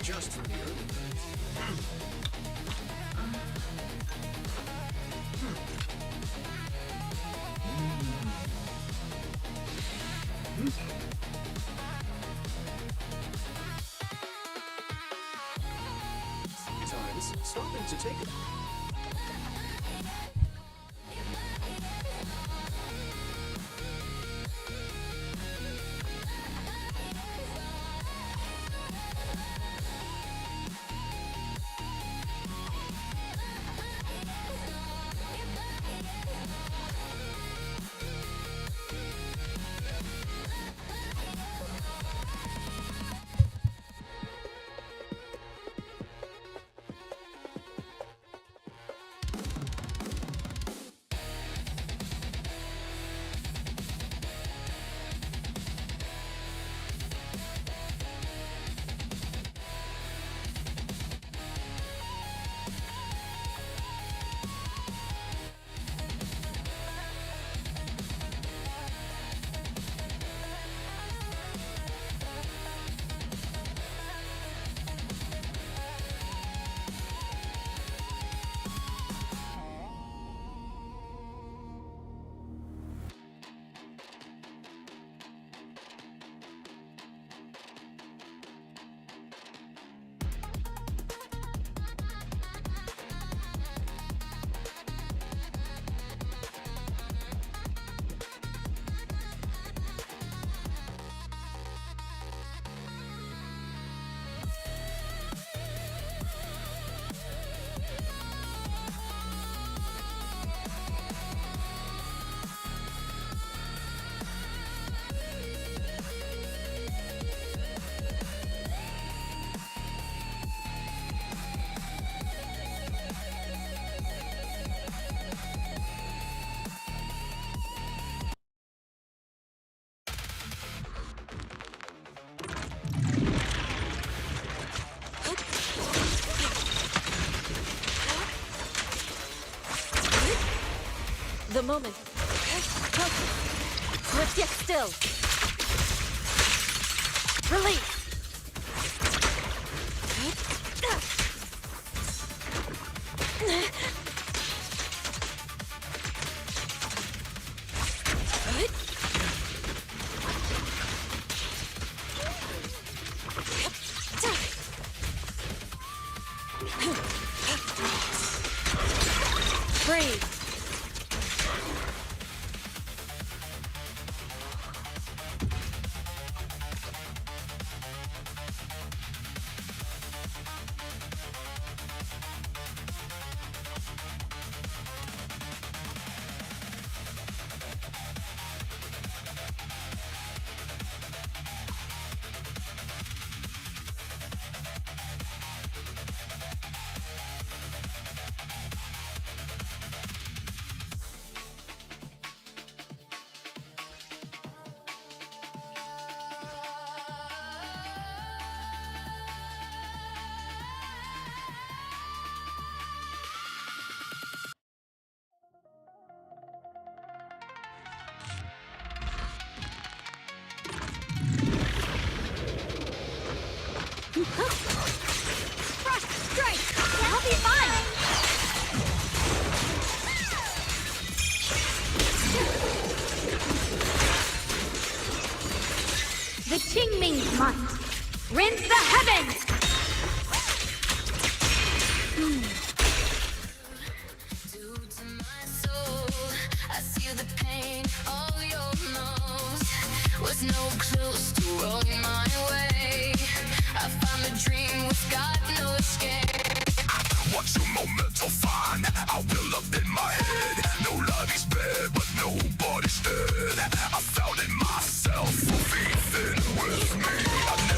just for the early birds. Sometimes stopping to take a The moment. Grip yet still. Release. Breathe. Frost strike! I'll be fine! The Qingming's might rends the heavens! Due to my soul, I see the pain. All your nose was no clues to roll my way. I found a dream with got no escape. What's your momental fine? I will up in my head. Nobody's bad, but nobody's dead. I found in myself, a faith in with me.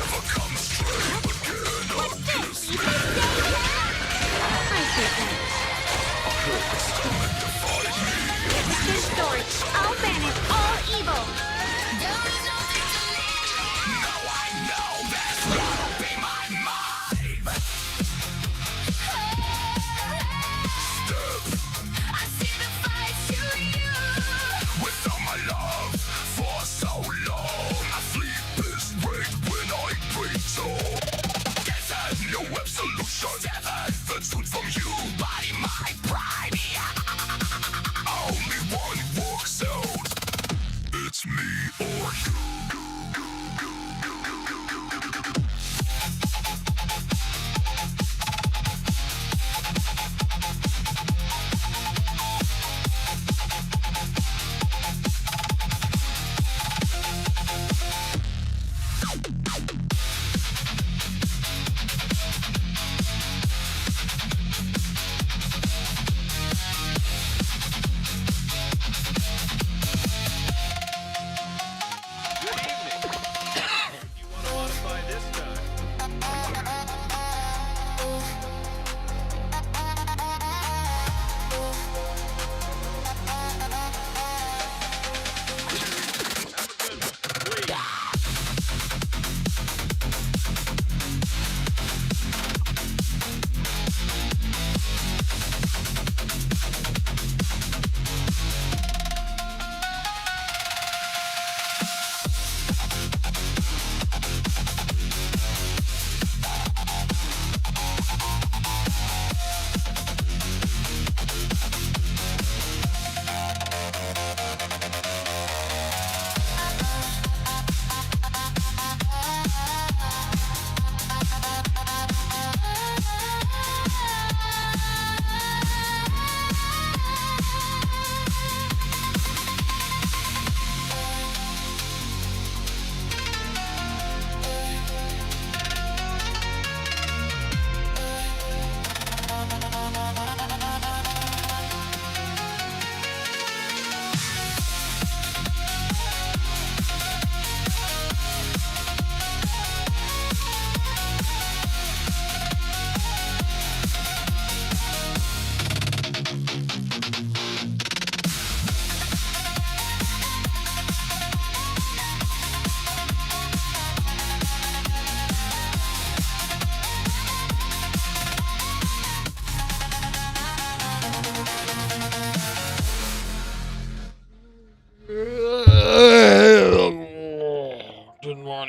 Severed the truth from you, body, my pride. Only one walks out. It's me or you.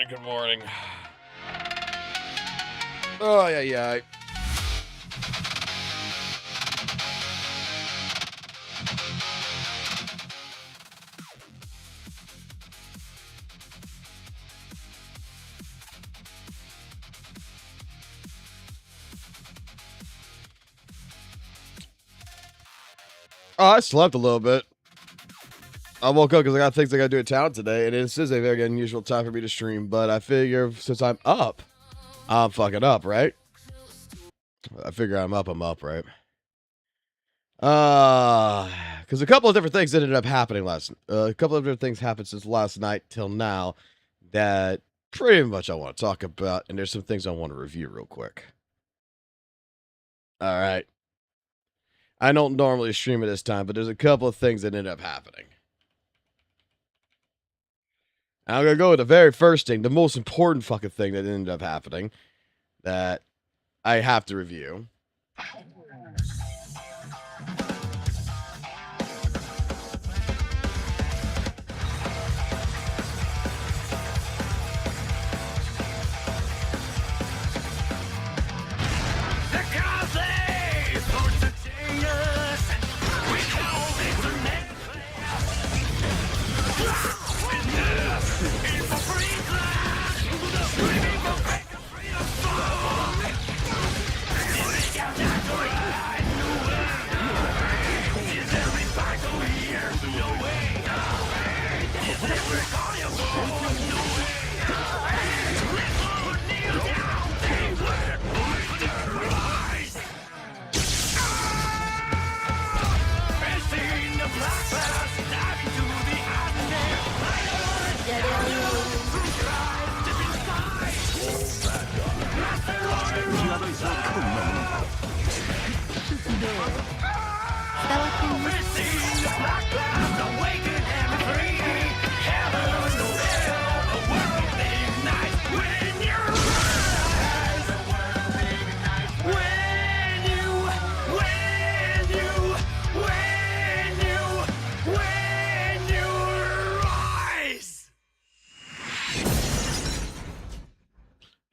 Good morning. Oh, yeah. Oh, I slept a little bit. I woke up because I got things I got to do in town today, and this is a very unusual time for me to stream, but I figure since I'm up, I'm fucking up, right? I figure I'm up, right? Because a couple of different things ended up happening a couple of different things happened since last night till now that pretty much I want to talk about, and there's some things I want to review real quick. All right. I don't normally stream at this time, but there's a couple of things that ended up happening. I'm going to go with the very first thing, the most important fucking thing that ended up happening that I have to review.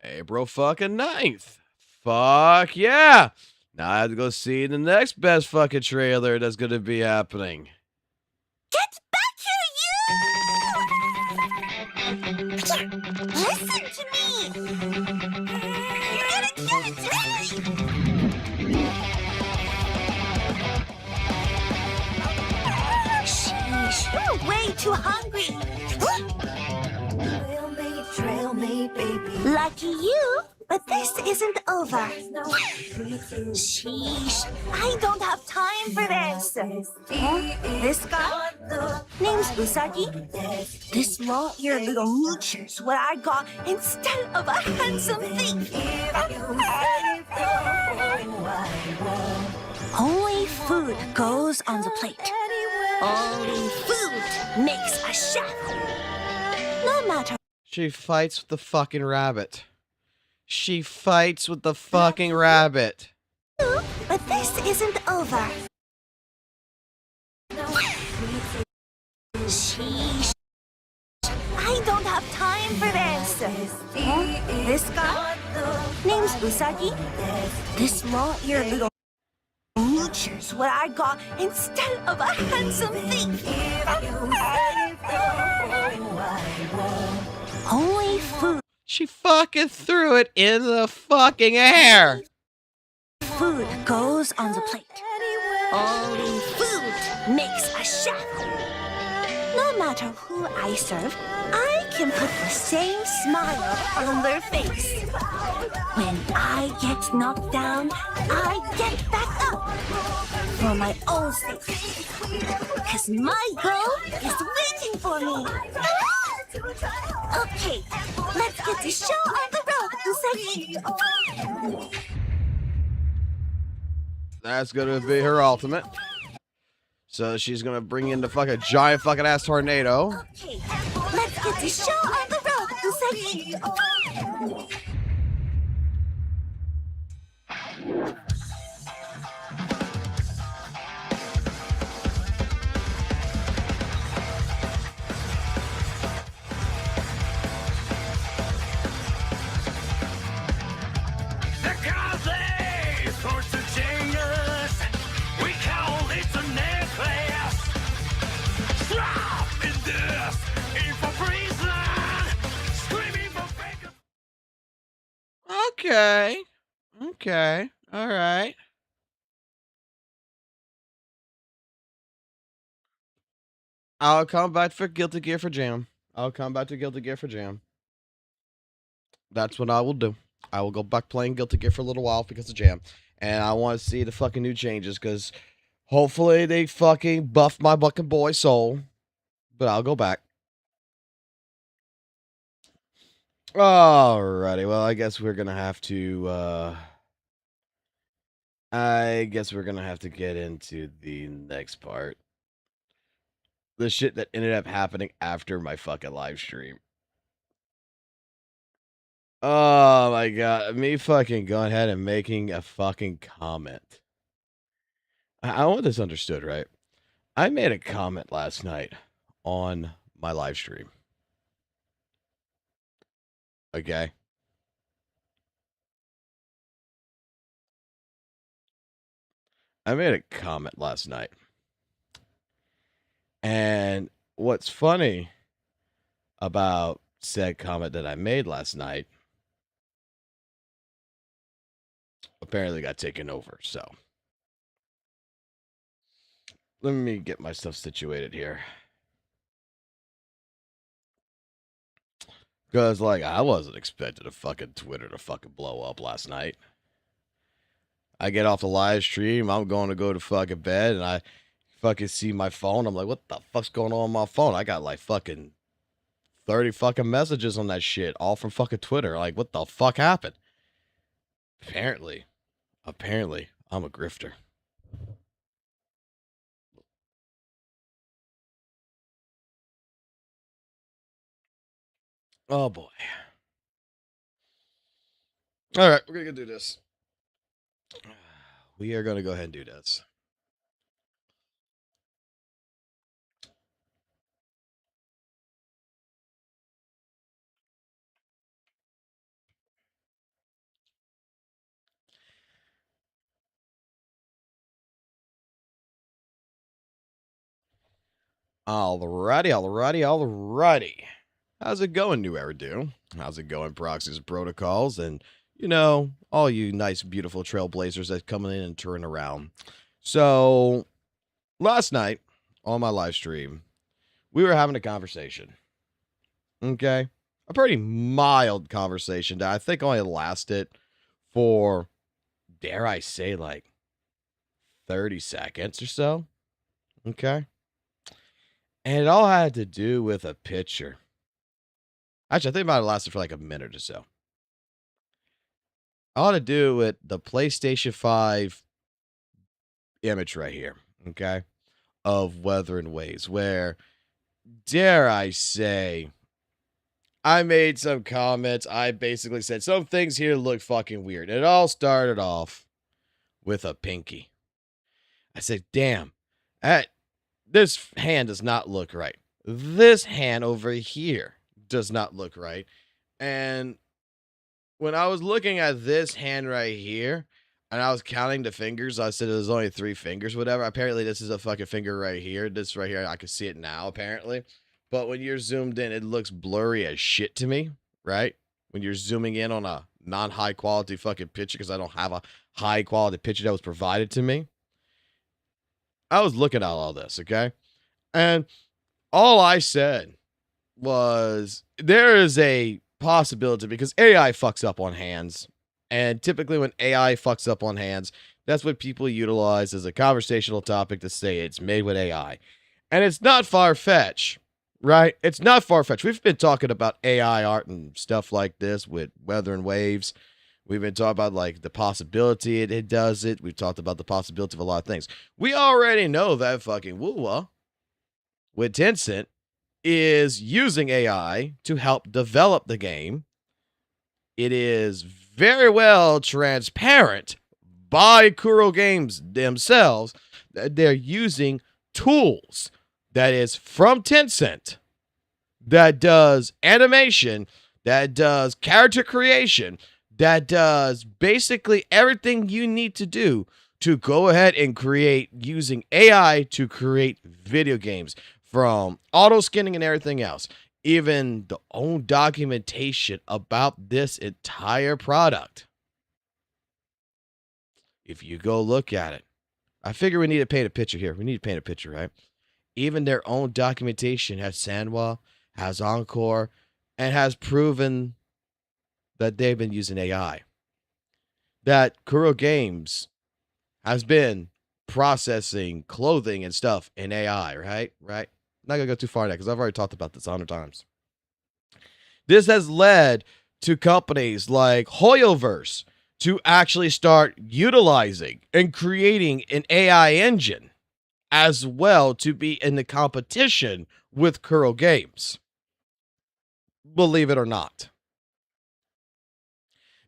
April fucking 9th. Fuck yeah! Now I have to go see the next best fucking trailer that's gonna be happening. Get back here, you! Listen to me! You're gonna kill it! Sheesh, you're way too hungry! Trail me, baby. Lucky you, but this isn't over. Sheesh, I don't have time for this. Huh? This guy? Name's Usagi. This long-eared little mooch is what I got instead of a handsome thief. Only food goes on the plate. Only food makes a chef. No matter. She fights with the fucking rabbit. She fights with the fucking rabbit. But this isn't over. Sheesh. I don't have time for this. Huh? This guy? Name's Usagi. This long-eared little mooch is what I got instead of a handsome thief. Only food. She fucking threw it in the fucking air. Food goes on the plate. Only food makes a chef. No matter who I serve, I can put the same smile on their face. When I get knocked down, I get back up. For my own sake. Because my goal is waiting for me. Okay, let's get the show on the road, Usagi. That's gonna be her ultimate. So she's gonna bring in the fucking giant fucking ass tornado. Okay, let's get the show on the road, Usagi. The Cosplay Sports of Genius. We call it a necklace. Drop in this, in for prison. Screaming for bacon. Okay. Okay. All right. I'll come back for Guilty Gear for Jam. I'll come back to Guilty Gear for Jam. That's what I will do. I will go back playing Guilty Gear for a little while because of Jam. And I want to see the fucking new changes because hopefully they fucking buff my fucking boy Soul. But I'll go back. Alrighty, well, I guess we're gonna have to, get into the next part. The shit that ended up happening after my fucking live stream. Oh my god, me fucking going ahead and making a fucking comment. I want this understood, right? I made a comment last night on my live stream. Okay? I made a comment last night. And what's funny about said comment that I made last night apparently got taken over, so let me get my stuff situated here. Because, like, I wasn't expecting a fucking Twitter to fucking blow up last night. I get off the live stream, I'm going to go to fucking bed, and I fucking see my phone. I'm like, what the fuck's going on my phone? I got like fucking 30 fucking messages on that shit, all from fucking Twitter. Like, what the fuck happened? Apparently, I'm a grifter. Oh boy. All right, we're gonna do this. We are gonna go ahead and do this. Alrighty. How's it going, New Era Do? How's it going, Proxies and Protocols? And, all you nice, beautiful trailblazers that coming in and turn around. So, last night on my live stream, we were having a conversation. Okay? A pretty mild conversation that I think only lasted for, dare I say, like 30 seconds or so. Okay? And it all had to do with a picture. Actually, I think it might have lasted for like a minute or so. All to do with the PlayStation 5 image right here. Okay? Of Weather and Waves, where, dare I say, I made some comments. I basically said some things here look fucking weird. It all started off with a pinky. I said, damn, this hand does not look right. This hand over here does not look right. And when I was looking at this hand right here, and I was counting the fingers, I said there's only 3 fingers, whatever. Apparently, this is a fucking finger right here. This right here, I can see it now, apparently. But when you're zoomed in, it looks blurry as shit to me, right? When you're zooming in on a non-high quality fucking picture, because I don't have a high quality picture that was provided to me. I was looking at all this, okay? And all I said was, there is a possibility, because AI fucks up on hands. And typically when AI fucks up on hands, that's what people utilize as a conversational topic to say it's made with AI. And it's not far-fetched, right? It's not far-fetched. We've been talking about AI art and stuff like this with Weather and Waves. We've been talking about, like, the possibility it does it. We've talked about the possibility of a lot of things. We already know that fucking WUWA with Tencent is using AI to help develop the game. It is very well transparent by Kuro Games themselves that they're using tools that is from Tencent that does animation, that does character creation, that does basically everything you need to do to go ahead and create using AI to create video games, from auto skinning and everything else. Even the own documentation about this entire product. If you go look at it, I figure we need to paint a picture here. We need to paint a picture, right? Even their own documentation has Sanwa, has Encore, and has proven that they've been using AI. That Kuro Games has been processing clothing and stuff in AI, right? Right? I'm not going to go too far now because I've already talked about this 100 times. This has led to companies like Hoyoverse to actually start utilizing and creating an AI engine as well to be in the competition with Kuro Games. Believe it or not.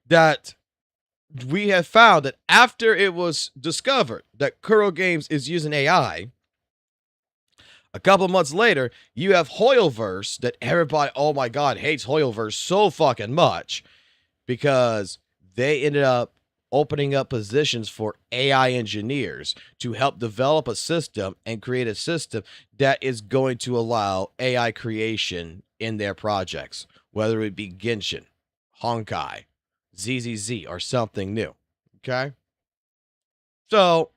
That we have found that after it was discovered that Kuro Games is using AI, a couple of months later, you have Hoyoverse that everybody, oh my God, hates Hoyoverse so fucking much because they ended up opening up positions for AI engineers to help develop a system and create a system that is going to allow AI creation in their projects, whether it be Genshin, Honkai, ZZZ, or something new. Okay? So,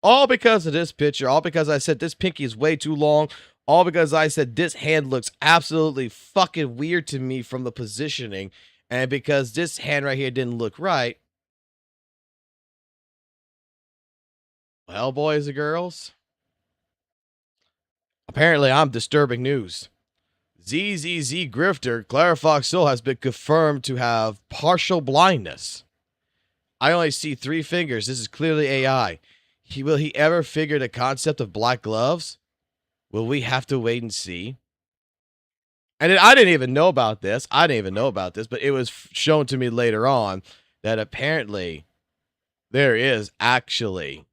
all because of this picture, all because I said this pinky is way too long, all because I said this hand looks absolutely fucking weird to me from the positioning, and because this hand right here didn't look right. Well, boys and girls, apparently I'm disturbing news. ZZZ Grifter, Clarifox Soul, has been confirmed to have partial blindness. I only see 3 fingers. This is clearly AI. Will he ever figure the concept of black gloves? Will we have to wait and see? And I didn't even know about this. But it was shown to me later on that apparently there is actually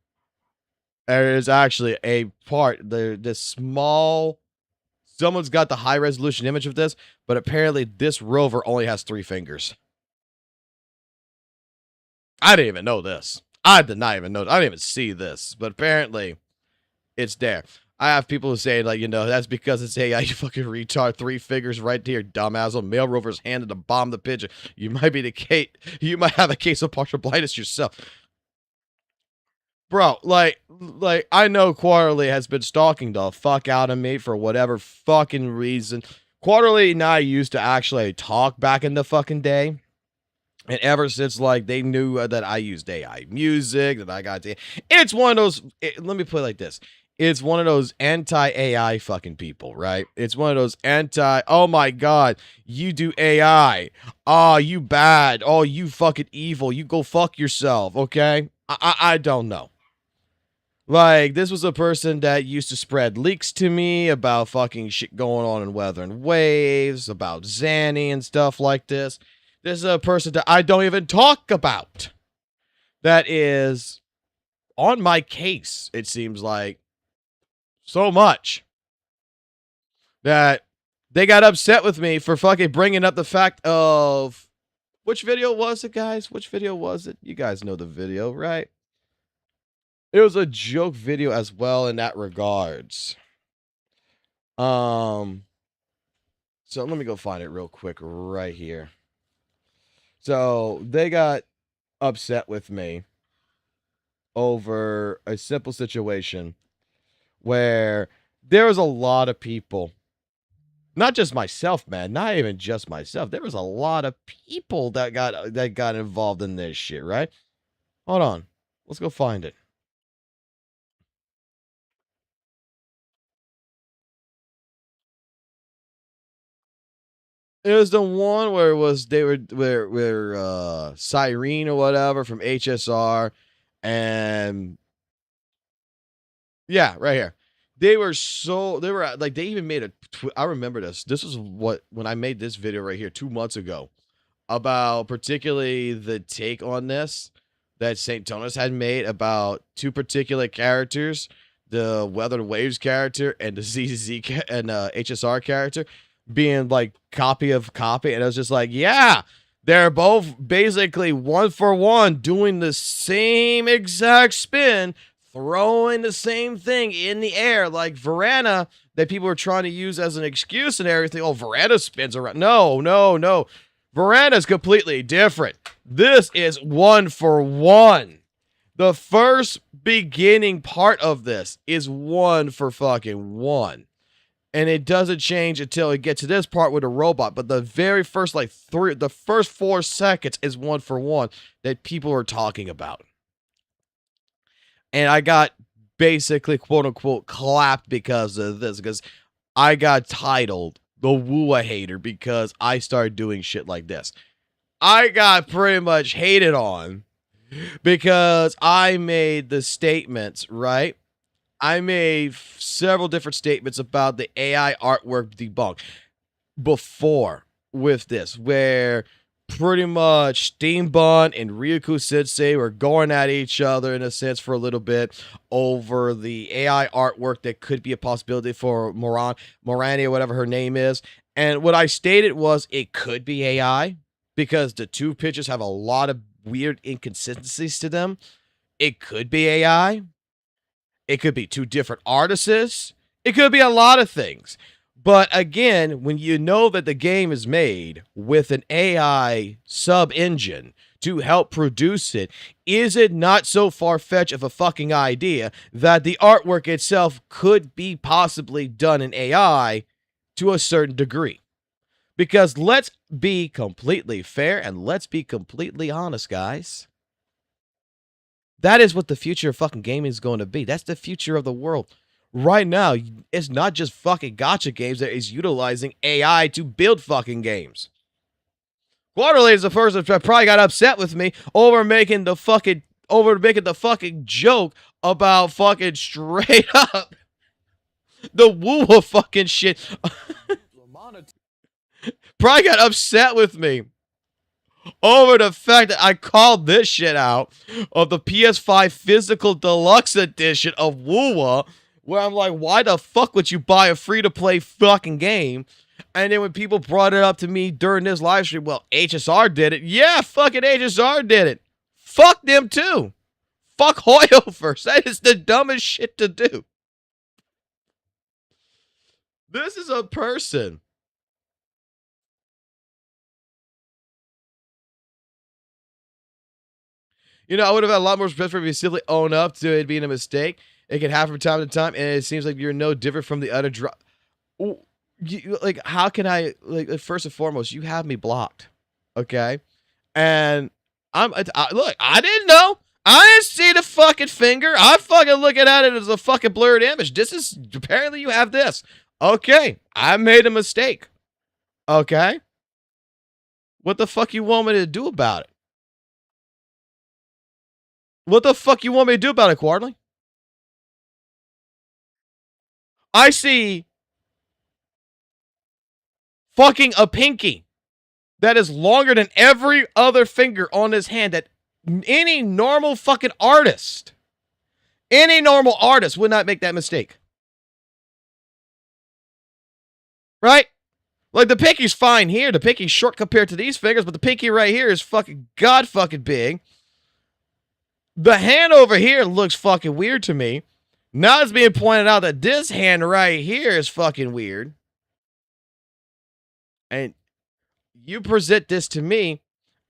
a part there. This small. Someone's got the high resolution image of this, but apparently this rover only has 3 fingers. I didn't even know this. I did not even know. I didn't even see this, but apparently it's there. I have people who say, like, that's because it's AI, you fucking retard. 3 figures right there, dumbass. Mail rovers handed to bomb the pigeon. You might have a case of partial blindness yourself. Bro, like I know Quarterly has been stalking the fuck out of me for whatever fucking reason. Quarterly and I used to actually talk back in the fucking day. And ever since, like, they knew that I used AI music, that I got it's one of those, let me put it like this. It's one of those anti-AI fucking people, right? It's one of those oh my God, you do AI. Oh, you bad. Oh, you fucking evil. You go fuck yourself, okay? I don't know. Like, this was a person that used to spread leaks to me about fucking shit going on in Weather and Waves, about Zanny and stuff like this. This is a person that I don't even talk about. That is on my case, it seems like, so much that they got upset with me for fucking bringing up the fact of... Which video was it, guys? Which video was it? You guys know the video, right? It was a joke video as well in that regards. So let me go find it real quick right here. So they got upset with me over a simple situation where there was a lot of people, not just myself, man, not even just myself. There was a lot of people that got involved in this shit, right? Hold on. Let's go find it. It was the one where Cyrene or whatever from HSR, and yeah, right here. They were like, they even made I remember this. This was when I made this video right here 2 months ago about particularly the take on this that St. Tonis had made about 2 particular characters, the Weather and Waves character and the ZZZ and HSR character, being like copy of copy. And I was just like, yeah, they're both basically 1 for 1 doing the same exact spin, throwing the same thing in the air, like Verana, that people were trying to use as an excuse and everything. Oh, Verana spins around. No. Verana's completely different. This is 1 for 1. The first beginning part of this is 1 for fucking 1. And it doesn't change until it gets to this part with a robot. But the very first, the first 4 seconds is 1 for 1 that people are talking about. And I got basically, quote unquote, clapped because of this. Because I got titled the WUWA hater because I started doing shit like this. I got pretty much hated on because I made the statements, right? I made several different statements about the AI artwork debunk before with this, where pretty much Steambun and Ryuku Sensei were going at each other in a sense for a little bit over the AI artwork that could be a possibility for Morani or whatever her name is. And what I stated was it could be AI because the 2 pictures have a lot of weird inconsistencies to them. It could be AI. It could be 2 different artists. It could be a lot of things. But again, when you know that the game is made with an AI sub-engine to help produce it, is it not so far-fetched of a fucking idea that the artwork itself could be possibly done in AI to a certain degree? Because let's be completely fair and let's be completely honest, guys. That is what the future of fucking gaming is going to be. That's the future of the world. Right now, it's not just fucking gacha games that is utilizing AI to build fucking games. Quarterly is the person that probably got upset with me over making the fucking joke about fucking straight up the WUWA fucking shit. Probably got upset with me over the fact that I called this shit out of the PS5 physical deluxe edition of WUWA, where I'm like, why the fuck would you buy a free-to-play fucking game? And then when people brought it up to me during this live stream, well, HSR did it. Yeah, fucking HSR did it. Fuck them too. Fuck Hoyoverse. That is the dumbest shit to do. This is a person. You know, I would have had a lot more respect for if you simply own up to it being a mistake. It can happen from time to time, and it seems like you're no different from the other like, how can I, like, first and foremost, you have me blocked, okay? And look, I didn't know. I didn't see the fucking finger. I'm fucking looking at it as a fucking blurred image. This is, apparently you have this. Okay, I made a mistake. Okay? What the fuck you want me to do about it? What the fuck you want me to do about it, Quarterly? I see fucking a pinky that is longer than every other finger on his hand that any normal fucking artist, would not make that mistake. Right? Like, the pinky's fine here. The pinky's short compared to these fingers, but the pinky right here is fucking god fucking big. The hand over here looks fucking weird to me. Now it's being pointed out that this hand right here is fucking weird. And you present this to me,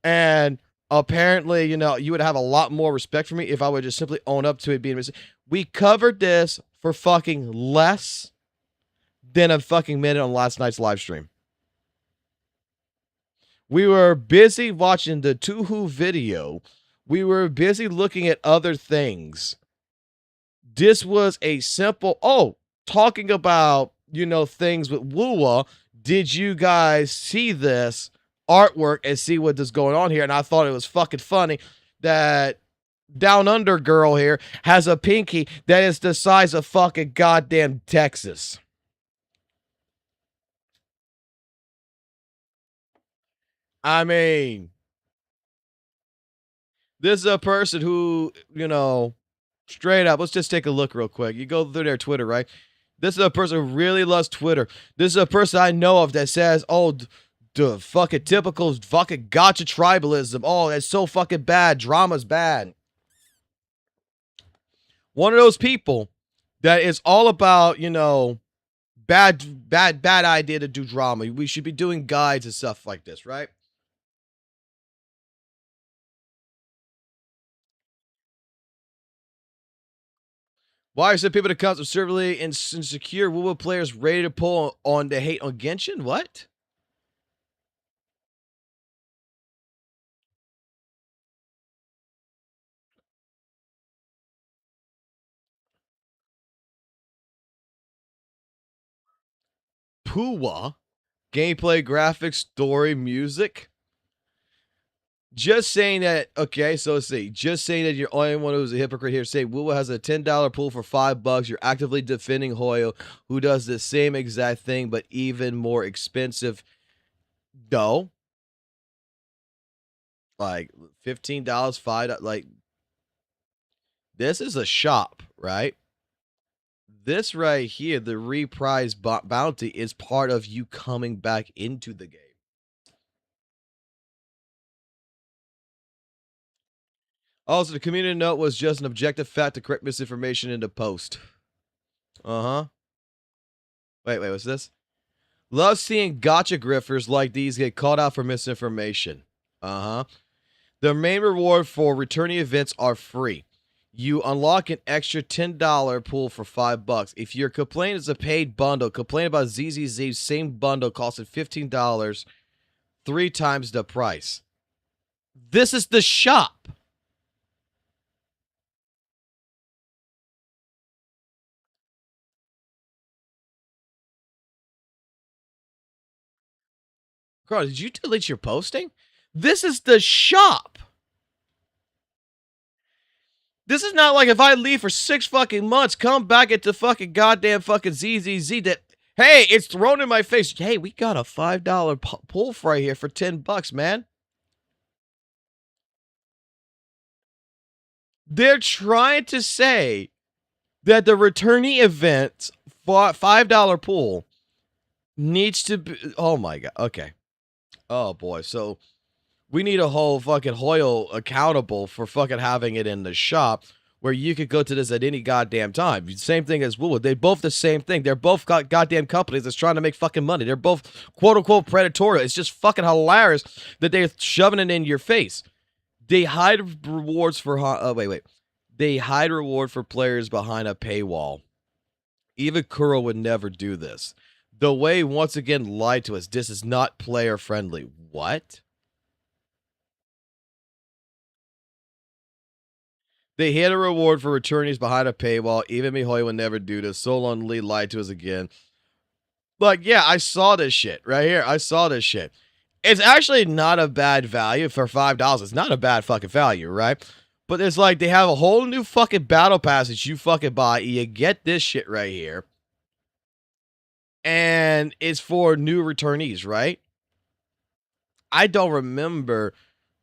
and apparently, you know, you would have a lot more respect for me if I would just simply own up to it being a mistake. We covered this for fucking less than a fucking minute on last night's live stream. We were busy watching the Tuhu video. We were busy looking at other things. This was a simple, talking about, you know, things with WUWA. Did you guys see this artwork and see what is going on here? And I thought it was fucking funny that Down Under girl here has a pinky that is the size of fucking goddamn Texas. I mean, this is a person who, you know, straight up, let's just take a look real quick. You go through their Twitter, right? This is a person who really loves Twitter. This is a person I know of that says, the fucking typical fucking gotcha tribalism. Oh, that's so fucking bad. Drama's bad. One of those people that is all about, you know, bad idea to do drama. We should be doing guides and stuff like this, right? Why are some people that come conservatively insecure WUWA players ready to pull on the hate on Genshin? What? Puwa? Gameplay, graphics, story, music? Just saying that, okay, so let's see. Just saying that you're the only one who's a hypocrite here. Say WUWA has a $10 pool for $5. You're actively defending Hoyo, who does the same exact thing, but even more expensive. No. Like, $15, $5, like, this is a shop, right? This right here, the reprise bounty, is part of you coming back into the game. Also, the community note was just an objective fact to correct misinformation in the post. Uh-huh. Wait, what's this? Love seeing gotcha grifters like these get called out for misinformation. Uh-huh. The main reward for returning events are free. You unlock an extra $10 pool for $5. If your complaint is a paid bundle, complain about ZZZ's same bundle costing $15, 3 times the price. This is the shop. Girl, did you delete your posting? This is the shop. This is not like if I leave for 6 fucking months, come back at the fucking goddamn fucking ZZZ that, hey, it's thrown in my face. Hey, we got a $5 pull right here for $10, man. They're trying to say that the returnee event for $5 pool needs to be, oh my god, okay. Oh boy, so we need a whole fucking Hoyo accountable for fucking having it in the shop. where you could go to this at any goddamn time. Same thing as WUWA. They both the same thing. They're both goddamn companies that's trying to make fucking money. They're both quote-unquote predatory. It's just fucking hilarious that they're shoving it in your face. They hide rewards for... They hide reward for players behind a paywall. Even Kuro would never do this. The way once again lied to us. This is not player friendly. What? They hid a reward for returnees behind a paywall. Even Mihoyo would never do this. Solon Lee lied to us again. Like, yeah, I saw this shit right here. I saw this shit. It's actually not a bad value for $5. It's not a bad fucking value, right? But it's like they have a whole new fucking battle pass that you fucking buy. You get this shit right here. And it's for new returnees, right? I don't remember,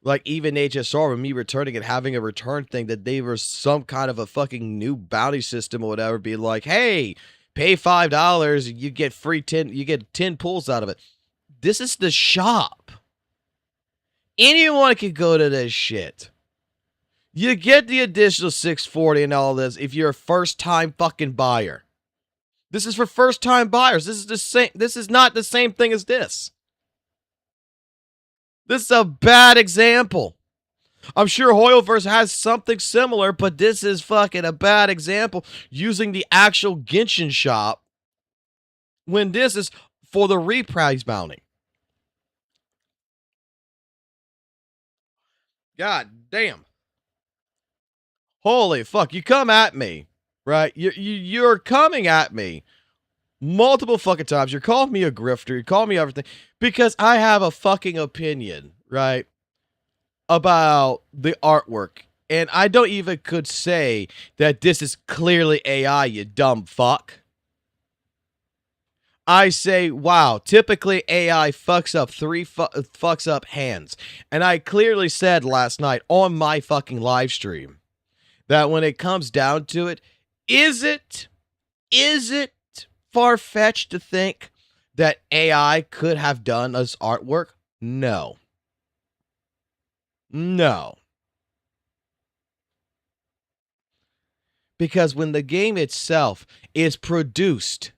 like, even HSR with me returning and having a return thing that they were some kind of a fucking new bounty system or whatever, be like, hey, pay $5, you get free 10, you get 10 pulls out of it. This is the shop. Anyone can go to this shit. You get the additional $640 and all this if you're a first-time fucking buyer. This is for first-time buyers. This is the same. This is not the same thing as this. This is a bad example. I'm sure Hoyoverse has something similar, but this is fucking a bad example using the actual Genshin shop when this is for the reprise bounty. God damn. Holy fuck, you come at me, right? You're coming at me multiple fucking times. You're calling me a grifter. You're calling me everything because I have a fucking opinion, right, about the artwork. And I don't even could say that this is clearly AI, you dumb fuck. I say, wow, typically AI fucks up fucks up hands. And I clearly said last night on my fucking live stream that when it comes down to it, is it far-fetched to think that AI could have done this artwork? No. No. Because when the game itself is produced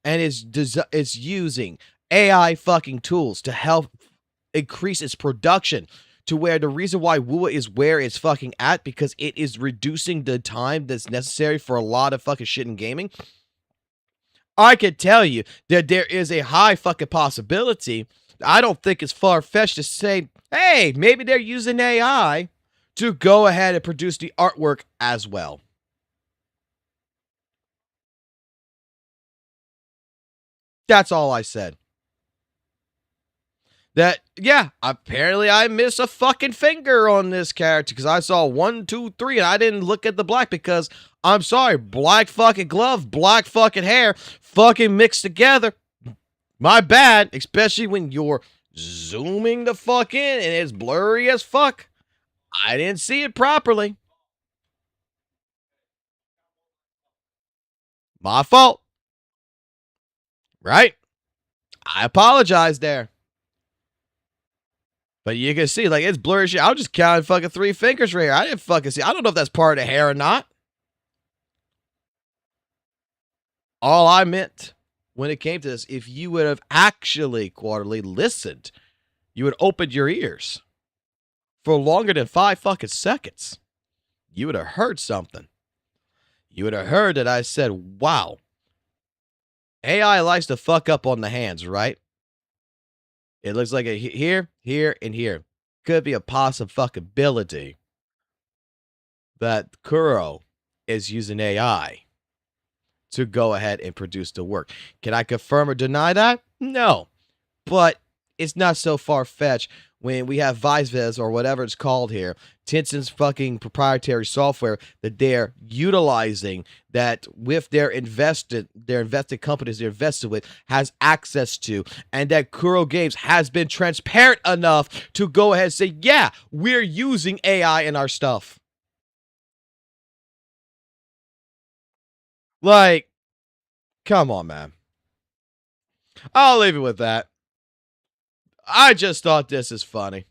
and is using AI fucking tools to help increase its production to where the reason why WUWA is where it's fucking at because it is reducing the time that's necessary for a lot of fucking shit in gaming. I can tell you that there is a high fucking possibility. I don't think it's far-fetched to say, hey, maybe they're using AI to go ahead and produce the artwork as well. That's all I said. That, yeah, apparently I missed a fucking finger on this character because I saw 1, 2, 3 and I didn't look at the black because, I'm sorry, black fucking glove, black fucking hair, fucking mixed together. My bad, especially when you're zooming the fuck in and it's blurry as fuck. I didn't see it properly. My fault. Right? I apologize there. But you can see, like, it's blurry shit. I was just counting fucking 3 fingers right here. I didn't fucking see. I don't know if that's part of the hair or not. All I meant when it came to this, if you would have actually quarterly listened, you would open your ears for longer than 5 fucking seconds. You would have heard something. You would have heard that I said, wow. AI likes to fuck up on the hands, right? It looks like a here, here, and here. Could be a possibility that Kuro is using AI to go ahead and produce the work. Can I confirm or deny that? No. But it's not so far-fetched when we have Vice or whatever it's called here, Tencent's fucking proprietary software that they're utilizing that with their invested companies they're invested with has access to, and that Kuro Games has been transparent enough to go ahead and say, yeah, we're using AI in our stuff. Like, come on, man. I'll leave it with that. I just thought this is funny.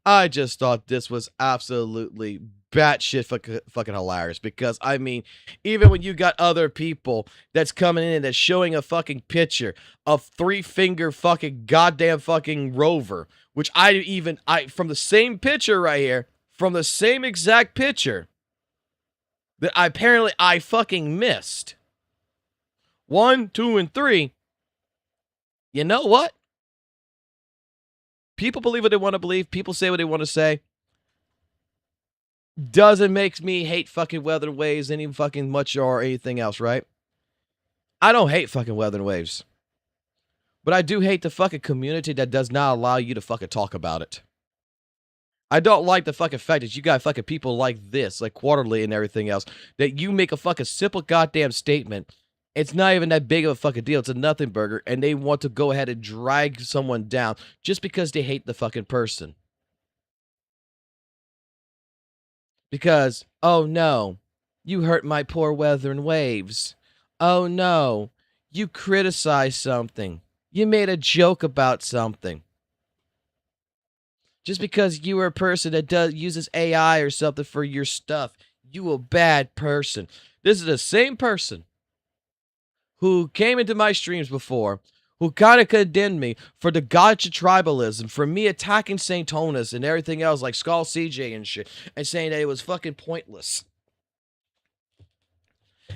I just thought this was absolutely batshit fucking hilarious, because I mean, even when you got other people that's coming in that's showing a fucking picture of 3-finger fucking goddamn fucking rover, which I from the same picture right here, from the same exact picture that I fucking missed 1, 2, and 3. You know what? People believe what they want to believe. People say what they want to say. Doesn't make me hate fucking weather waves any fucking much or anything else, right? I don't hate fucking weather waves. But I do hate the fucking community that does not allow you to fucking talk about it. I don't like the fucking fact that you got fucking people like this, like Quarterly and everything else, that you make a fucking simple goddamn statement. It's not even that big of a fucking deal. It's a nothing burger, and they want to go ahead and drag someone down just because they hate the fucking person. Because, oh no, you hurt my poor weather and waves. Oh no, you criticized something. You made a joke about something. Just because you are a person that uses AI or something for your stuff, you a bad person. This is the same person who came into my streams before, who kind of condemned me for the gotcha tribalism, for me attacking St. Tonus and everything else like Skull CJ and shit, and saying that it was fucking pointless.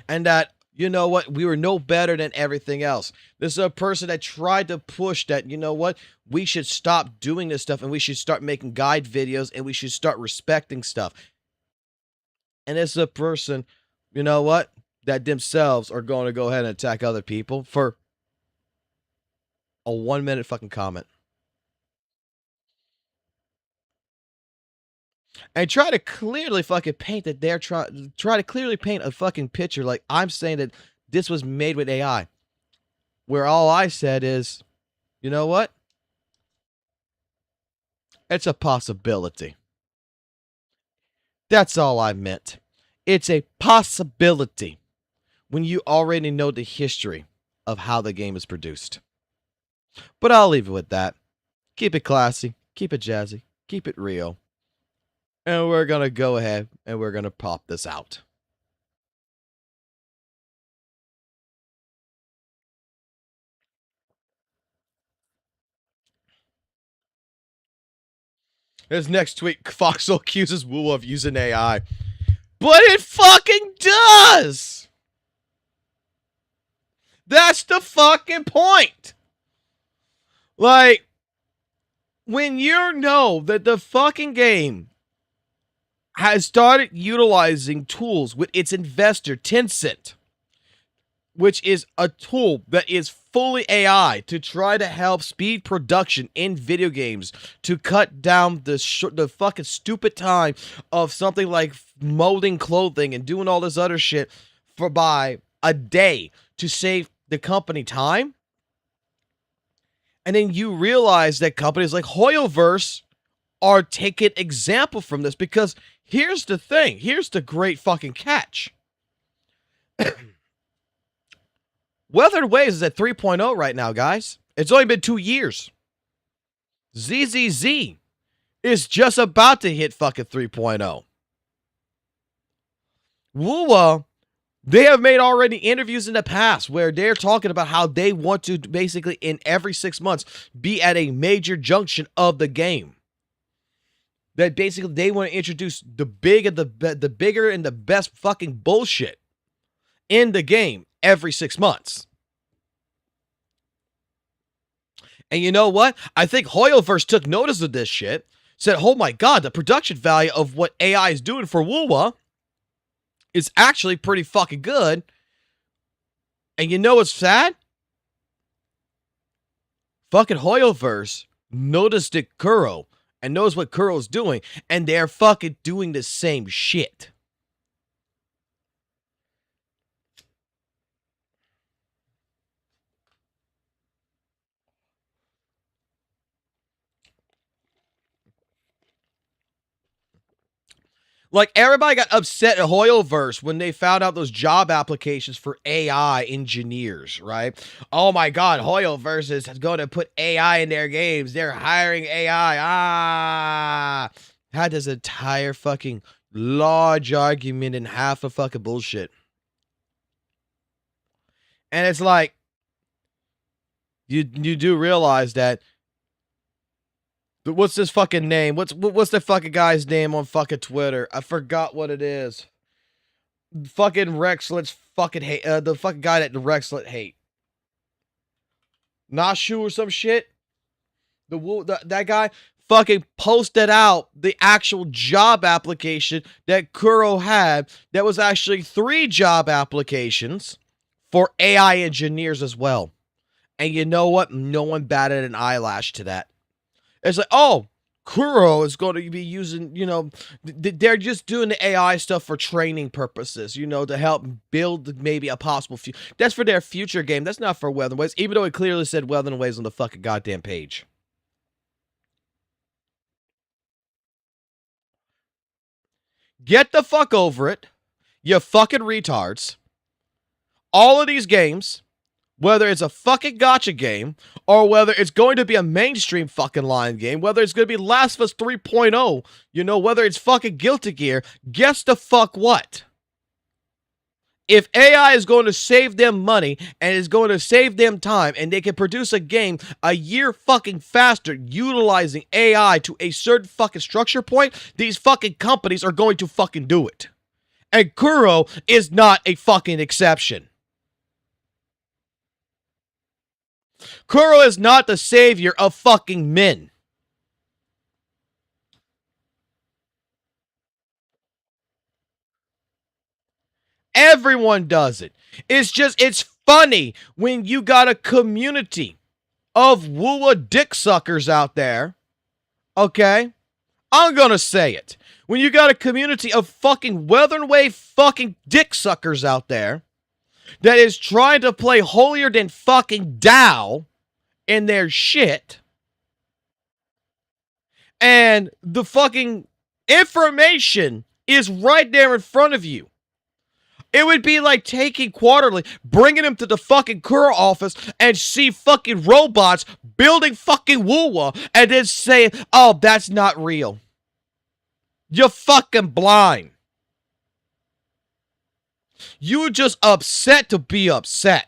And that, you know what, we were no better than everything else. This is a person that tried to push that, you know what, we should stop doing this stuff and we should start making guide videos and we should start respecting stuff. And it's a person, you know what, that themselves are going to go ahead and attack other people for a 1-minute fucking comment. And try to clearly fucking paint that they're try to clearly paint a fucking picture like I'm saying that this was made with AI. Where all I said is, you know what? It's a possibility. That's all I meant. It's a possibility when you already know the history of how the game is produced. But I'll leave it with that. Keep it classy, keep it jazzy, keep it real. And we're going to go ahead and we're going to pop this out. His next tweet, Foxel accuses WUWA of using AI. But it fucking does! That's the fucking point! Like, when you know that the fucking game has started utilizing tools with its investor, Tencent, which is a tool that is fully AI to try to help speed production in video games, to cut down the fucking stupid time of something like molding clothing and doing all this other shit by a day to save the company time. And then you realize that companies like Hoyoverse are taking example from this, because here's the thing. Here's the great fucking catch. Weathered Waves is at 3.0 right now, guys. It's only been 2 years. ZZZ is just about to hit fucking 3.0. WUWA, they have made already interviews in the past where they're talking about how they want to basically in every 6 months be at a major junction of the game. That basically they want to introduce the bigger and the best fucking bullshit in the game every 6 months. And you know what? I think Hoyoverse took notice of this shit. Said, oh my god, the production value of what AI is doing for WUWA is actually pretty fucking good. And you know what's sad? Fucking Hoyoverse noticed it Kuro and knows what Kuro's doing, and they're fucking doing the same shit. Like, everybody got upset at Hoyoverse when they found out those job applications for AI engineers, right? Oh my god, Hoyoverse is going to put AI in their games. They're hiring AI. Had this entire fucking large argument and half a fucking bullshit. And it's like, you do realize that, what's this fucking name? What's the fucking guy's name on fucking Twitter? I forgot what it is. Fucking Rexlet's fucking hate. The fucking guy that the Rexlet hate. Nashu or some shit. That guy fucking posted out the actual job application that Kuro had. That was actually 3 job applications for AI engineers as well. And you know what? No one batted an eyelash to that. It's like, oh, Kuro is going to be using, they're just doing the AI stuff for training purposes, to help build maybe a possible future. That's for their future game. That's not for Weather and Waves, even though it clearly said Weather and Waves on the fucking goddamn page. Get the fuck over it, you fucking retards. All of these games, whether it's a fucking gacha game, or whether it's going to be a mainstream fucking line game, whether it's going to be Last of Us 3.0, whether it's fucking Guilty Gear, guess the fuck what? If AI is going to save them money and is going to save them time and they can produce a game a year fucking faster utilizing AI to a certain fucking structure point, these fucking companies are going to fucking do it. And Kuro is not a fucking exception. Kuro is not the savior of fucking men. Everyone does it. It's funny when you got a community of WUWA dick suckers out there. Okay? I'm gonna say it. When you got a community of fucking Weather and Wave fucking dick suckers out there that is trying to play holier than fucking thou in their shit, and the fucking information is right there in front of you. It would be like taking Quarterly, bringing him to the fucking Kuro office and see fucking robots building fucking WUWA and then saying, oh, that's not real. You're fucking blind. You just upset to be upset.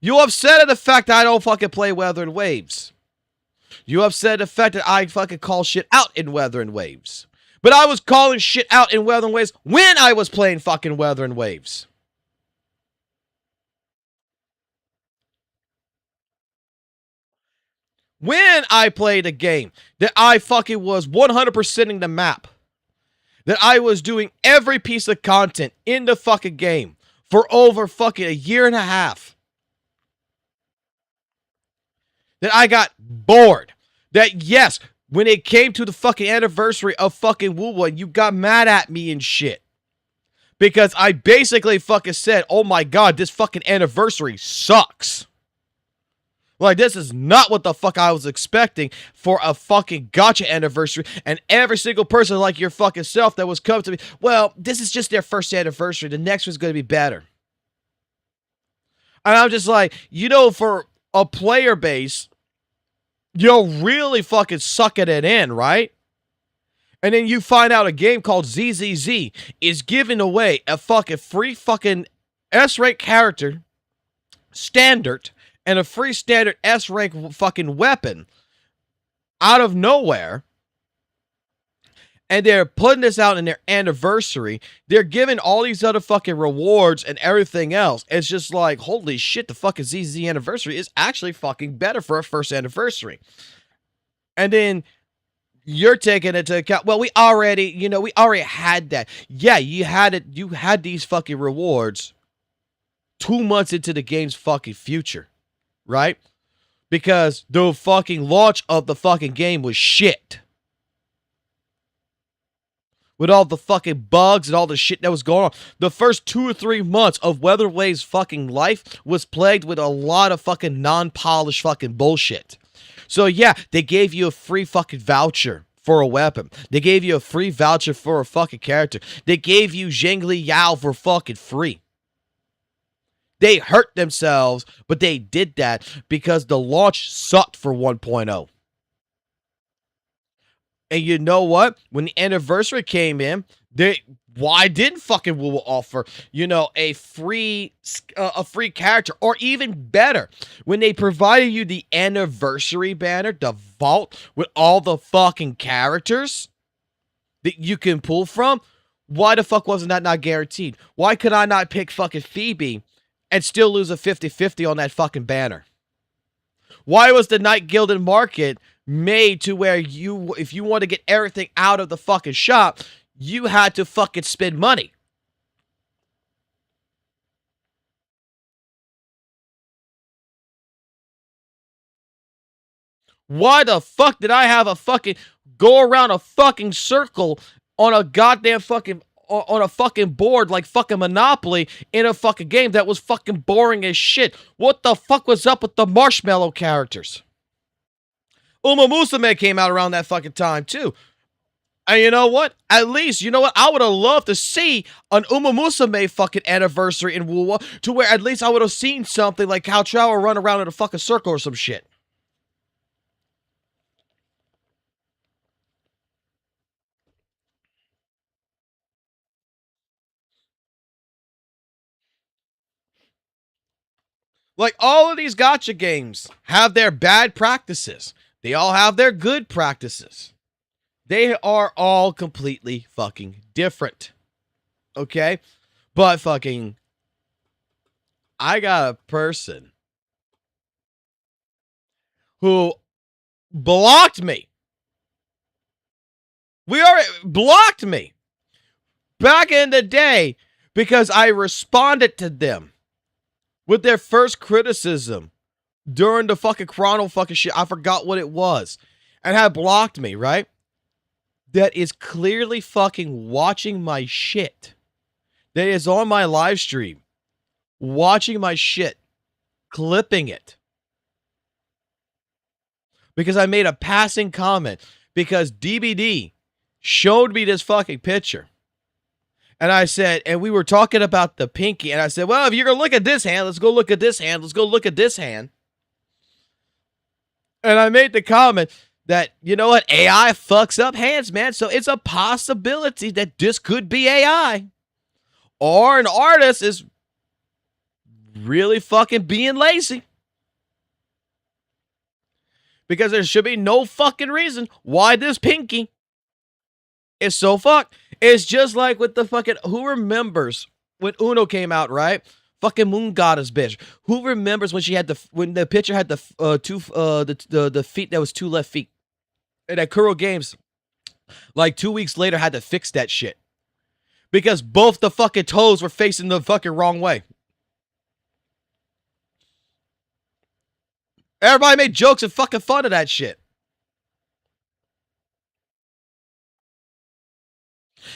You upset at the fact that I don't fucking play Weather and Waves. You upset at the fact that I fucking call shit out in Weather and Waves. But I was calling shit out in Weather and Waves when I was playing fucking Weather and Waves. When I played a game that I fucking was 100%ing the map, that I was doing every piece of content in the fucking game for over fucking a year and a half, that I got bored, that yes, when it came to the fucking anniversary of fucking WUWA, you got mad at me and shit. Because I basically fucking said, oh my god, this fucking anniversary sucks. Like, this is not what the fuck I was expecting for a fucking gacha anniversary. And every single person like your fucking self that was coming to me, well, this is just their first anniversary. The next one's going to be better. And I'm just like, for a player base, you're really fucking sucking it in, right? And then you find out a game called ZZZ is giving away a fucking free fucking S-rank character, standard, and a free standard S-rank fucking weapon out of nowhere. And they're putting this out in their anniversary. They're giving all these other fucking rewards and everything else. It's just like, holy shit, the fucking ZZ anniversary is actually fucking better for a first anniversary. And then you're taking into account, well, we already had that. Yeah, you had these fucking rewards 2 months into the game's fucking future, right? Because the fucking launch of the fucking game was shit. With all the fucking bugs and all the shit that was going on. The first 2 or 3 months of Weather Wave's fucking life was plagued with a lot of fucking non-polished fucking bullshit. So yeah, they gave you a free fucking voucher for a weapon. They gave you a free voucher for a fucking character. They gave you Zhengli Yao for fucking free. They hurt themselves, but they did that because the launch sucked for 1.0. And you know what? When the anniversary came in, why didn't fucking WUWA offer, a free character? Or even better, when they provided you the anniversary banner, the vault with all the fucking characters that you can pull from, why the fuck wasn't that not guaranteed? Why could I not pick fucking Phoebe and still lose a 50-50 on that fucking banner? Why was the Night Gilded Market made to where if you want to get everything out of the fucking shop, you had to fucking spend money? Why the fuck did I have a fucking go around a fucking circle on a goddamn fucking on a fucking board like fucking Monopoly in a fucking game that was fucking boring as shit? What the fuck was up with the marshmallow characters? Uma Musume came out around that fucking time too. And you know what? At least, I would have loved to see an Uma Musume fucking anniversary in WUWA to where at least I would have seen something like how Trower run around in a fucking circle or some shit. Like, all of these gacha games have their bad practices. They all have their good practices. They are all completely fucking different. Okay? But fucking, I got a person who blocked me. Blocked me back in the day because I responded to them with their first criticism during the fucking chrono fucking shit. I forgot what it was. And had blocked me, right? That is clearly fucking watching my shit. That is on my live stream. Watching my shit. Clipping it. Because I made a passing comment. Because DBD showed me this fucking picture. And I said, and we were talking about the pinky. And I said, well, if you're going to look at this hand, let's go look at this hand. Let's go look at this hand. And I made the comment that, you know what? AI fucks up hands, man. So it's a possibility that this could be AI. Or an artist is really fucking being lazy. Because there should be no fucking reason why this pinky is so fucked. It's just like with the fucking, who remembers when Uno came out, right? Fucking Moon Goddess bitch. Who remembers when when the picture had the feet that was 2 left feet? And at Kuro Games, like 2 weeks later, had to fix that shit. Because both the fucking toes were facing the fucking wrong way. Everybody made jokes and fucking fun of that shit.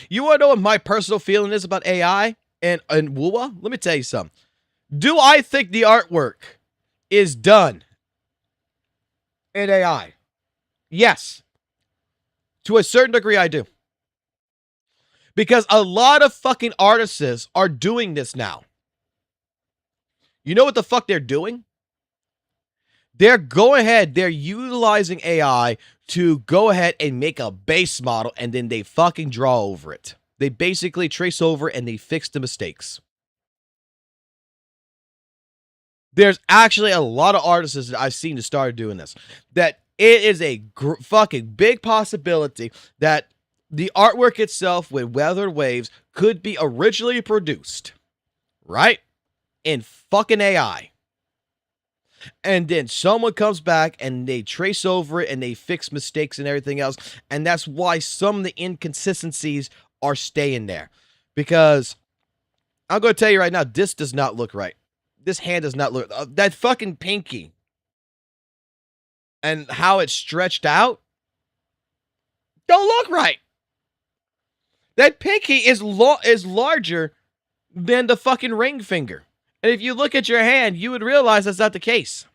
You want to know what my personal feeling is about AI and WUWA? Let me tell you something. Do I think the artwork is done in AI? Yes. To a certain degree, I do. Because a lot of fucking artists are doing this now. You know what the fuck they're doing? They're utilizing AI to go ahead and make a base model, and then they fucking draw over it. They basically trace over and they fix the mistakes. There's actually a lot of artists that I've seen that started doing this. That it is a fucking big possibility that the artwork itself with weathered waves could be originally produced, right? In fucking AI. And then someone comes back and they trace over it and they fix mistakes and everything else. And that's why some of the inconsistencies are staying there. Because I'm going to tell you right now, this does not look right. This hand does not look... that fucking pinky and how it's stretched out don't look right. That pinky is larger than the fucking ring finger. And if you look at your hand, you would realize that's not the case.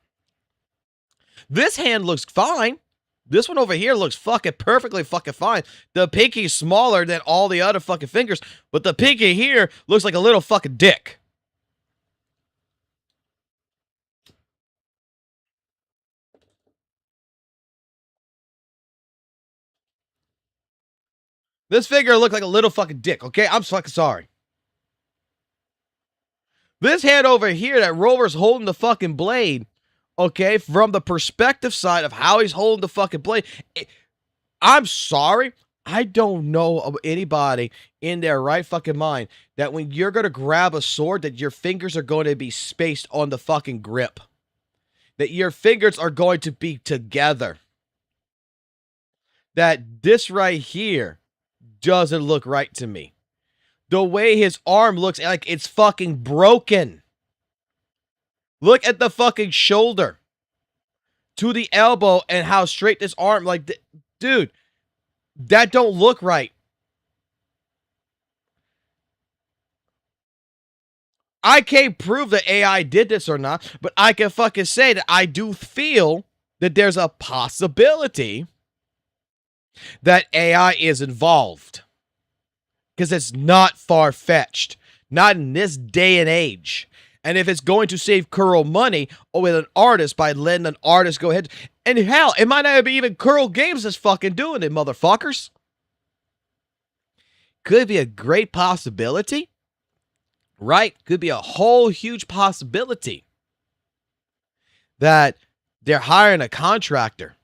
This hand looks fine. This one over here looks fucking perfectly fucking fine. The pinky's smaller than all the other fucking fingers, but the pinky here looks like a little fucking dick. This figure looked like a little fucking dick, okay? I'm fucking sorry. This hand over here that Rover's holding the fucking blade, okay, from the perspective side of how he's holding the fucking blade, I'm sorry. I don't know of anybody in their right fucking mind that when you're going to grab a sword that your fingers are going to be spaced on the fucking grip. That your fingers are going to be together. That this right here doesn't look right to me. The way his arm looks like it's fucking broken. Look at the fucking shoulder to the elbow and how straight this arm, like, dude, that don't look right. I can't prove that AI did this or not, but I can fucking say that I do feel that there's a possibility that AI is involved. Because it's not far-fetched. Not in this day and age. And if it's going to save Curl money with an artist by letting an artist go ahead. And hell, it might not be even Curl Games that's fucking doing it, motherfuckers. Could be a great possibility. Right? Could be a whole huge possibility. That they're hiring a contractor.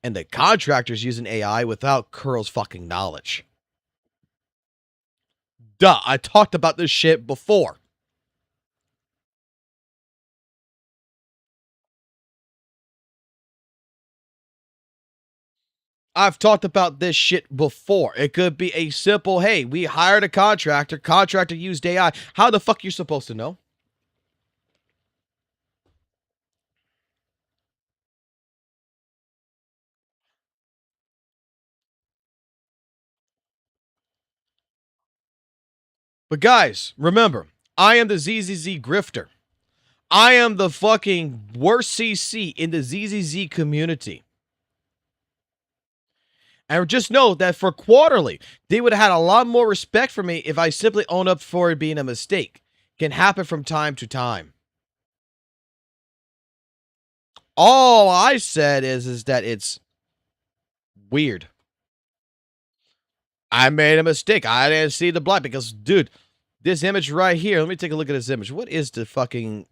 And the contractor's using AI without Curl's fucking knowledge. Duh, I talked about this shit before. I've talked about this shit before. It could be a simple, hey, we hired a contractor. Contractor used AI. How the fuck are you supposed to know? But guys, remember, I am the ZZZ Grifter. I am the fucking worst CC in the ZZZ community. And just know that for quarterly, they would have had a lot more respect for me if I simply owned up for it being a mistake. Can happen from time to time. All I said is that it's weird. I made a mistake. I didn't see the black because, dude, this image right here, let me take a look at this image. What is the fucking,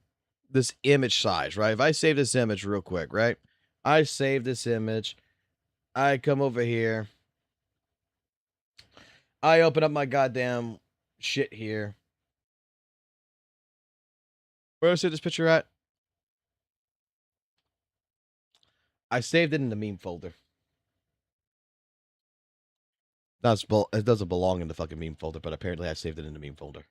this image size, right? If I save this image real quick, right? I save this image. I come over here. I open up my goddamn shit here. Where is this picture at? I saved it in the meme folder. It doesn't belong in the fucking meme folder, but apparently I saved it in the meme folder.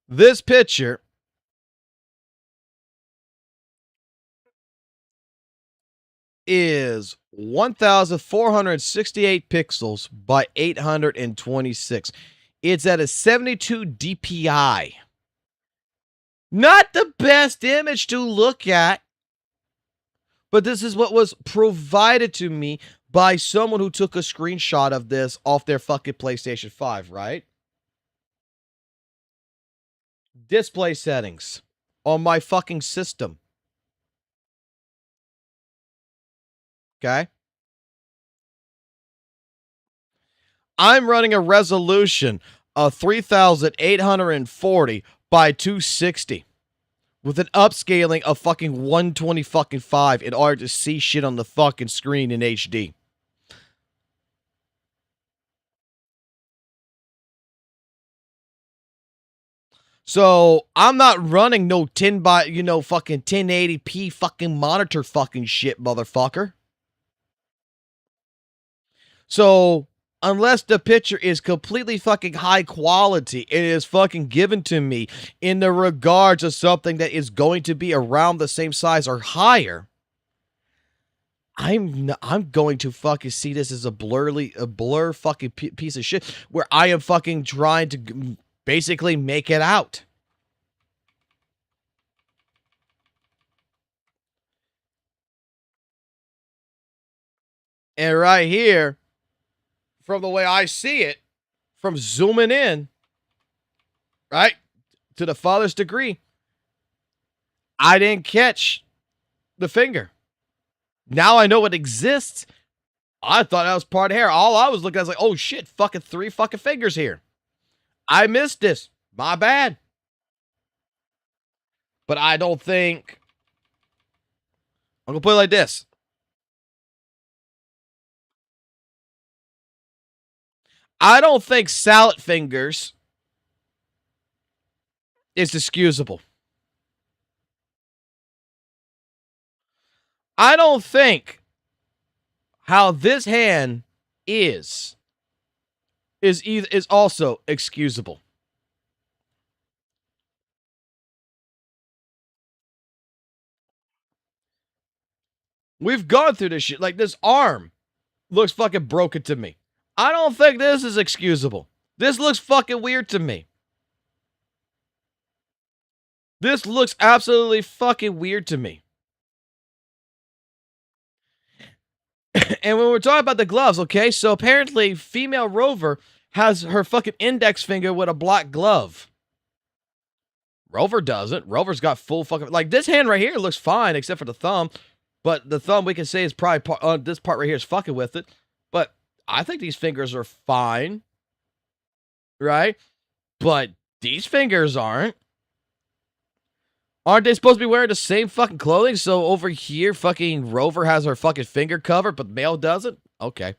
This picture is 1,468 pixels by 826. It's at a 72 DPI. Not the best image to look at, but this is what was provided to me by someone who took a screenshot of this off their fucking PlayStation 5, right? Display settings on my fucking system. Okay? I'm running a resolution of 3,840 by 260 with an upscaling of fucking 120 fucking 5 in order to see shit on the fucking screen in HD. So I'm not running no 10 by, fucking 1080p fucking monitor fucking shit, motherfucker. So unless the picture is completely fucking high quality, it is fucking given to me in the regards of something that is going to be around the same size or higher, I'm going to fucking see this as a blur fucking piece of shit where I am fucking trying to basically make it out. And right here, from the way I see it, from zooming in, right, to the farthest degree, I didn't catch the finger. Now I know it exists. I thought that was part of hair. All I was looking at was like, oh shit, fucking 3 fucking fingers here. I missed this. My bad. But I don't think. I'm gonna put it like this. I don't think salad fingers is excusable. I don't think how this hand is also excusable. We've gone through this shit. Like, this arm looks fucking broken to me. I don't think this is excusable. This looks fucking weird to me. This looks absolutely fucking weird to me. And when we're talking about the gloves, okay, so apparently female Rover has her fucking index finger with a black glove. Rover doesn't. Rover's got full fucking, like, this hand right here looks fine except for the thumb, but the thumb we can say is probably this part right here is fucking with it. But I think these fingers are fine, right? But these fingers aren't. Aren't they supposed to be wearing the same fucking clothing? So over here, fucking Rover has her fucking finger covered, but male doesn't? Okay.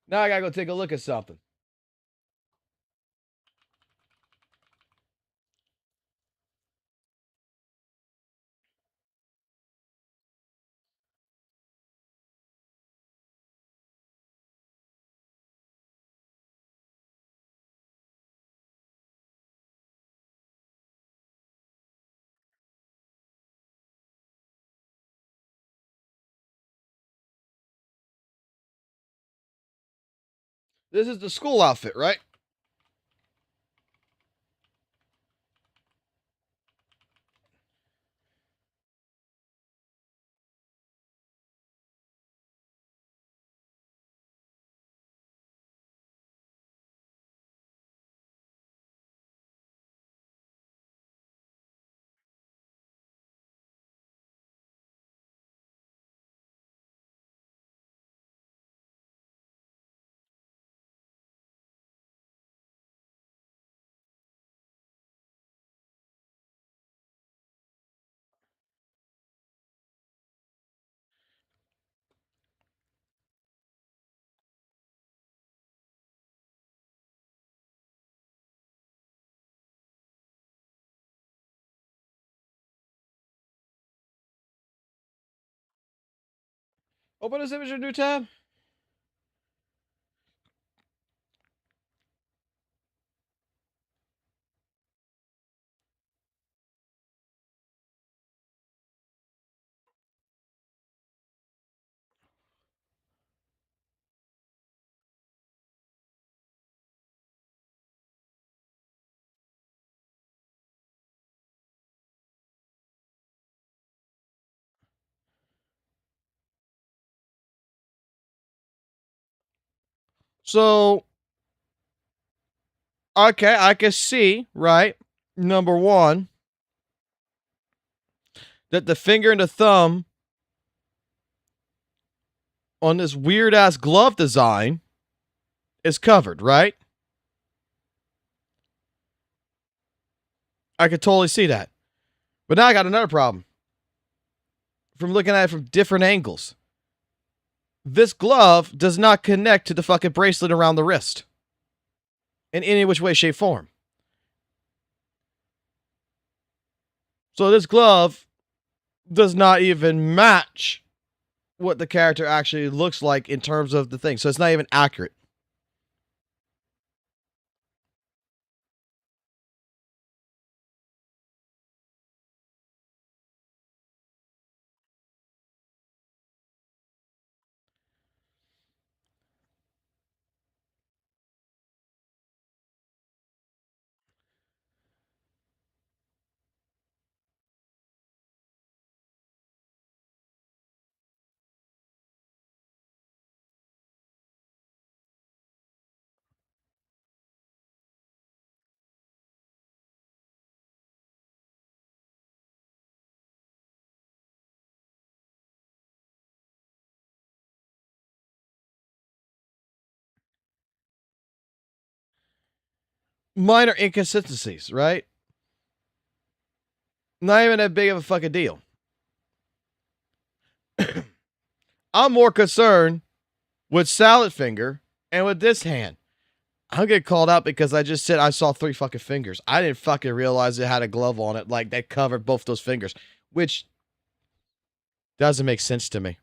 Now I gotta go take a look at something. This is the school outfit, right? Open this image in a new tab. So, okay, I can see, right? Number one, that the finger and the thumb on this weird ass glove design is covered, right? I could totally see that. But now I got another problem. From looking at it from different angles. This glove does not connect to the fucking bracelet around the wrist. In any which way, shape, form. So this glove does not even match what the character actually looks like in terms of the thing. So it's not even accurate. minor inconsistencies, right? Not even that big of a fucking deal. I'm more concerned with Salad Finger and with this hand. I'll get called out because I just said I saw 3 fucking fingers. I didn't fucking realize it had a glove on it like that covered both those fingers, which doesn't make sense to me.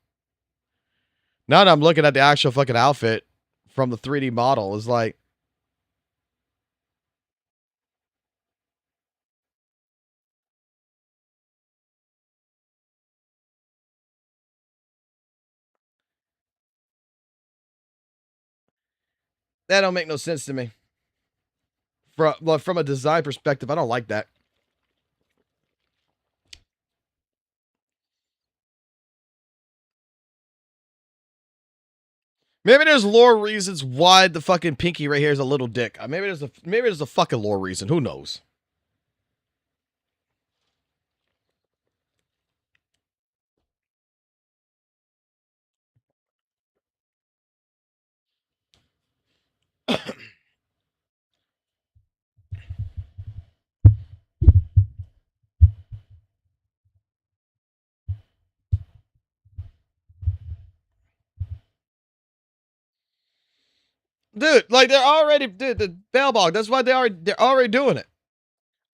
Now that I'm looking at the actual fucking outfit from the 3D model, is like, that don't make no sense to me. From a design perspective, I don't like that. Maybe there's lore reasons why the fucking pinky right here is a little dick. Maybe there's a fucking lore reason. Who knows? Dude, like they're already the Bellbog. That's why they're already doing it.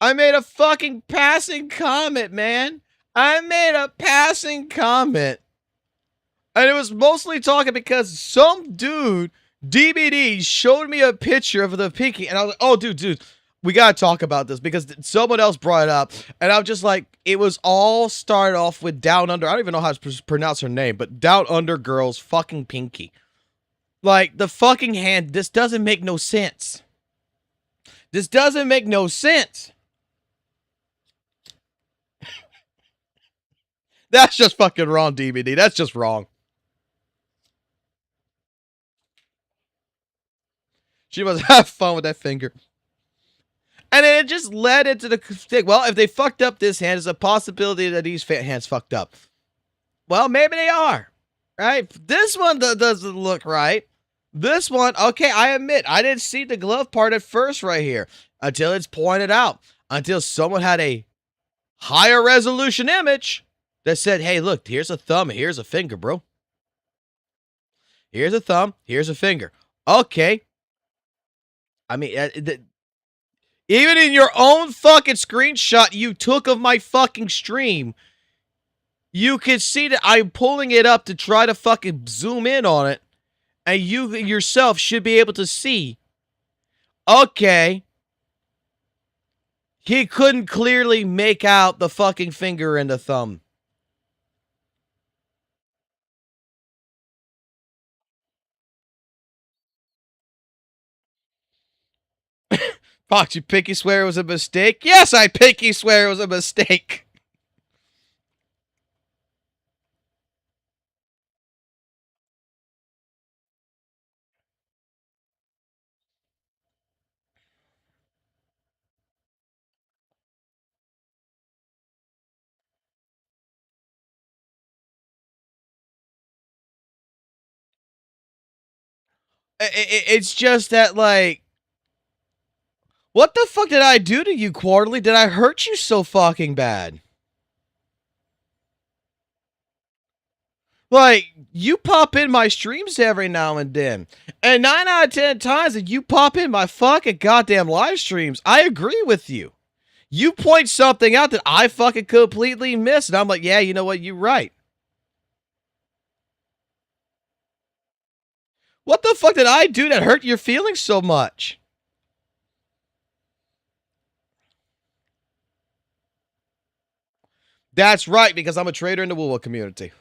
I made a fucking passing comment, man. I made a passing comment. And it was mostly talking because some dude, DBD, showed me a picture of the pinky. And I was like, oh, dude, we got to talk about this because someone else brought it up. And I'm just like, it was all started off with Down Under. I don't even know how to pronounce her name, but Down Under Girl's fucking pinky. Like, the fucking hand, this doesn't make no sense. This doesn't make no sense. That's just fucking wrong, DVD. That's just wrong. She must have fun with that finger. And then it just led into the thing. Well, if they fucked up this hand, there's a possibility that these hands fucked up. Well, maybe they are. Right? This one doesn't look right. This one, okay, I admit, I didn't see the glove part at first right here until it's pointed out. Until someone had a higher resolution image that said, hey, look, here's a thumb, here's a finger, bro. Here's a thumb, here's a finger. Okay. I mean, even in your own fucking screenshot you took of my fucking stream, you can see that I'm pulling it up to try to fucking zoom in on it. And you yourself should be able to see. Okay. He couldn't clearly make out the fucking finger and the thumb. Fox, you pinky swear it was a mistake? Yes, I pinky swear it was a mistake. It's just that, like, what the fuck did I do to you, Quarterly? Did I hurt you so fucking bad? Like, you pop in my streams every now and then. And 9 out of 10 times that you pop in my fucking goddamn live streams, I agree with you. You point something out that I fucking completely missed. And I'm like, yeah, you know what? You're right. What the fuck did I do that hurt your feelings so much? That's right, because I'm a trader in the WUWA community.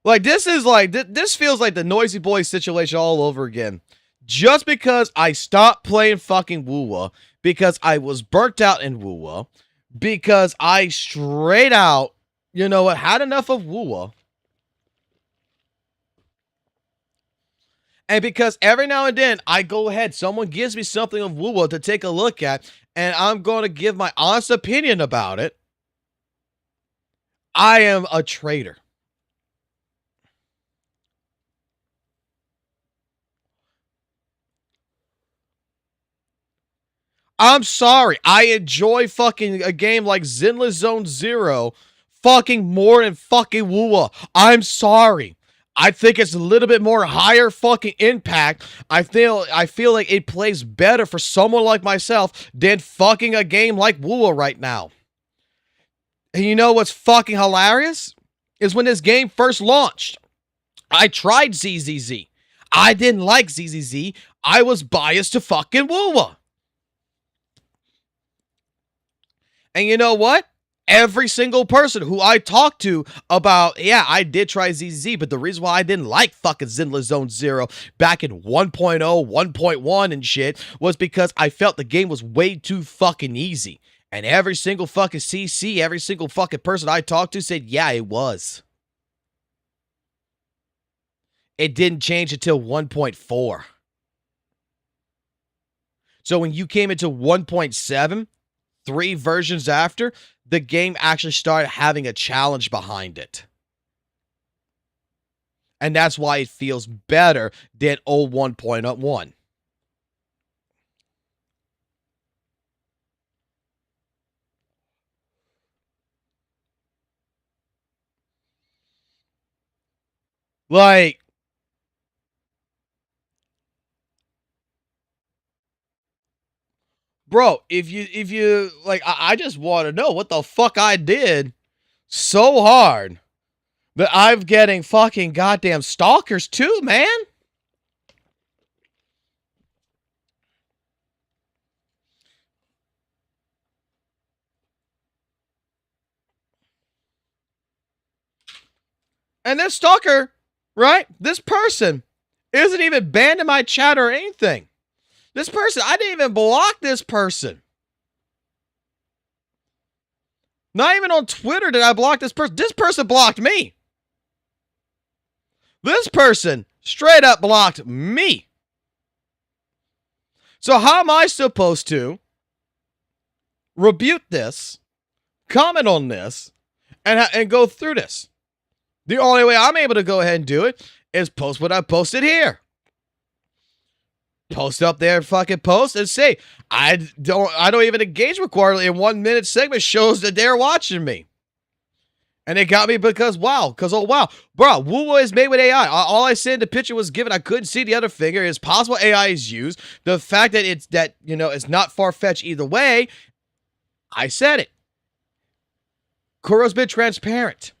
Like, this is like, this feels like the Noisy Boy situation all over again. Just because I stopped playing fucking WUWA, because I was burnt out in WUWA, because I straight out, you know what, had enough of WUWA. And because every now and then I go ahead, someone gives me something of WUWA to take a look at, and I'm going to give my honest opinion about it. I am a traitor. I'm sorry. I enjoy fucking a game like Zenless Zone Zero fucking more than fucking WUWA. I'm sorry. I think it's a little bit more higher fucking impact. I feel like it plays better for someone like myself than fucking a game like WUWA right now. And you know what's fucking hilarious? Is when this game first launched, I tried ZZZ. I didn't like ZZZ. I was biased to fucking WUWA. And you know what? Every single person who I talked to about, yeah, I did try ZZZ, but the reason why I didn't like fucking Zenless Zone Zero back in 1.0, 1.1 and shit was because I felt the game was way too fucking easy. And every single fucking CC, every single fucking person I talked to said, yeah, it was. It didn't change until 1.4. So when you came into 1.7, 3 versions after, the game actually started having a challenge behind it. And that's why it feels better than old 1.1. Like, bro, if you like, I just want to know what the fuck I did so hard that I'm getting fucking goddamn stalkers too, man. And this stalker, right? This person isn't even banned in my chat or anything. This person, I didn't even block this person. Not even on Twitter did I block this person. This person blocked me. This person straight up blocked me. So how am I supposed to rebuke this, comment on this, and go through this? The only way I'm able to go ahead and do it is post what I posted here. Post up there, fucking post, and say, I don't even engage with Quarterly, and 1 minute segment shows that they're watching me. And it got me because, wow. Bro, WUWA is made with AI. All I said in the picture was given. I couldn't see the other finger. It's possible AI is used. The fact that it's not far-fetched either way, I said it. Kuro's been transparent.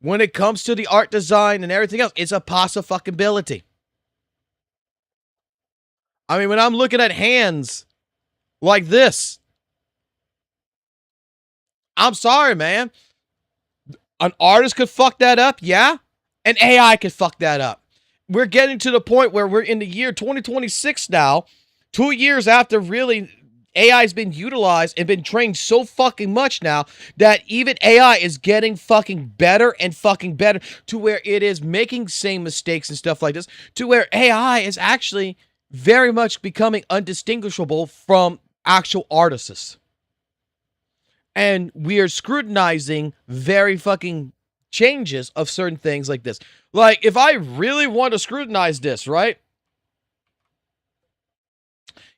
When it comes to the art design and everything else, it's a possibility. I mean, when I'm looking at hands like this, I'm sorry, man. An artist could fuck that up, yeah? An AI could fuck that up. We're getting to the point where we're in the year 2026 now, 2 years after really AI's been utilized and been trained so fucking much now that even AI is getting fucking better and fucking better to where it is making same mistakes and stuff like this, to where AI is actually very much becoming undistinguishable from actual artists. And we are scrutinizing very fucking changes of certain things like this. Like, if I really want to scrutinize this, right?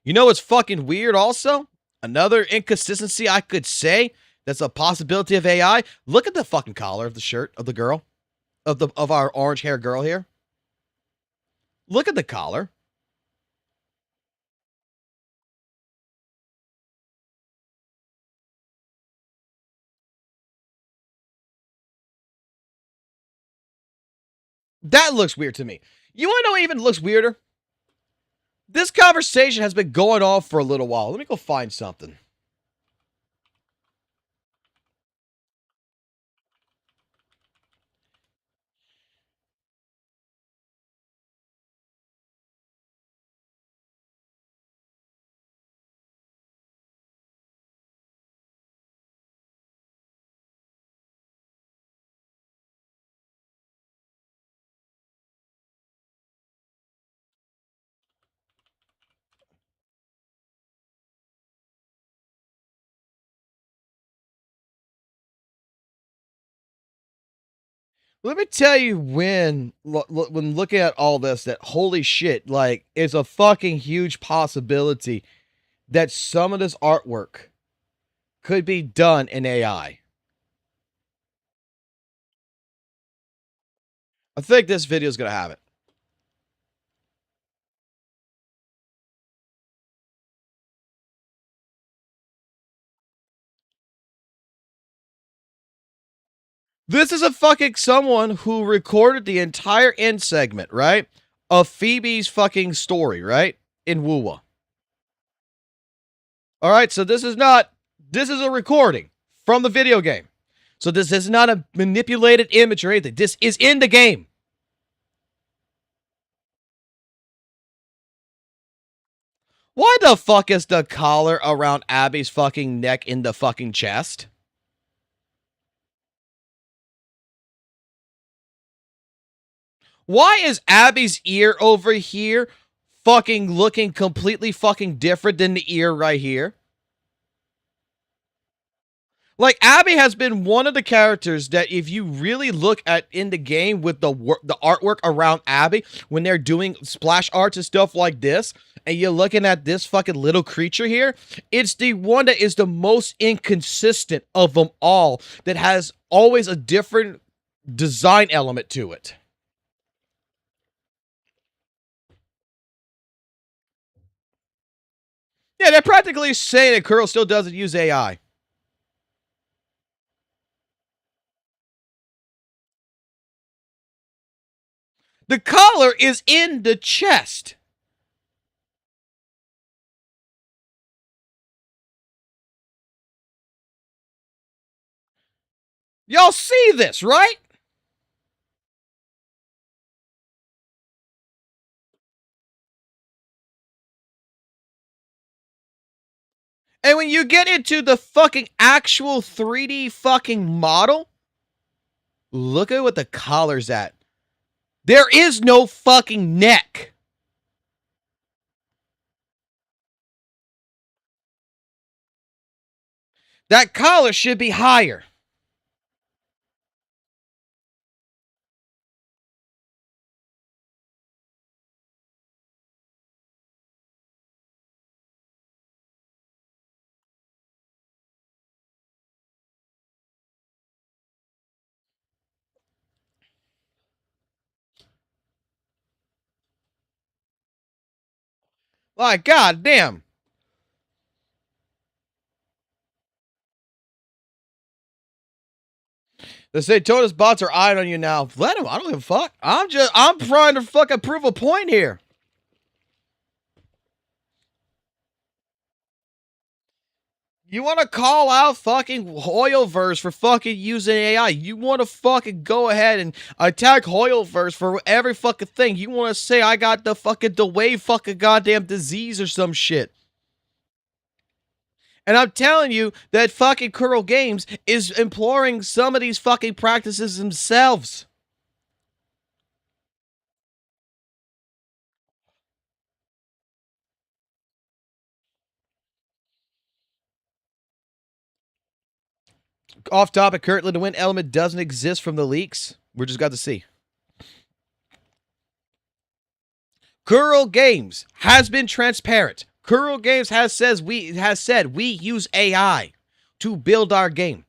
You know what's fucking weird also? Another inconsistency I could say that's a possibility of AI. Look at the fucking collar of the shirt of the girl. Of our orange hair girl here. Look at the collar. That looks weird to me. You want to know what even looks weirder? This conversation has been going on for a little while. Let me go find something. Let me tell you when looking at all this, that holy shit, like, it's a fucking huge possibility that some of this artwork could be done in AI. I think this video is going to have it. This is a fucking someone who recorded the entire end segment, right? Of Phoebe's fucking story, right? In WUWA. All right, so this is a recording from the video game. So this is not a manipulated image or anything. This is in the game. Why the fuck is the collar around Abby's fucking neck in the fucking chest? Why is Abby's ear over here fucking looking completely fucking different than the ear right here? Like, Abby has been one of the characters that if you really look at in the game with the artwork around Abby, when they're doing splash arts and stuff like this, and you're looking at this fucking little creature here, it's the one that is the most inconsistent of them all, that has always a different design element to it. Yeah, they're practically saying that Curl still doesn't use AI. The collar is in the chest. Y'all see this, right? And when you get into the fucking actual 3D fucking model, look at what the collar's at. There is no fucking neck. That collar should be higher. Like, goddamn. The Daytona's bots are eyeing on you now. Let them. I don't give a fuck. I'm trying to fucking prove a point here. You want to call out fucking Hoyoverse for fucking using AI. You want to fucking go ahead and attack Hoyoverse for every fucking thing. You want to say I got the fucking DeWAIFU fucking goddamn disease or some shit. And I'm telling you that fucking Curl Games is imploring some of these fucking practices themselves. Off topic, currently the win element doesn't exist from the leaks. We're just got to see. Curl Games has been transparent. Curl Games has said we use AI to build our game.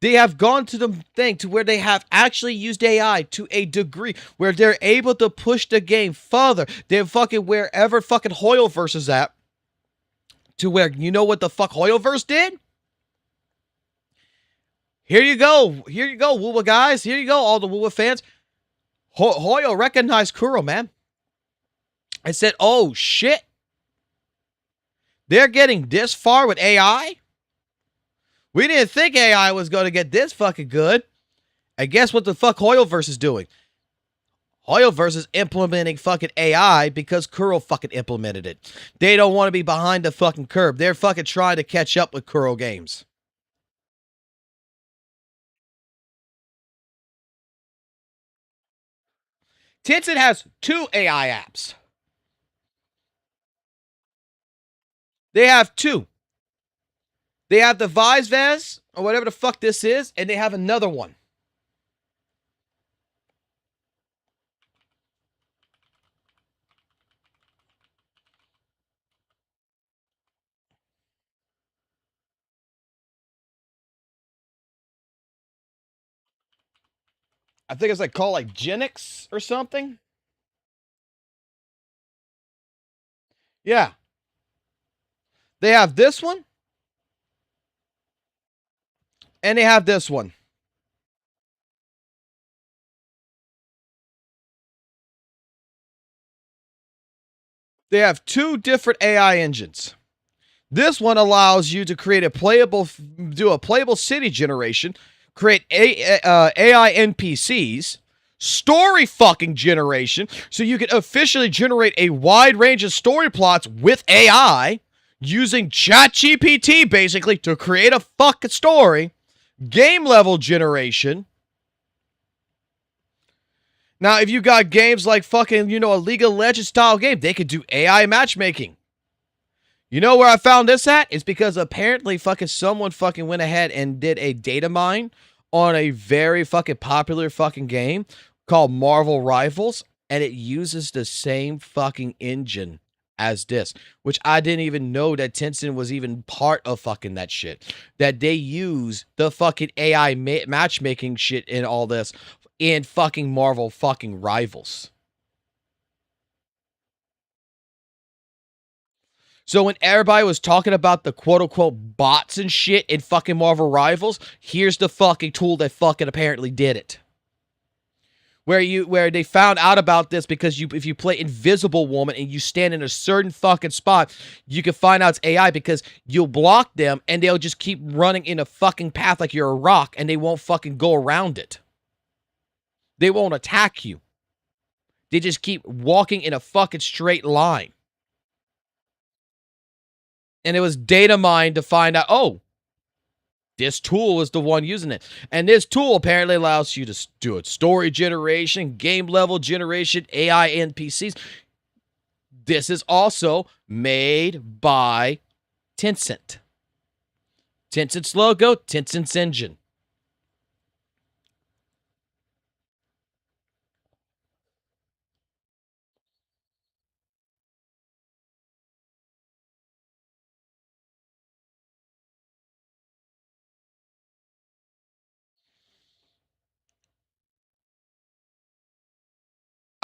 They have gone to the thing to where they have actually used AI to a degree where they're able to push the game further than fucking wherever fucking Hoyoverse is at. To where, you know what the fuck Hoyoverse did? Here you go, WUWA guys. Here you go, all the WUWA fans. Hoyo recognized Kuro, man. I said, oh shit. They're getting this far with AI? We didn't think AI was going to get this fucking good. And guess what the fuck Hoyoverse is doing? Hoyoverse is implementing fucking AI because Kuro fucking implemented it. They don't want to be behind the fucking curve. They're fucking trying to catch up with Kuro Games. Tencent has 2 AI apps. They have 2. They have the Vizvez, or whatever the fuck this is, and they have another one. I think it's like called like Genix or something. Yeah. They have this one. And they have this one. They have two different AI engines. This one allows you to create do a playable city generation, create AI NPCs, story fucking generation, so you can officially generate a wide range of story plots with AI using ChatGPT basically to create a fucking story, game level generation. Now, if you got games like fucking, a League of Legends style game, they could do AI matchmaking. You know where I found this at? It's because apparently fucking someone fucking went ahead and did a data mine on a very fucking popular fucking game called Marvel Rivals, and it uses the same fucking engine as this, which I didn't even know that Tencent was even part of fucking that shit. That they use the fucking AI matchmaking shit in all this in fucking Marvel fucking Rivals. So when everybody was talking about the quote-unquote bots and shit in fucking Marvel Rivals, here's the fucking tool that fucking apparently did it. Where they found out about this because if you play Invisible Woman and you stand in a certain fucking spot, you can find out it's AI because you'll block them and they'll just keep running in a fucking path like you're a rock and they won't fucking go around it. They won't attack you. They just keep walking in a fucking straight line. And it was data mined to find out, oh, this tool is the one using it. And this tool apparently allows you to do a story generation, game level generation, AI NPCs. This is also made by Tencent. Tencent's logo, Tencent's engine.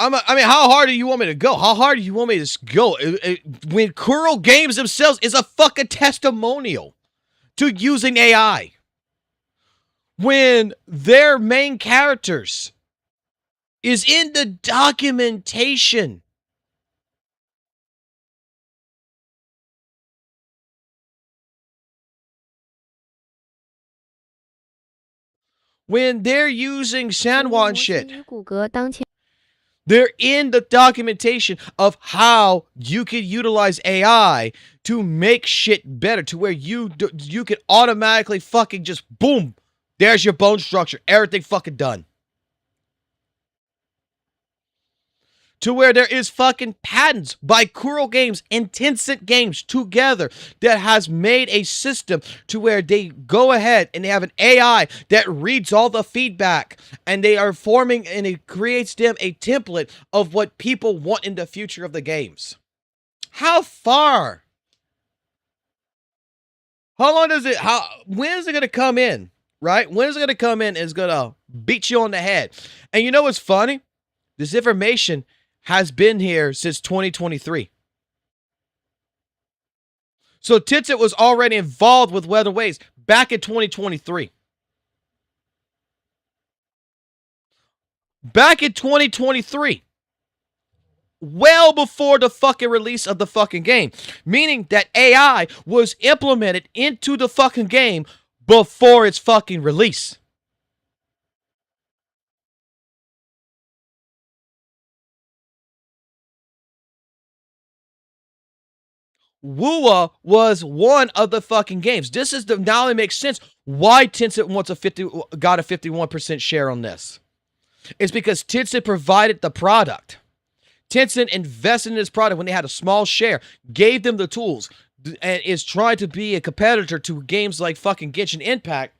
I mean, how hard do you want me to go? How hard do you want me to go? When Kuro Games themselves is a fucking testimonial to using AI. When their main characters is in the documentation. When they're using Sanwan shit. They're in the documentation of how you can utilize AI to make shit better, to where you can automatically fucking just boom, there's your bone structure, everything fucking done. To where there is fucking patents by Kuro Games and Tencent Games together that has made a system to where they go ahead and they have an AI that reads all the feedback and they are forming and it creates them a template of what people want in the future of the games. How far? How long does it, when is it going to come in, right? When is it going to come in and it's going to beat you on the head? And you know what's funny? This information has been here since 2023. So Tencent was already involved with Weather Waves back in 2023. Back in 2023. Well before the fucking release of the fucking game. Meaning that AI was implemented into the fucking game before its fucking release. WUWA was one of the fucking games. This is now it makes sense why Tencent got a 51% share on this. It's because Tencent provided the product. Tencent invested in this product when they had a small share, gave them the tools, and is trying to be a competitor to games like fucking Genshin Impact.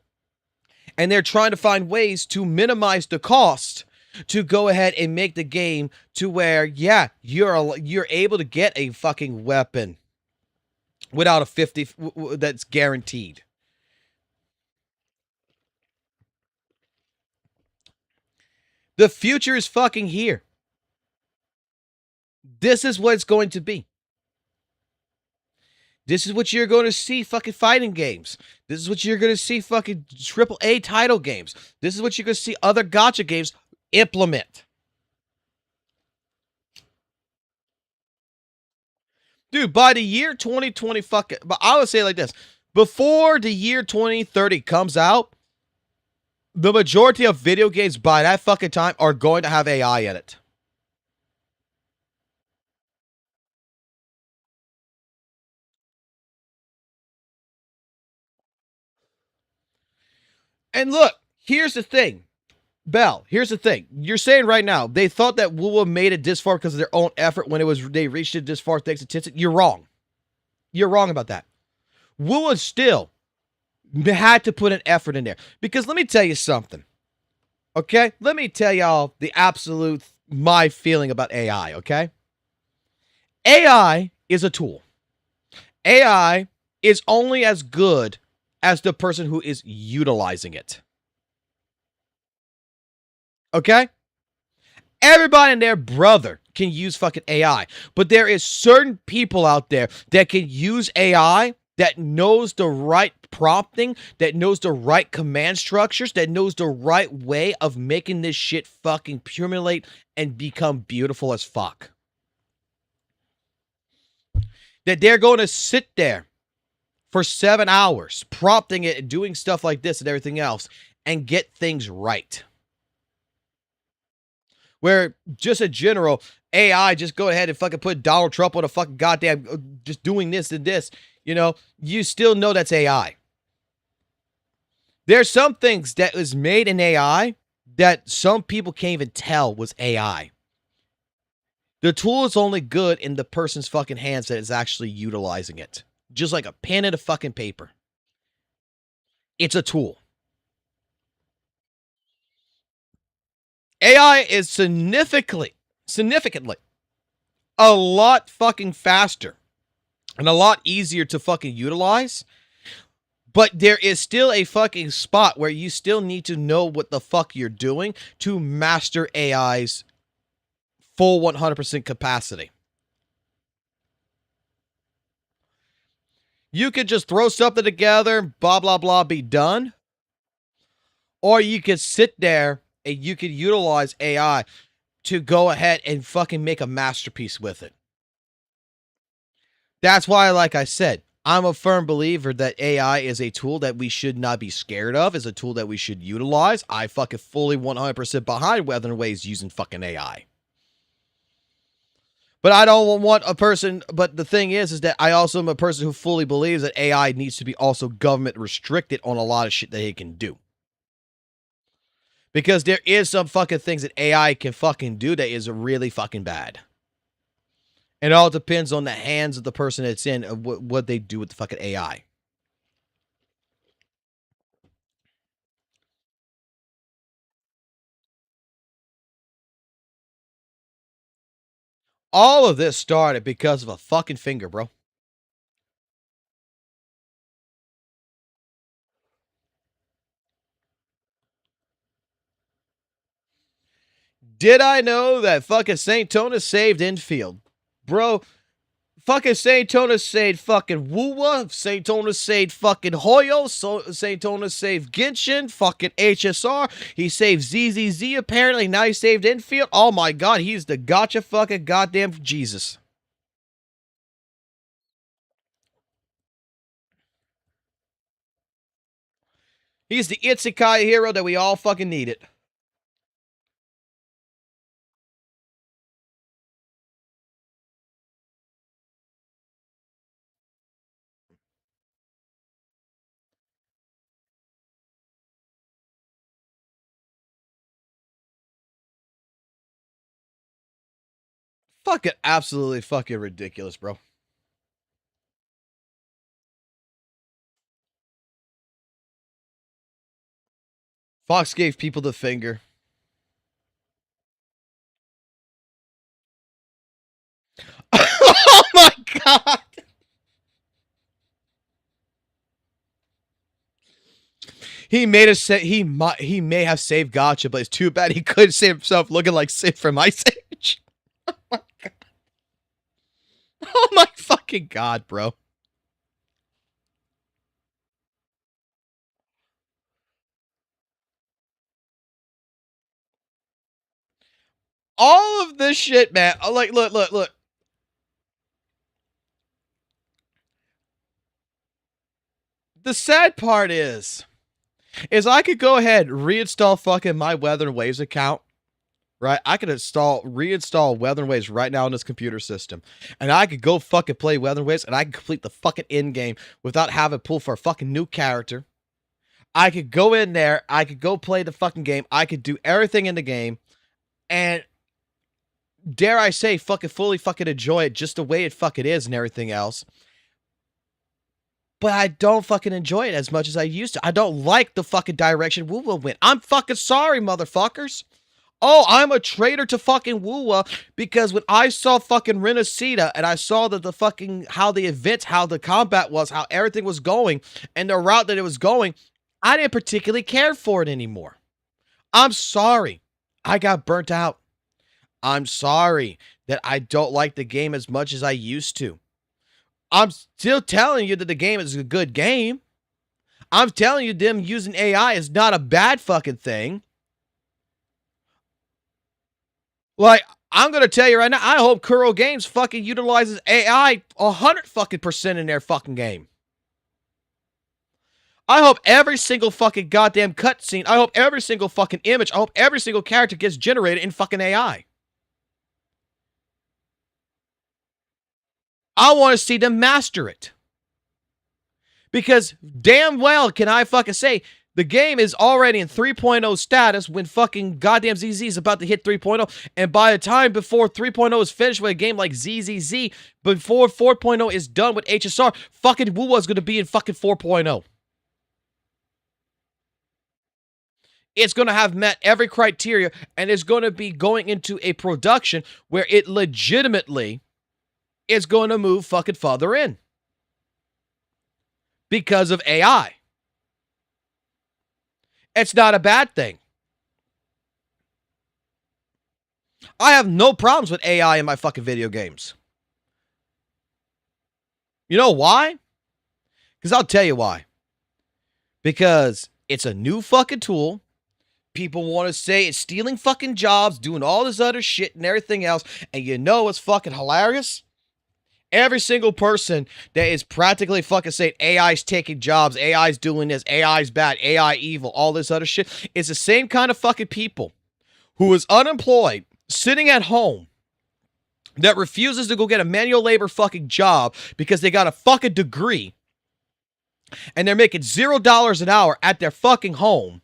And they're trying to find ways to minimize the cost to go ahead and make the game to where, yeah, you're able to get a fucking weapon without a 50 that's The future is fucking here. This is what it's going to be. This is what you're going to see fucking fighting games. This is what you're going to see fucking AAA title games. This is what you're going to see other gacha games implement. Dude, by the year 2020 fucking, but I would say it like this. Before the year 2030 comes out, the majority of video games by that fucking time are going to have AI in it. And look, here's the thing. Bell, here's the thing. You're saying right now, they thought that WUWA made it this far because of their own effort when they reached it this far thanks to Tencent. You're wrong. You're wrong about that. WUWA still had to put an effort in there. Because let me tell you something. Okay? Let me tell y'all the absolute, my feeling about AI, okay? AI is a tool. AI is only as good as the person who is utilizing it. Okay? Everybody and their brother can use fucking AI. But there is certain people out there that can use AI that knows the right prompting, that knows the right command structures, that knows the right way of making this shit fucking accumulate and become beautiful as fuck. That they're going to sit there for 7 hours prompting it and doing stuff like this and everything else and get things right. Where just a general AI just go ahead and fucking put Donald Trump on a fucking goddamn just doing this and this, you know, you still know that's AI. There's some things that was made in AI that some people can't even tell was AI. The tool is only good in the person's fucking hands that is actually utilizing it. Just like a pen and a fucking paper. It's a tool. AI is significantly a lot fucking faster and a lot easier to fucking utilize. But there is still a fucking spot where you still need to know what the fuck you're doing to master AI's full 100% capacity. You could just throw something together, blah, blah, blah, be done. Or you could sit there and you could utilize AI to go ahead and fucking make a masterpiece with it. That's why, like I said, I'm a firm believer that AI is a tool that we should not be scared of, is a tool that we should utilize. I fucking fully 100% behind Weather Ways using fucking AI. But I don't want a person, but the thing is that I also am a person who fully believes that AI needs to be also government restricted on a lot of shit that it can do. Because there is some fucking things that AI can fucking do that is really fucking bad. It all depends on the hands of the person it's in, of what they do with the fucking AI. All of this started because of a fucking finger, bro. Did I know that fucking St. Tona saved infield? Bro, fucking St. Tona saved fucking WUWA. St. Tona saved fucking Hoyo. St. Tona saved Genshin. Fucking HSR. He saved ZZZ apparently. Now he saved infield. Oh my god, he's the gotcha fucking goddamn Jesus. He's the Isekai hero that we all fucking needed. Fucking absolutely fucking ridiculous, bro. Fox gave people the finger. Oh my god! He made us say he may have saved Gotcha, but it's too bad he couldn't save himself looking like Sid from Ice Age. Oh my god. Oh my fucking god, bro. All of this shit, man. Like, look. The sad part is I could go ahead and reinstall fucking my Weather and Waves account, right? I could reinstall Weather and Waves right now on this computer system, and I could go fucking play Weather and Waves, and I can complete the fucking end game without having to pull for a fucking new character. I could go in there, I could go play the fucking game, I could do everything in the game, and dare I say, fucking fully fucking enjoy it just the way it fucking is and everything else. But I don't fucking enjoy it as much as I used to. I don't like the fucking direction WUWA went. I'm fucking sorry, motherfuckers. Oh, I'm a traitor to fucking WUWA because when I saw fucking Renacida and I saw that the fucking, how the events, how the combat was, how everything was going, and the route that it was going, I didn't particularly care for it anymore. I'm sorry. I got burnt out. I'm sorry that I don't like the game as much as I used to. I'm still telling you that the game is a good game. I'm telling you them using AI is not a bad fucking thing. Like, I'm going to tell you right now, I hope Kuro Games fucking utilizes AI 100 fucking % in their fucking game. I hope every single fucking goddamn cutscene, I hope every single fucking image, I hope every single character gets generated in fucking AI. I want to see them master it. Because damn well can I fucking say the game is already in 3.0 status when fucking goddamn ZZ is about to hit 3.0. And by the time before 3.0 is finished with a game like ZZZ, before 4.0 is done with HSR, fucking WUWA is going to be in fucking 4.0. It's going to have met every criteria and is going to be going into a production where it legitimately is going to move fucking further in. Because of AI. It's not a bad thing. I have no problems with AI in my fucking video games. You know why? Because I'll tell you why. Because it's a new fucking tool. People want to say it's stealing fucking jobs, doing all this other shit and everything else. And you know what's fucking hilarious? Every single person that is practically fucking saying AI's taking jobs, AI's doing this, AI's bad, AI evil, all this other shit, is the same kind of fucking people who is unemployed, sitting at home, that refuses to go get a manual labor fucking job because they got a fucking degree and they're making $0 an hour at their fucking home.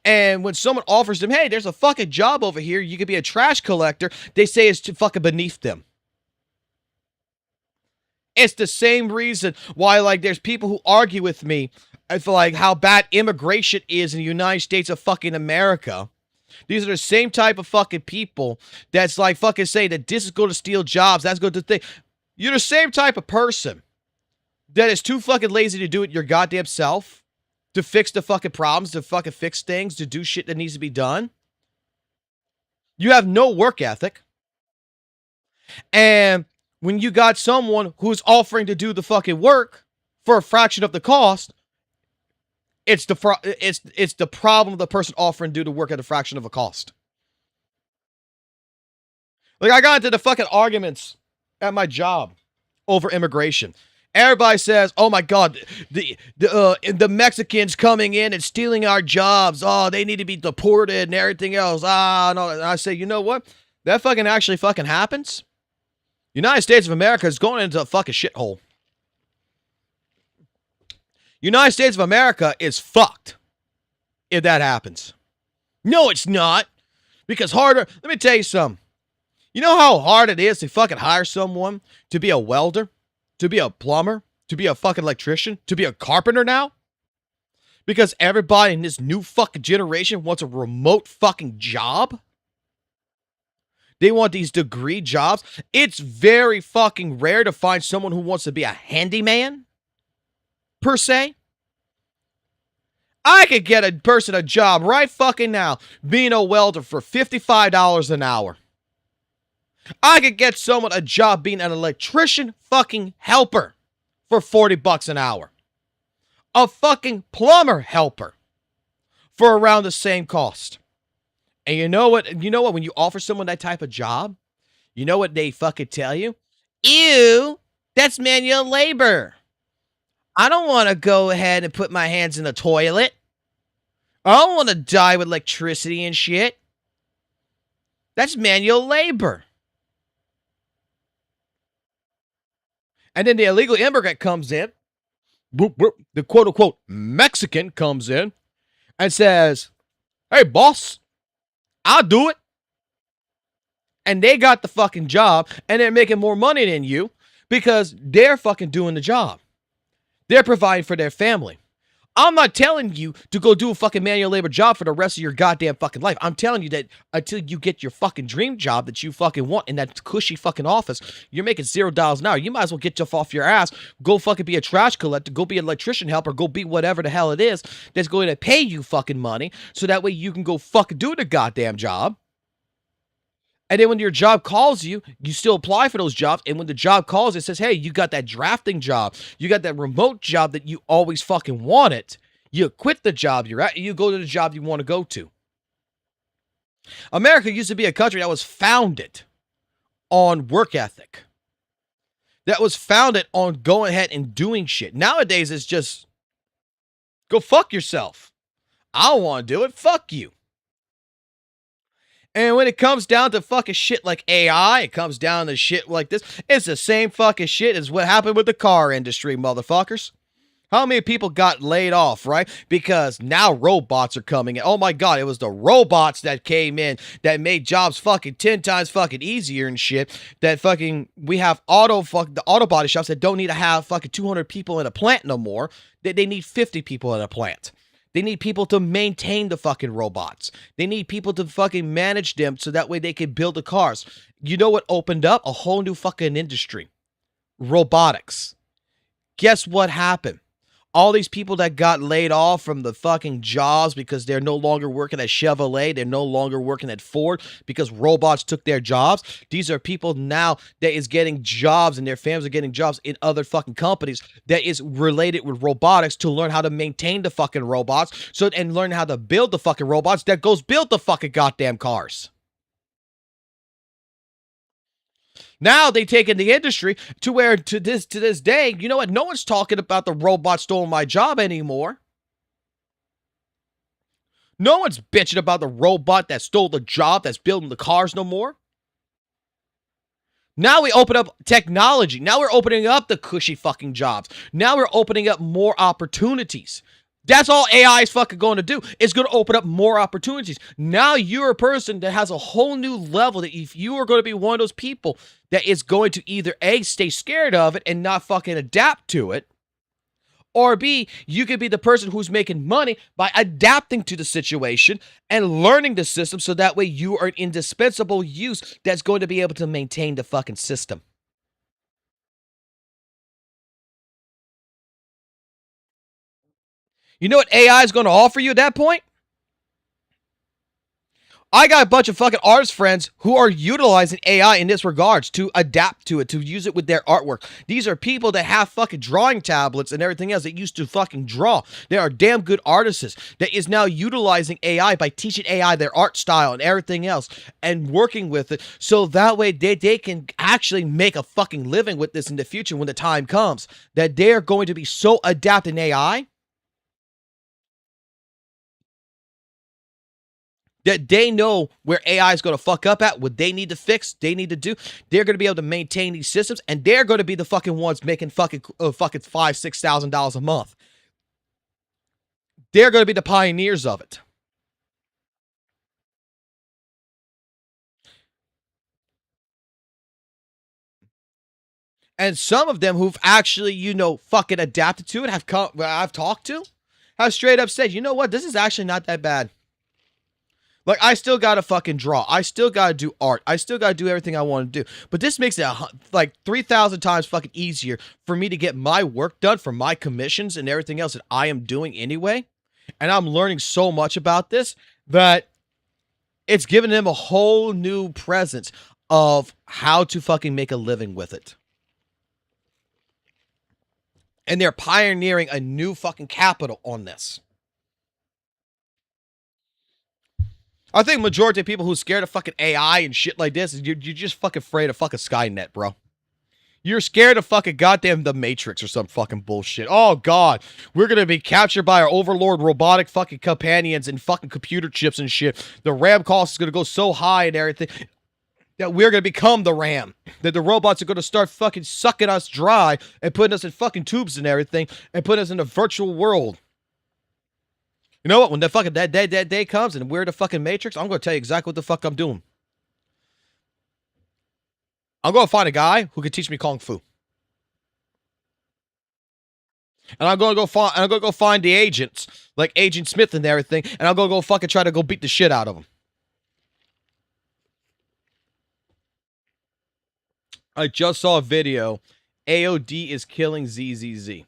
And when someone offers them, hey, there's a fucking job over here, you could be a trash collector, they say it's too fucking beneath them. It's the same reason why, like, there's people who argue with me for, like, how bad immigration is in the United States of fucking America. These are the same type of fucking people that's, like, fucking saying that this is going to steal jobs, that's going to think. You're the same type of person that is too fucking lazy to do it your goddamn self, to fix the fucking problems, to fucking fix things, to do shit that needs to be done. You have no work ethic. And when you got someone who's offering to do the fucking work for a fraction of the cost, it's the problem of the person offering to do the work at a fraction of a cost. Like, I got into the fucking arguments at my job over immigration. Everybody says, oh my God, the Mexicans coming in and stealing our jobs. Oh, they need to be deported and everything else. No. And I say, you know what? That fucking actually fucking happens. United States of America is going into a fucking shithole. United States of America is fucked if that happens. No, it's not. Because harder, let me tell you something. You know how hard it is to fucking hire someone to be a welder, to be a plumber, to be a fucking electrician, to be a carpenter now? Because everybody in this new fucking generation wants a remote fucking job? They want these degree jobs. It's very fucking rare to find someone who wants to be a handyman, per se. I could get a person a job right fucking now being a welder for $55 an hour. I could get someone a job being an electrician fucking helper for $40 an hour. A fucking plumber helper for around the same cost. And you know what? You know what? When you offer someone that type of job, you know what they fucking tell you? Ew, that's manual labor. I don't want to go ahead and put my hands in the toilet. I don't want to die with electricity and shit. That's manual labor. And then the illegal immigrant comes in. The quote-unquote Mexican comes in and says, hey, boss, I'll do it. And they got the fucking job, and they're making more money than you because they're fucking doing the job. They're providing for their family. I'm not telling you to go do a fucking manual labor job for the rest of your goddamn fucking life. I'm telling you that until you get your fucking dream job that you fucking want in that cushy fucking office, you're making $0 an hour. You might as well get off your ass, go fucking be a trash collector, go be an electrician helper, go be whatever the hell it is that's going to pay you fucking money so that way you can go fucking do the goddamn job. And then when your job calls you, you still apply for those jobs. And when the job calls, it says, hey, you got that drafting job. You got that remote job that you always fucking wanted. You quit the job you're at, and you go to the job you want to go to. America used to be a country that was founded on work ethic. That was founded on going ahead and doing shit. Nowadays, it's just, go fuck yourself. I don't want to do it. Fuck you. And when it comes down to fucking shit like AI, it comes down to shit like this. It's the same fucking shit as what happened with the car industry, motherfuckers. How many people got laid off, right? Because now robots are coming in. Oh my God, it was the robots that came in that made jobs fucking 10 times fucking easier and shit. That fucking, we have the auto body shops that don't need to have fucking 200 people in a plant no more. They need 50 people in a plant. They need people to maintain the fucking robots. They need people to fucking manage them so that way they can build the cars. You know what opened up? A whole new fucking industry. Robotics. Guess what happened? All these people that got laid off from the fucking jobs because they're no longer working at Chevrolet, they're no longer working at Ford because robots took their jobs. These are people now that is getting jobs and their families are getting jobs in other fucking companies that is related with robotics to learn how to maintain the fucking robots and learn how to build the fucking robots that goes build the fucking goddamn cars. Now they taken the industry to where to this day, you know what? No one's talking about the robot stole my job anymore. No one's bitching about the robot that stole the job that's building the cars no more. Now we open up technology. Now we're opening up the cushy fucking jobs. Now we're opening up more opportunities. That's all AI is fucking going to do. It's going to open up more opportunities. Now you're a person that has a whole new level that if you are going to be one of those people that is going to either A, stay scared of it and not fucking adapt to it, or B, you could be the person who's making money by adapting to the situation and learning the system so that way you are an indispensable use that's going to be able to maintain the fucking system. You know what AI is going to offer you at that point? I got a bunch of fucking artist friends who are utilizing AI in this regards to adapt to it, to use it with their artwork. These are people that have fucking drawing tablets and everything else that used to fucking draw. They are damn good artists that is now utilizing AI by teaching AI their art style and everything else and working with it so that way they can actually make a fucking living with this in the future when the time comes. That they are going to be so adept in AI that they know where AI is going to fuck up at, what they need to fix, they need to do. They're going to be able to maintain these systems, and they're going to be the fucking ones making fucking $5,000-$6,000 a month. They're going to be the pioneers of it. And some of them who've actually, fucking adapted to it, I've talked to, have straight up said, you know what, this is actually not that bad. Like, I still gotta fucking draw. I still gotta do art. I still gotta do everything I want to do. But this makes it like 3,000 times fucking easier for me to get my work done for my commissions and everything else that I am doing anyway. And I'm learning so much about this that it's given him a whole new presence of how to fucking make a living with it. And they're pioneering a new fucking capital on this. I think majority of people who are scared of fucking AI and shit like this, you're just fucking afraid of fucking Skynet, bro. You're scared of fucking goddamn The Matrix or some fucking bullshit. Oh, God. We're going to be captured by our overlord robotic fucking companions and fucking computer chips and shit. The RAM cost is going to go so high and everything that we're going to become the RAM. That the robots are going to start fucking sucking us dry and putting us in fucking tubes and everything and putting us in a virtual world. You know what? When that day comes and we're the fucking Matrix, I'm going to tell you exactly what the fuck I'm doing. I'm going to find a guy who can teach me Kung Fu. And I'm going to go find the agents, like Agent Smith and everything, and I'm going to go fucking try to go beat the shit out of them. I just saw a video. AOD is killing ZZZ.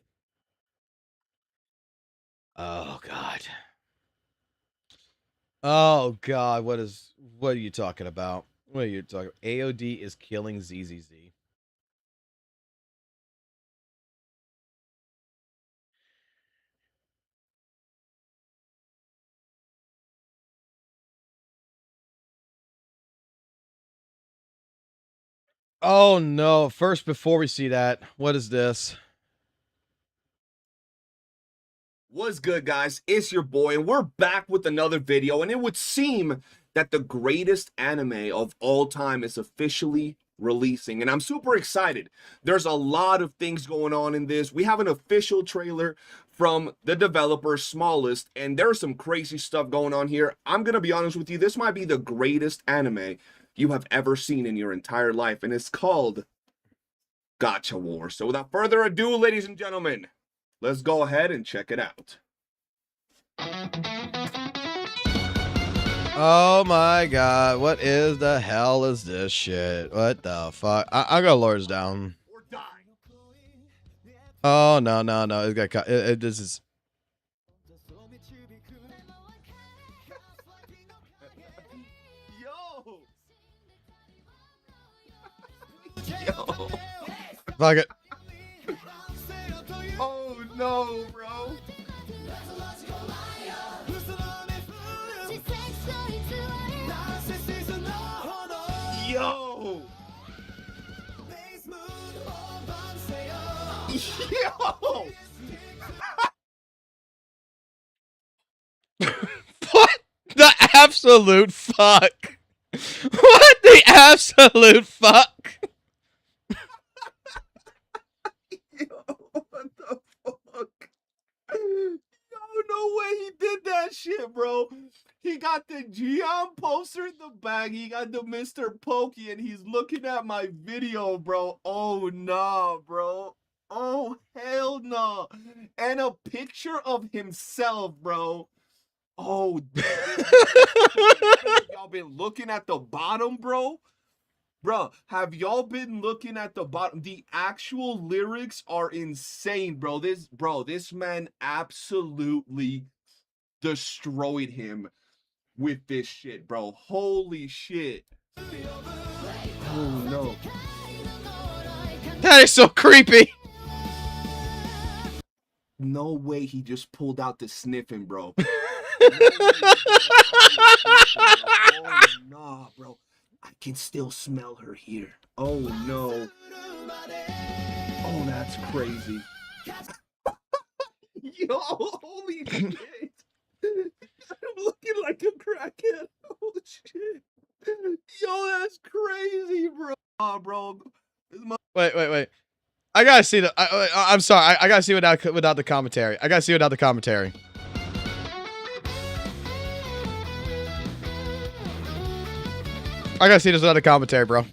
Oh, God. Oh, God. What are you talking about? What are you talking about? AOD is killing ZZZ. Oh, no. First, before we see that, what is this? What's good, guys? It's your boy, and we're back with another video, and it would seem that the greatest anime of all time is officially releasing, and I'm super excited. There's a lot of things going on in this. We have an official trailer from the developer Smallest, and there's some crazy stuff going on here. I'm gonna be honest with you, this might be the greatest anime you have ever seen in your entire life, and it's called Gacha War. So without further ado, ladies and gentlemen, let's go ahead and check it out. Oh my God, what is the hell is this shit? What the fuck? I got lords down. Oh, no. It's got this is... Yo. Fuck it. Oh no, bro. Yo. Yo. What the absolute fuck? What the absolute fuck? Yo, what the fuck? Yo, no way he did that shit, bro. He got the Gion poster in the bag. He got the Mr. Pokey, and he's looking at my video, bro. Oh, nah, bro. Oh, hell no. And a picture of himself, bro. Oh, y'all been looking at the bottom, bro? Bro, have y'all been looking at the bottom? The actual lyrics are insane, bro. This man absolutely destroyed him with this shit, bro. Holy shit. Oh, no. That is so creepy. No way he just pulled out the sniffing, bro. Oh, nah, bro. I can still smell her here. Oh, no. Oh, that's crazy. Yo, holy shit. I'm looking like a crackhead. Oh, shit. Yo, that's crazy, bro. Oh, bro. Wait. I gotta see the. I'm sorry. I gotta see without the commentary. I gotta see without the commentary. I gotta see this without the commentary, bro.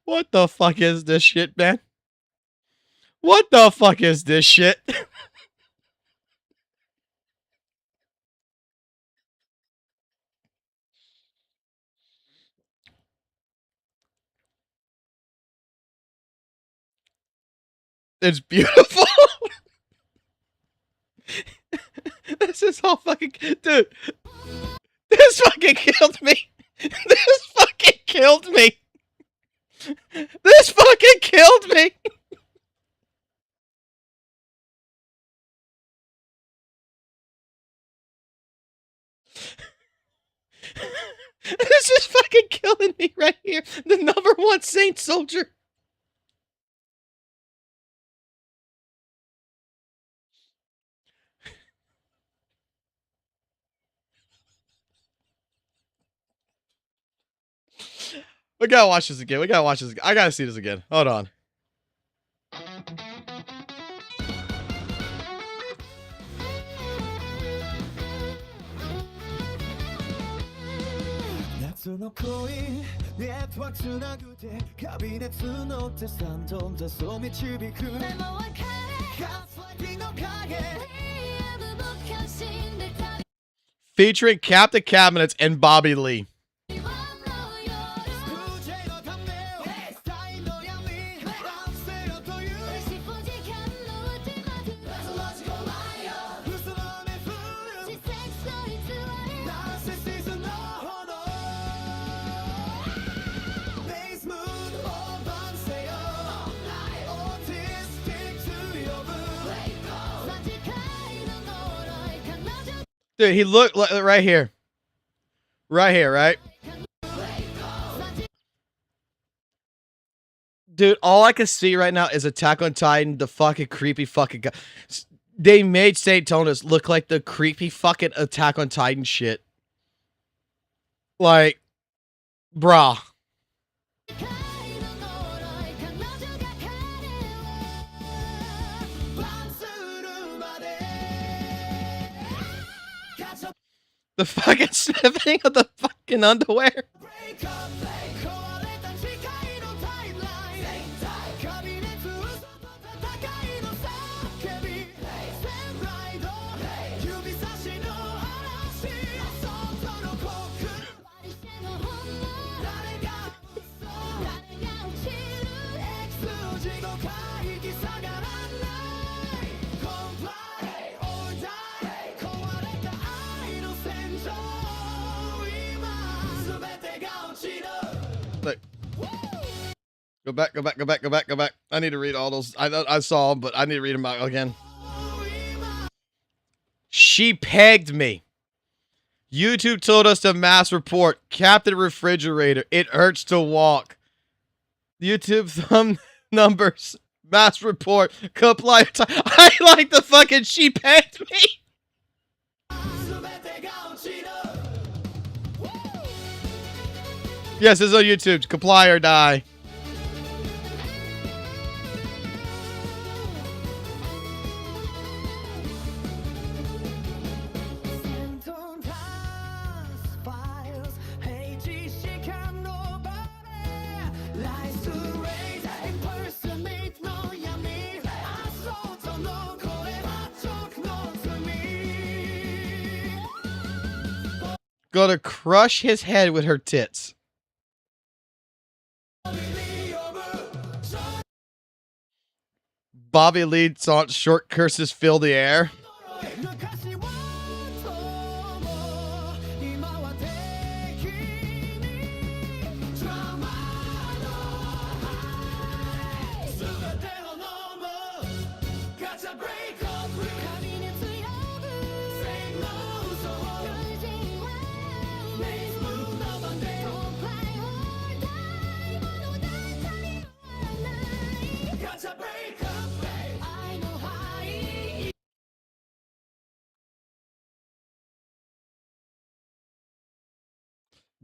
What the fuck is this shit, man? What the fuck is this shit? It's beautiful. This is all fucking... Dude. This fucking killed me. This fucking killed me. This fucking killed me. This is fucking killing me right here. The #1 Saint Soldier. We gotta watch this again. We gotta watch this again. I gotta see this again. Hold on. Featuring Captain Cabinets and Bobby Lee. Dude, he looked like right here. Right here, right? Dude, all I can see right now is Attack on Titan, the fucking creepy fucking guy. They made St. Tonus look like the creepy fucking Attack on Titan shit. Like, brah. The fucking sniffing of the fucking underwear. Look. Go back. I need to read all those. I saw them, but I need to read them out again. She pegged me. YouTube told us to mass report. Captain Refrigerator. It hurts to walk. YouTube thumb numbers. Mass report. Comply. I like the fucking she pegged me. Yes, it's on YouTube. Comply or die. Gonna crush his head with her tits. Bobby Lee taunt short curses fill the air.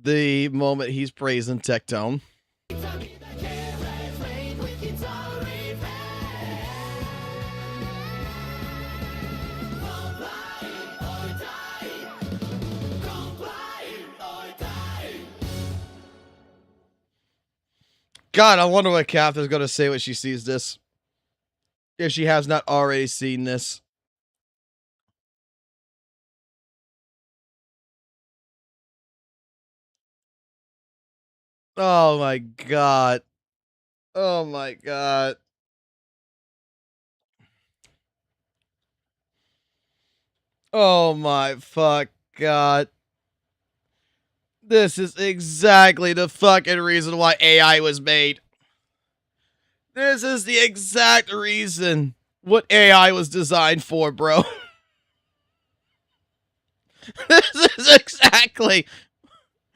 The moment he's praising Tectone. God, I wonder what Catherine's going to say when she sees this. If she has not already seen this. Oh my God. Oh my God. Oh my fuck God. This is exactly the fucking reason why AI was made. This is the exact reason what AI was designed for, bro. This is exactly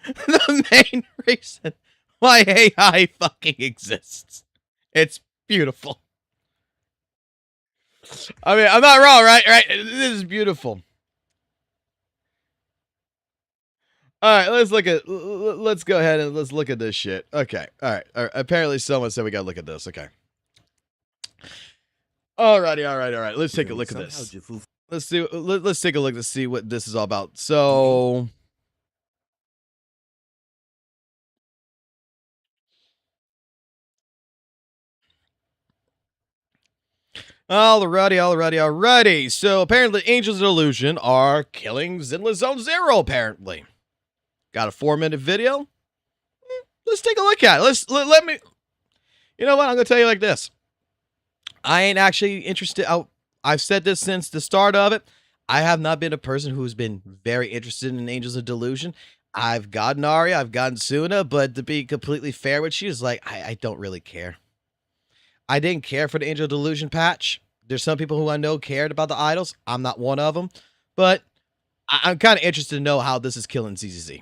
the main reason why AI fucking exists. It's beautiful. I mean, I'm not wrong, right? Right? This is beautiful. All right, let's go ahead and let's look at this shit. Okay. All right. Apparently someone said we got to look at this. Okay. Alrighty. All right. Let's take a look at this. Let's take a look to see what this is all about. So Alrighty. So apparently Angels of Illusion are killing Zenless Zone Zero, apparently. Got a 4-minute video? Let's take a look at it. Let me... You know what? I'm going to tell you like this. I ain't actually interested... I've said this since the start of it. I have not been a person who's been very interested in Angels of Delusion. I've gotten Arya, I've gotten Suna, but to be completely fair with you, is like, I don't really care. I didn't care for the Angel of Delusion patch. There's some people who I know cared about the idols. I'm not one of them. But I'm kind of interested to know how this is killing ZZZ.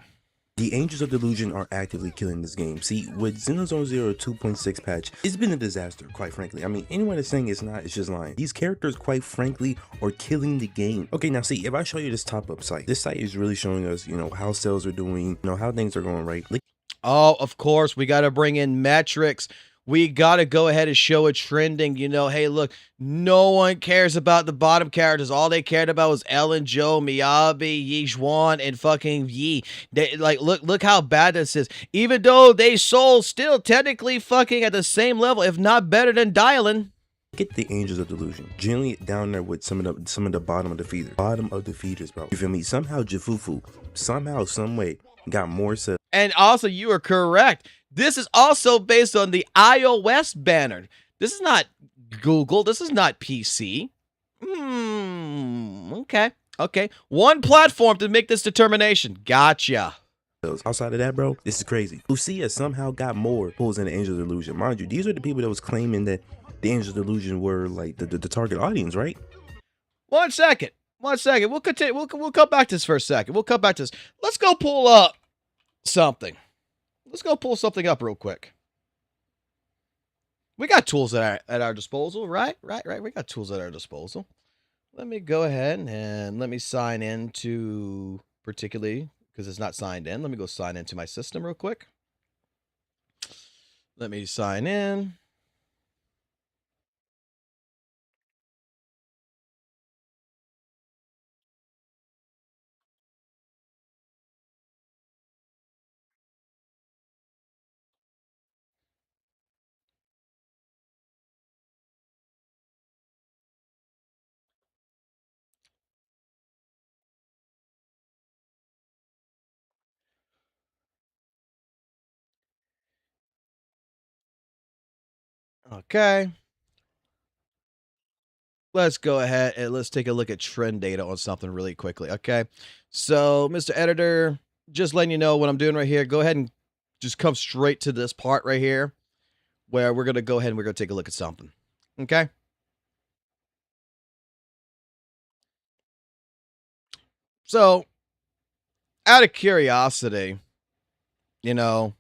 The Angels of Delusion are actively killing this game. See, with Zenless Zone Zero 2.6 patch, it's been a disaster, quite frankly. I mean, anyone that's saying it's not, it's just lying. These characters, quite frankly, are killing the game. Okay, now see, if I show you this top-up site, this site is really showing us, you know, how sales are doing, you know, how things are going, right? Oh, of course, we got to bring in metrics. We got to go ahead and show it trending. You know, hey, look, no one cares about the bottom characters. All they cared about was Ellen, Joe, Miyabi, Yi Zhuan, and fucking Yi. They, like, look how bad this is. Even though they sold still technically fucking at the same level, if not better than Dylan. Get the Angels of Delusion, generally down there with some of the bottom of the feeders. Bottom of the feeders, bro. You feel me? Somehow Jifufu, somehow, some way, got more sales. And also, you are correct. This is also based on the iOS banner. This is not Google. This is not PC. Okay. One platform to make this determination. Gotcha. Outside of that, bro, this is crazy. Lucia somehow got more pulls in the Angels of Delusion. Mind you, these are the people that was claiming that the Angels of Delusion were like the target audience, right? One second. We'll continue. We'll come back to this for a second. We'll come back to this. Let's go pull up something. Let's go pull something up real quick. We got tools at our disposal, right? We got tools at our disposal. Let me go ahead and let me sign in to, particularly, because it's not signed in. Let me go sign into my system real quick. Let me sign in. Okay. Let's go ahead and let's take a look at trend data on something really quickly. Okay. So, Mr. Editor, just letting you know what I'm doing right here. Go ahead and just come straight to this part right here where we're going to go ahead and we're going to take a look at something. Okay. So, out of curiosity, you know,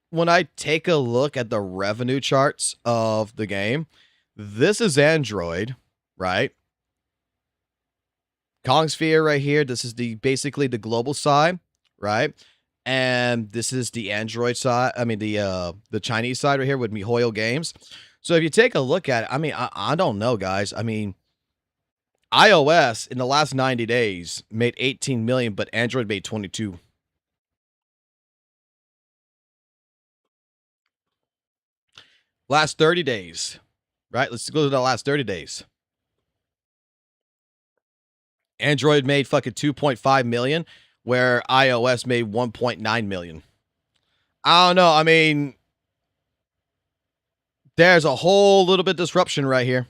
when I take a look at the revenue charts of the game, this is Android, right? Kong Sphere right here. This is the basically the global side, right? And this is the Android side. I mean the Chinese side right here with MiHoYo Games. So if you take a look at it, I mean, I don't know, guys. I mean, iOS in the last 90 days made 18 million, but Android made 22. Last 30 days, right? Let's go to the last 30 days. Android made fucking 2.5 million, where iOS made 1.9 million. I don't know. I mean, there's a whole little bit disruption right here.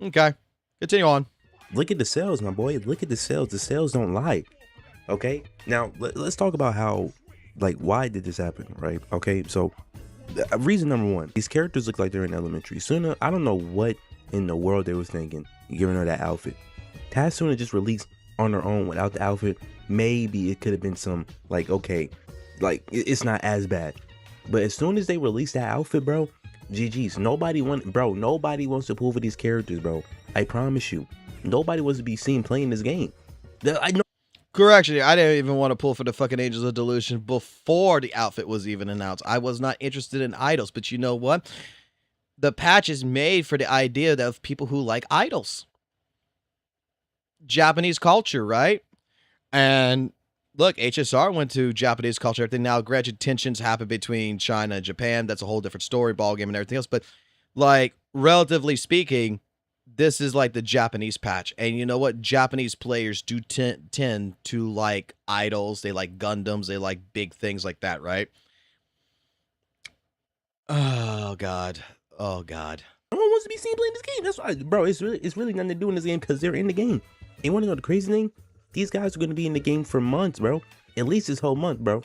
Okay, continue on. Look at the sales, my boy. Look at the sales. The sales don't lie. Okay. Now let's talk about how, like, why did this happen, right? Okay. So, reason number one: these characters look like they're in elementary. Suna, I don't know what in the world they was thinking, giving her that outfit. Had Suna just released on her own without the outfit, maybe it could have been some like, okay, like it's not as bad. But as soon as they released that outfit, bro, GG's. Nobody wants to pull for these characters, bro. I promise you. Nobody wants to be seen playing this game. I know. Correction, I didn't even want to pull for the fucking Angels of Delusion before the outfit was even announced. I was not interested in idols, but you know what? The patch is made for the idea of people who like idols. Japanese culture, right? And look, HSR went to Japanese culture. Everything now, granted, tensions happen between China and Japan. That's a whole different story, ball game, and everything else. But like, relatively speaking, this is like the Japanese patch. And you know what? Japanese players do tend to like idols. They like Gundams. They like big things like that, right? Oh, God. Oh, God. No one wants to be seen playing this game. That's why, bro. It's really nothing to do in this game because they're in the game. And you want to know the crazy thing? These guys are going to be in the game for months, bro. At least this whole month, bro.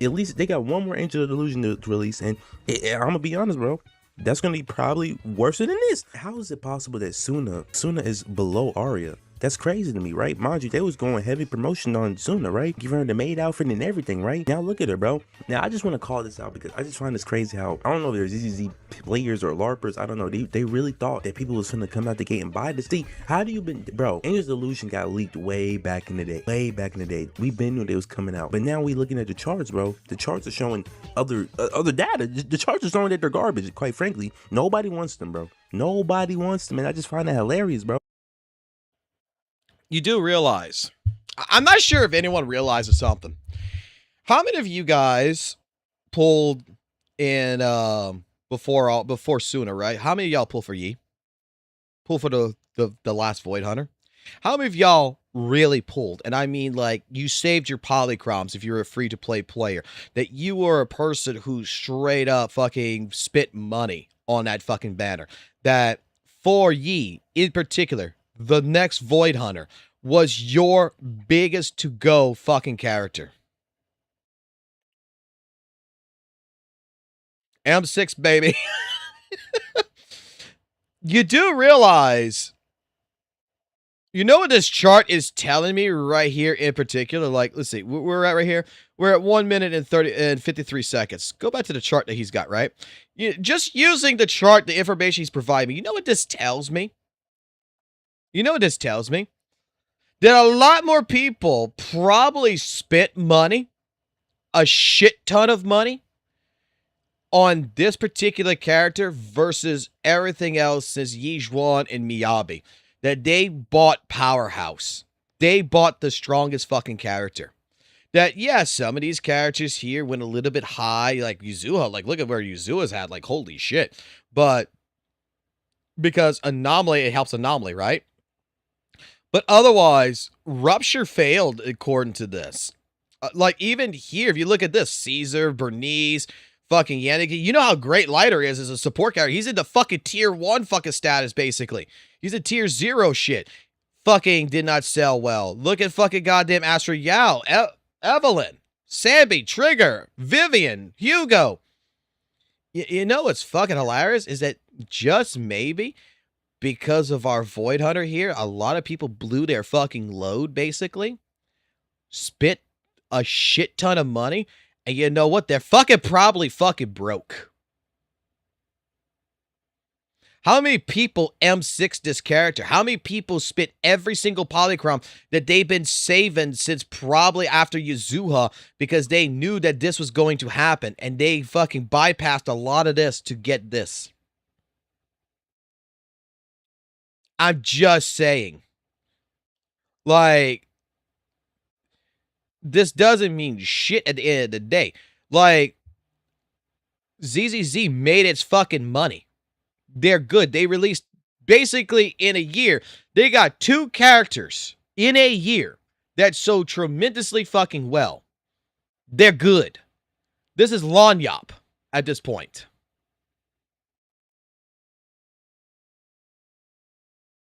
At least they got one more Angel of Delusion to release. And I'm going to be honest, bro. That's going to be probably worse than this. How is it possible that Suna is below Arya? That's crazy to me, right? Mind you, they was going heavy promotion on Suna, right? Giving her the maid outfit and everything, right? Now look at her, bro. Now I just want to call this out because I just find this crazy how, I don't know if there's ZZZ players or LARPers, I don't know. They really thought that people was gonna come out the gate and buy this. See, how do you been, bro? Angel's Delusion got leaked way back in the day. Way back in the day. We been knew they was coming out. But now we looking at the charts, bro. The charts are showing other data. The charts are showing that they're garbage, quite frankly. Nobody wants them, bro. Nobody wants them, and I just find that hilarious, bro. You do realize, I'm not sure if anyone realizes something. How many of you guys pulled in before Suna, right? How many of y'all pull for Yi? Pull for the last Void Hunter? How many of y'all really pulled? And I mean, like, you saved your polychroms if you're a free-to-play player. That you were a person who straight up fucking spit money on that fucking banner. That for Yi, in particular, the next Void Hunter was your biggest to-go fucking character. M6, baby. You do realize, you know what this chart is telling me right here in particular? Like, let's see, we're at right here. We're at 1 minute and 53 seconds. Go back to the chart that he's got, right? Just using the chart, the information he's providing me, you know what this tells me? You know what this tells me? That a lot more people probably spent money, a shit ton of money, on this particular character versus everything else since Yizhuan and Miyabi. That they bought Powerhouse. They bought the strongest fucking character. That, yeah, some of these characters here went a little bit high, like Yuzuha. Like, look at where Yuzuha's at. Like, holy shit. But because Anomaly, it helps Anomaly, right? But otherwise, Rupture failed according to this. Like, even here, if you look at this, Caesar, Bernice, fucking Yannick, you know how great Lighter is as a support character. He's in the fucking tier 1 fucking status, basically. He's a tier 0 shit. Fucking did not sell well. Look at fucking goddamn Astro Yao, Evelyn, Sambi, Trigger, Vivian, Hugo. You know what's fucking hilarious is that just maybe because of our Void Hunter here, a lot of people blew their fucking load, basically. Spit a shit ton of money. And you know what? They're fucking probably fucking broke. How many people M6 this character? How many people spit every single polychrome that they've been saving since probably after Yuzuha because they knew that this was going to happen and they fucking bypassed a lot of this to get this? I'm just saying. Like, this doesn't mean shit at the end of the day. Like, ZZZ made its fucking money. They're good. They released basically in a year. They got 2 characters in a year that sold tremendously fucking well. They're good. This is Lanyop at this point.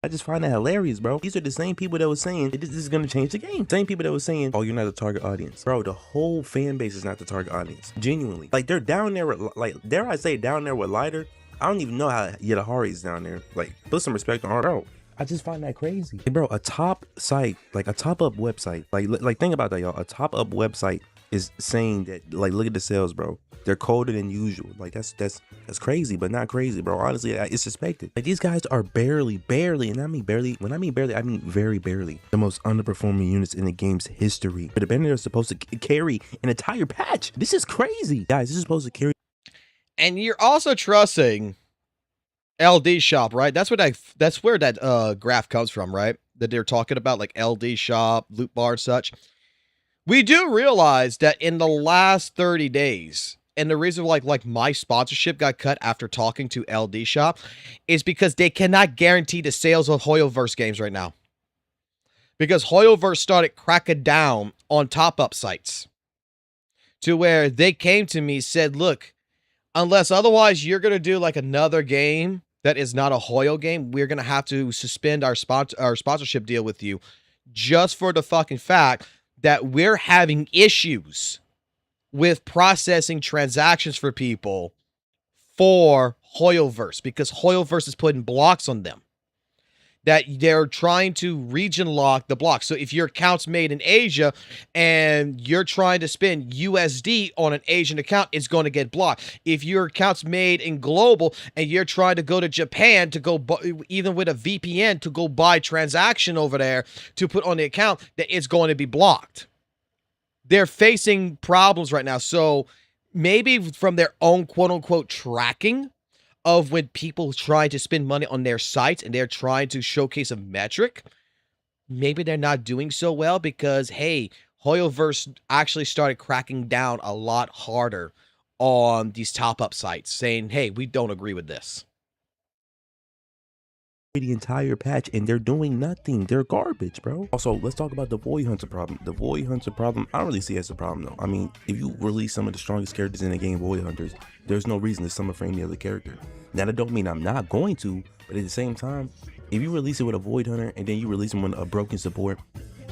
I just find that hilarious, bro. These are the same people that was saying this is gonna change the game. Same people that was saying, oh, you're not the target audience. Bro, the whole fan base is not the target audience. Genuinely. Like, they're down there with, like, dare I say down there with Lighter. I don't even know how Yadahari's down there. Like, put some respect on her. Bro, I just find that crazy. Hey, bro, a top site, like a top-up website, like think about that, y'all. A top-up website is saying that, like, look at the sales, bro. They're colder than usual. Like, that's crazy, but not crazy, bro. Honestly, it's suspected. Like, these guys are barely, and I mean barely, when I mean barely, I mean very barely, the most underperforming units in the game's history. But the bandit are supposed to carry an entire patch. This is crazy. Guys, this is supposed to carry. And you're also trusting LDSHOP, right? That's where that graph comes from, right? That they're talking about, like LDSHOP, loot bar, and such. We do realize that in the last 30 days, and the reason like my sponsorship got cut after talking to LDSHOP is because they cannot guarantee the sales of Hoyoverse games right now. Because Hoyoverse started cracking down on top-up sites. To where they came to me, said, look, unless otherwise you're going to do like another game that is not a Hoyo game, we're going to have to suspend our sponsorship deal with you just for the fucking fact that we're having issues with processing transactions for people for Hoyoverse because Hoyoverse is putting blocks on them. That they're trying to region lock the block. So if your account's made in Asia and you're trying to spend USD on an Asian account, it's going to get blocked. If your account's made in global and you're trying to go to Japan to go, even with a VPN, to go buy transaction over there to put on the account, that it's going to be blocked. They're facing problems right now. So maybe from their own quote unquote tracking of when people try to spend money on their sites and they're trying to showcase a metric, maybe they're not doing so well because, hey, Hoyoverse actually started cracking down a lot harder on these top-up sites, saying, hey, we don't agree with this. The entire patch and they're doing nothing. They're garbage, bro. Also, let's talk about the Void Hunter problem. The Void Hunter problem, I don't really see it as a problem though. I mean, if you release some of the strongest characters in the game, Void Hunters, there's no reason to summon for any other character. Now, that don't mean I'm not going to, but at the same time, if you release it with a Void Hunter and then you release him with a broken support,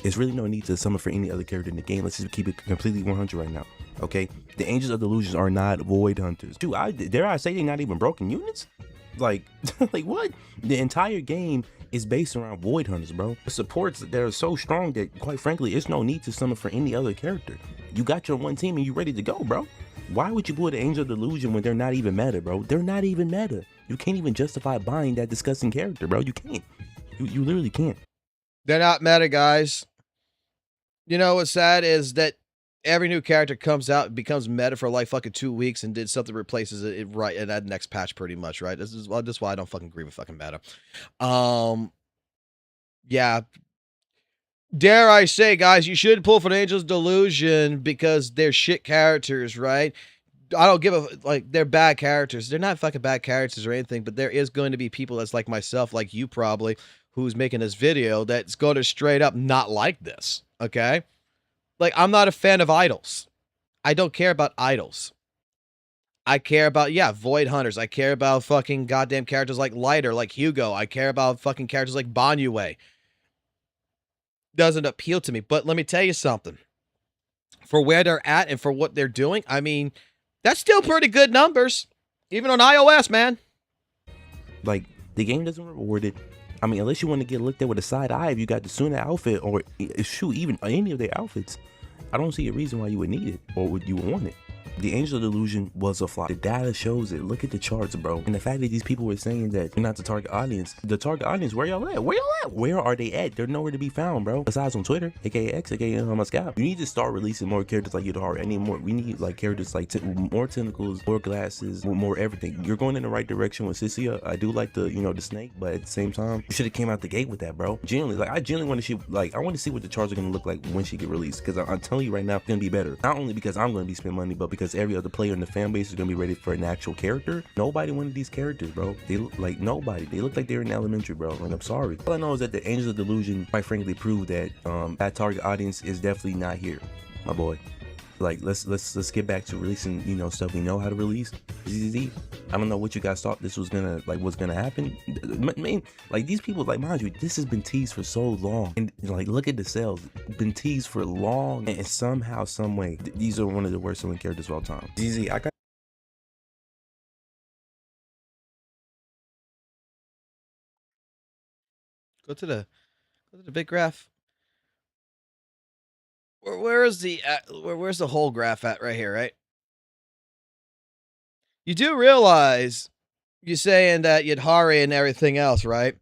there's really no need to summon for any other character in the game. Let's just keep it completely 100 right now, okay? The Angels of Delusions are not Void Hunters. Dude, dare I say they're not even broken units? Like, like what? The entire game is based around Void Hunters, bro. The supports that are so strong that, quite frankly, it's no need to summon for any other character. You got your one team and you ready to go, bro. Why would you put an Angel Delusion when they're not even meta, bro? They're not even meta. You can't even justify buying that disgusting character, bro. You can't. You literally can't. They're not meta, guys. You know what's sad is that every new character comes out, becomes meta for like fucking 2 weeks, and did something replaces it right in that next patch, pretty much, right? This is why I don't fucking agree with fucking meta. Yeah. Dare I say, guys, you should pull for the Angel's Delusion because they're shit characters, right? I don't give a like. They're bad characters. They're not fucking bad characters or anything, but there is going to be people that's like myself, like you probably, who's making this video that's going to straight up not like this. Okay, like I'm not a fan of idols. I don't care about idols. I care about Void Hunters. I care about fucking goddamn characters like Lighter, like Hugo. I care about fucking characters like WUWA. Doesn't appeal to me, but let me tell you something. For where they're at and for what they're doing, I mean, that's still pretty good numbers, even on iOS, man. Like, the game doesn't reward it. I mean, unless you want to get looked at with a side eye if you got the Suna outfit or shoot, even any of their outfits. I don't see a reason why you would need it or would you want it. The Angel Delusion was a flop. The data shows it. Look at the charts, bro. And the fact that these people were saying that you're not the target audience. The target audience, where y'all at? Where y'all at? Where are they at? They're nowhere to be found, bro. Besides on Twitter, aka X, aka my scalp. You need to start releasing more characters like Yudhari. I need more. We need like characters like more tentacles, more glasses, more everything. You're going in the right direction with Sissia. I do like the the snake, but at the same time, you should have came out the gate with that, bro. Genuinely, like I genuinely want to see I want to see what the charts are gonna look like when she get released. Because I'm telling you right now, it's gonna be better. Not only because I'm gonna be spending money, but because every other player in the fan base is gonna be ready for an actual character. Nobody wanted these characters, bro. They look like nobody. They look like they're in elementary, bro. And I'm sorry. All I know is that the Angels of Delusion, quite frankly, proved that that target audience is definitely not here, my boy. Like let's get back to releasing stuff we know how to release. ZZZ. I don't know what you guys thought this was gonna happen. I mean, like these people, like mind you, this has been teased for so long, and like look at the sales, been teased for long, and somehow, some way, these are one of the worst selling characters of all time. ZZZ, I got. Go to the big graph. Where's the whole graph at right here, right? You do realize you're saying that Yudhari and everything else, right?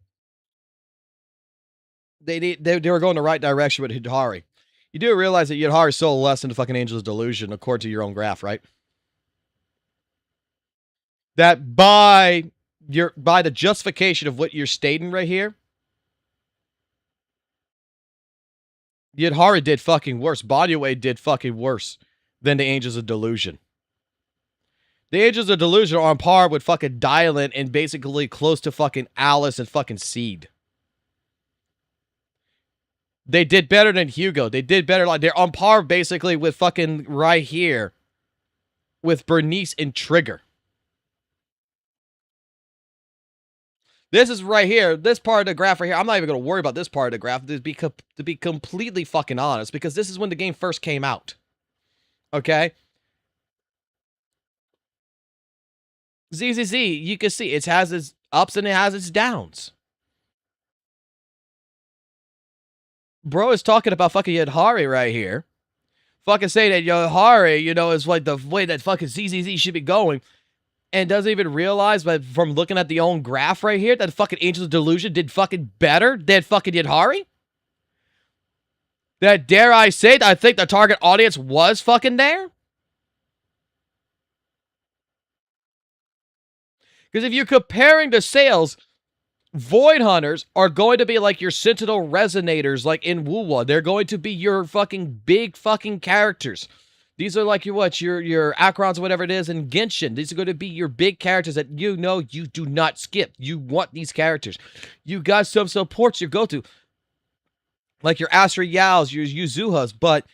They were going the right direction with Yudhari. You do realize that Yudhari sold less than the fucking Angel's Delusion according to your own graph, right? That by the justification of what you're stating right here, Yudhari did fucking worse. WUWA did fucking worse than the Angels of Delusion. The Angels of Delusion are on par with fucking Dylan and basically close to fucking Alice and fucking Seed. They did better than Hugo. They did better. Like they're on par basically with fucking right here with Bernice and Trigger. This is right here. This part of the graph right here. I'm not even going to worry about this part of the graph to be completely fucking honest, because this is when the game first came out. Okay? ZZZ, you can see it has its ups and it has its downs. Bro is talking about fucking Yudhari right here. Fucking say that Yudhari, is like the way that fucking ZZZ should be going. And doesn't even realize, but from looking at the own graph right here, that fucking Angel's Delusion did fucking better than fucking Yudhari? That dare I say that I think the target audience was fucking there? Because if you're comparing the sales, Void Hunters are going to be like your Sentinel Resonators like in WUWA. They're going to be your fucking big fucking characters. These are like your Acrons, whatever it is, in Genshin. These are going to be your big characters that you do not skip. You want these characters. You got some supports you go to. Like your Astra Yaos, your Yuzuhas. But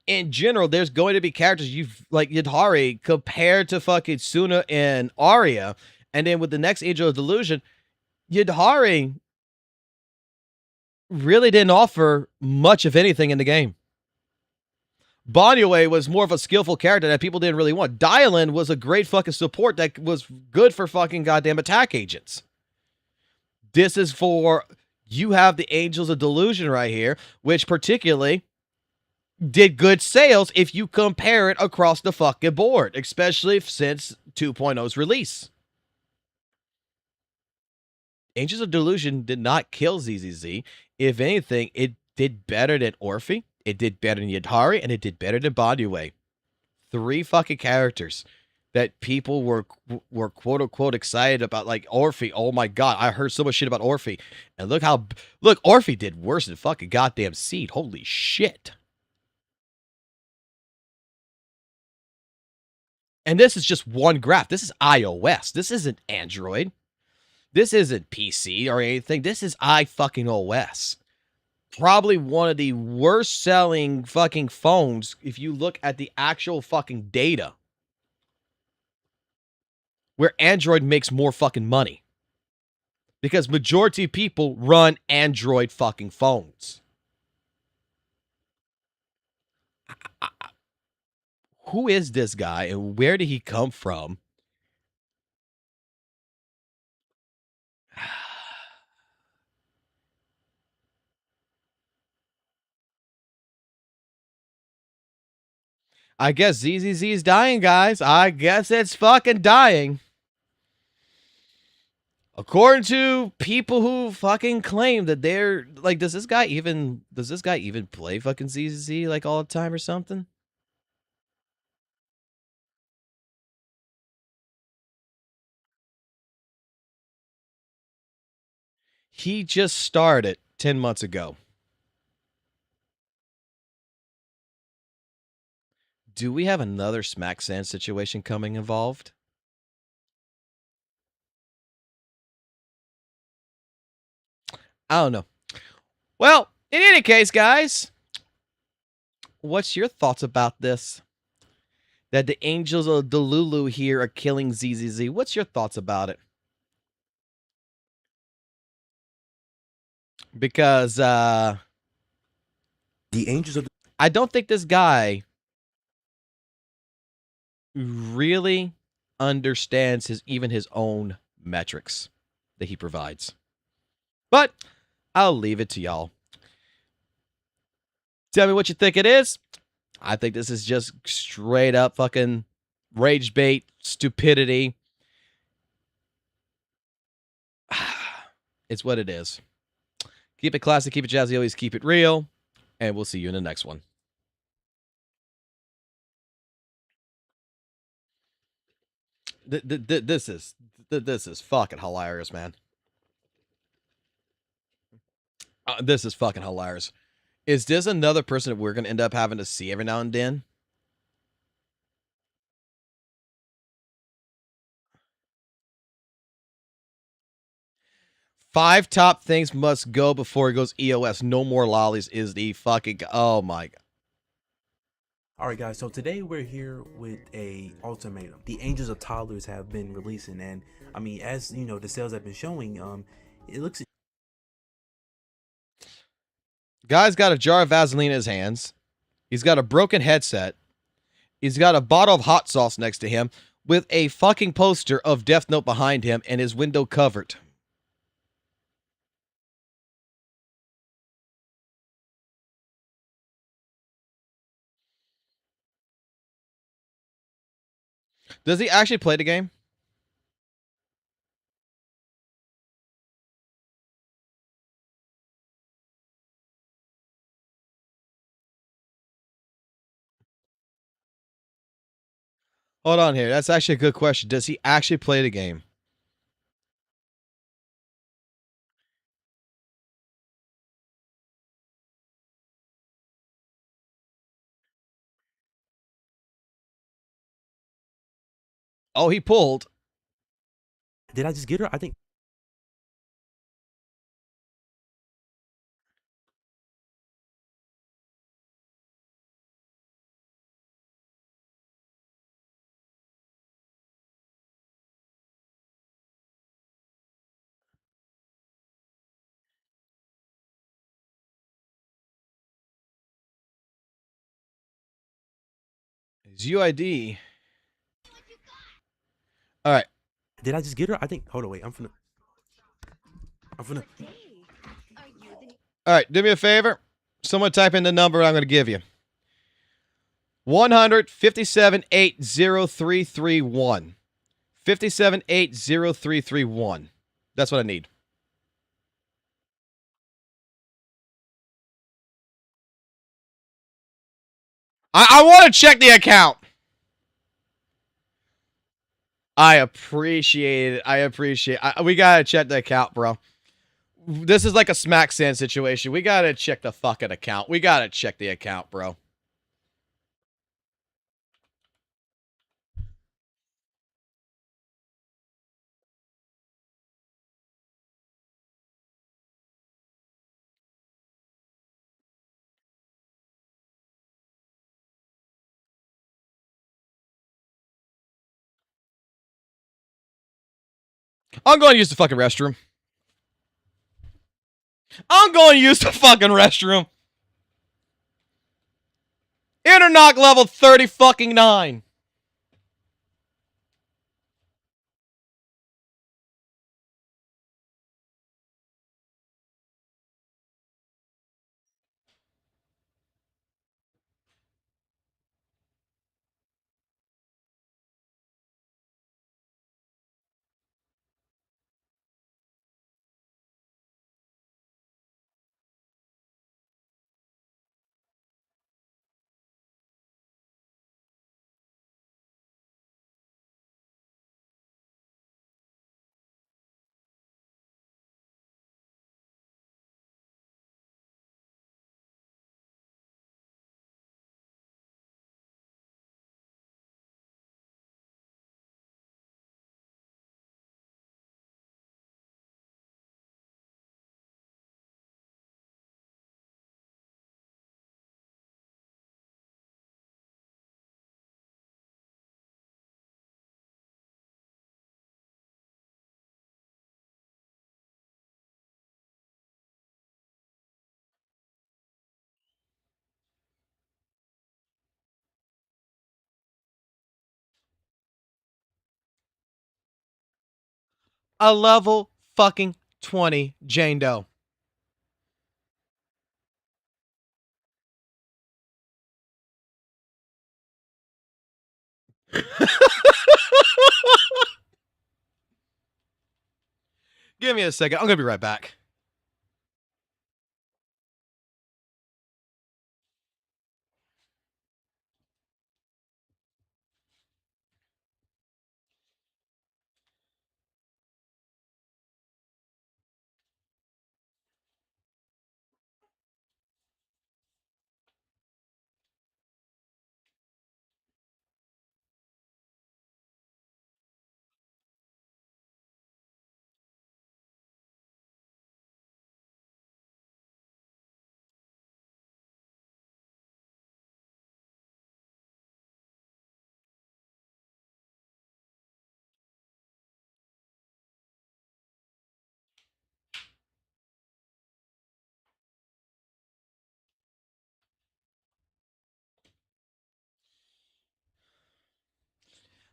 in general, there's going to be characters like Yudhari compared to fucking Suna and Arya. And then with the next Angel of Delusion, Yudhari really didn't offer much of anything in the game. WUWA was more of a skillful character that people didn't really want. Dylan was a great fucking support that was good for fucking goddamn attack agents. This is for, you have the Angels of Delusion right here, which particularly did good sales if you compare it across the fucking board, especially since 2.0's release. Angels of Delusion did not kill ZZZ. If anything, it did better than Orphe. It did better than Yadhari, and it did better than WUWA. 3 fucking characters that people were quote unquote excited about, like Orphe. Oh my god, I heard so much shit about Orphe, and look, Orphe did worse than fucking goddamn Seed. Holy shit! And this is just one graph. This is iOS. This isn't Android. This isn't PC or anything. This is iOS. Probably one of the worst selling fucking phones if you look at the actual fucking data. Where Android makes more fucking money. Because majority of people run Android fucking phones. Who is this guy and where did he come from? I guess ZZZ is dying, guys. I guess it's fucking dying. According to people who fucking claim that they're like, does this guy even play fucking ZZZ like all the time or something? He just started 10 months ago. Do we have another Smack Sand situation coming involved? I don't know. Well, in any case, guys, what's your thoughts about this? That the Angels of Delulu here are killing ZZZ. What's your thoughts about it? Because The Angels of I don't think this guy really understands even his own metrics that he provides. But I'll leave it to y'all. Tell me what you think it is. I think this is just straight up fucking rage bait, stupidity. It's what it is. Keep it classy, keep it jazzy, always keep it real. And we'll see you in the next one. This is fucking hilarious, man. This is fucking hilarious. Is this another person that we're going to end up having to see every now and then? Five top things must go before it goes EOS. No more lollies is the fucking... Oh, my God. All right, guys, so today we're here with a ultimatum. The Angels of Toddlers have been releasing, and I mean, as you know, the sales have been showing, it looks... Guy's got a jar of Vaseline in his hands. He's got a broken headset. He's got a bottle of hot sauce next to him with a fucking poster of Death Note behind him and his window covered. Does he actually play the game? Hold on here. That's actually a good question. Does he actually play the game? Oh, he pulled. Did I just get her? I think... His UID. All right. Did I just get her? I think... Hold on, wait. I'm finna... All right. Do me a favor. Someone type in the number I'm going to give you. 100-57-8-0331. 57-8-0331. That's what I need. I want to check the account. I appreciate it. We gotta check the account, bro. This is like a smack sand situation. We gotta check the fucking account. We gotta check the account, bro. I'm going to use the fucking restroom. I'm going to use the fucking restroom. Internock level 30 fucking 9. A level fucking 20 Jane Doe. Give me a second. I'm going to be right back.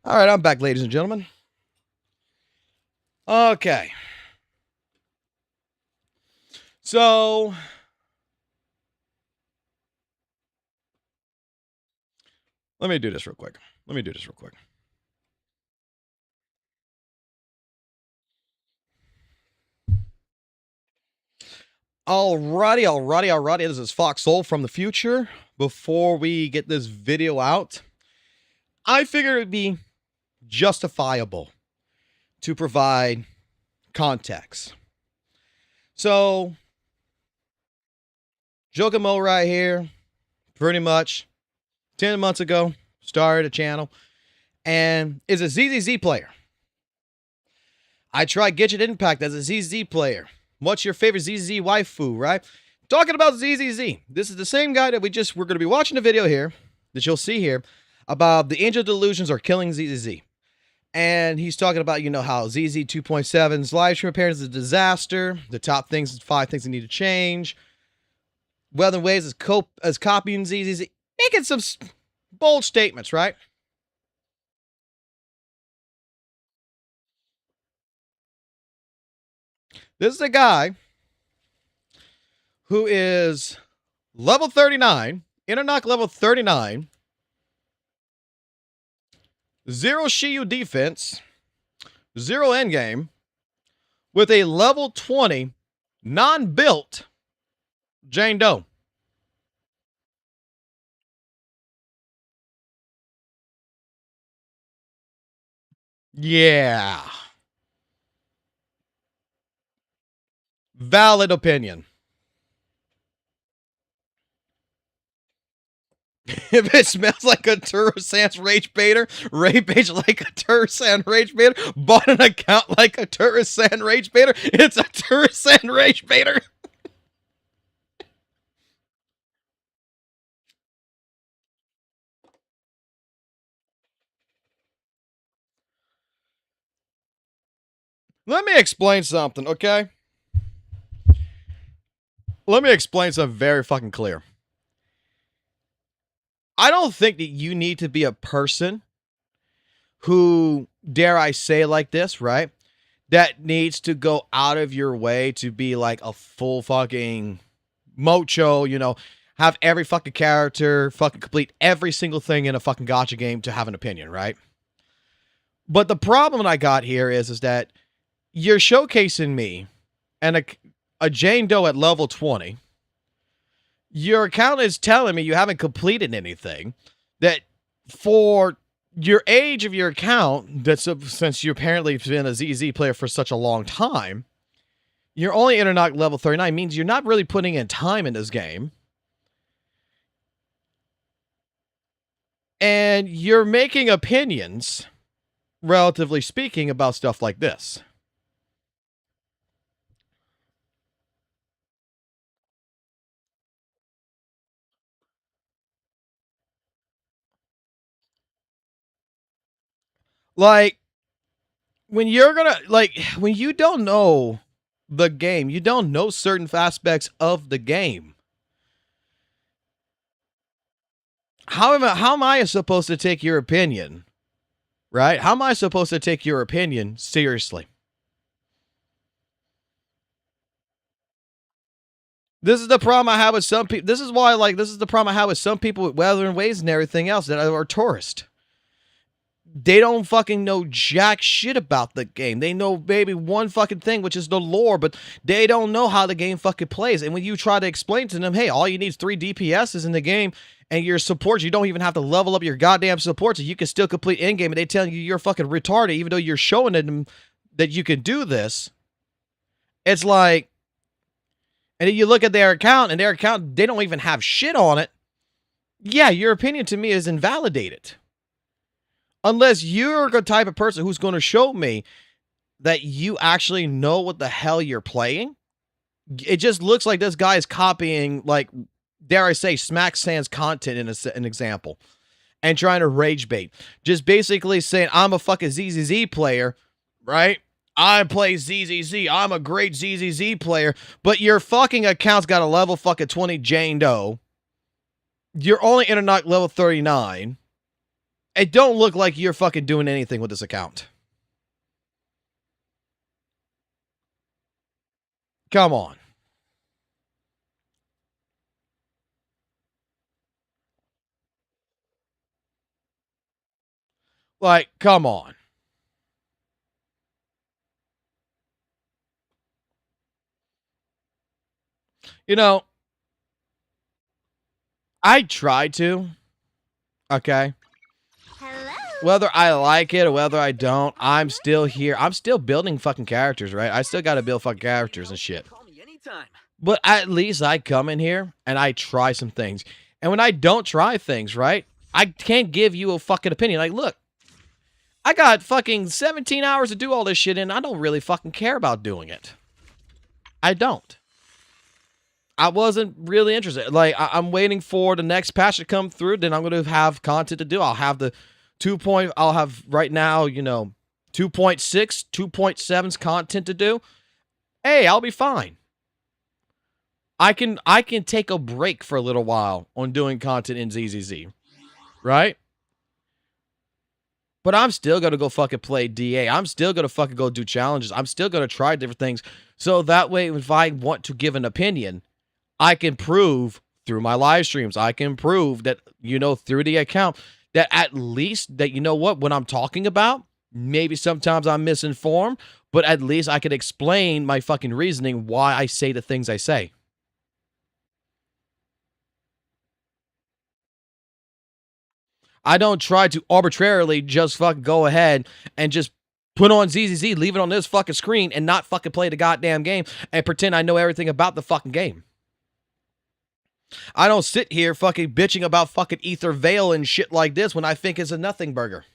All right, I'm back, ladies and gentlemen. Okay. So, let me do this real quick. Alrighty. This is Fox Soul from the future. Before we get this video out, I figured it'd be justifiable to provide context. So, Jokamo right here, pretty much 10 months ago, started a channel and is a ZZZ player. I tried Genshin Impact as a ZZZ player. What's your favorite ZZZ waifu, right? Talking about ZZZ. This is the same guy that we're going to be watching a video here that you'll see here about the angel delusions are killing ZZZ. And he's talking about, how ZZ 2.7's live stream appearance is a disaster. The top things, 5 things that need to change. Weather Ways is copying ZZZ. Making some bold statements, right? This is a guy who is level 39, Internock level 39, 0 Shiyu defense, 0 endgame, with a level 20 non-built Jane Doe. Yeah. Valid opinion. If it smells like a Turisans Rage Baiter, Rage like a Turisan Rage Baiter, bought an account like a Turisan Rage Baiter, it's a Turisan Rage Baiter. Let me explain something, okay? Let me explain something very fucking clear. I don't think that you need to be a person who, dare I say like this, right? That needs to go out of your way to be like a full fucking mocho, you know, have every fucking character fucking complete every single thing in a fucking gacha game to have an opinion, right? But the problem I got here is that you're showcasing me and a Jane Doe at level 20. Your account is telling me you haven't completed anything. That for your age of your account, that's since you apparently have been a ZZ player for such a long time, you're only internet level 39 means you're not really putting in time in this game. And you're making opinions, relatively speaking, about stuff like this. Like, when you're gonna, like, when you don't know the game, you don't know certain aspects of the game. How am I supposed to take your opinion, right? How am I supposed to take your opinion seriously? This is the problem I have with some people. This is why, like, this is the problem I have with some people with weather and ways and everything else that are tourists. They don't fucking know jack shit about the game. They know maybe one fucking thing, which is the lore, but they don't know how the game fucking plays. And when you try to explain to them, hey, all you need is 3 DPSs in the game, and your supports, you don't even have to level up your goddamn supports, so you can still complete in-game, and they tell you you're fucking retarded, even though you're showing them that you can do this. It's like, and then you look at their account, and their account, they don't even have shit on it. Yeah, your opinion to me is invalidated. Unless you're the type of person who's going to show me that you actually know what the hell you're playing. It just looks like this guy is copying, like, dare I say, Smack Sans content in an example. And trying to rage bait. Just basically saying, I'm a fucking ZZZ player, right? I play ZZZ. I'm a great ZZZ player. But your fucking account's got a level fucking 20 Jane Doe. You're only internet level 39. It don't look like you're fucking doing anything with this account. Come on. Like, come on. You know, I tried to. Okay. Whether I like it or whether I don't, I'm still here. I'm still building fucking characters, right? I still got to build fucking characters and shit. But at least I come in here and I try some things. And when I don't try things, right, I can't give you a fucking opinion. Like, look, I got fucking 17 hours to do all this shit and I don't really fucking care about doing it. I don't. I wasn't really interested. Like, I'm waiting for the next patch to come through. Then I'm going to have content to do. I'll have the I'll have right now, you know, 2.6, 2.7's content to do. Hey, I'll be fine. I can take a break for a little while on doing content in ZZZ. Right? But I'm still going to go fucking play DA. I'm still going to fucking go do challenges. I'm still going to try different things. So that way, if I want to give an opinion, I can prove through my live streams. I can prove that, you know, through the account, that at least that, you know what I'm talking about, maybe sometimes I'm misinformed, but at least I can explain my fucking reasoning why I say the things I say. I don't try to arbitrarily just fucking go ahead and just put on ZZZ, leave it on this fucking screen, and not fucking play the goddamn game and pretend I know everything about the fucking game. I don't sit here fucking bitching about fucking Ether Veil and shit like this when I think it's a nothing burger.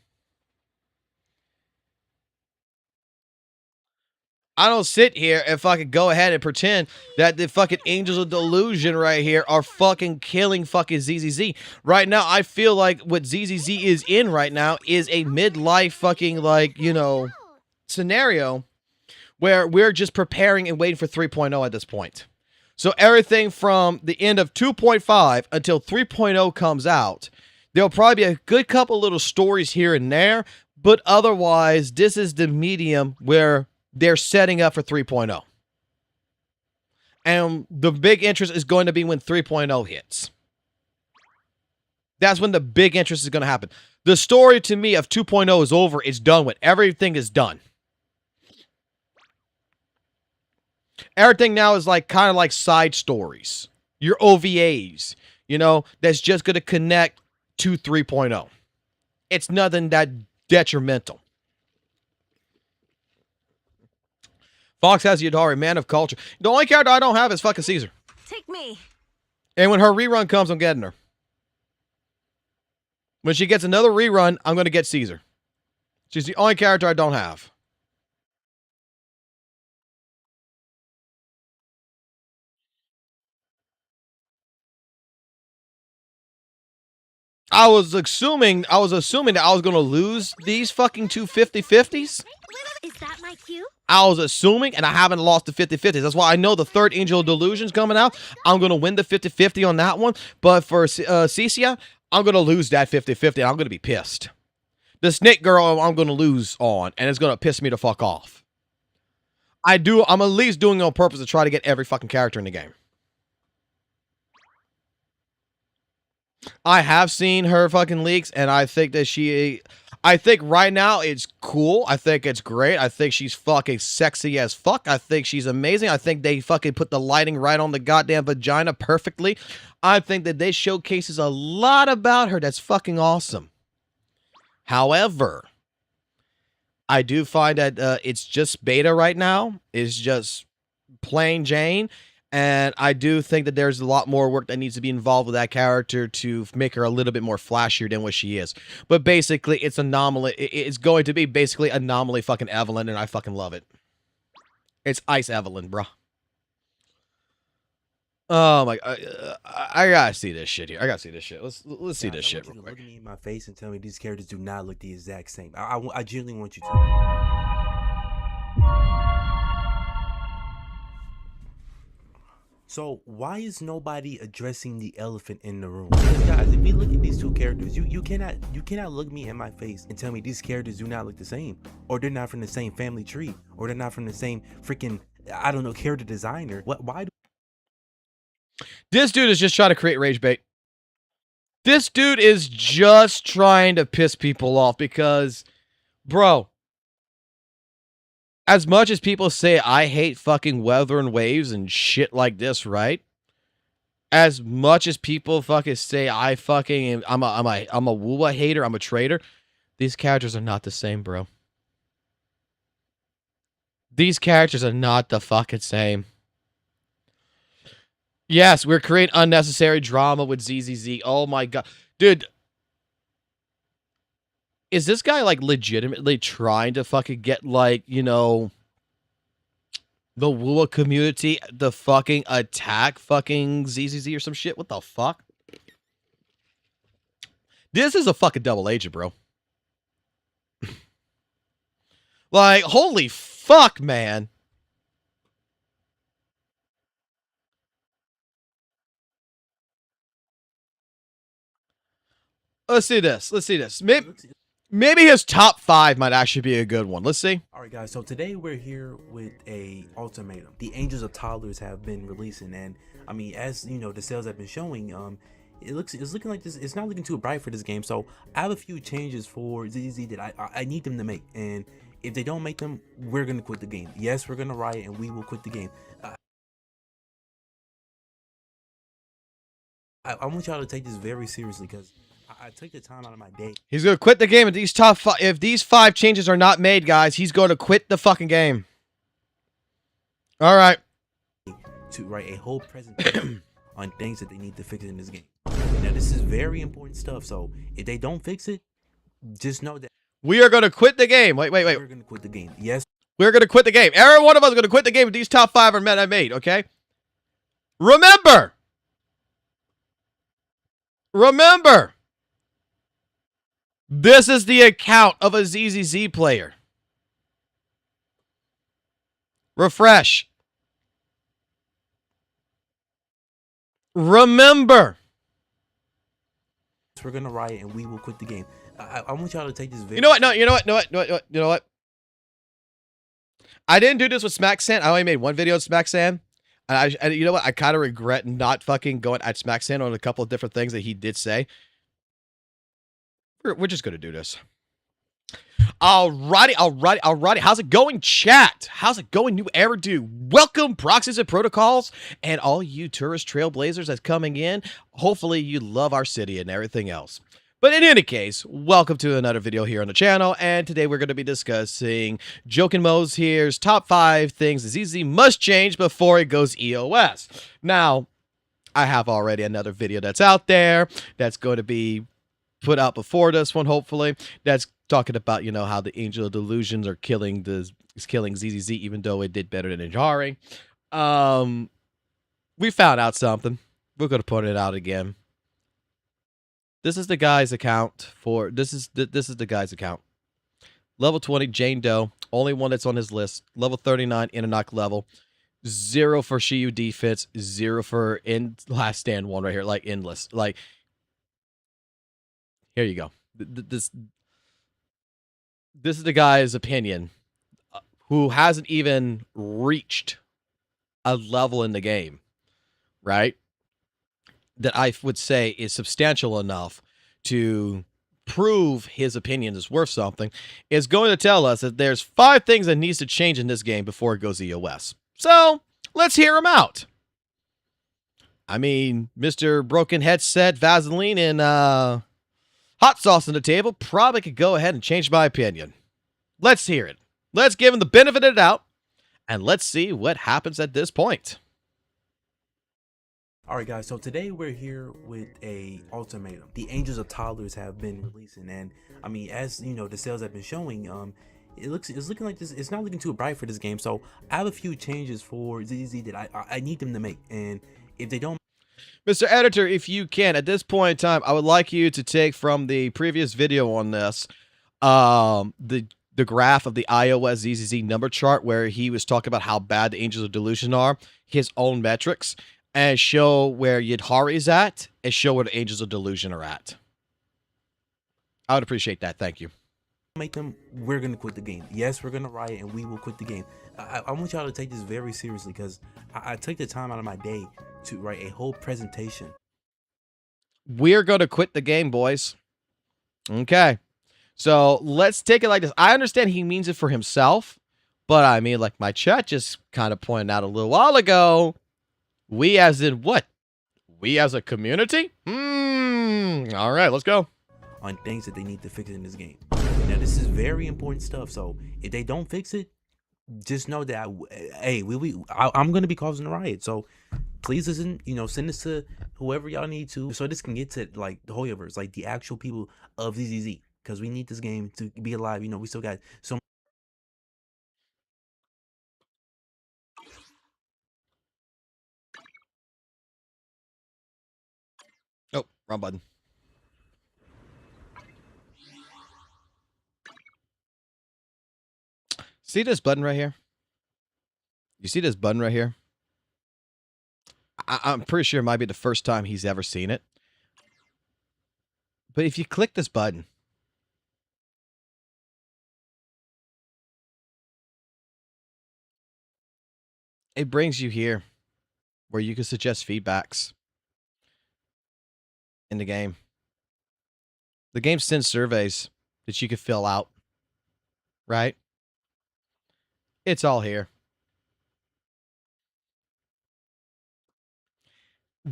I don't sit here and fucking go ahead and pretend that the fucking Angels of Delusion right here are fucking killing fucking ZZZ. Right now, I feel like what ZZZ is in right now is a midlife fucking, like, you know, scenario where we're just preparing and waiting for 3.0 at this point. So everything from the end of 2.5 until 3.0 comes out, there'll probably be a good couple little stories here and there, but otherwise, this is the medium where they're setting up for 3.0. And the big interest is going to be when 3.0 hits. That's when the big interest is going to happen. The story to me of 2.0 is over. It's done with. Everything is done. Everything now is like kind of like side stories. Your OVAs, you know, that's just going to connect to 3.0. It's nothing that detrimental. Fox has Yadari, man of culture. The only character I don't have is fucking Caesar. Take me. And when her rerun comes, I'm getting her. When she gets another rerun, I'm going to get Caesar. She's the only character I don't have. I was assuming that I was going to lose these fucking two 50-50s. Is that my cue? I was assuming, and I haven't lost the 50-50s. That's why I know the third Angel of Delusion's coming out. I'm going to win the 50-50 on that one. But for Cecia, I'm going to lose that 50-50, and I'm going to be pissed. The Snake Girl, I'm going to lose on, and it's going to piss me the fuck off. I'm at least doing it on purpose to try to get every fucking character in the game. I have seen her fucking leaks, and I think that I think right now it's cool. I think it's great. I think she's fucking sexy as fuck. I think she's amazing. I think they fucking put the lighting right on the goddamn vagina perfectly. I think that they showcases a lot about her that's fucking awesome. However, I do find that it's just beta right now. It's just plain Jane. And I do think that there's a lot more work that needs to be involved with that character to make her a little bit more flashier than what she is. But basically, it's anomaly. It's going to be basically anomaly fucking Evelyn, and I fucking love it. It's Ice Evelyn, bruh. Oh my! I gotta see this shit here. I gotta see this shit. Let's see this shit real quick. Look at me in my face and tell me these characters do not look the exact same. I genuinely want you to. So why is nobody addressing the elephant in the room? Because guys, if we look at these two characters, you cannot look me in my face and tell me these characters do not look the same, or they're not from the same family tree, or they're not from the same freaking, I don't know, character designer. Why do This dude is just trying to create rage bait. This dude is just trying to piss people off because, bro, as much as people say I hate fucking weather and waves and shit like this, right? As much as people fucking say I'm a WUWA hater, I'm a traitor, these characters are not the same, bro. These characters are not the fucking same. Yes, we're creating unnecessary drama with ZZZ. Oh my god. Dude. Is this guy, like, legitimately trying to fucking get, like, you know, the WUWA community to fucking attack fucking ZZZ or some shit? What the fuck? This is a fucking double agent, bro. Like, holy fuck, man. Let's see this. Let's see this. Maybe his top 5 might actually be a good one. Let's see. All right, guys. So today we're here with a ultimatum. The Angels of Toddlers have been releasing, and I mean, as you know, the sales have been showing. It's looking like this. It's not looking too bright for this game. So I have a few changes for ZZZ that I need them to make, and if they don't make them, we're gonna quit the game. Yes, we're gonna riot, and we will quit the game. I want y'all to take this very seriously because I took the time out of my day. He's gonna quit the game if these 5 changes are not made, guys. He's going to quit the fucking game. All right. To write a whole presentation on things that they need to fix in this game. Now, this is very important stuff. So if they don't fix it, just know that We are going to quit the game. Wait. we're going to quit the game. Yes. We're going to quit the game. Every one of us is going to quit the game if these top 5 are made, okay? Remember. This is the account of a ZZZ player. Refresh. Remember. We're going to riot and we will quit the game. I want y'all to take this video. You know what? No, you know what? I didn't do this with SmackSan. I only made one video of SmackSan. And you know what? I kind of regret not fucking going at SmackSan on a couple of different things that he did say. We're just going to do this. Alrighty. How's it going, chat? How's it going, New Era Dude? Welcome, Proxies and Protocols, and all you tourist trailblazers that's coming in. Hopefully you love our city and everything else. But in any case, welcome to another video here on the channel, and today we're going to be discussing Jokin Mo's here's top 5 things the ZZ must change before it goes EOS. Now, I have already another video that's out there that's going to be put out before this one, hopefully, that's talking about, you know, how the Angel of Delusions are killing ZZZ, even though it did better than Injari. We found out something. We're going to put it out again. This is the guy's account for this is the guy's account. Level 20 Jane Doe, only one that's on his list. Level 39 Innonock level. 0 for Shiyu defense, 0 for last stand 1 right here, like endless. Like, here you go. This is the guy's opinion, who hasn't even reached a level in the game, right? That I would say is substantial enough to prove his opinion is worth something, is going to tell us that there's 5 things that needs to change in this game before it goes EOS. So, let's hear him out. I mean, Mr. Broken Headset, Vaseline, and hot sauce on the table probably could go ahead and change my opinion. Let's hear it. Let's give him the benefit of the doubt, and let's see what happens at this point. All right, guys, so today we're here with a ultimatum. The Angels of Toddlers have been releasing, and I mean, as you know, the sales have been showing, it's looking like this. It's not looking too bright for this game. So I have a few changes for ZZZ that I need them to make, and if they don't, Mr. Editor, if you can, at this point in time, I would like you to take from the previous video on this, the graph of the iOS ZZZ number chart where he was talking about how bad the Angels of Delusion are, his own metrics, and show where Yidhari's at, and show where the Angels of Delusion are at. I would appreciate that. Thank you. make them, we're gonna quit the game. Yes, we're gonna riot and we will quit the game. I want y'all to take this very seriously, because I took the time out of my day to write a whole presentation. We're gonna quit the game, boys. Okay, so let's take it like this. I understand he means it for himself, but I mean, like my chat just kind of pointed out a little while ago, we as in what? We as a community? All right, let's go. On things that they need to fix in this game. Now, this is very important stuff. So if they don't fix it, just know that I'm gonna be causing a riot. So please listen. Send this to whoever y'all need to, so this can get to like the Hoyoverse, like the actual people of ZZZ, because we need this game to be alive. We still got so. Oh, wrong button. See this button right here? You see this button right here? I'm pretty sure it might be the first time he's ever seen it. But if you click this button, it brings you here where you can suggest feedbacks in the game. The game sends surveys that you can fill out, right? It's all here.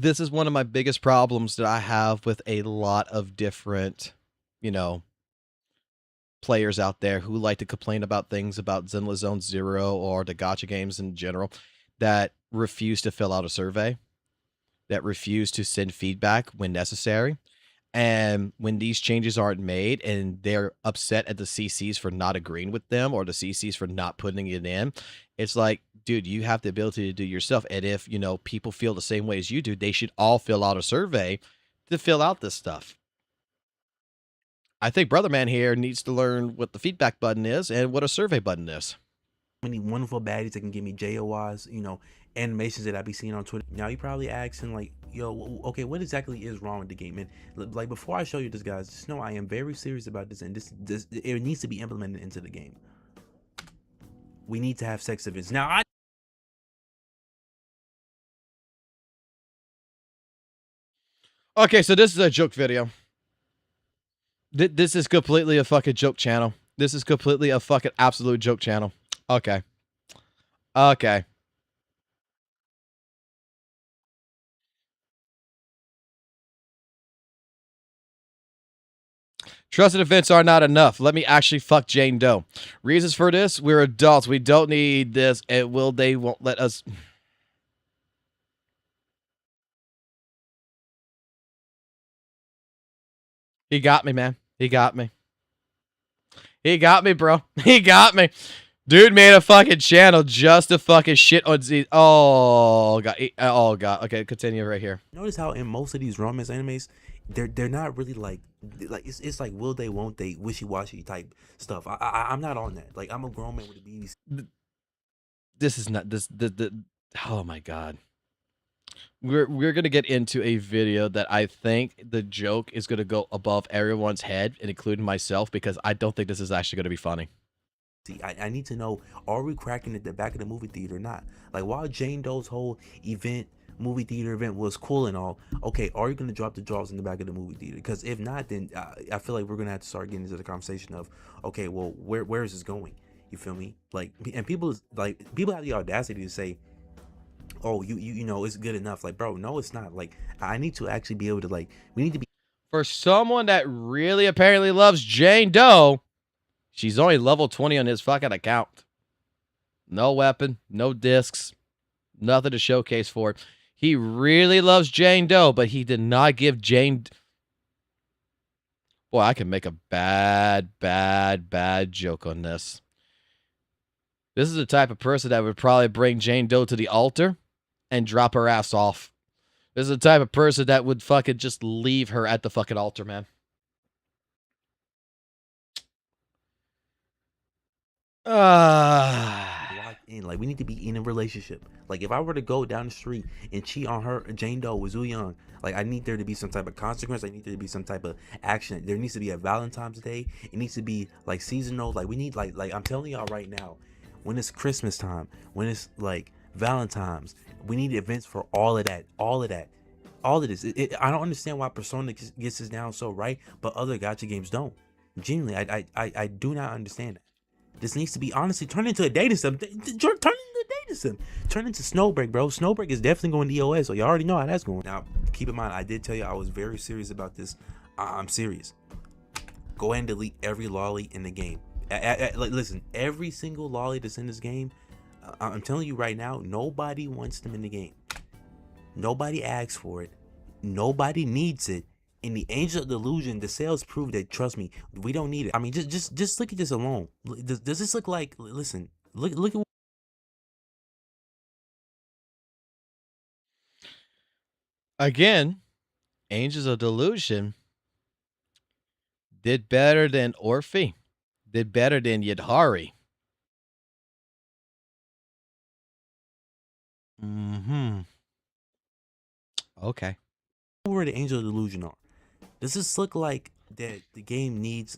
this is one of my biggest problems that I have with a lot of different, you know, players out there who like to complain about things about Zenless Zone Zero or the gacha games in general that refuse to fill out a survey, that refuse to send feedback when necessary. And when these changes aren't made and they're upset at the CCs for not agreeing with them or the CCs for not putting it in, it's like, dude, you have the ability to do it yourself. And if, you know, people feel the same way as you do, they should all fill out a survey to fill out this stuff. I think Brother Man here needs to learn what the feedback button is and what a survey button is. Many wonderful baddies that can give me JOIs, you know, animations that I be seeing on Twitter. Now you probably asking like, yo, okay, what exactly is wrong with the game? And like, before I show you this, guys, just know I am very serious about this, and this it needs to be implemented into the game. We need to have sex events. Now Okay, so this is a joke video. This is completely a fucking joke channel. This is completely a fucking absolute joke channel. Okay. Okay. Trusted events are not enough. Let me actually fuck Jane Doe. Reasons for this? We're adults. We don't need this. And they won't let us. He got me, man. He got me. He got me, bro. He got me. Dude made a fucking channel just to fucking shit on Z. Oh, God. Oh, God. Okay, continue right here. notice how in most of these romance animes, they're not really like it's like will they, won't they, wishy-washy type stuff. I'm not on that. Like, I'm a grown man with a BBC. This is not this. Oh my God. We're gonna get into a video that I think the joke is gonna go above everyone's head, and including myself, because I don't think this is actually gonna be funny. I need to know, are we cracking at the back of the movie theater or not? Like, while Jane Doe's whole movie theater event was cool and all, okay, are you going to drop the draws in the back of the movie theater? Because if not, then I feel like we're going to have to start getting into the conversation of, okay, well, where is this going? You feel me? Like, and people have the audacity to say, oh, you know, it's good enough. Like, bro, no, it's not. Like, I need to actually be able to, like, we need to be. For someone that really apparently loves Jane Doe, she's only level 20 on his fucking account. No weapon, no discs, nothing to showcase for it. He really loves Jane Doe, but he did not give Jane... Boy, I can make a bad joke on this. This is the type of person that would probably bring Jane Doe to the altar and drop her ass off. This is the type of person that would fucking just leave her at the fucking altar, man. Locked in. Like, we need to be in a relationship. Like, if I were to go down the street and cheat on her, Jane Doe with Zhu Yang, like, I need there to be some type of consequence. I need there to be some type of action. There needs to be a Valentine's Day. It needs to be like seasonal. Like, we need like I'm telling y'all right now, when it's Christmas time, when it's like Valentine's, we need events for all of that. All of this. I don't understand why Persona gets this down so right, but other gacha games don't. Genuinely, I do not understand that. This needs to be, honestly, turn into a data sim. Turn into a data sim. Turn into Snowbreak, bro. Snowbreak is definitely going to EOS, so you already know how that's going. Now, keep in mind, I did tell you I was very serious about this. I'm serious. Go ahead and delete every lolly in the game. Listen, every single lolly that's in this game, I'm telling you right now, nobody wants them in the game. Nobody asks for it. Nobody needs it. In the Angel of Delusion, the sales prove that, trust me, we don't need it. I mean, just look at this alone. Does this look like, listen, look at. Again, Angels of Delusion did better than Orphe, did better than Yadhari. Okay. Where the Angel of Delusion are. Does this look like that the game needs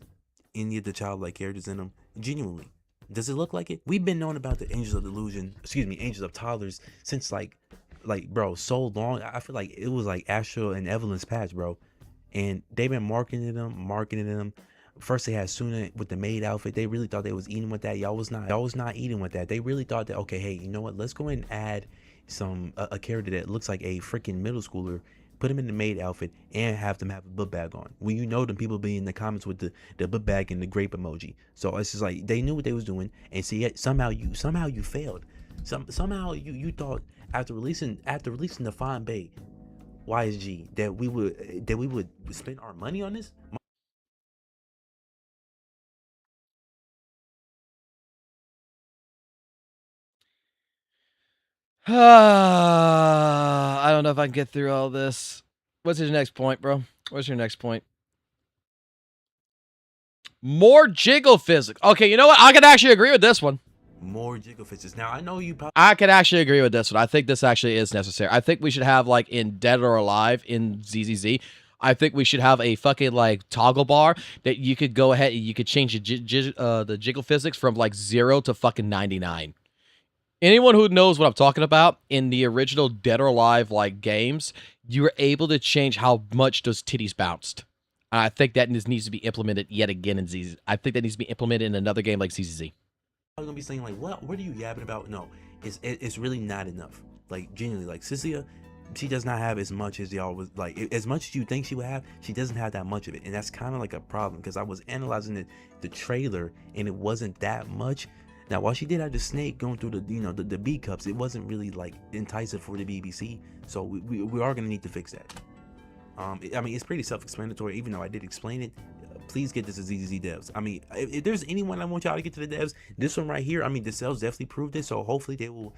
any of the childlike characters in them? Genuinely. Does it look like it? We've been knowing about the Angels of Delusion, Angels of Toddlers, since like bro, so long. I feel like it was like Astro and Evelyn's patch, bro. And they've been marketing them. First they had Suna with the maid outfit. They really thought they was eating with that. Y'all was not eating with that. They really thought that, okay, hey, you know what? Let's go ahead and add a character that looks like a freaking middle schooler, put him in the maid outfit, and have them have a book bag on. When you know them people be in the comments with the book bag and the grape emoji. So it's just like they knew what they was doing, and see somehow you failed. Somehow you thought after releasing the Fine Bay YSG that we would spend our money on this. I don't know if I can get through all this. What's your next point, bro? What's your next point? More jiggle physics. Okay, you know what? I can actually agree with this one. More jiggle physics. Now I know you probably. I can actually agree with this one. I think this actually is necessary. I think we should have, like, in Dead or Alive in ZZZ, I think we should have a fucking, like, toggle bar that you could go ahead and you could change the jiggle physics from, like, 0 to fucking 99. Anyone who knows what I'm talking about, in the original Dead or Alive, like, games, you were able to change how much those titties bounced. And I think that needs to be implemented yet again in ZZZ. I think that needs to be implemented in another game like ZZZ. I'm gonna be saying like, what are you yapping about? No, it's really not enough. Like, genuinely, like Cecilia, she does not have as much as y'all was like. As much as you think she would have, she doesn't have that much of it, and that's kind of like a problem because I was analyzing the trailer and it wasn't that much. Now, while she did have the snake going through the B cups, it wasn't really like enticing for the BBC. So we are gonna need to fix that. I mean, it's pretty self-explanatory, even though I did explain it. Please get this to ZZZ devs. I mean, if there's anyone I want y'all to get to the devs, this one right here, I mean, the sales definitely proved it. So hopefully they will,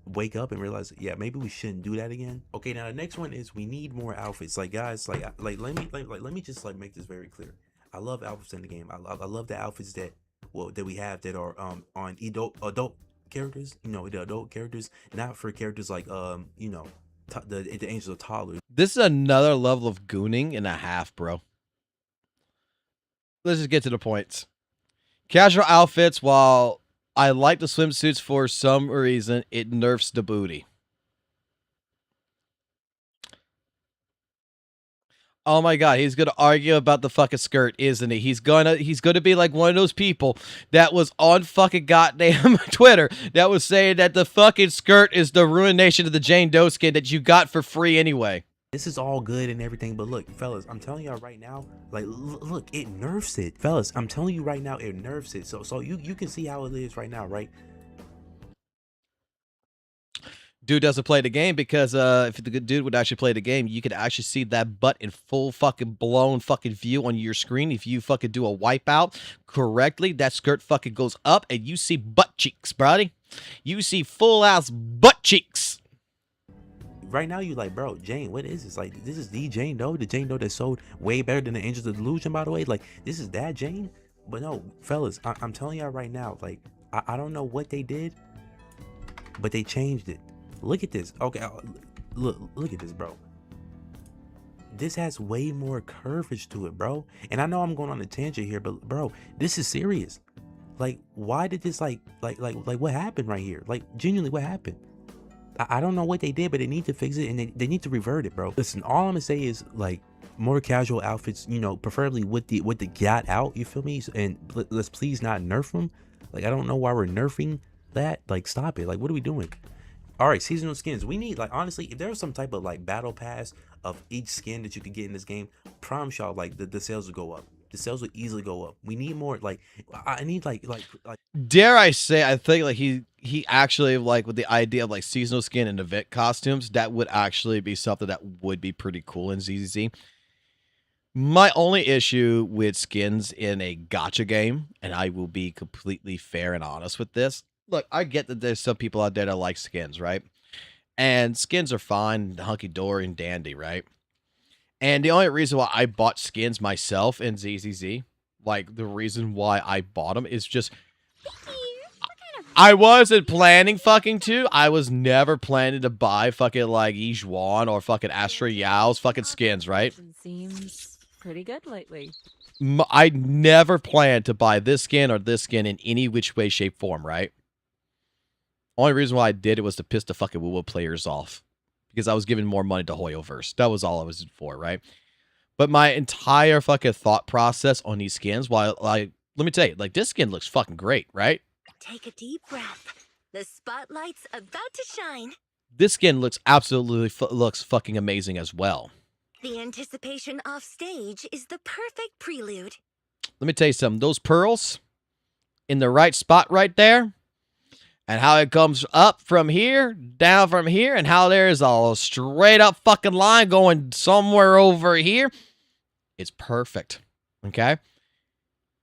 wake up and realize, yeah, maybe we shouldn't do that again. Okay, now the next one is we need more outfits. Like, guys, let me just like make this very clear. I love outfits in the game. I love the outfits that we have that are on adult characters. The adult characters, not for characters like the Angels of Toddlers. This is another level of gooning and a half, bro. Let's just get to the points. Casual outfits, while I like the swimsuits for some reason, it nerfs the booty. Oh my god, he's gonna argue about the fucking skirt, isn't he? He's gonna be like one of those people that was on fucking goddamn Twitter that was saying that the fucking skirt is the ruination of the Jane Doe skin that you got for free anyway. This is all good and everything, but look, fellas, I'm telling y'all right now, like, look, it nerfs it. Fellas, I'm telling you right now, it nerfs it. So you can see how it is right now, right? Dude doesn't play the game because if the good dude would actually play the game, you could actually see that butt in full fucking blown fucking view on your screen. If you fucking do a wipeout correctly, that skirt fucking goes up and you see butt cheeks, brody. You see full ass butt cheeks. Right now, you like, bro, Jane, what is this? Like, this is the Jane Doe, the Jane Doe that sold way better than the Angels of Delusion, by the way. Like, this is that Jane. But no, fellas, I'm telling y'all right now, like, I don't know what they did, but they changed it. Look at this. Okay, look at this, bro. This has way more curvage to it, bro. And I know I'm going on a tangent here, but bro, this is serious. Like, why did this like what happened right here? Like, genuinely, what happened? I don't know what they did, but they need to fix it and they need to revert it, bro. Listen, all I'm gonna say is like more casual outfits, preferably with the gat out, you feel me? And let's please not nerf them. Like, I don't know why we're nerfing that. Like, stop it. Like, what are we doing? All right, seasonal skins. We need, like, honestly, if there was some type of like battle pass of each skin that you could get in this game, promise y'all, like, the sales would go up. The sales would easily go up. We need more. Like, I need like. Dare I say, I think like he actually, like, with the idea of like seasonal skin and event costumes, that would actually be something that would be pretty cool in ZZZ. My only issue with skins in a gacha game, and I will be completely fair and honest with this. Look, I get that there's some people out there that like skins, right? And skins are fine, hunky-dory and dandy, right? And the only reason why I bought skins myself in ZZZ, like the reason why I bought them is just, I wasn't planning fucking to. I was never planning to buy fucking like Ijuan or fucking Astra Yao's fucking skins, right? Seems pretty good lately. I never planned to buy this skin or this skin in any which way, shape, form, right? Only reason why I did it was to piss the fucking WUWA players off. Because I was giving more money to Hoyoverse. That was all I was for, right? But my entire fucking thought process on these skins, while, like, let me tell you, like, this skin looks fucking great, right? Take a deep breath. The spotlight's about to shine. This skin looks absolutely looks fucking amazing as well. The anticipation off stage is the perfect prelude. Let me tell you something. Those pearls in the right spot right there, and how it comes up from here, down from here, and how there's a straight up fucking line going somewhere over here. It's perfect. Okay?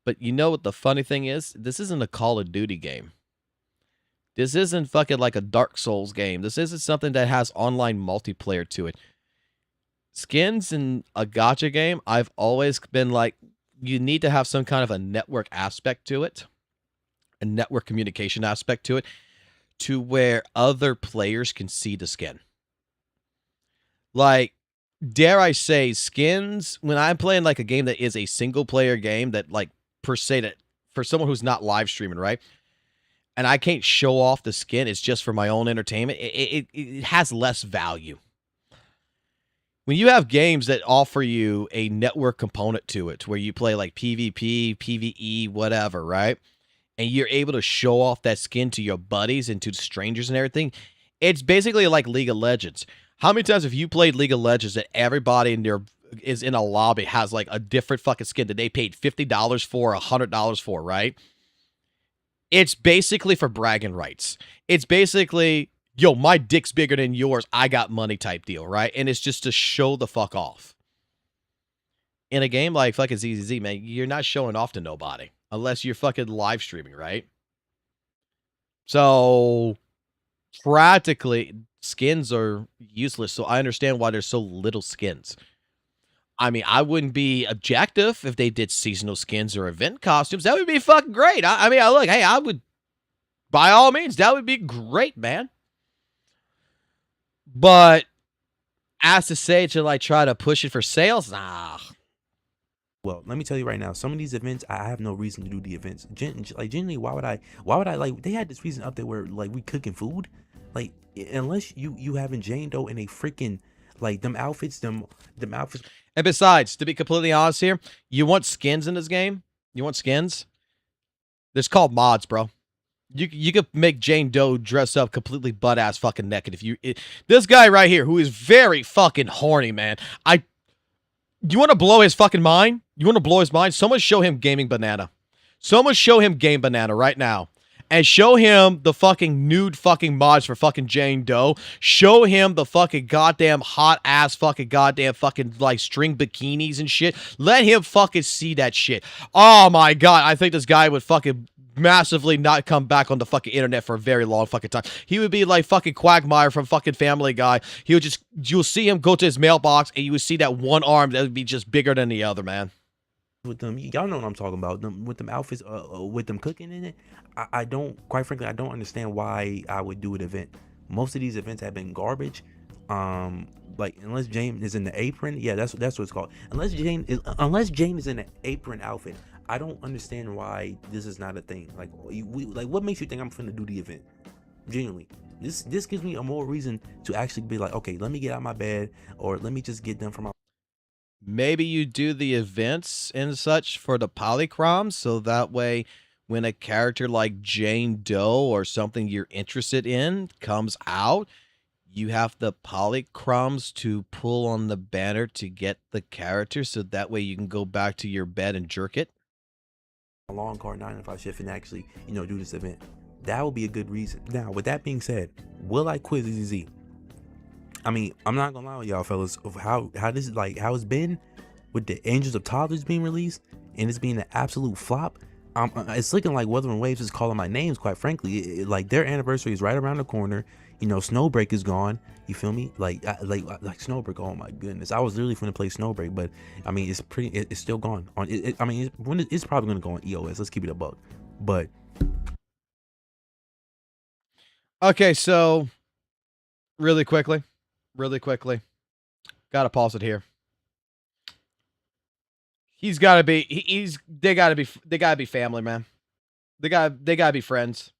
But you know what the funny thing is? This isn't a Call of Duty game. This isn't fucking like a Dark Souls game. This isn't something that has online multiplayer to it. Skins in a gacha game, I've always been like, you need to have some kind of a network aspect to it, a network communication aspect to it, to where other players can see the skin. Like, dare I say, skins, when I'm playing like a game that is a single player game that like per se that for someone who's not live streaming, right? And I can't show off the skin, it's just for my own entertainment, it has less value. When you have games that offer you a network component to it, where you play like PvP, PvE, whatever, right? And you're able to show off that skin to your buddies and to strangers and everything, it's basically like League of Legends. How many times have you played League of Legends that everybody in there is in a lobby has like a different fucking skin that they paid $50 for, $100 for, right? It's basically for bragging rights. It's basically, yo, my dick's bigger than yours, I got money type deal, right? And it's just to show the fuck off. In a game like fucking ZZZ, man, you're not showing off to nobody unless you're fucking live streaming, right? So practically skins are useless. So I understand why there's so little skins. I mean, I wouldn't be objective if they did seasonal skins or event costumes. That would be fucking great. I mean, look, hey, I would, by all means, that would be great, man. But as to say to like try to push it for sales, nah. Well, let me tell you right now, some of these events, I have no reason to do the events. Like, generally, why would I, like, they had this reason up there where, like, we cooking food. Like, unless you having Jane Doe in a freaking, like, them outfits. And besides, to be completely honest here, you want skins in this game? You want skins? There's called mods, bro. You could make Jane Doe dress up completely butt-ass fucking naked. This guy right here, who is very fucking horny, man. You want to blow his fucking mind? You want to blow his mind? Someone show him Gaming Banana. Someone show him Game Banana right now. And show him the fucking nude fucking mods for fucking Jane Doe. Show him the fucking goddamn hot ass fucking goddamn fucking like string bikinis and shit. Let him fucking see that shit. Oh my god, I think this guy would fucking massively not come back on the fucking internet for a very long fucking time. He would be like fucking Quagmire from fucking Family Guy. He would just, you'll see him go to his mailbox and you would see that one arm that would be just bigger than the other, man. With them, y'all know what I'm talking about. With them outfits, with them cooking in it. I don't, quite frankly, I don't understand why I would do an event. Most of these events have been garbage. Like, unless Jane is in the apron, yeah, that's what it's called. Unless Jane is in an apron outfit, I don't understand why this is not a thing. Like, what makes you think I'm finna do the event? Genuinely, this gives me a more reason to actually be like, okay, let me get out my bed, or let me just get done from my. Maybe you do the events and such for the polychroms, so that way when a character like Jane Doe or something you're interested in comes out, you have the polychroms to pull on the banner to get the character, so that way you can go back to your bed and jerk it. A long car 9-to-5 shift and actually, do this event. That would be a good reason. Now, with that being said, will I quit ZZZ? I mean, I'm not gonna lie with y'all fellas of how this is, like, how it's been with the Angels of Toddlers being released and it's being an absolute flop. It's looking like Wuthering Waves is calling my names, quite frankly. Like, their anniversary is right around the corner. Snowbreak is gone. You feel me? Like Snowbreak. Oh my goodness, I was literally going to play Snowbreak, but I mean, it's still gone on. It's probably going to go on EOS. Let's keep it a buck. But okay, so really quickly, gotta pause it here. He's gotta be. They gotta be family, man. They gotta be friends.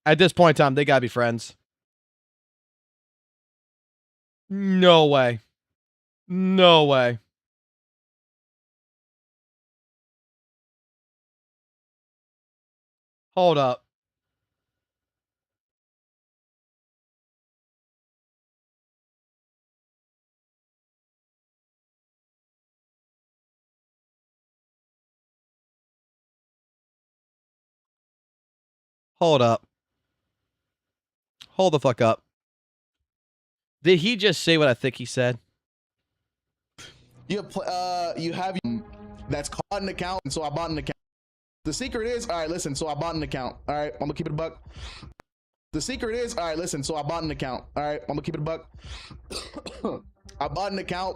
At this point in time, they gotta be friends. No way. No way. Hold up. Hold up. Hold the fuck up. Did he just say what I think he said? You have that's caught an account, and so I bought an account. The secret is, all right, listen, so I bought an account. All right, I'm gonna keep it a buck. The secret is, all right, listen, so I bought an account. All right, I'm gonna keep it a buck. I bought an account.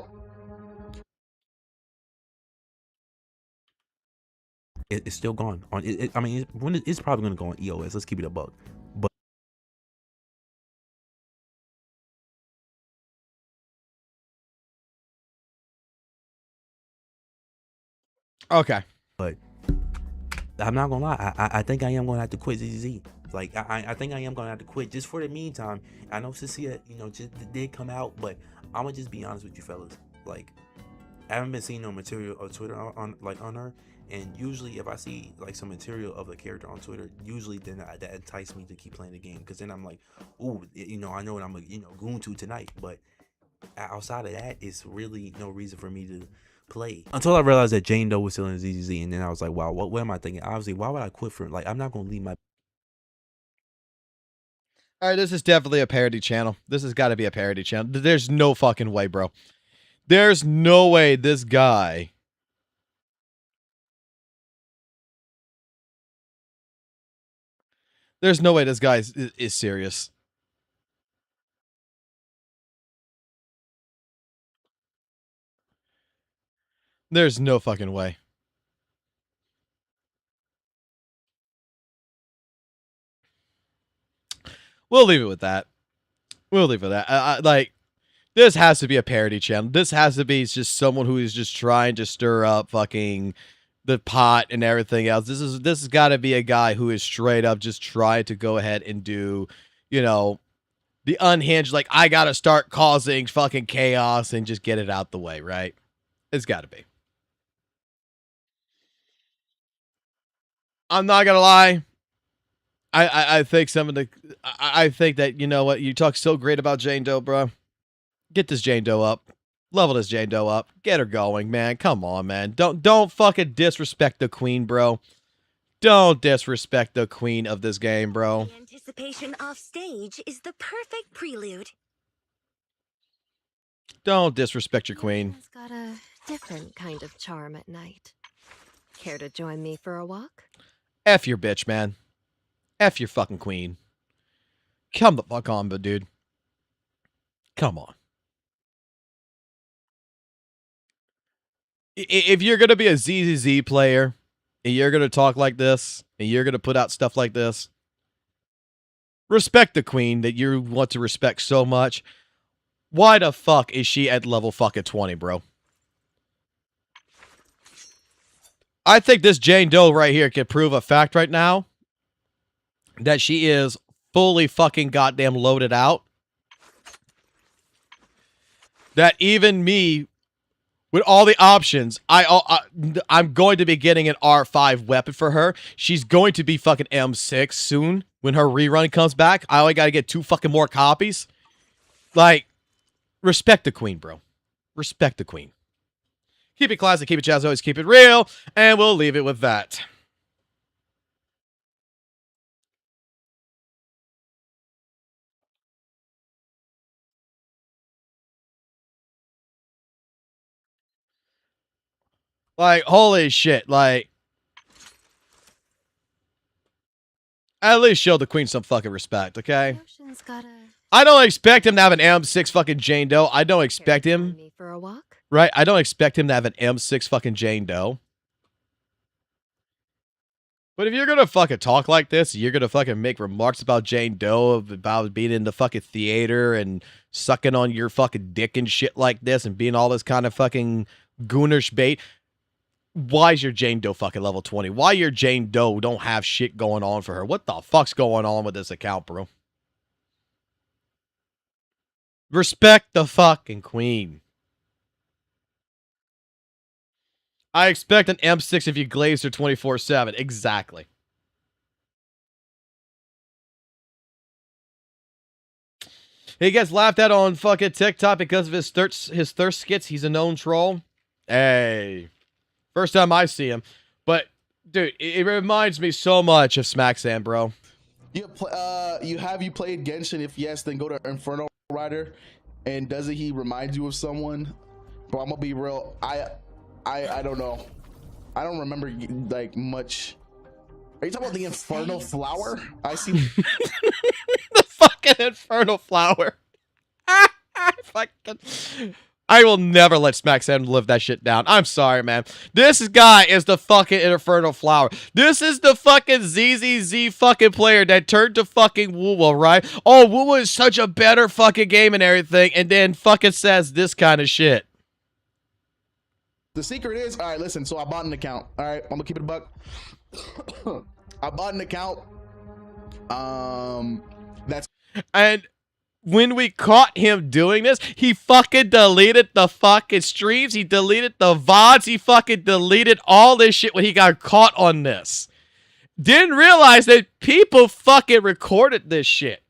It's still gone on. I mean, it's probably gonna go on EOS. Let's keep it a buck. But okay. But I'm not gonna lie. I think I am gonna have to quit ZZZ. Like I think I am gonna have to quit just for the meantime. I know Cecilia, just did come out, but I'm gonna just be honest with you fellas. Like I haven't been seeing no material on Twitter on her. And usually if I see like some material of a character on Twitter, usually then that entices me to keep playing the game, because then I'm like, ooh, I know what I'm going to tonight. But outside of that, it's really no reason for me to play until I realized that Jane Doe was still in ZZZ, and then I was like, wow, what am I thinking? Obviously, why would I quit for, like, I'm not gonna leave my. All right, this is definitely a parody channel. This has got to be a parody channel. There's no fucking way, bro. There's no way this guy. There's no way this guy is serious. There's no fucking way. We'll leave it with that. We'll leave it at that. Like, this has to be a parody channel. This has to be just someone who is just trying to stir up fucking the pot and everything else. This has got to be a guy who is straight up just trying to go ahead and do, the unhinged, like, I got to start causing fucking chaos and just get it out the way, right? It's got to be. I'm not going to lie. I think I think that, you know what, you talk so great about Jane Doe, bro. Get this Jane Doe up. Level this Jane Doe up. Get her going, man. Come on, man. Don't fucking disrespect the queen, bro. Don't disrespect the queen of this game, bro. The anticipation off stage is the perfect prelude. Don't disrespect your queen. It's got a different kind of charm at night. Care to join me for a walk? F your bitch, man. F your fucking queen. Come the fuck on, but dude. Come on. If you're going to be a ZZZ player, and you're going to talk like this, and you're going to put out stuff like this, respect the queen that you want to respect so much. Why the fuck is she at level fucking 20, bro? I think this Jane Doe right here can prove a fact right now that she is fully fucking goddamn loaded out. That even me, with all the options, I'm going to be getting an R5 weapon for her. She's going to be fucking M6 soon when her rerun comes back. I only got to get 2 fucking more copies. Like, respect the queen, bro. Respect the queen. Keep it classic, keep it jazz, always keep it real, and we'll leave it with that. Like, holy shit, like, at least show the queen some fucking respect, okay? I don't expect him to have an M6 fucking Jane Doe. I don't expect him, right? I don't expect him to have an M6 fucking Jane Doe. But if you're gonna fucking talk like this, you're gonna fucking make remarks about Jane Doe, about being in the fucking theater and sucking on your fucking dick and shit like this and being all this kind of fucking goonish bait. Why is your Jane Doe fucking level 20? Why your Jane Doe don't have shit going on for her? What the fuck's going on with this account, bro? Respect the fucking queen. I expect an M6 if you glaze her 24/7. Exactly. He gets laughed at on fucking TikTok because of his thirst skits. He's a known troll. Hey. First time I see him. But, dude, it reminds me so much of Smack Sam, bro. You played Genshin? If yes, then go to Inferno Rider. And doesn't he remind you of someone? Bro, I'm gonna be real. I don't know. I don't remember like much. Are you talking about the Infernal Flower? I see. The fucking Infernal Flower. I will never let SmackSam live that shit down. I'm sorry, man. This guy is the fucking Infernal Flower. This is the fucking ZZZ fucking player that turned to fucking WUWA, right? Oh, WUWA is such a better fucking game and everything, and then fucking says this kind of shit. The secret is, all right, listen, so I bought an account. All right, I'm gonna keep it a buck. I bought an account. And when we caught him doing this, he fucking deleted the fucking streams. He deleted the VODs. He fucking deleted all this shit when he got caught on this. Didn't realize that people fucking recorded this shit.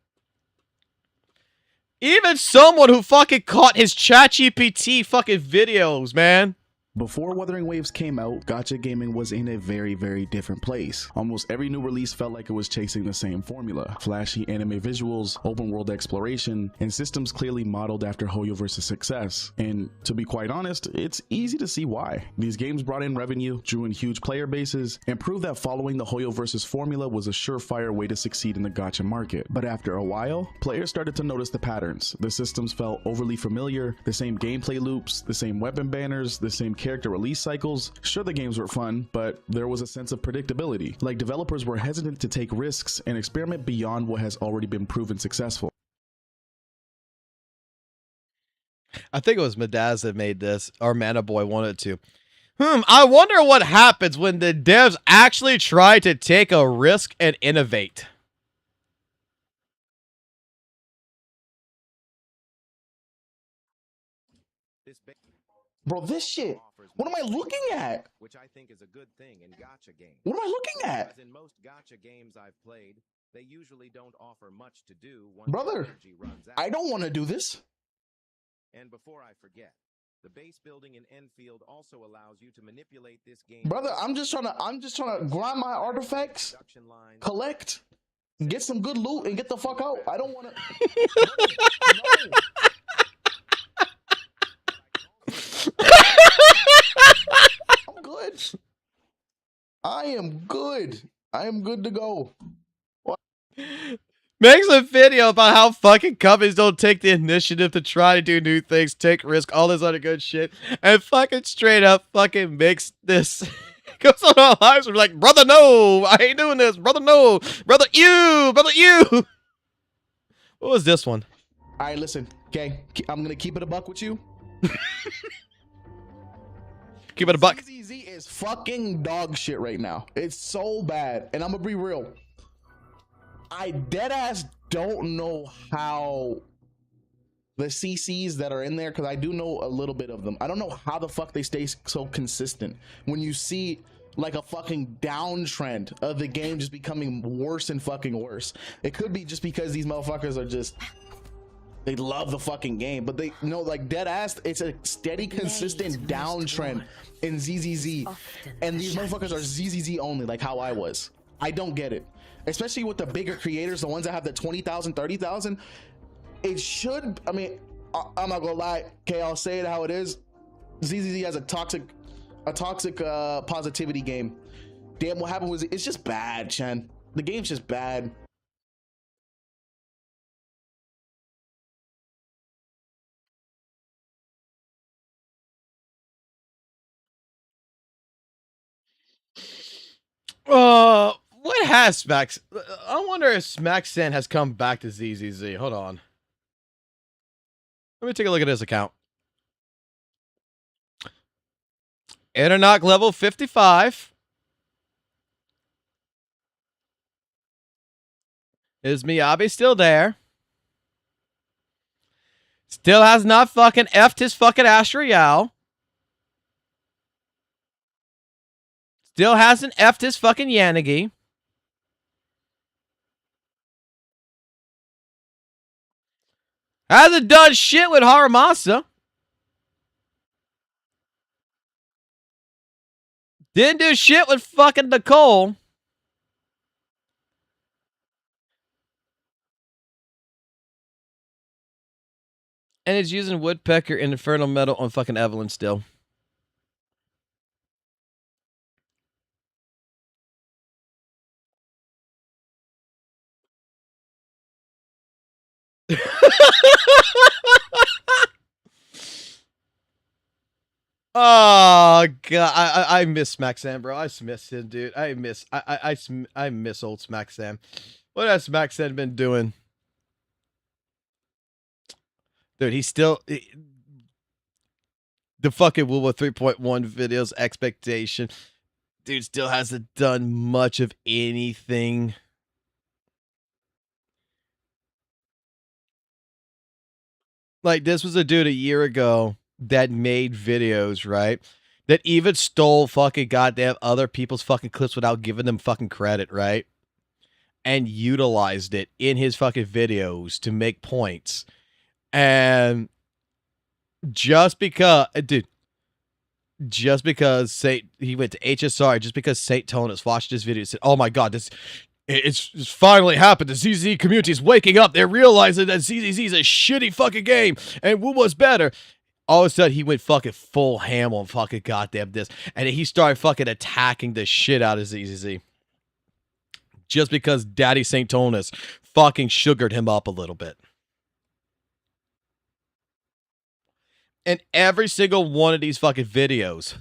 Even someone who fucking caught his ChatGPT fucking videos, man. Before Wuthering Waves came out, gacha gaming was in a very, very different place. Almost every new release felt like it was chasing the same formula. Flashy anime visuals, open world exploration, and systems clearly modeled after Hoyoverse's success. And to be quite honest, it's easy to see why. These games brought in revenue, drew in huge player bases, and proved that following the Hoyoverse's formula was a surefire way to succeed in the gacha market. But after a while, players started to notice the patterns. The systems felt overly familiar, the same gameplay loops, the same weapon banners, the same character release cycles. Sure, the games were fun, but there was a sense of predictability. Like, developers were hesitant to take risks and experiment beyond what has already been proven successful. I think it was Madaz that made this, or Mana Boy wanted to. I wonder what happens when the devs actually try to take a risk and innovate. Bro, this shit. What am I looking at? Which I think is a good thing in gacha games. What am I looking at? As in most gacha games I've played, they usually don't offer much to do once Brother, energy runs out. I don't want to do this. And before I forget, the base building in Enfield also allows you to manipulate this game. Brother, I'm just trying to grind my artifacts, collect, get some good loot, and get the fuck out. I don't want to. I'm good. I am good. I am good to go. What? Makes a video about how fucking companies don't take the initiative to try to do new things, take risk, all this other good shit, and fucking straight up fucking makes this. Goes on our lives. We're like, brother, no, I ain't doing this. Brother, no. Brother, you. Brother, you. What was this one? All right, listen. Okay, I'm going to keep it a buck with you. Keep it a buck. ZZZ is fucking dog shit right now. It's so bad. And I'm going to be real. I deadass don't know how the CCs that are in there, because I do know a little bit of them. I don't know how the fuck they stay so consistent when you see like a fucking downtrend of the game just becoming worse and fucking worse. It could be just because these motherfuckers are just, they love the fucking game, but they know, like, dead ass, it's a steady, consistent downtrend in ZZZ, and these motherfuckers are ZZZ only, like how I was. I don't get it, especially with the bigger creators, the ones that have the 20,000, 30,000. It should, I mean, I'm not gonna lie, okay, I'll say it how it is. ZZZ has a toxic positivity game. Damn, what happened was, it's just bad, Chen. The game's just bad. What has Smax? I wonder if SmackSen has come back to ZZZ. Hold on. Let me take a look at his account. Internock level 55. Is Miyabi still there? Still has not fucking effed his fucking Astroyal. Still hasn't effed his fucking Yanagi. Hasn't done shit with Haramasa. Didn't do shit with fucking Nicole. And it's using woodpecker and infernal metal on fucking Evelyn still. Oh god, I miss Smack Sam, bro. I miss him, dude. I miss old Smack Sam. What has Smack Sam been doing? Dude, he's still the fucking WUWA 3.1 videos expectation. Dude still hasn't done much of anything. Like, this was a dude a year ago that made videos, right? That even stole fucking goddamn other people's fucking clips without giving them fucking credit, right? And utilized it in his fucking videos to make points. And just because, dude, just because he went to HSR, just because Saint Tonus watched his video and said, oh my god, it's finally happened. The ZZZ community is waking up. They're realizing that ZZZ is a shitty fucking game and WUWA's better. All of a sudden, he went fucking full ham on fucking goddamn this. And he started fucking attacking the shit out of ZZZ. Just because Daddy Saint Tonus fucking sugared him up a little bit. And every single one of these fucking videos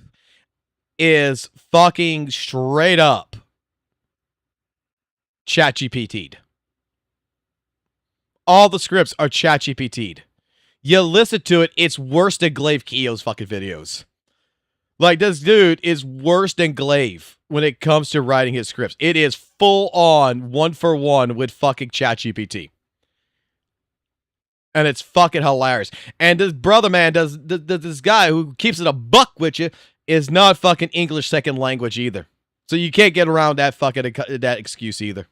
is fucking straight up ChatGPT'd. All the scripts are ChatGPT'd. You listen to it, it's worse than Glaive Keo's fucking videos. Like, this dude is worse than Glaive when it comes to writing his scripts. It is full on, one for one with fucking ChatGPT. And it's fucking hilarious. And this brother man this guy who keeps it a buck with you is not fucking English second language either. So you can't get around that fucking that excuse either.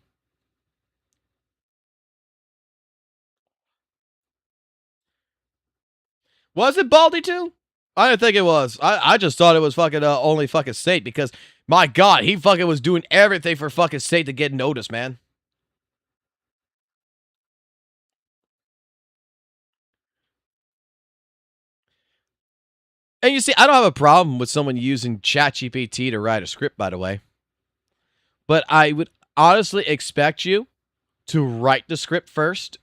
Was it Baldy too? I didn't think it was. I just thought it was fucking only fucking Saint because my god, he fucking was doing everything for fucking Saint to get noticed, man. And you see, I don't have a problem with someone using ChatGPT to write a script, by the way. But I would honestly expect you to write the script first,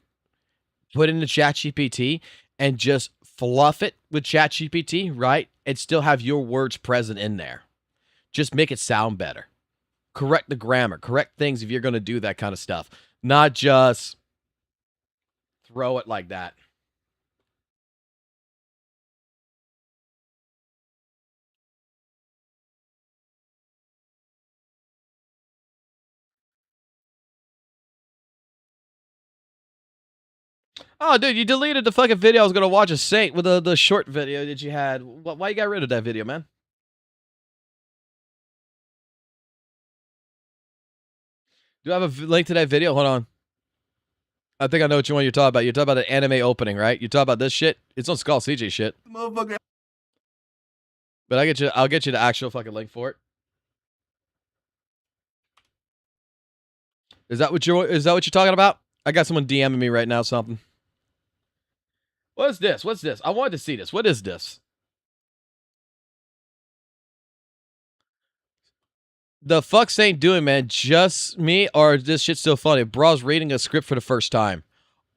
put it into ChatGPT, and just fluff it with ChatGPT, right? And still have your words present in there. Just make it sound better. Correct the grammar. Correct things if you're going to do that kind of stuff. Not just throw it like that. Oh, dude, you deleted the fucking video I was going to watch a Saint with the short video that you had. Why you got rid of that video, man? Do I have a link to that video? Hold on. I think I know which one you're talking about. You're talking about the anime opening, right? You're talking about this shit? It's on Skull CJ shit. Motherfucker. But I'll get you the actual fucking link for it. Is that what you're talking about? I got someone DMing me right now something. What is this? What's this? I wanted to see this. What is this? The fuck Saint doing, man? Just me or is this shit still funny? Bro's reading a script for the first time.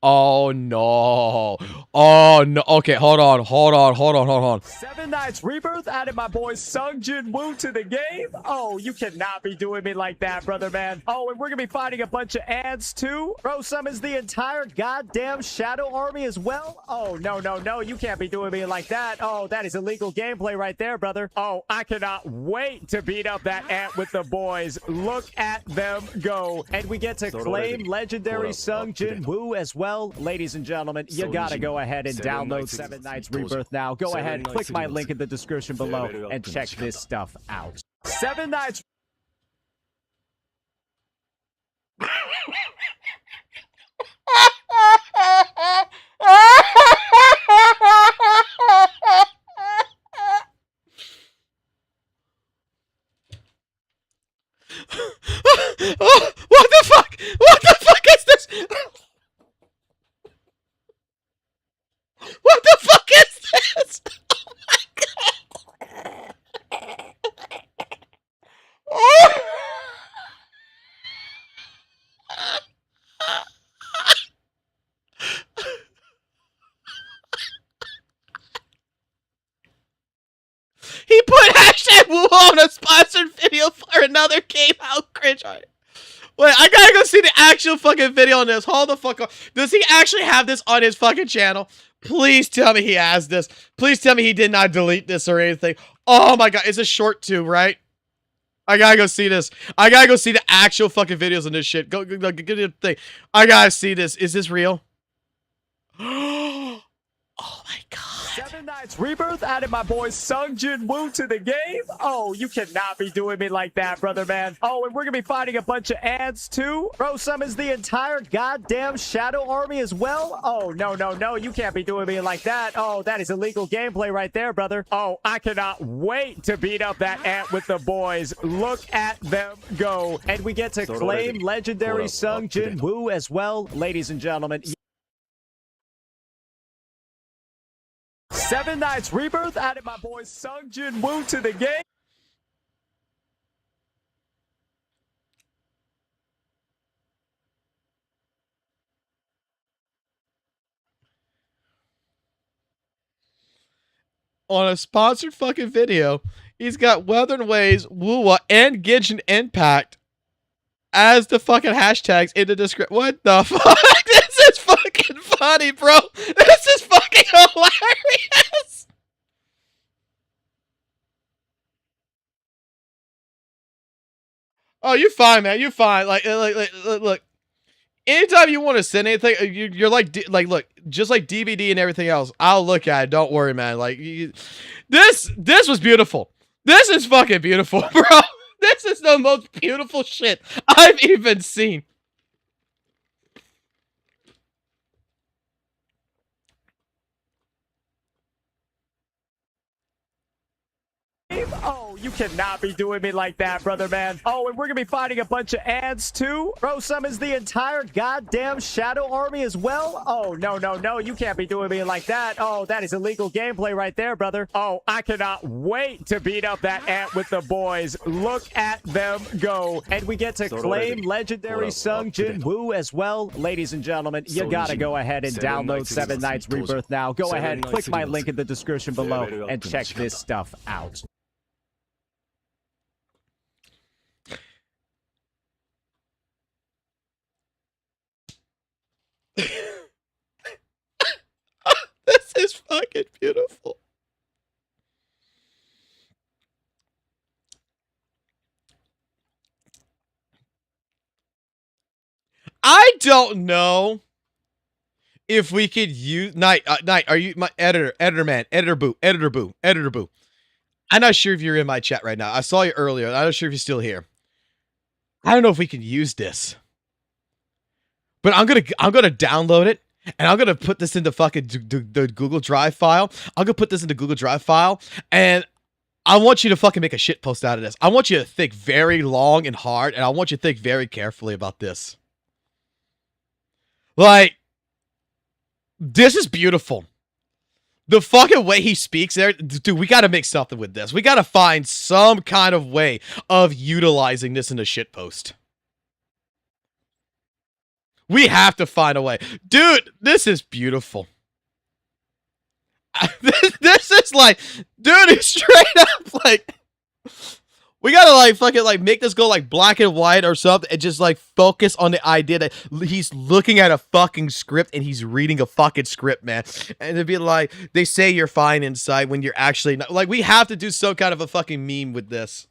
Oh no. Oh no. Okay, hold on. 7 Nights Rebirth added my boy Sung Jin Woo to the game. Oh, you cannot be doing me like that, brother, man. Oh, and we're gonna be fighting a bunch of ants too. Bro summons the entire goddamn Shadow Army as well. Oh, no, you can't be doing me like that. Oh, that is illegal gameplay right there, brother. Oh, I cannot wait to beat up that ant with the boys. Look at them go. And we get to claim legendary Sung Jin Woo as well. Ladies and gentlemen, you gotta go ahead and download 7 Nights Rebirth now. Go ahead, click my link in the description below and check this stuff out. 7 Nights. What the fuck? What the fuck is this? What the another game. How cringe are you? Wait, I gotta go see the actual fucking video on this. Hold the fuck up. Does he actually have this on his fucking channel? Please tell me he has this. Please tell me he did not delete this or anything. Oh my god, it's a short too, right? I gotta go see this. I gotta go see the actual fucking videos on this shit. Go get the thing. I gotta see this. Is this real? Oh my god. 7 Nights Rebirth added my boy Sungjin Woo to the game. Oh, you cannot be doing me like that, brother, man. Oh, and we're gonna be fighting a bunch of ants too. Bro summons the entire goddamn Shadow Army as well. Oh, no, no, no. You can't be doing me like that. Oh, that is illegal gameplay right there, brother. Oh, I cannot wait to beat up that ant with the boys. Look at them go. And we get to claim legendary Sungjin Woo as well, ladies and gentlemen. 7 Nights Rebirth added my boy Sungjin Woo to the game. On a sponsored fucking video, he's got Weathern Ways, WUWA, and Genshin Impact as the fucking hashtags in the description. What the fuck? This is fucking funny, bro. This is fucking hilarious. Oh, you're fine, man. You're fine. Look. Anytime you want to send anything, you're like, look, just like DVD and everything else. I'll look at it. Don't worry, man. Like, this was beautiful. This is fucking beautiful, bro. This is the most beautiful shit I've even seen. Oh, you cannot be doing me like that, brother, man. Oh, and we're gonna be fighting a bunch of ants too. Bro summons the entire goddamn Shadow Army as well. Oh, no, no, no. You can't be doing me like that. Oh, that is illegal gameplay right there, brother. Oh, I cannot wait to beat up that ant with the boys. Look at them go. And we get to claim legendary Sungjin Woo as well. Ladies and gentlemen, you gotta go ahead and download 7 Nights Rebirth now. Go ahead, click my link in the description below and check this stuff out. This is fucking beautiful. I don't know if we could use Knight. Are you my editor man, editor boo. I'm not sure if you're in my chat right now. I saw you earlier. I'm not sure if you're still here. I don't know if we can use this, but I'm gonna download it. And I'm gonna put this into fucking the Google Drive file. I'm gonna put this into Google Drive file, and I want you to fucking make a shit post out of this. I want you to think very long and hard, and I want you to think very carefully about this. Like, this is beautiful. The fucking way he speaks there, dude, we gotta make something with this. We gotta find some kind of way of utilizing this in a shit post. We have to find a way. Dude, this is beautiful. This is like, dude, it's straight up like, we gotta like fucking like make this go like black and white or something and just like focus on the idea that he's looking at a fucking script and he's reading a fucking script, man. And it'd be like, they say you're fine inside when you're actually not. Like, we have to do some kind of a fucking meme with this.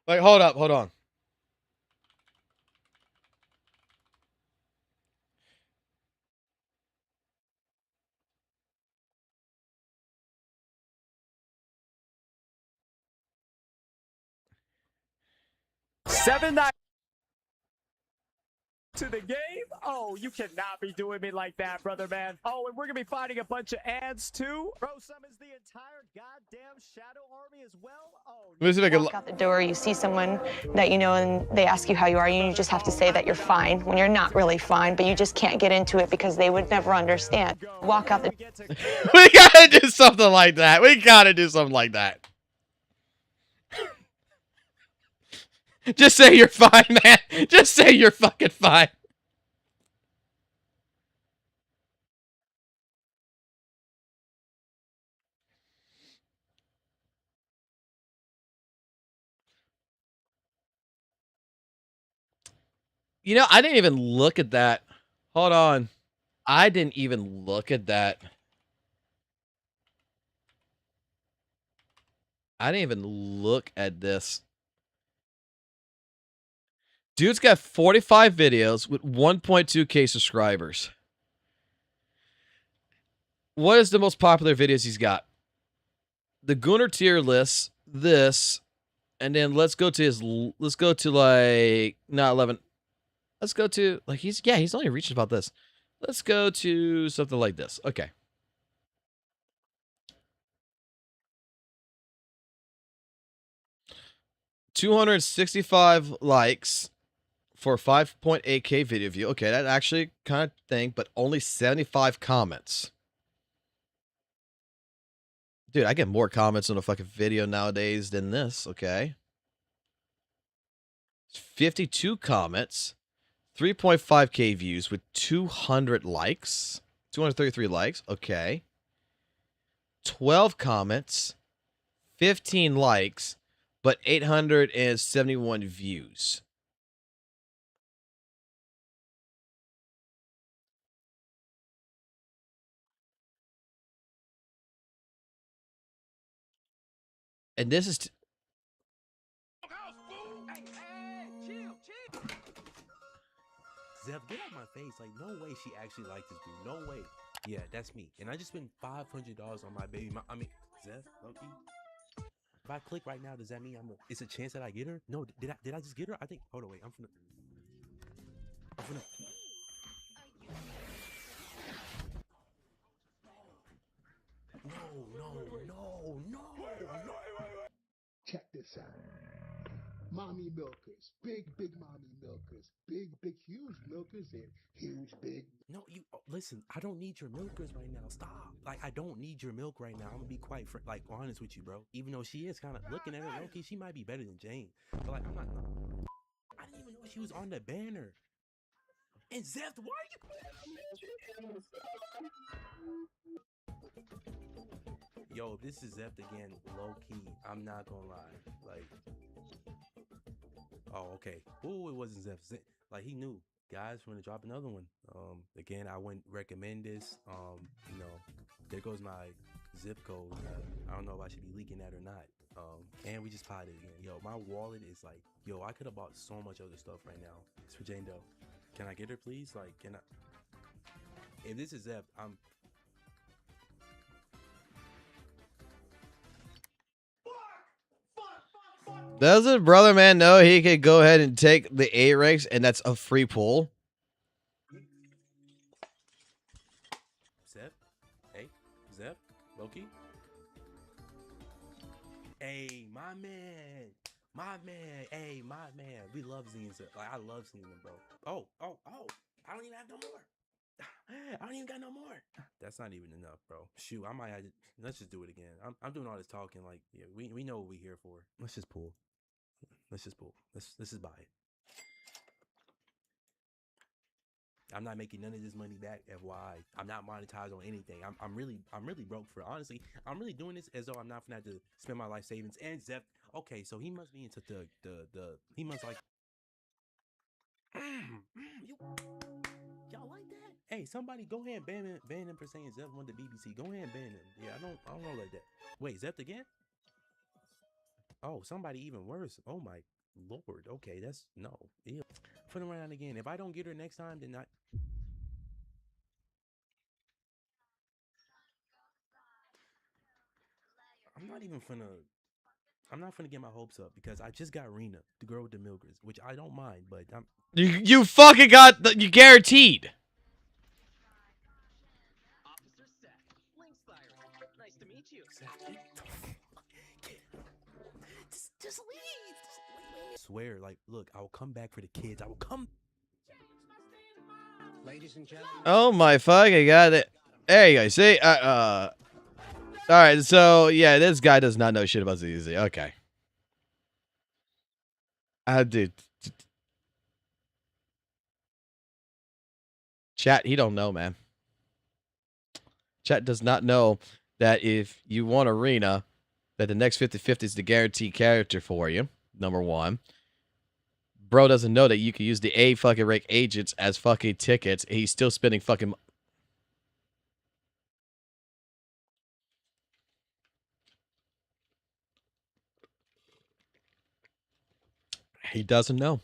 Like, hold on. Seven Nights to the game. Oh, you cannot be doing me like that, brother, man. Oh, and we're gonna be fighting a bunch of ants too. Bro summons the entire goddamn Shadow Army as well. Oh, Let me see if I can. Walk out the door, you see someone that you know, and they ask you how you are, and you just have to say that you're fine when you're not really fine, but you just can't get into it because they would never understand. Walk out the. We gotta do something like that. We gotta do something like that. Just say you're fine, man. Just say you're fucking fine. You know, I didn't even look at that. Hold on. I didn't even look at that. I didn't even look at this. Dude's got 45 videos with 1.2K subscribers. What is the most popular videos he's got? The Gunner tier list, this, and then let's go to like, not 11. Let's go to, like, he's only reached about this. Let's go to something like this. Okay. $265 likes for 5.8K video view. Okay, that actually kind of thing, but only 75 comments. Dude, I get more comments on a fucking video nowadays than this, okay? 52 comments, 3.5K views with 200 likes, 233 likes, okay. 12 comments, 15 likes, but 871 views. And this is... Zev, get out my face. Like, no way she actually liked this dude. No way. Yeah, that's me. And I just spent $500 on my baby. I mean, Zev, Loki. If I click right now, does that mean it's a chance that I get her? No, did I just get her? I think. Hold on, wait. I'm finna. No. Check this out. Mommy milkers. Big mommy milkers. Big, huge milkers and huge, big. No, you listen. I don't need your milkers right now. Stop. Like, I don't need your milk right now. I'm gonna be quite honest with you, bro. Even though she is kind of looking at her, Loki, she might be better than Jane. But like, I'm not. I didn't even know she was on the banner. And Zeth, why are you? Yo, this is Zeth again, low key. I'm not gonna lie. Like, oh, okay. Ooh, it wasn't Zeth. Like, he knew. Guys, we're gonna drop another one. Again, I wouldn't recommend this. You know, there goes my zip code. I don't know if I should be leaking that or not. And we just potted again. Yo, my wallet is like, yo, I could have bought so much other stuff right now. It's for Jane Doe. Can I get her, please? Like, can I? If this is Zep, I'm. Doesn't Brother Man know he could go ahead and take the A ranks and that's a free pull? Zep? Hey, Zep? Loki? Hey, my man. Hey, my man. We love seeing Zep. Like, I love seeing them, bro. Oh. I don't even have no more. I don't even got no more. That's not even enough, bro. Shoot, I might have to, let's just do it again. I'm doing all this talking like, yeah, we know what we're here for. Let's just pull. Let's just buy it. I'm not making none of this money back, FYI. I'm not monetized on anything. I'm really broke for it. Honestly, I'm really doing this as though I'm not gonna have to spend my life savings. And Zep, okay, so he must be into he must like y'all like that? Hey, somebody go ahead and ban him for saying Zep won the BBC. Go ahead and ban him. Yeah, I don't know like that. Wait, Zep again? Oh, somebody even worse. Oh my lord. Okay, that's no. Ew. Put him around again. If I don't get her next time, then I'm not finna get my hopes up because I just got Rena, the girl with the milkers, which I don't mind, but You fucking got you guaranteed. Officer Seth, Linkspire. Nice to meet you. Just leave. Swear, like, look, I will come back for the kids. I will come. Ladies and gentlemen. Oh my fucking god. There you go. See? All right, so yeah, this guy does not know shit about ZZZ. Okay. Dude. Chat, he don't know, man. Chat does not know that if you want Arena, that the next 50/50 is the guaranteed character for you. Number one. bro doesn't know that you can use the A fucking rank agents as fucking tickets. And he's still spending fucking. He doesn't know.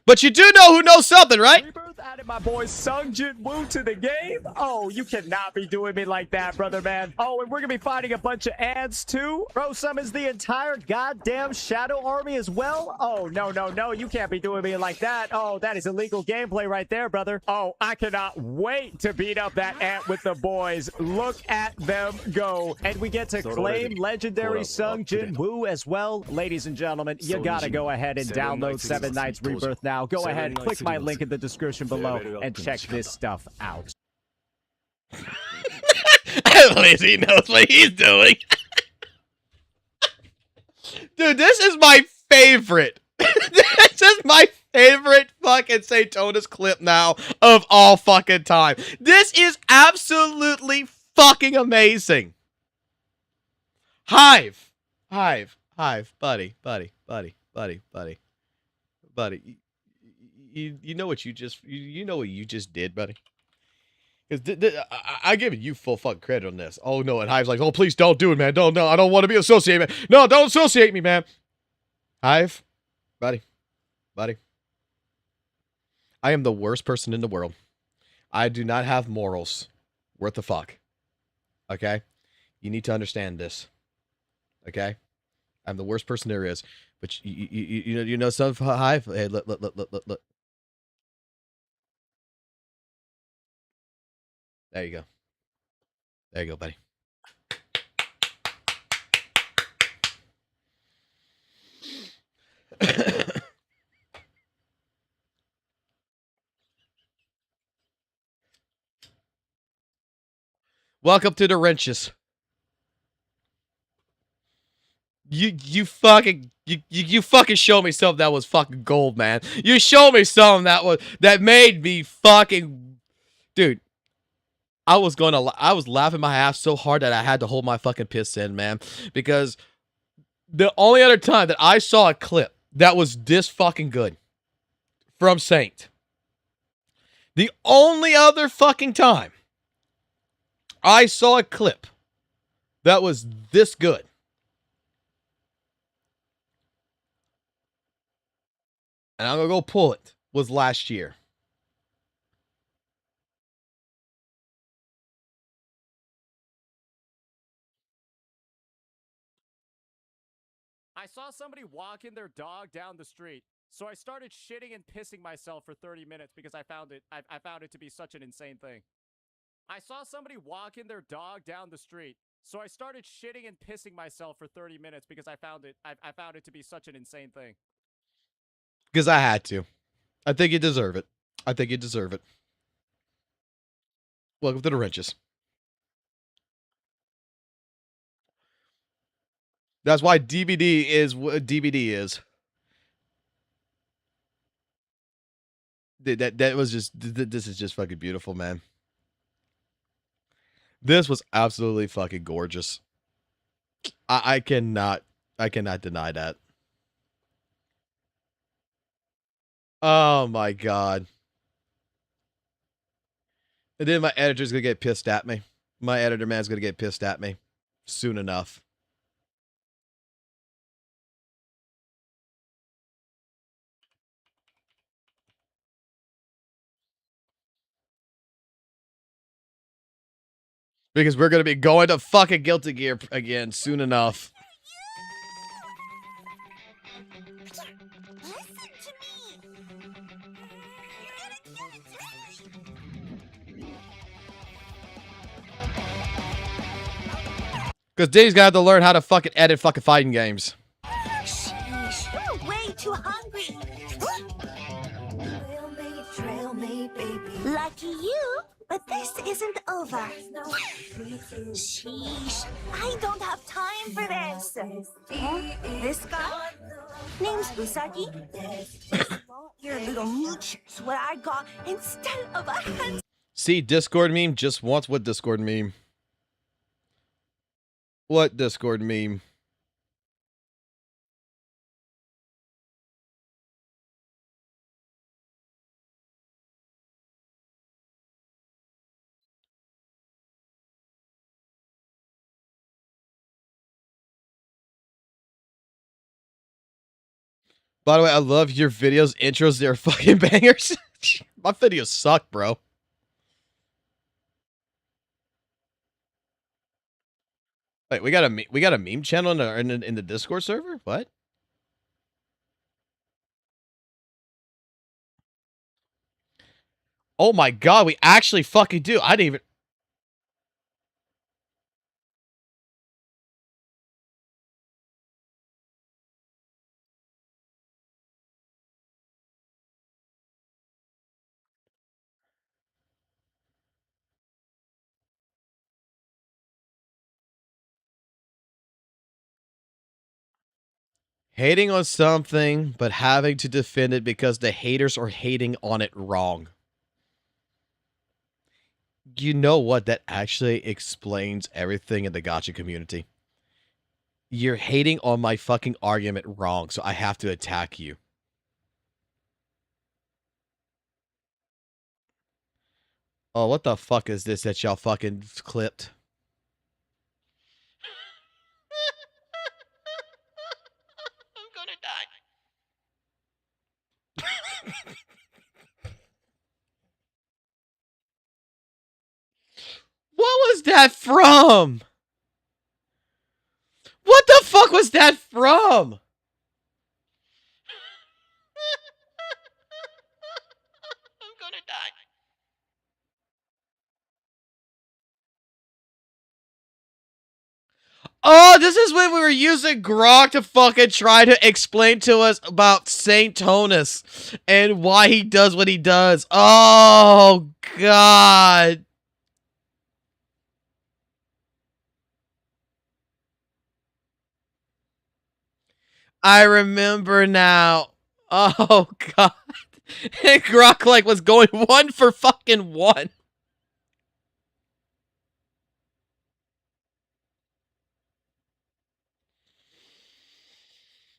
But you do know who knows something, right? Rebirth added my boy Sungjin Woo to the game. Oh, you cannot be doing me like that, brother, man. Oh, and we're gonna be fighting a bunch of ants too. Bro summons the entire goddamn Shadow Army as well. Oh, no, no, no, you can't be doing me like that. Oh, that is illegal gameplay right there, brother. Oh, I cannot wait to beat up that ant with the boys. Look at them go. And we get to claim legendary Sungjin Woo as well. Ladies and gentlemen, you gotta go ahead and download 7 Nights Rebirth now. Go ahead, click my link in the description below and check this stuff out. At least he knows what he's doing. Dude, this is my favorite. This is my favorite fucking Saitonis clip now of all fucking time. This is absolutely fucking amazing. Hive, buddy. You know what you know what you just did, buddy. Because I give you full fucking credit on this. Oh no, and Hive's like, oh please don't do it, man. Don't, no, I don't want to be associated, man. No, don't associate me, man. Hive, buddy. I am the worst person in the world. I do not have morals worth the fuck. Okay, you need to understand this. Okay, I'm the worst person there is. But you know something, Hive. Hey, look. There you go, buddy. Welcome to the wrenches. You fucking show me something that was fucking gold, man. You show me something that made me fucking, dude. I was laughing my ass so hard that I had to hold my fucking piss in, man. Because the only other time that I saw a clip that was this fucking good from Saint, the only other fucking time I saw a clip that was this good, and I'm gonna go pull it, was last year. I saw somebody walking their dog down the street, so I started shitting and pissing myself for 30 minutes because I found it to be such an insane thing. I saw somebody walking their dog down the street, so I started shitting and pissing myself for 30 minutes because I found it to be such an insane thing. Because I had to. I think you deserve it. Welcome to the wrenches. That's why DVD is what DVD is. That was just, this is just fucking beautiful, man. This was absolutely fucking gorgeous. I cannot deny that. Oh my god. And then my editor's gonna get pissed at me. My editor man's gonna get pissed at me soon enough. Because we're gonna be going to fucking Guilty Gear again soon enough. Because Dave's got to learn how to fucking edit fucking fighting games. Sheesh, you're way too hungry. Trail me, baby. Lucky you, but this isn't over. Sheesh, I don't have time for this. Huh? This guy? Name's Usagi. Your little mooch is what I got instead of a hand. See, Discord meme just wants what Discord meme. What Discord meme? By the way, I love your videos, intros. They're fucking bangers. My videos suck, bro. Wait, we got a meme channel in the Discord server? What? Oh my god, we actually fucking do. I didn't even. Hating on something, but having to defend it because the haters are hating on it wrong. You know what? That actually explains everything in the gacha community. You're hating on my fucking argument wrong, so I have to attack you. Oh, what the fuck is this that y'all fucking clipped? I'm gonna die. What was that from? What the fuck was that from? I'm gonna die. Oh, this is when we were using Grok to fucking try to explain to us about Saint Tonus and why he does what he does. Oh, God. I remember now. Oh, God. And Grok, like, was going 1 for fucking 1.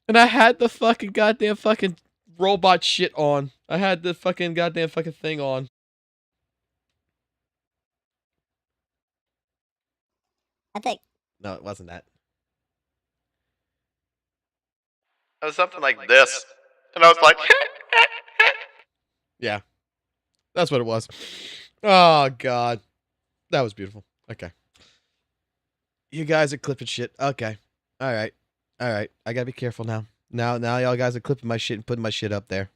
And I had the fucking goddamn fucking robot shit on. I had the fucking goddamn fucking thing on. I think. No, it wasn't that. It was something like this. And I was like, yeah, that's what it was. Oh, God. That was beautiful. Okay. You guys are clipping shit. Okay. All right. All right. I gotta be careful now. Now y'all guys are clipping my shit and putting my shit up there.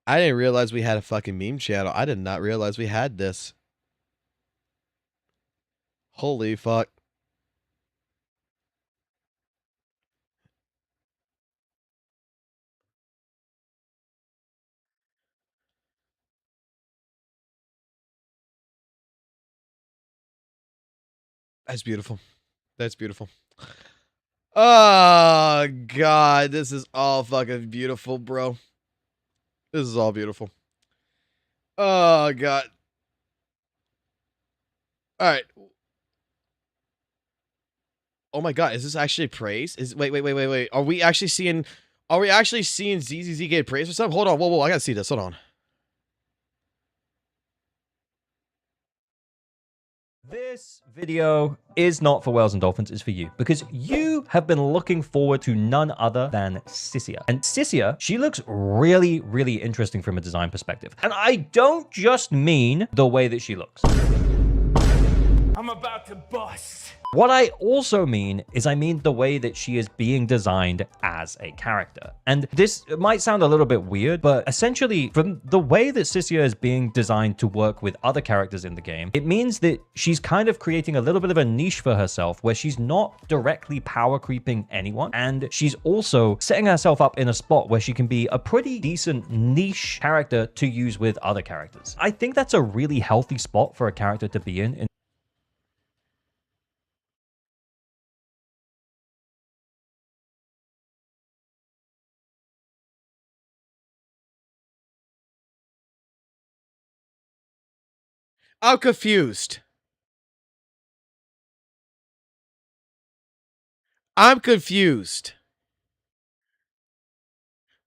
I didn't realize we had a fucking meme channel. I did not realize we had this. Holy fuck. That's beautiful. That's beautiful. Oh, God. This is all fucking beautiful, bro. This is all beautiful. Oh, God. All right. Oh my God, is this actually praise? Wait. Are we actually seeing ZZZ get praise for something? Hold on, whoa, I gotta see this. Hold on. This video is not for whales and dolphins, it's for you. Because you have been looking forward to none other than Sissia. And Sissia, she looks really, really interesting from a design perspective. And I don't just mean the way that she looks. I'm about to bust. What I also mean is I mean the way that she is being designed as a character. And this might sound a little bit weird, but essentially from the way that Sissia is being designed to work with other characters in the game, it means that she's kind of creating a little bit of a niche for herself where she's not directly power creeping anyone. And she's also setting herself up in a spot where she can be a pretty decent niche character to use with other characters. I think that's a really healthy spot for a character to be in. I'm confused. I'm confused.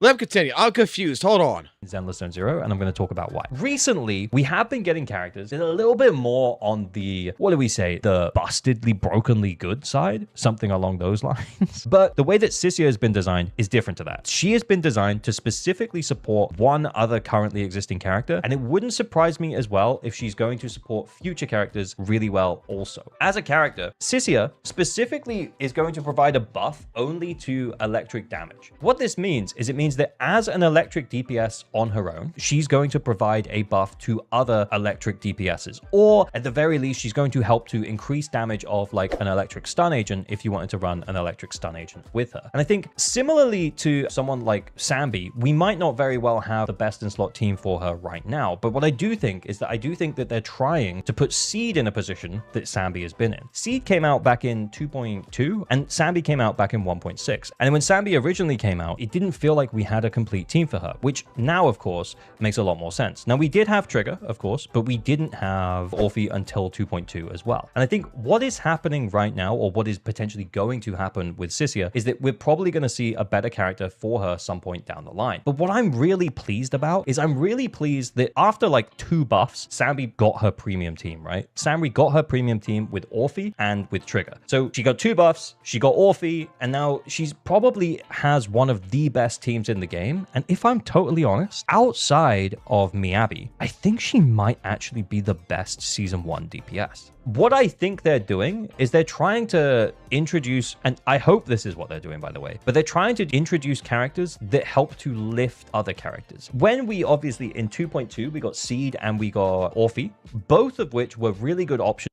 Let me continue. I'm confused. Hold on. Zenless Zone Zero, and I'm going to talk about why. Recently, we have been getting characters in a little bit more on the, what do we say, the bustedly, brokenly good side, something along those lines. But the way that Sissia has been designed is different to that. She has been designed to specifically support one other currently existing character, and it wouldn't surprise me as well if she's going to support future characters really well also. As a character, Sissia specifically is going to provide a buff only to electric damage. What this means is it means that as an electric DPS on her own, she's going to provide a buff to other electric DPSs, or at the very least, she's going to help to increase damage of like an electric stun agent if you wanted to run an electric stun agent with her. And I think similarly to someone like Sambi, we might not very well have the best in slot team for her right now, but what I do think is that I do think that they're trying to put Seed in a position that Sambi has been in. Seed came out back in 2.2 and Sambi came out back in 1.6. And when Sambi originally came out, it didn't feel like we had a complete team for her, which now, of course, makes a lot more sense. Now, we did have Trigger, of course, but we didn't have Orphe until 2.2 as well. And I think what is happening right now, or what is potentially going to happen with Sissia, is that we're probably going to see a better character for her some point down the line. But what I'm really pleased about is I'm really pleased that after like 2 buffs, Sambi got her premium team, right? Sambi got her premium team with Orphe and with Trigger. So she got 2 buffs, she got Orphe, and now she's probably has one of the best teams in the game. And if I'm totally honest, outside of Miyabi, I think she might actually be the best Season 1 DPS. What I think they're doing is they're trying to introduce, and I hope this is what they're doing, by the way, but they're trying to introduce characters that help to lift other characters. When we obviously in 2.2, we got Seed and we got Orphe, both of which were really good options.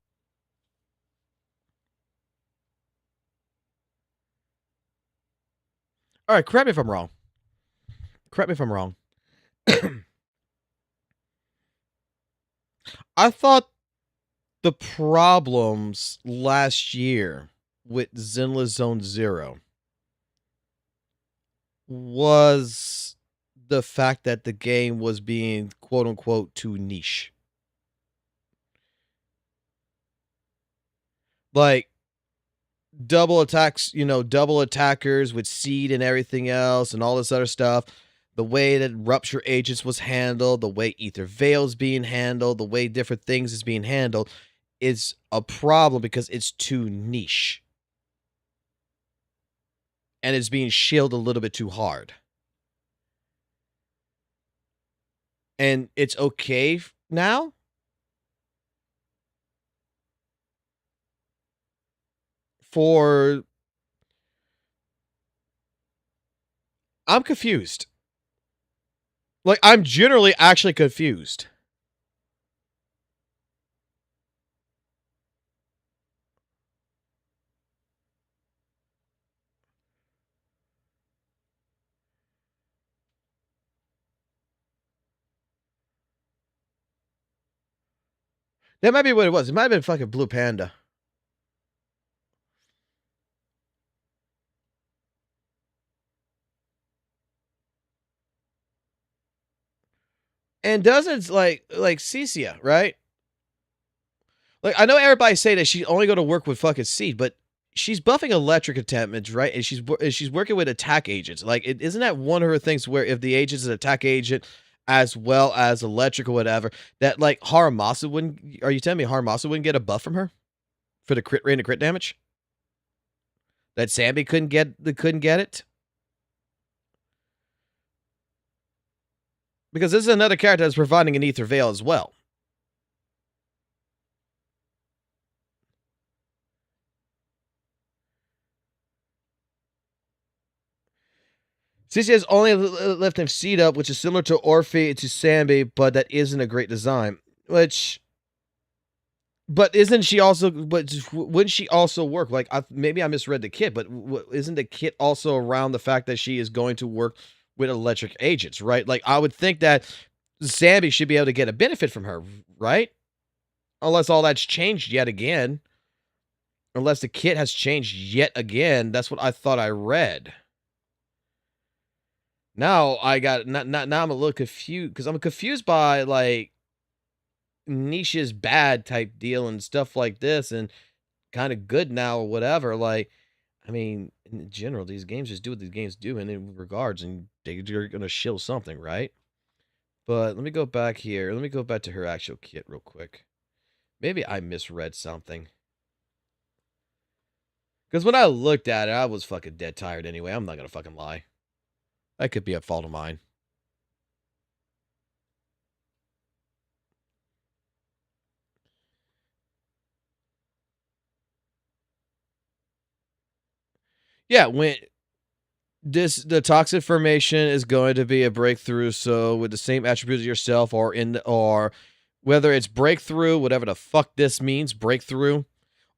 All right, correct me if I'm wrong. Correct me if I'm wrong. I thought the problems last year with Zenless Zone Zero was the fact that the game was being quote unquote too niche. Like double attacks, double attackers with Seed and everything else and all this other stuff. The way that Rupture Agents was handled, the way Ether Veil's being handled, the way different things is being handled is a problem because it's too niche. And it's being shielded a little bit too hard. And it's okay now? I'm confused. Like, I'm generally actually confused. That might be what it was. It might have been fucking Blue Panda. And doesn't like Sissia, right? Like, I know everybody say that she's only going to work with fucking Seed, but she's buffing electric attachments, right? And she's working with attack agents. Like, isn't that one of her things where if the agent's an attack agent as well as electric or whatever, that like Haramasa wouldn't? Are you telling me Haramasa wouldn't get a buff from her for the crit rate and crit damage? That Sambi couldn't get it? Because this is another character that's providing an Ether Veil as well. Sissia is only lifting Seed up, which is similar to Orphe to Sambi, but that isn't a great design. But isn't she also? But wouldn't she also work? Like, maybe I misread the kit, but isn't the kit also around the fact that she is going to work with electric agents, right? Like, I would think that Sambi should be able to get a benefit from her, right? Unless all that's changed yet again. Unless the kit has changed yet again. That's what I thought I read. Now now I'm a little confused because I'm confused by like niche's bad type deal and stuff like this and kind of good now or whatever. Like, I mean, in general, these games just do what these games do in regards, and they're gonna shill something, right? But let me go back here. Let me go back to her actual kit real quick. Maybe I misread something. Because when I looked at it, I was fucking dead tired anyway. I'm not gonna fucking lie. That could be a fault of mine. Yeah, when the toxic formation is going to be a breakthrough, so with the same attributes as yourself or whether it's breakthrough, whatever the fuck this means, breakthrough,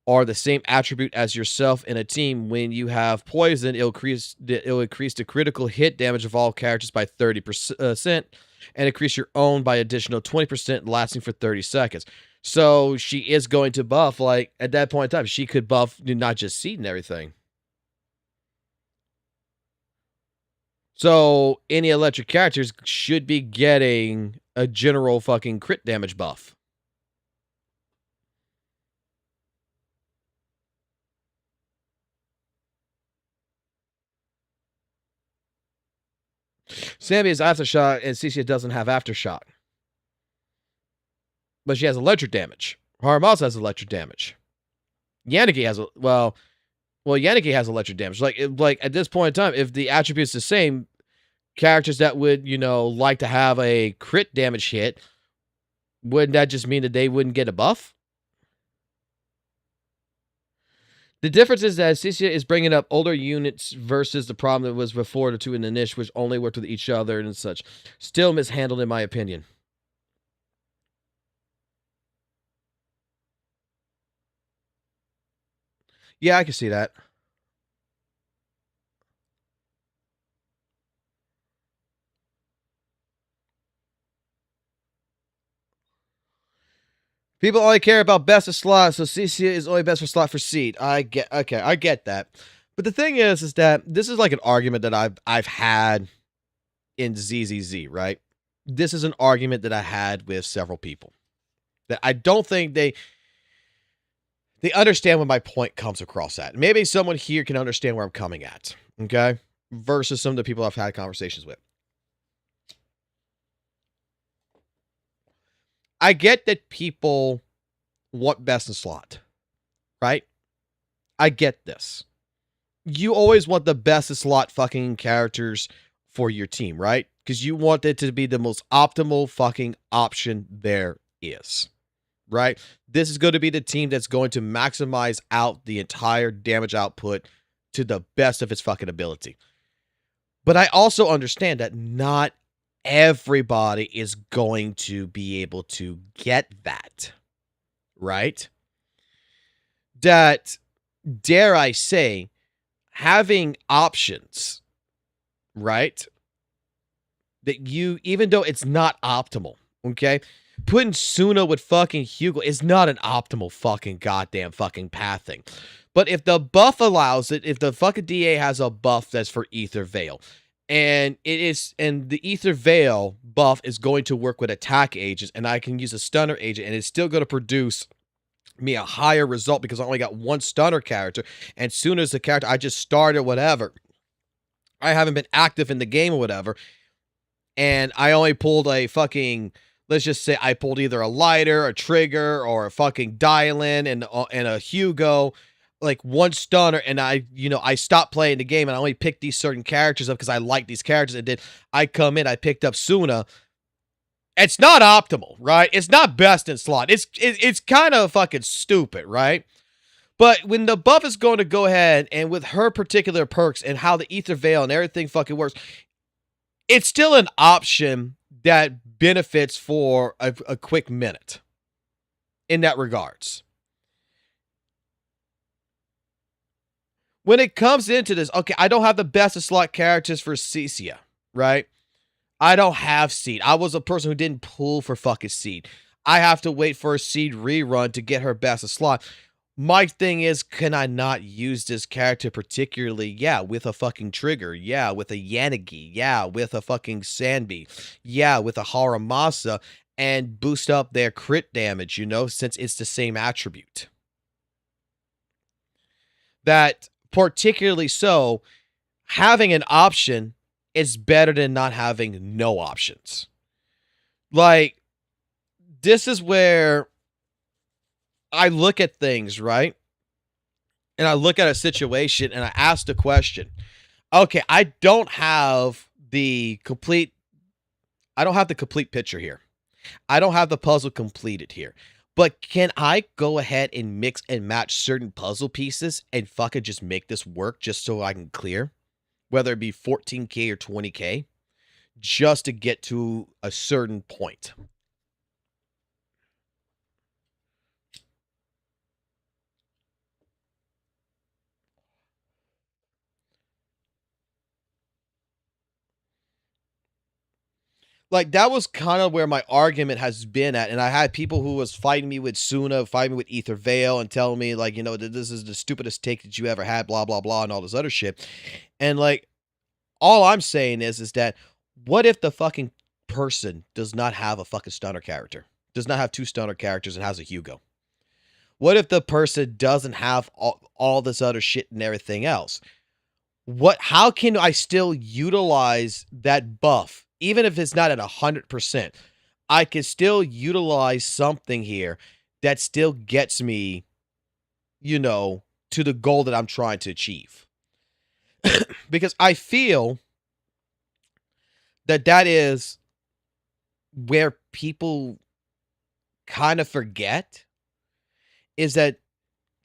or the same attribute as yourself in a team, when you have poison, it'll increase the critical hit damage of all characters by 30% and increase your own by additional 20%, lasting for 30 seconds. So she is going to buff, like, at that point in time, she could buff not just seed and everything. So any electric characters should be getting a general fucking crit damage buff. Sammy is Aftershock, and Cecilia doesn't have Aftershock. But she has electric damage. Harm also has electric damage. Yaniki has, Yaniki has electric damage. Like at this point in time, if the attribute's the same, characters that would, like to have a crit damage hit, wouldn't that just mean that they wouldn't get a buff? The difference is that Cecilia is bringing up older units versus the problem that was before the two in the niche, which only worked with each other and such. Still mishandled, in my opinion. Yeah, I can see that. People only care about best of slot, so CC is only best for slot for seed. I get that. But the thing is that this is like an argument that I've had in ZZZ, right? This is an argument that I had with several people that I don't think they understand when my point comes across at. Maybe someone here can understand where I'm coming at, okay? Versus some of the people I've had conversations with. I get that people want best in slot, right? I get this. You always want the best in slot fucking characters for your team, right? Because you want it to be the most optimal fucking option there is, right? This is going to be the team that's going to maximize out the entire damage output to the best of its fucking ability. But I also understand that not everybody is going to be able to get that, right? That, dare I say, having options, right? That you, even though it's not optimal, okay? Putting Suna with fucking Hugo is not an optimal fucking goddamn fucking pathing. But if the buff allows it, if the fucking DA has a buff that's for Ether Veil, and the Ether Veil buff is going to work with attack agents, and I can use a stunner agent, and it's still going to produce me a higher result because I only got one stunner character, and soon as the character I just started, whatever, I haven't been active in the game or whatever, and I only pulled a fucking, let's just say I pulled either a lighter, a trigger, or a fucking dial-in and a Hugo, like one stunner, and I stopped playing the game and I only picked these certain characters up because I like these characters, and then I come in, I picked up Suna. It's not optimal, right? It's not best in slot. It's kind of fucking stupid, right? But when the buff is going to go ahead and with her particular perks and how the Ether Veil and everything fucking works, it's still an option that benefits for a quick minute in that regards. When it comes into this, okay, I don't have the best of slot characters for Cecia, right? I don't have seed. I was a person who didn't pull for fucking seed. I have to wait for a seed rerun to get her best of slot. My thing is, can I not use this character particularly? Yeah, with a fucking trigger. Yeah, with a Yanagi. Yeah, with a fucking Sanbi. Yeah, with a Haramasa, and boost up their crit damage, since it's the same attribute. That particularly so, having an option is better than not having no options. Like, this is where I look at things, right? And I look at a situation and I ask the question, okay, I don't have the complete picture here. I don't have the puzzle completed here. But can I go ahead and mix and match certain puzzle pieces and fucking just make this work just so I can clear? Whether it be 14K or 20K, just to get to a certain point. Like, that was kind of where my argument has been at. And I had people who was fighting me with Suna, fighting me with Ether Veil, and telling me, like, you know, that this is the stupidest take that you ever had, blah, blah, blah, and all this other shit. And, like, all I'm saying is that what if the fucking person does not have a fucking stunner character? Does not have 2 stunner characters and has a Hugo? What if the person doesn't have all this other shit and everything else? How can I still utilize that buff? Even if it's not at 100%, I can still utilize something here that still gets me, you know, to the goal that I'm trying to achieve. Because I feel that that is where people kind of forget, is that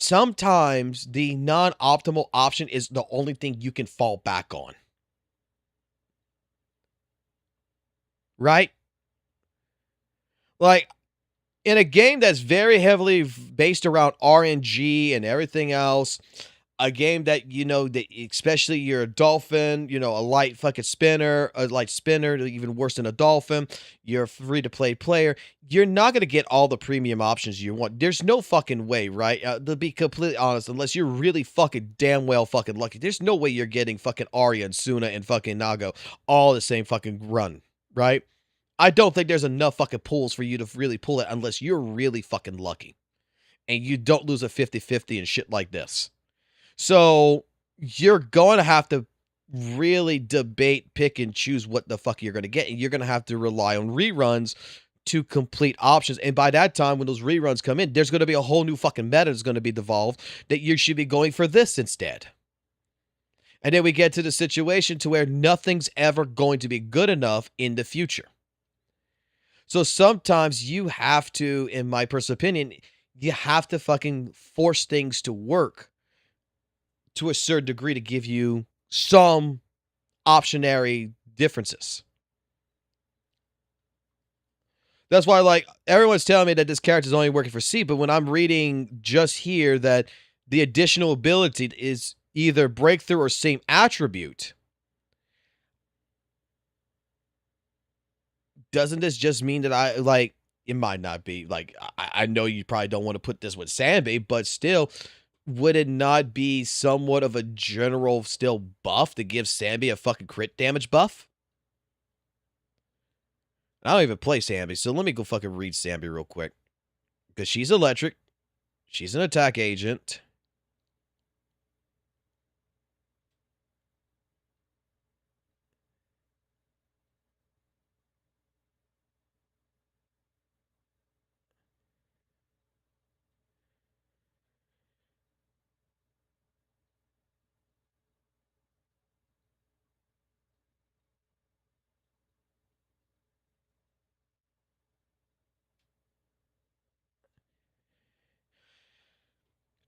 sometimes the non-optimal option is the only thing you can fall back on. Right? Like, in a game that's very heavily based around RNG and everything else, a game that, you know, that especially you're a dolphin, you know, a light fucking spinner, a light spinner, even worse than a dolphin, you're a free-to-play player, you're not going to get all the premium options you want. There's no fucking way, right? To be completely honest, unless you're really fucking damn well fucking lucky, there's no way you're getting fucking Arya and Suna and fucking Nago all the same fucking run, right? I don't think there's enough fucking pulls for you to really pull it unless you're really fucking lucky. And you don't lose a 50-50 and shit like this. So you're going to have to really debate, pick, and choose what the fuck you're going to get. And you're going to have to rely on reruns to complete options. And by that time, when those reruns come in, there's going to be a whole new fucking meta that's going to be devolved that you should be going for this instead. And then we get to the situation to where nothing's ever going to be good enough in the future. So sometimes you have to, in my personal opinion, you have to fucking force things to work to a certain degree to give you some optionary differences. That's why, like, everyone's telling me that this character is only working for C, but when I'm reading just here that the additional ability is either breakthrough or same attribute, doesn't this just mean that it might not be, like, I know you probably don't want to put this with Sanbei, but still, would it not be somewhat of a general still buff to give Sanbei a fucking crit damage buff? I don't even play Sanbei, so let me go fucking read Sanbei real quick. Because she's electric. She's an attack agent.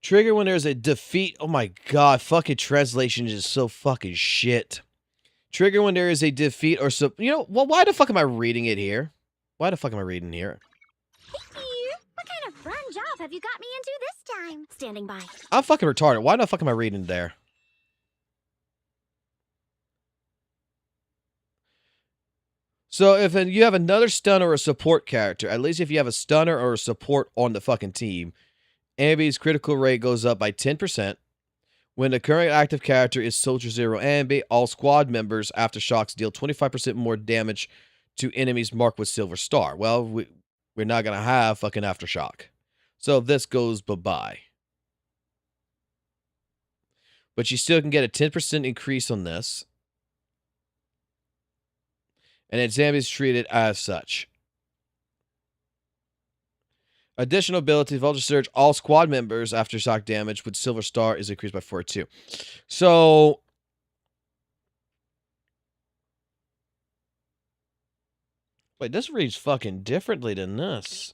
Trigger when there's a defeat. Oh my god, fucking translation is so fucking shit. Trigger when there is a defeat or so. You know, well, why the fuck am I reading it here? Why the fuck am I reading here? Hey, what kind of fun job have you got me into this time? Standing by. I'm fucking retarded. Why the fuck am I reading there? So if you have another stunner or a support character, at least if you have a stunner or a support on the fucking team, Ambi's critical rate goes up by 10%. When the current active character is Soldier Zero Ambi, all squad members aftershocks deal 25% more damage to enemies marked with Silver Star. Well, we're not going to have fucking aftershock. So this goes bye-bye. but you still can get a 10% increase on this. And then Zambi is treated as such. Additional ability, Vulture Surge, all squad members after shock damage with Silver Star is increased by 42. So, wait, this reads fucking differently than this.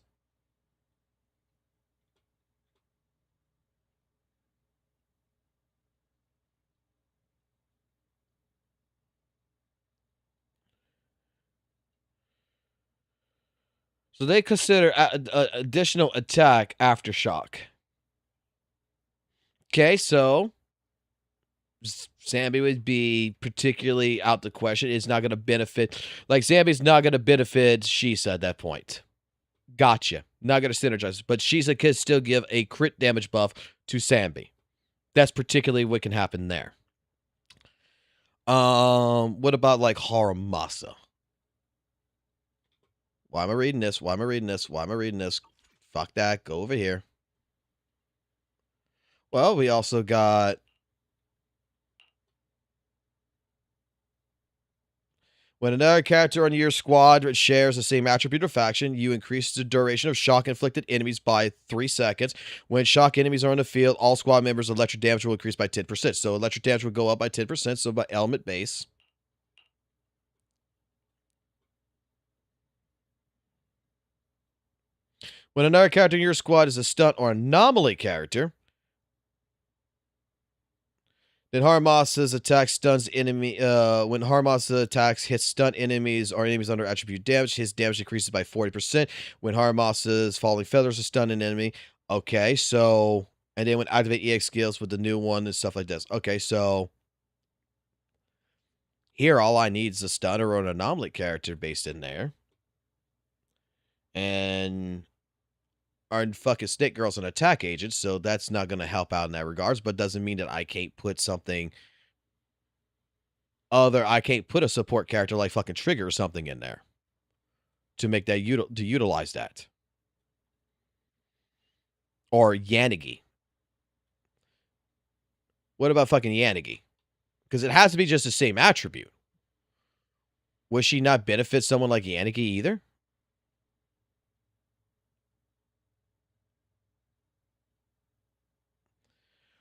So they consider additional attack aftershock. Okay, so Zambi would be particularly out the question. It's not going to benefit. Like, Zambi's not going to benefit Shisa at that point. Gotcha. Not going to synergize. But Shisa can still give a crit damage buff to Zambi. That's particularly what can happen there. What about, like, Haramasa? Why am I reading this? Why am I reading this? Why am I reading this? Fuck that. Go over here. Well, we also got... When another character on your squad shares the same attribute or faction, you increase the duration of shock-inflicted enemies by 3 seconds. When shock enemies are on the field, all squad members' electric damage will increase by 10%. So electric damage will go up by 10%, so by element base. When another character in your squad is a stunt or anomaly character, then Haramasa's attack stuns enemy. When Haramasa attacks hits stunt enemies or enemies under attribute damage, his damage increases by 40%. When Haramasa's falling feathers are stun an enemy. Okay, so... And then when activate EX skills with the new one and stuff like this. Okay, so... Here, all I need is a stun or an anomaly character based in there. And... Our fucking Snake Girl's an attack agent, so that's not going to help out in that regards, but doesn't mean that I can't put something other. I can't put a support character like fucking Trigger or something in there to make that to utilize that. Or Yanagi. What about fucking Yanagi? Because it has to be just the same attribute. Would she not benefit someone like Yanagi either?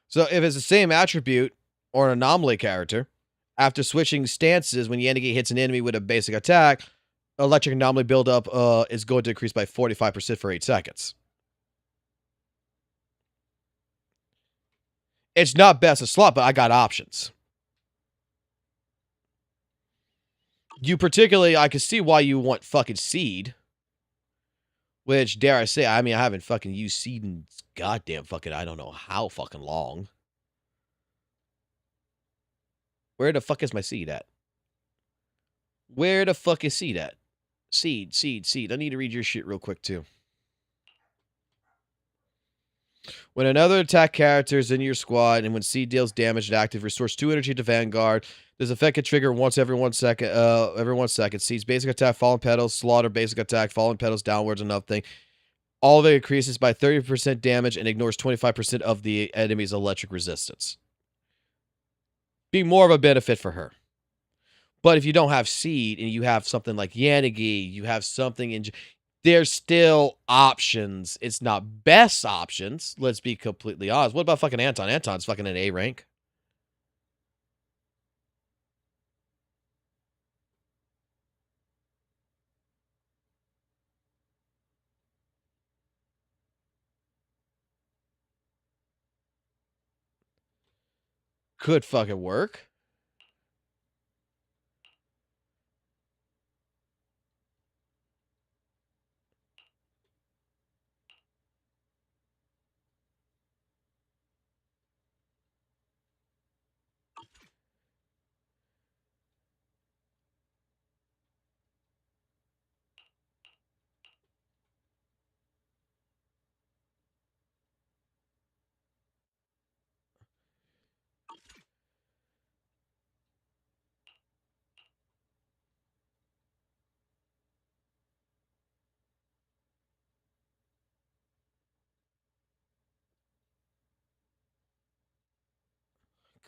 So if it's the same attribute or an anomaly character, after switching stances, when Yanagi hits an enemy with a basic attack, electric anomaly buildup is going to increase by 45% for 8 seconds. It's not best of slot, but I got options. You particularly, I can see why you want fucking Seed. Which, dare I say, I mean, I haven't fucking used Seed in goddamn fucking, I don't know how fucking long. Where the fuck is my Seed at? Where the fuck is Seed at? Seed. I need to read your shit real quick, too. When another attack character is in your squad, and when Seed deals damage and active, restores 2 energy to Vanguard. This effect can trigger once every 1 second. Seed's basic attack, fallen petals, slaughter, basic attack, fallen petals, downwards, and nothing. All of it increases by 30% damage and ignores 25% of the enemy's electric resistance. Be more of a benefit for her. But if you don't have Seed and you have something like Yanagi, you have something in... There's still options. It's not best options. Let's be completely honest. What about fucking Anton? Anton's fucking an A rank. Could fucking work.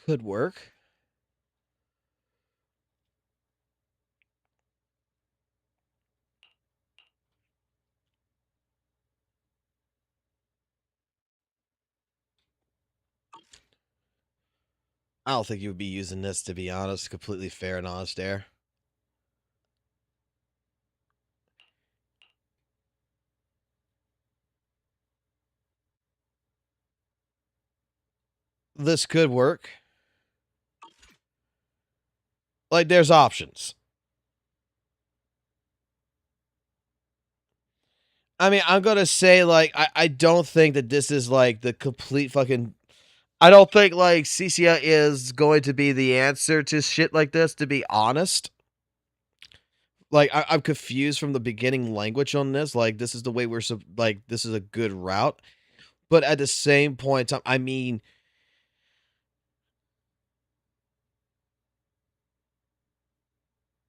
Could work. I don't think you would be using this, to be honest. Completely fair and honest there. This could work. Like, there's options. I mean, I'm going to say, like, I don't think that this is, like, the complete fucking... I don't think, like, Cecilia is going to be the answer to shit like this, to be honest. Like, I'm confused from the beginning language on this. Like, this is the way we're... Like, this is a good route. But at the same point in time, I mean...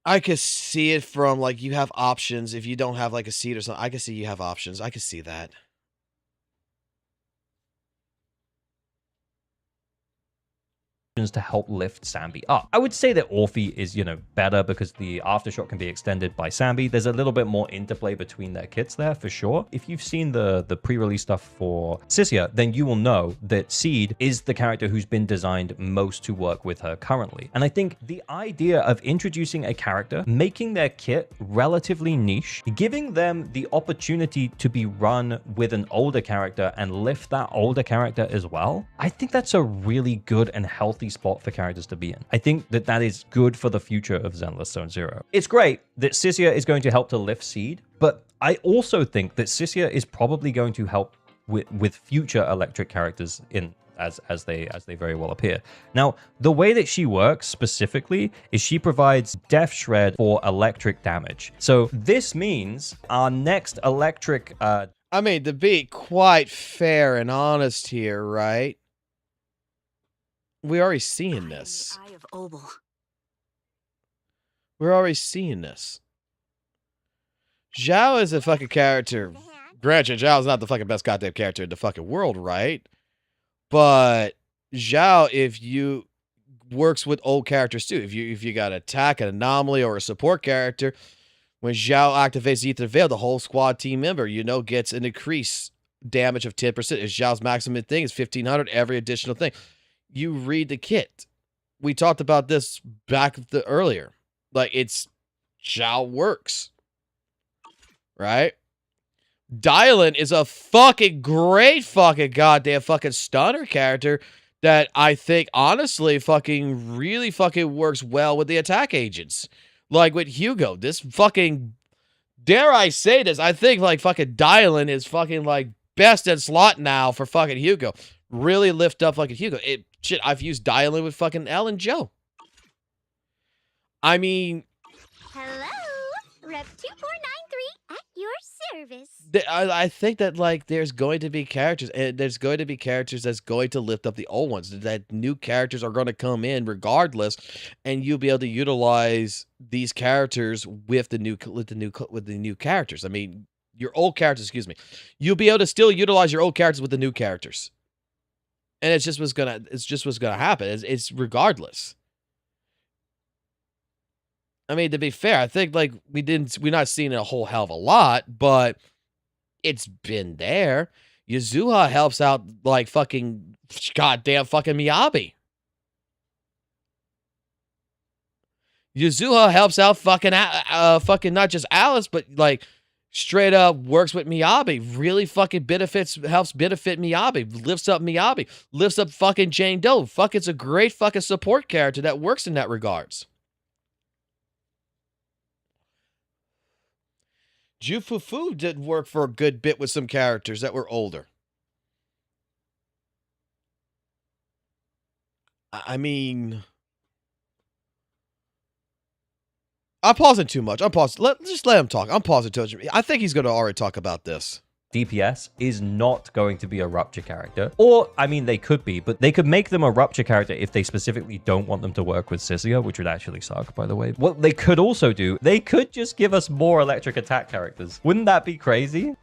I could see it from, like, you have options. If you don't have, like, a seat or something, I can see you have options. I can see that. To help lift Sambi up. I would say that Orphe is, better because the aftershock can be extended by Sambi. There's a little bit more interplay between their kits there for sure. If you've seen the pre-release stuff for Cisia, then you will know that Seed is the character who's been designed most to work with her currently. And I think the idea of introducing a character, making their kit relatively niche, giving them the opportunity to be run with an older character and lift that older character as well, I think that's a really good and healthy spot for characters to be in. I think that that is good for the future of Zenless Zone Zero. It's great that Cisia is going to help to lift Seed, but I also think that Cisia is probably going to help with future electric characters in as they very well appear. Now, the way that she works specifically is she provides Death Shred for electric damage. So this means our next electric I mean, to be quite fair and honest here, right? We're already seeing this. Eye of Obel. We're already seeing this. Zhao is a fucking character. Granted, Zhao's not the fucking best goddamn character in the fucking world, right? But Zhao, if you works with old characters too. If you got attack, an anomaly, or a support character, when Zhao activates Ether Veil, the whole squad team member, gets an increase damage of 10%. If Zhao's maximum thing is 1500, every additional thing. You read the kit. We talked about this back earlier. Like, it's Zhao works. Right? Dylan is a fucking great fucking goddamn fucking stunner character that I think honestly fucking really fucking works well with the attack agents. Like with Hugo. This fucking, dare I say this, I think like fucking Dylan is fucking like best in slot now for fucking Hugo. Really lift up fucking Hugo. Shit, I've used Dylan with fucking Elle and Joe. I mean... Hello, Rep 2493 at your service. I think that, like, there's going to be characters, and there's going to be characters that's going to lift up the old ones. That new characters are going to come in regardless, and you'll be able to utilize these characters with the new characters. I mean, your old characters, excuse me. You'll be able to still utilize your old characters with the new characters. And it's just what's gonna happen. It's regardless. I mean, to be fair, I think like we're not seeing a whole hell of a lot, but it's been there. Yuzuha helps out like fucking goddamn fucking Miyabi. Yuzuha helps out fucking not just Alice, but like straight up works with Miyabi. Really fucking helps benefit Miyabi. Lifts up Miyabi. Lifts up fucking Jane Doe. Fuck, it's a great fucking support character that works in that regards. Jufufu did work for a good bit with some characters that were older. I mean... I'm pausing too much. I'm pausing. Just let him talk. I'm pausing too much. I think he's going to already talk about this. DPS is not going to be a Rupture character. Or, I mean, they could be, but they could make them a Rupture character if they specifically don't want them to work with Cisia, which would actually suck, by the way. What they could also do, they could just give us more electric attack characters. Wouldn't that be crazy?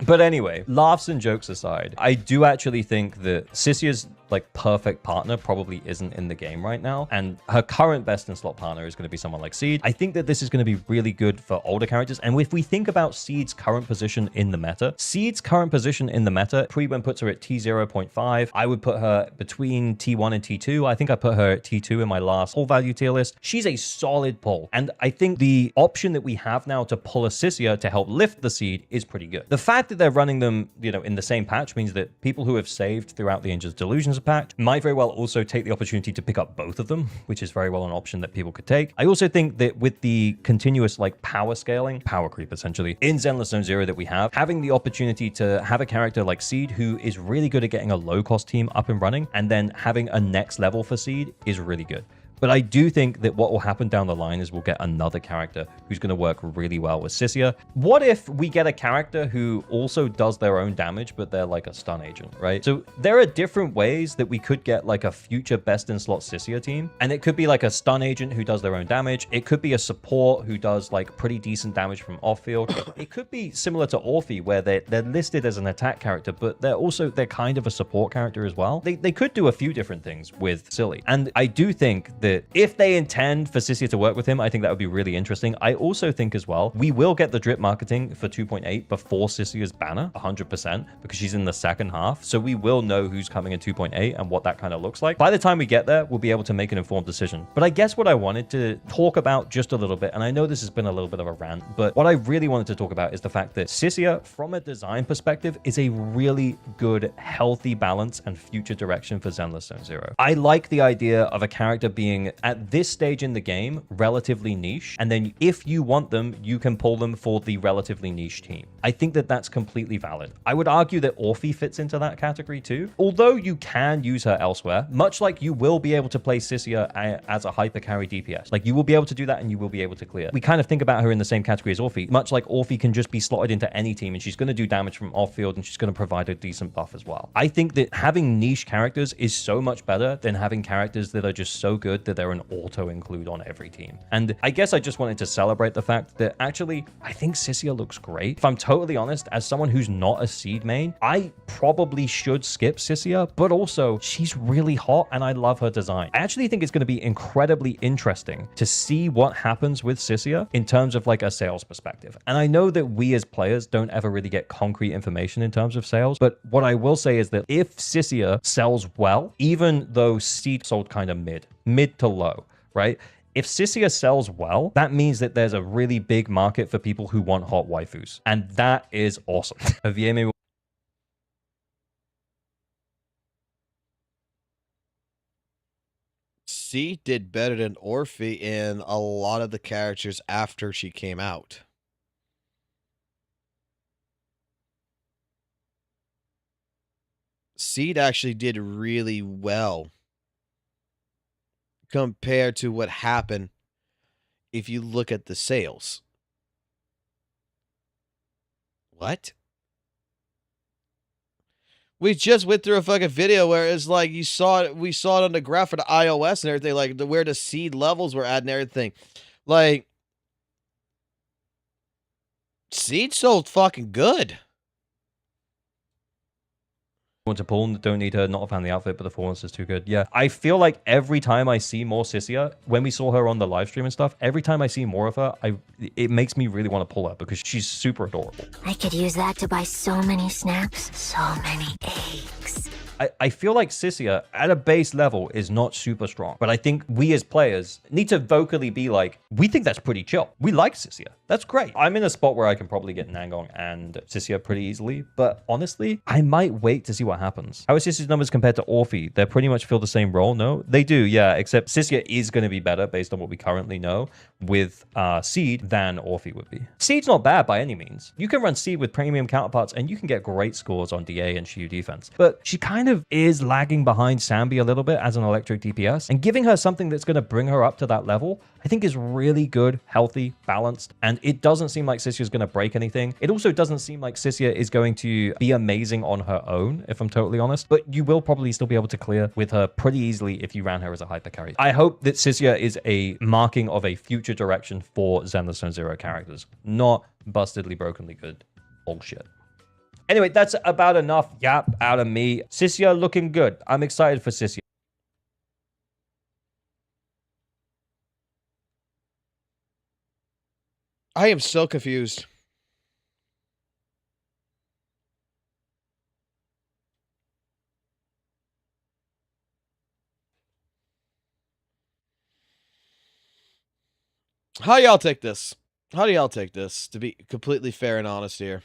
But anyway, laughs and jokes aside, I do actually think that Cisia's like perfect partner probably isn't in the game right now, and her current best in slot partner is going to be someone like Seed. I think that this is going to be really good for older characters. And if we think about Seed's current position in the meta, Preben puts her at T0.5. I would put her between T1 and T2. I think I put her at T2 in my last all value tier list. She's a solid pull, and I think the option that we have now to pull a Sisia to help lift the Seed is pretty good. The fact that they're running them, you know, in the same patch means that people who have saved throughout the Angels Delusions patch might very well also take the opportunity to pick up both of them, which is very well an option that people could take. I also think that with the continuous like power scaling, power creep essentially, in Zenless Zone Zero that we have, having the opportunity to have a character like Seed who is really good at getting a low cost team up and running, and then having a next level for Seed is really good. But I do think that what will happen down the line is we'll get another character who's going to work really well with Sisia. What if we get a character who also does their own damage, but they're like a stun agent, right? So there are different ways that we could get like a future best in slot Sisia team. And it could be like a stun agent who does their own damage. It could be a support who does like pretty decent damage from off field. It could be similar to Orphe, where they're listed as an attack character, but they're kind of a support character as well. They could do a few different things with Silly. And I do think that if they intend for Sisia to work with him, I think that would be really interesting. I also think as well, we will get the drip marketing for 2.8 before Sisia's banner, 100%, because she's in the second half. So we will know who's coming in 2.8 and what that kind of looks like. By the time we get there, we'll be able to make an informed decision. But I guess what I wanted to talk about just a little bit, and I know this has been a little bit of a rant, but what I really wanted to talk about is the fact that Sisia, from a design perspective, is a really good, healthy balance and future direction for Zenless Zone Zero. I like the idea of a character being, at this stage in the game, relatively niche, and then if you want them, you can pull them for the relatively niche team. I think that that's completely valid. I would argue that Orphe fits into that category too, although you can use her elsewhere, much like you will be able to play Sisia as a hyper carry DPS. Like, you will be able to do that and you will be able to clear. We kind of think about her in the same category as Orphe, much like Orphe can just be slotted into any team and she's going to do damage from off field and she's going to provide a decent buff as well. I think that having niche characters is so much better than having characters that are just so good that they're an auto include on every team. And I guess I just wanted to celebrate the fact that actually I think Sisia looks great. If I'm totally honest, as someone who's not a Seed main, I probably should skip Sisia, but also she's really hot and I love her design. I actually think it's going to be incredibly interesting to see what happens with Sisia in terms of like a sales perspective. And I know that we as players don't ever really get concrete information in terms of sales, but what I will say is that if Sisia sells well, even though Seed sold kind of mid to low, right? If Sisia sells well, that means that there's a really big market for people who want hot waifus. And that is awesome. Seed did better than Orphe in a lot of the characters after she came out. Seed actually did really well compared to what happened if you look at the sales. What? We just went through a fucking video where it's like we saw it on the graph for the iOS and everything, like where the Seed levels were at and everything. Like, Seed sold fucking good. Want to pull, don't need her, not a fan of the outfit, but the performance is too good. Yeah, I feel like every time I see more Sisia, when we saw her on the live stream and stuff, every time I see more of her, it makes me really want to pull her because she's super adorable. I could use that to buy so many snacks, so many eggs. I feel like Sisia at a base level is not super strong, but I think we as players need to vocally be like, we think that's pretty chill. We like Sisia. That's great. I'm in a spot where I can probably get Nangong and Sisia pretty easily, but honestly, I might wait to see what happens. How are Sisia's numbers compared to Orphe? They pretty much fill the same role, no? They do, yeah, except Sisia is going to be better based on what we currently know with Seed than Orphe would be. Seed's not bad by any means. You can run Seed with premium counterparts and you can get great scores on DA and Shield defense, but she kind of is lagging behind Sambi a little bit as an electric DPS, and giving her something that's going to bring her up to that level, I think is really good, healthy, balanced, and it doesn't seem like Sisia is going to break anything. It also doesn't seem like Sisia is going to be amazing on her own, if I'm totally honest, but you will probably still be able to clear with her pretty easily if you ran her as a hyper carry. I hope that Sisia is a marking of a future direction for Zenless Zone Zero characters, not bustedly brokenly good bullshit. Anyway, that's about enough yap out of me. Sissia looking good. I'm excited for Sissia. I am so confused. How y'all take this? How do y'all take this? To be completely fair and honest here.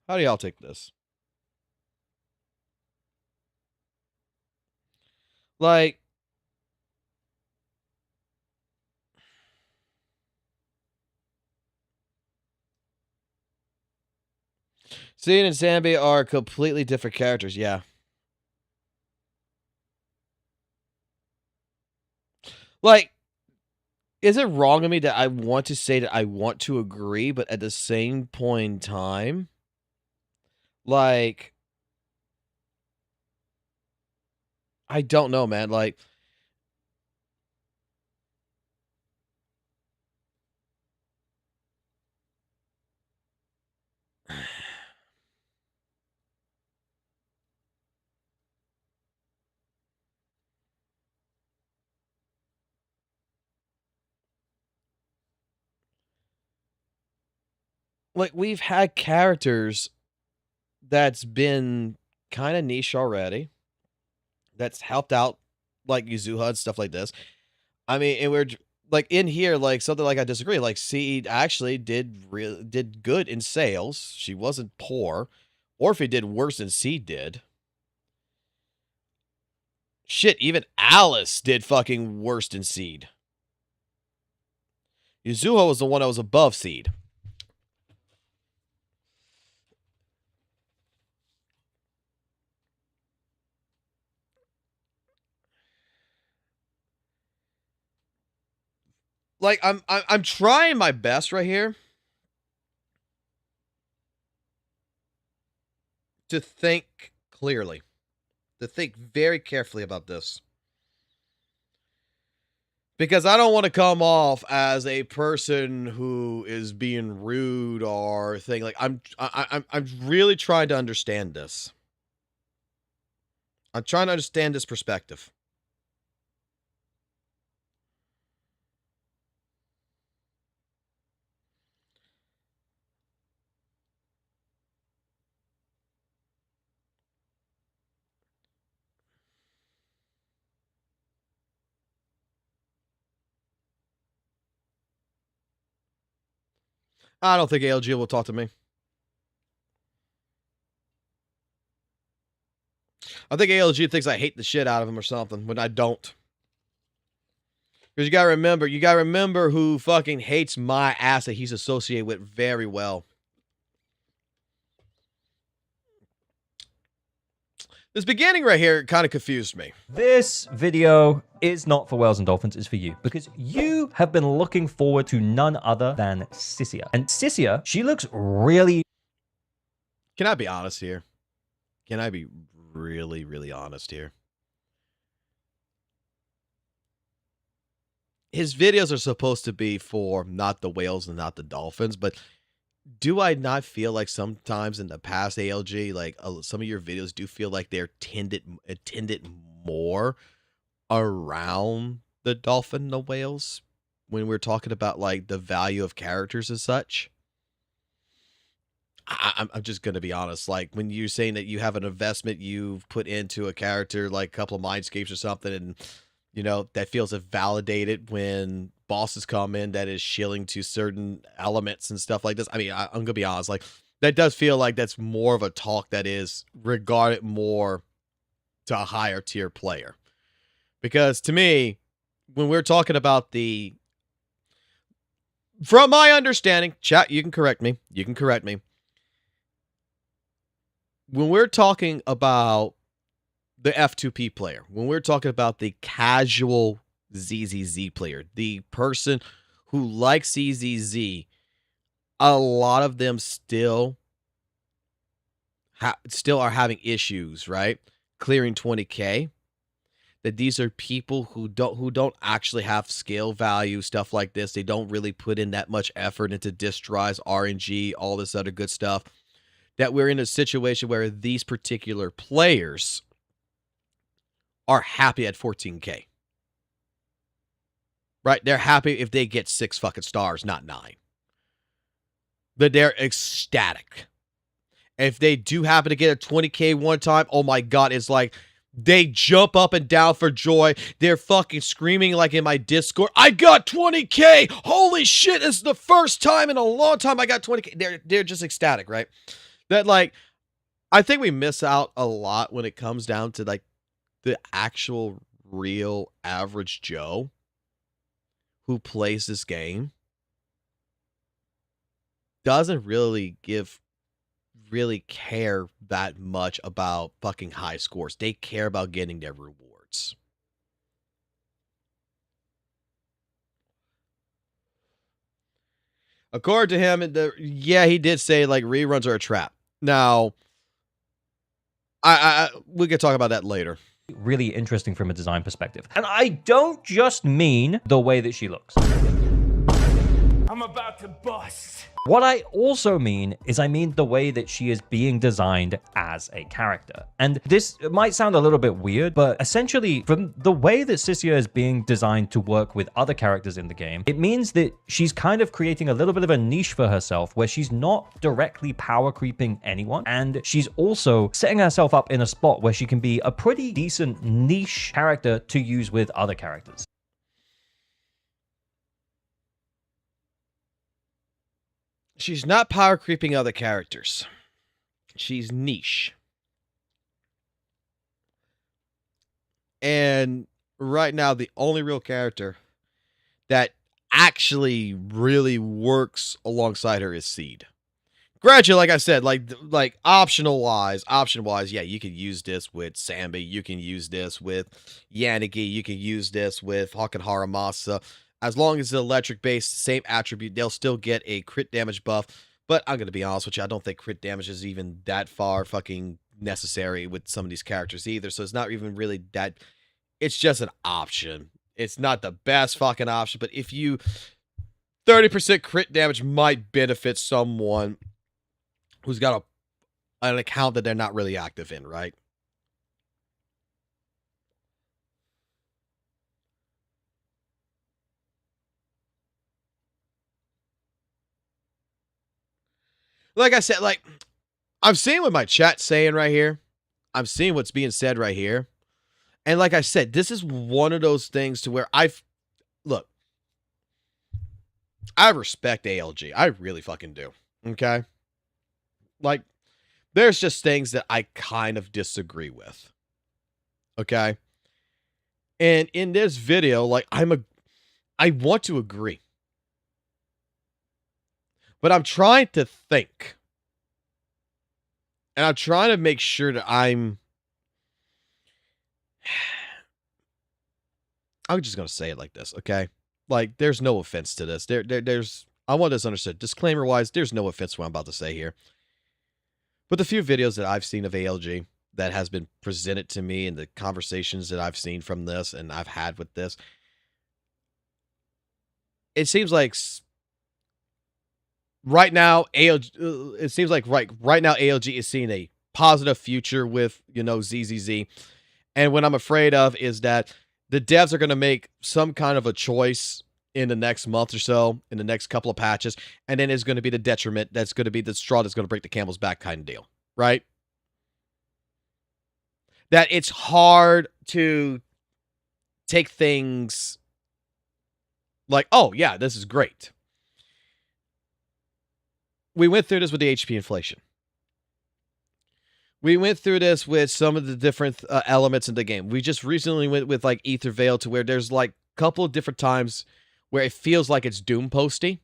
How do y'all take this? Like, Seed and Zambi are completely different characters, yeah. Like, is it wrong of me that I want to say that I want to agree, but at the same point in time, like, I don't know, man. Like, we've had characters that's been kind of niche already, that's helped out, like Yuzuha and stuff like this. I mean, and we're like in here, like something like I disagree. Like Seed actually did good in sales. She wasn't poor. Orphe did worse than Seed did. Shit, even Alice did fucking worse than Seed. Yuzuha was the one that was above Seed. Like I'm trying my best right here to think clearly, to think very carefully about this, because I don't want to come off as a person who is being rude or thing. Like I'm really trying to understand this. I'm trying to understand this perspective. I don't think ALG will talk to me. I think ALG thinks I hate the shit out of him or something when I don't. Because you gotta remember who fucking hates my ass that he's associated with very well. This beginning right here kind of confused me. This video is not for whales and dolphins, it's for you. Because you have been looking forward to none other than Sissia. And Sissia, she looks really... Can I be honest here? Can I be really, really honest here? His videos are supposed to be for not the whales and not the dolphins, but do I not feel like sometimes in the past, ALG, like some of your videos do feel like they're tended more around the dolphin and the whales when we're talking about like the value of characters and such? I'm just going to be honest. Like when you're saying that you have an investment you've put into a character, like a couple of Mindscapes or something, and you know, that feels validated when bosses come in that is shilling to certain elements and stuff like this. I mean, I'm going to be honest. Like, that does feel like that's more of a talk that is regarded more to a higher tier player. Because to me, when we're talking about from my understanding, chat, you can correct me. You can correct me. When we're talking about the F2P player, when we're talking about the casual ZZZ player, the person who likes ZZZ, a lot of them still are having issues, right? Clearing 20K. that these are people who don't actually have scale value, stuff like this. They don't really put in that much effort into disk drives, RNG, all this other good stuff. That we're in a situation where these particular players are happy at 14K. Right? They're happy if they get 6 fucking stars, not 9. But they're ecstatic. If they do happen to get a 20K one time, oh my God, it's like they jump up and down for joy. They're fucking screaming like in my Discord, I got 20K! Holy shit, this is the first time in a long time I got 20K. They're just ecstatic, right? That, like, I think we miss out a lot when it comes down to, like, the actual real average Joe who plays this game doesn't really care that much about fucking high scores. They care about getting their rewards. According to him, yeah, he did say like reruns are a trap. Now, we could talk about that later. Really interesting from a design perspective. And I don't just mean the way that she looks. I'm about to bust. What I also mean is I mean the way that she is being designed as a character. And this might sound a little bit weird, but essentially from the way that Cynthia is being designed to work with other characters in the game, it means that she's kind of creating a little bit of a niche for herself where she's not directly power creeping anyone. And she's also setting herself up in a spot where she can be a pretty decent niche character to use with other characters. She's not power creeping other characters. She's niche. And right now, the only real character that actually really works alongside her is Seed. Granted, like I said, like option wise, yeah, you can use this with Sambi, you can use this with Yanagi, you can use this with Hakan Haramasa. As long as it's electric-based, same attribute, they'll still get a crit damage buff. But I'm going to be honest with you, I don't think crit damage is even that far fucking necessary with some of these characters either. So it's not even really that... It's just an option. It's not the best fucking option, but if you... 30% crit damage might benefit someone who's got an account that they're not really active in, right? Like I said, like, I'm seeing what my chat's saying right here. I'm seeing what's being said right here. And like I said, this is one of those things to where look, I respect ALG. I really fucking do. Okay? Like, there's just things that I kind of disagree with. Okay? And in this video, like, I want to agree. But I'm trying to think. And I'm trying to make sure that I'm just going to say it like this, okay? Like, there's no offense to this. There's I want this understood. Disclaimer-wise, there's no offense to what I'm about to say here. But the few videos that I've seen of ALG that has been presented to me and the conversations that I've seen from this and I've had with this, it seems like right now, ALG, it seems like right now ALG is seeing a positive future with, ZZZ. And what I'm afraid of is that the devs are going to make some kind of a choice in the next month or so, in the next couple of patches, and then it's going to be the detriment. That's going to be the straw that's going to break the camel's back kind of deal, right? That it's hard to take things like, oh, yeah, this is great. We went through this with the HP inflation. We went through this with some of the different elements in the game. We just recently went with like Ether Veil to where there's like a couple of different times where it feels like it's Doom posty.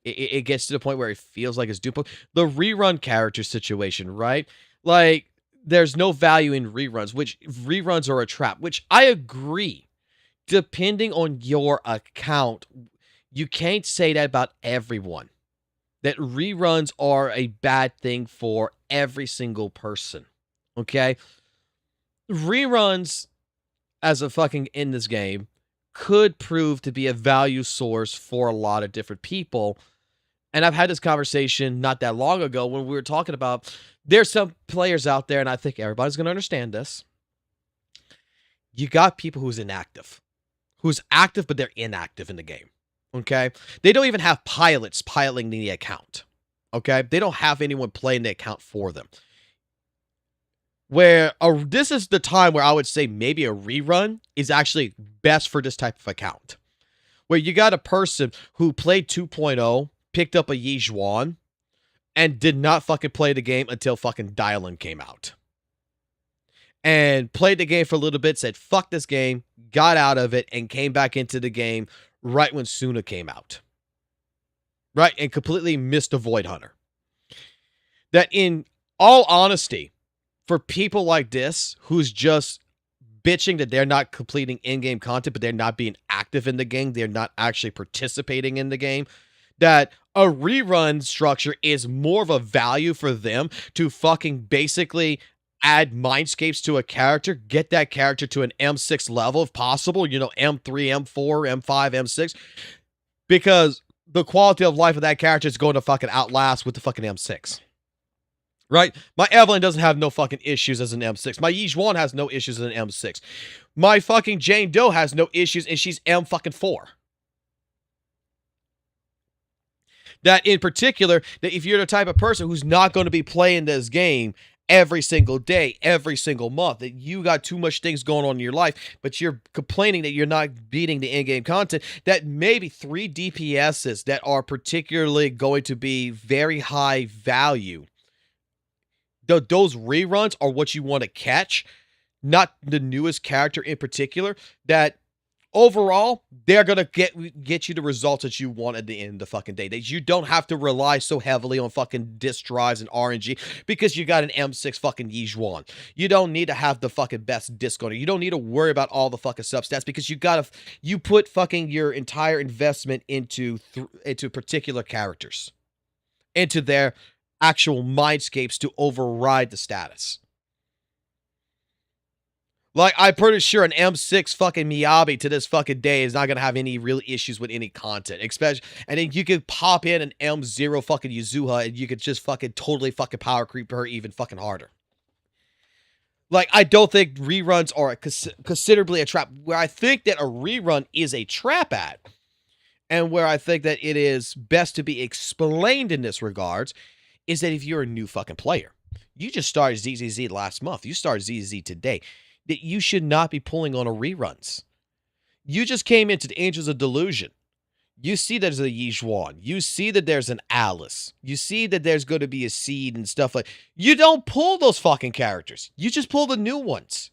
It gets to the point where it feels like it's Doom posty. The rerun character situation, right? Like, there's no value in reruns, which reruns are a trap, which I agree. Depending on your account, you can't say that about everyone. That reruns are a bad thing for every single person. Okay? Reruns as a fucking in this game could prove to be a value source for a lot of different people. And I've had this conversation not that long ago when we were talking about there's some players out there, and I think everybody's going to understand this. You got people who's active, but they're inactive in the game. Okay? They don't even have pilots piloting the account. Okay? They don't have anyone playing the account for them. This is the time where I would say maybe a rerun is actually best for this type of account. Where you got a person who played 2.0, picked up a Yijuan, and did not fucking play the game until fucking Dylan came out. And played the game for a little bit, said, fuck this game, got out of it, and came back into the game right when Suna came out. Right? And completely missed the Void Hunter. That in all honesty, for people like this, who's just bitching that they're not completing in-game content, but they're not being active in the game, they're not actually participating in the game, that a rerun structure is more of a value for them to fucking basically add mindscapes to a character, get that character to an M6 level if possible, you know, M3, M4, M5, M6, because the quality of life of that character is going to fucking outlast with the fucking M6. Right? My Evelyn doesn't have no fucking issues as an M6. My Yijuan has no issues as an M6. My fucking Jane Doe has no issues and she's M fucking 4. That in particular, that if you're the type of person who's not going to be playing this game every single day, every single month, that you got too much things going on in your life, but you're complaining that you're not beating the in-game content, that maybe 3 DPSs that are particularly going to be very high value, those reruns are what you want to catch, not the newest character in particular, that overall, they're going to get you the results that you want at the end of the fucking day. That you don't have to rely so heavily on fucking disk drives and RNG because you got an M6 fucking Yijuan. You don't need to have the fucking best disc on it. You don't need to worry about all the fucking substats because you put fucking your entire investment into particular characters, into their actual mindscapes to override the status. Like, I'm pretty sure an M6 fucking Miyabi to this fucking day is not going to have any real issues with any content. Especially, and then you could pop in an M0 fucking Yuzuha and you could just fucking totally fucking power creep her even fucking harder. Like, I don't think reruns are considerably a trap. Where I think that a rerun is a trap at, and where I think that it is best to be explained in this regards, is that if you're a new fucking player, you just started ZZZ last month, you started ZZZ today, that you should not be pulling on a reruns. You just came into the Angels of Delusion. You see there's a Yijuan. You see that there's an Alice. You see that there's going to be a Seed and stuff like. You don't pull those fucking characters. You just pull the new ones.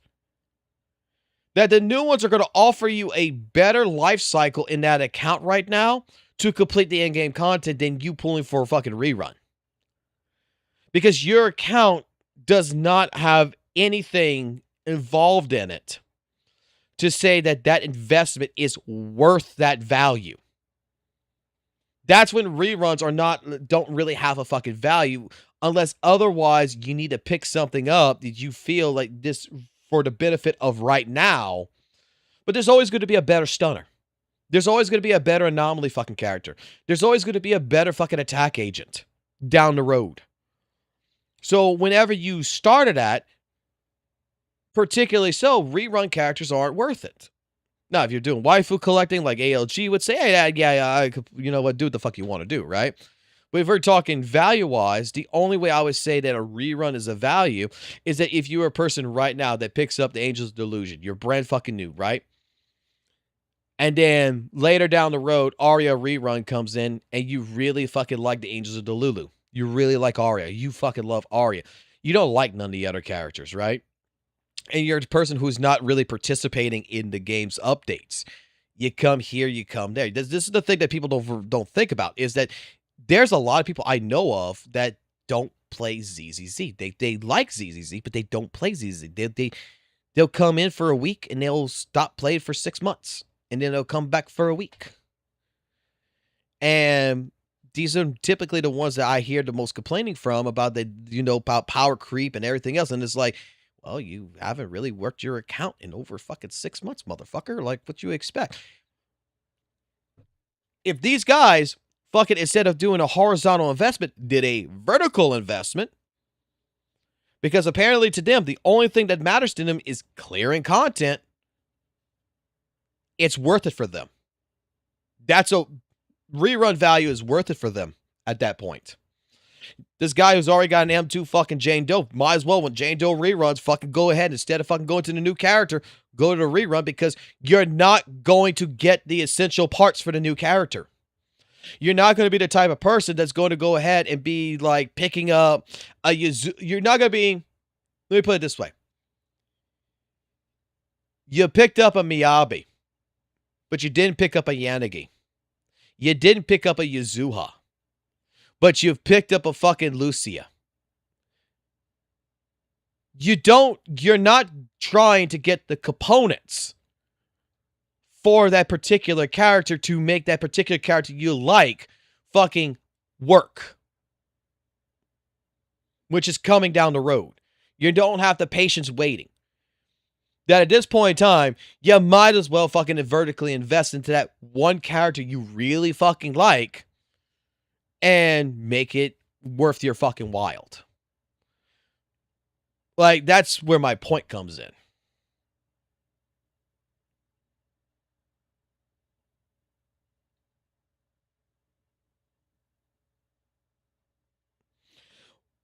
That the new ones are going to offer you a better life cycle in that account right now to complete the in-game content than you pulling for a fucking rerun. Because your account does not have anything involved in it to say that that investment is worth that value. That's when reruns don't really have a fucking value, unless otherwise you need to pick something up that you feel like this for the benefit of right now. But there's always going to be a better stunner. There's always going to be a better anomaly fucking character. There's always going to be a better fucking attack agent down the road. So whenever you started at, particularly so, rerun characters aren't worth it. Now, if you're doing waifu collecting like ALG would say, hey, yeah, you know what, do what the fuck you want to do, right? But if we're talking value-wise, the only way I would say that a rerun is a value is that if you're a person right now that picks up the Angels of Delusion, you're brand fucking new, right? And then later down the road, Arya rerun comes in and you really fucking like the Angels of Delulu. You really like Arya. You fucking love Arya. You don't like none of the other characters, right? And you're a person who's not really participating in the game's updates. You come here, you come there. This is the thing that people don't think about, is that there's a lot of people I know of that don't play ZZZ. They like ZZZ, but they don't play ZZZ. They'll come in for a week and they'll stop playing for 6 months. And then they'll come back for a week. And these are typically the ones that I hear the most complaining from about about power creep and everything else. And it's like, Well, you haven't really worked your account in over fucking 6 months, motherfucker. Like, what you expect? If these guys fucking, instead of doing a horizontal investment, did a vertical investment, because apparently to them, the only thing that matters to them is clearing content, it's worth it for them. That's a rerun value is worth it for them at that point. This guy who's already got an M2 fucking Jane Doe, might as well, when Jane Doe reruns, fucking go ahead, instead of fucking going to the new character, go to the rerun, because you're not going to get the essential parts for the new character. You're not going to be the type of person that's going to go ahead and be like picking up a you're not going to be, let me put it this way. You picked up a Miyabi, but you didn't pick up a Yanagi. You didn't pick up a Yuzuha, but you've picked up a fucking Lucia. You're not trying to get the components for that particular character to make that particular character you like fucking work, which is coming down the road. You don't have the patience waiting. That at this point in time, you might as well fucking vertically invest into that one character you really fucking like and make it worth your fucking while. Like, that's where my point comes in.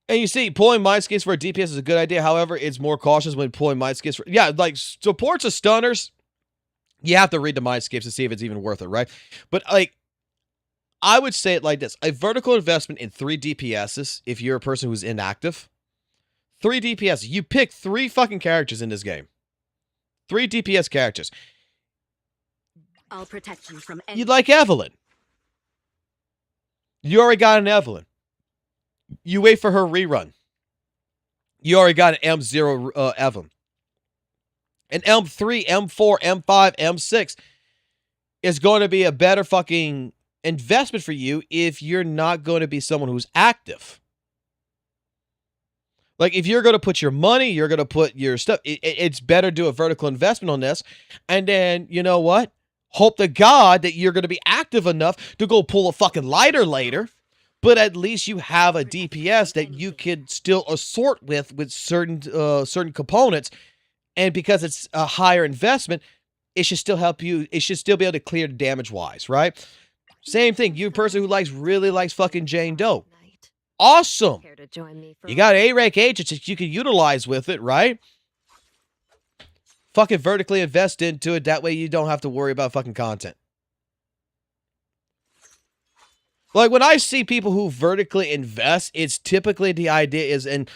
And you see, pulling mindscapes for a DPS is a good idea. However, it's more cautious when pulling mindscapes for... Yeah, like, supports of stunners, you have to read the mindscapes to see if it's even worth it, right? But, like, I would say it like this. A vertical investment in 3 DPSs, if you're a person who's inactive. 3 DPS. You pick 3 fucking characters in this game. 3 DPS characters. I'll protect you from any... You'd like Evelyn. You already got an Evelyn. You wait for her rerun. You already got an M0 Evelyn. An M3, M4, M5, M6 is going to be a better fucking investment for you if you're not going to be someone who's active. Like, if you're going to put your money, you're going to put your stuff, it's better to do a vertical investment on this. And then, you know what? Hope to God that you're going to be active enough to go pull a fucking lighter later. But at least you have a DPS that you could still assort with certain components. And because it's a higher investment, it should still help you. It should still be able to clear damage-wise, right? Same thing. You a person who really likes fucking Jane Doe. Awesome. You got A-rank agents that you can utilize with it, right? Fucking vertically invest into it. That way you don't have to worry about fucking content. Like, when I see people who vertically invest, it's typically the idea is, and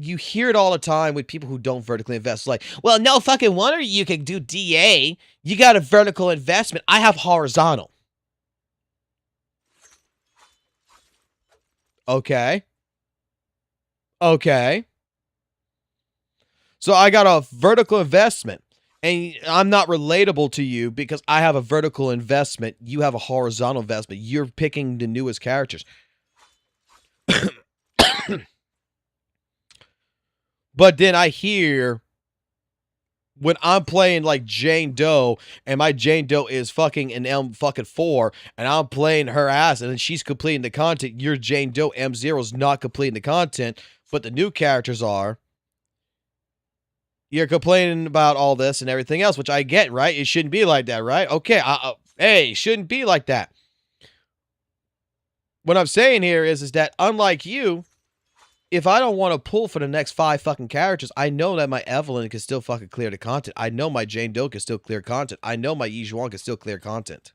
you hear it all the time with people who don't vertically invest. Like, well, no fucking wonder you can do DA. You got a vertical investment. I have horizontal. Okay. Okay. So I got a vertical investment. And I'm not relatable to you because I have a vertical investment. You have a horizontal investment. You're picking the newest characters. But then I hear when I'm playing like Jane Doe and my Jane Doe is fucking an M4 and I'm playing her ass and then she's completing the content. Your Jane Doe M0 is not completing the content, but the new characters are. You're complaining about all this and everything else, which I get, right? It shouldn't be like that, right? Okay, hey, it shouldn't be like that. What I'm saying here is that unlike you, if I don't want to pull for the next 5 fucking characters, I know that my Evelyn can still fucking clear the content. I know my Jane Doe can still clear content. I know my Yi Zhuan can still clear content.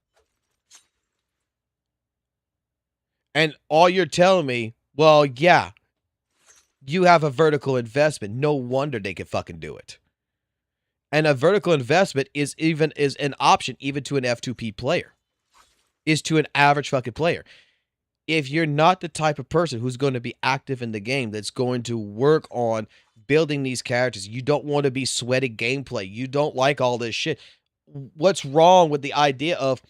And all you're telling me, well, yeah, you have a vertical investment. No wonder they can fucking do it. And a vertical investment is an option even to an F2P player. Is to an average fucking player. If you're not the type of person who's going to be active in the game, that's going to work on building these characters, you don't want to be sweaty gameplay. You don't like all this shit. What's wrong with the idea of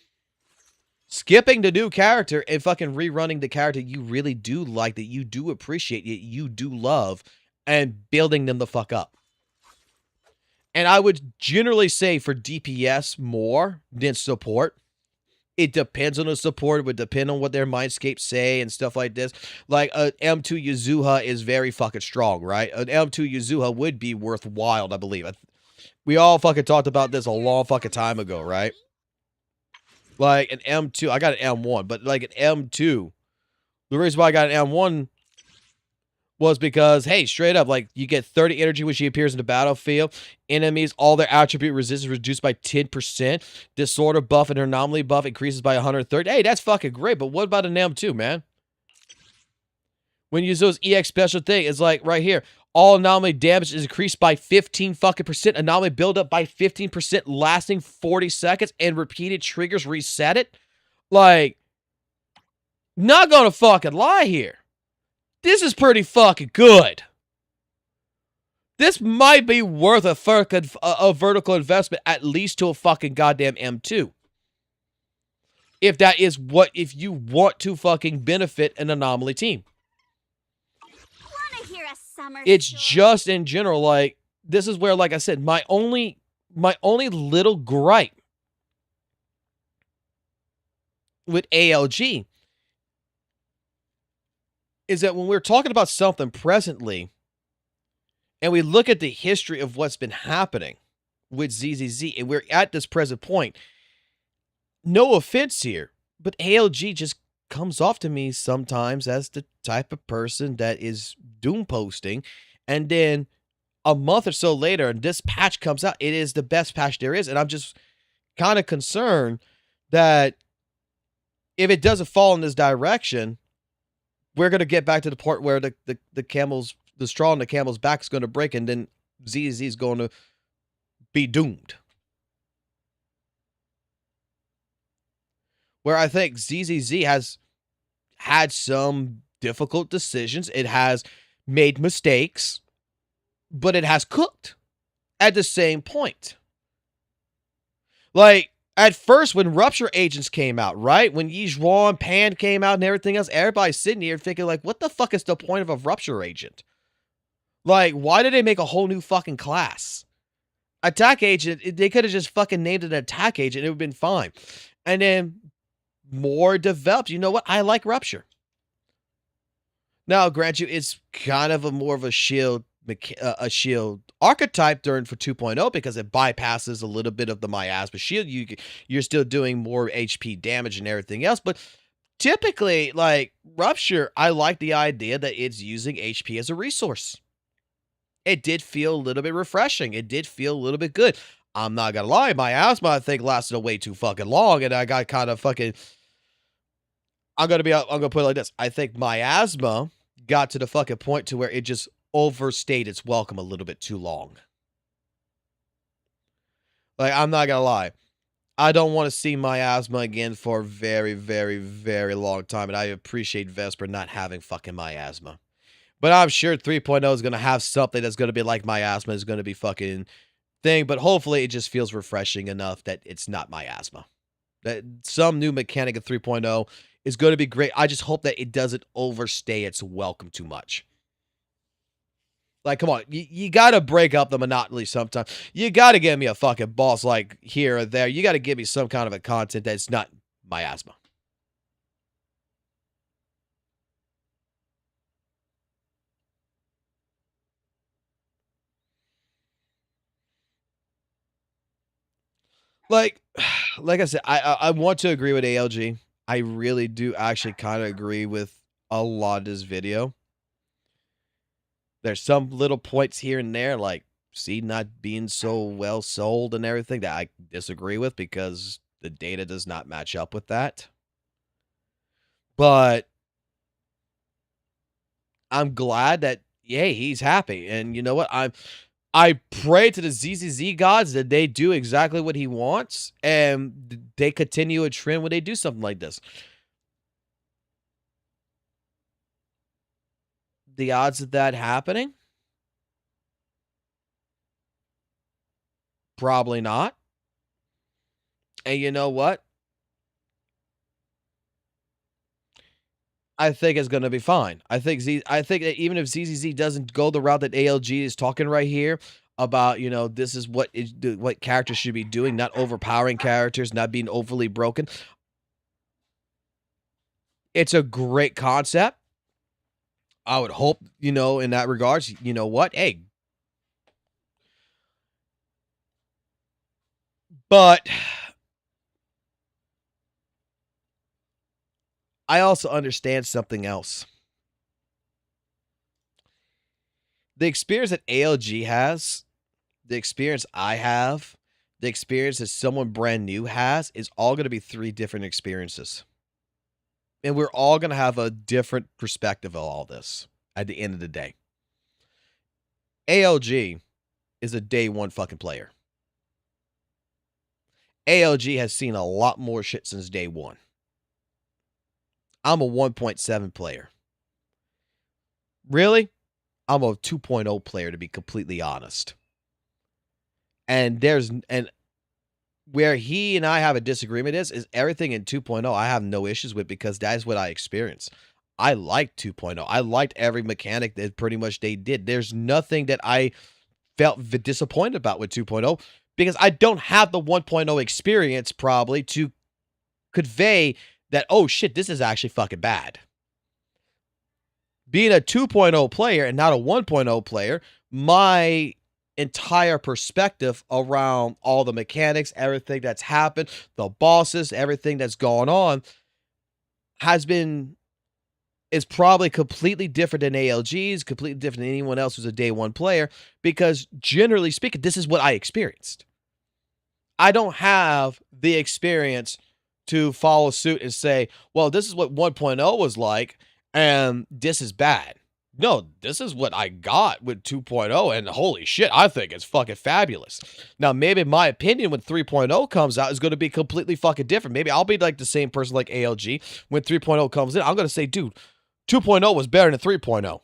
skipping the new character and fucking rerunning the character you really do like, that you do appreciate, you do love, and building them the fuck up? And I would generally say for DPS more than support. It depends on the support. It would depend on what their mindscapes say and stuff like this. Like an M2 Yuzuha is very fucking strong, right? An M2 Yuzuha would be worthwhile, I believe. We all fucking talked about this a long fucking time ago, right? Like an M2, I got an M1, but like an M2, the reason why I got an M1 was because, hey, straight up, like, you get 30 energy when she appears in the battlefield. Enemies, all their attribute resistance reduced by 10%. Disorder buff and her anomaly buff increases by 130. Hey, that's fucking great, but what about an M2, man? When you use those EX special thing, it's like right here. All anomaly damage is increased by 15 fucking percent. Anomaly buildup by 15%, lasting 40 seconds, and repeated triggers reset it. Like, not gonna fucking lie here. This is pretty fucking good. This might be worth a vertical investment, at least to a fucking goddamn M2. If that is if you want to fucking benefit an anomaly team. Wanna hear a summer It's story? just in general, like, this is where, like I said, my only little gripe with ALG is that when we're talking about something presently, and we look at the history of what's been happening with ZZZ, and we're at this present point, no offense here, but ALG just comes off to me sometimes as the type of person that is doom posting, and then a month or so later, and this patch comes out, it is the best patch there is, and I'm just kind of concerned that if it doesn't fall in this direction, we're going to get back to the part where the straw in the camel's back is going to break, and then ZZ is going to be doomed. Where I think ZZZ has had some difficult decisions. It has made mistakes, but it has cooked at the same point. Like, at first, when Rupture Agents came out, right? When Yizhuan, Pan came out and everything else, everybody's sitting here thinking, like, what the fuck is the point of a Rupture Agent? Like, why did they make a whole new fucking class? Attack Agent, they could have just fucking named it an Attack Agent. It would have been fine. And then more developed. You know what? I like Rupture. Now, grant you, it's kind of more of a shield archetype for 2.0 because it bypasses a little bit of the miasma shield. You're still doing more HP damage and everything else, but typically, like, Rupture, I like the idea that it's using HP as a resource. It did feel a little bit refreshing. It did feel a little bit good. I'm not gonna lie, miasma, I think, lasted way too fucking long, and I got kind of fucking... I'm gonna put it like this. I think miasma got to the fucking point to where it just overstayed its welcome a little bit too long. Like, I'm not gonna lie. I don't want to see miasma again for a very, very, very long time, and I appreciate Vesper not having fucking miasma. But I'm sure 3.0 is going to have something that's going to be like miasma, is going to be fucking thing, but hopefully it just feels refreshing enough that it's not miasma. That some new mechanic of 3.0 is going to be great. I just hope that it doesn't overstay its welcome too much. Like, come on, you got to break up the monotony sometime. You got to give me a fucking boss like here or there. You got to give me some kind of a content that's not miasma. Like I said, I want to agree with ALG. I really do actually kind of agree with a lot of this video. There's some little points here and there, like Seed not being so well sold and everything, that I disagree with because the data does not match up with that. But I'm glad that, yeah, he's happy. And you know what? I pray to the ZZZ gods that they do exactly what he wants and they continue a trend when they do something like this. The odds of that happening? Probably not. And you know what? I think it's going to be fine. I think that even if ZZZ doesn't go the route that ALG is talking right here, about, you know, this is what what characters should be doing, not overpowering characters, not being overly broken. It's a great concept. I would hope, you know, in that regards, you know what? Hey. But I also understand something else. The experience that ALG has, the experience I have, the experience that someone brand new has is all going to be 3 different experiences. And we're all going to have a different perspective of all this at the end of the day. ALG is a day 1 fucking player. ALG has seen a lot more shit since day 1. I'm a 1.7 player. Really? I'm a 2.0 player, to be completely honest. And where he and I have a disagreement is everything in 2.0 I have no issues with, because that is what I experienced. I liked 2.0. I liked every mechanic that pretty much they did. There's nothing that I felt disappointed about with 2.0, because I don't have the 1.0 experience probably to convey that, oh shit, this is actually fucking bad. Being a 2.0 player and not a 1.0 player, my entire perspective around all the mechanics, everything that's happened, the bosses, everything that's gone on is probably completely different than ALG's, completely different than anyone else who's a day 1 player, because generally speaking, this is what I experienced. I don't have the experience to follow suit and say, well, this is what 1.0 was like, and this is bad. No, this is what I got with 2.0, and holy shit, I think it's fucking fabulous. Now, maybe my opinion when 3.0 comes out is going to be completely fucking different. Maybe I'll be like the same person like ALG. When 3.0 comes in, I'm going to say, dude, 2.0 was better than 3.0.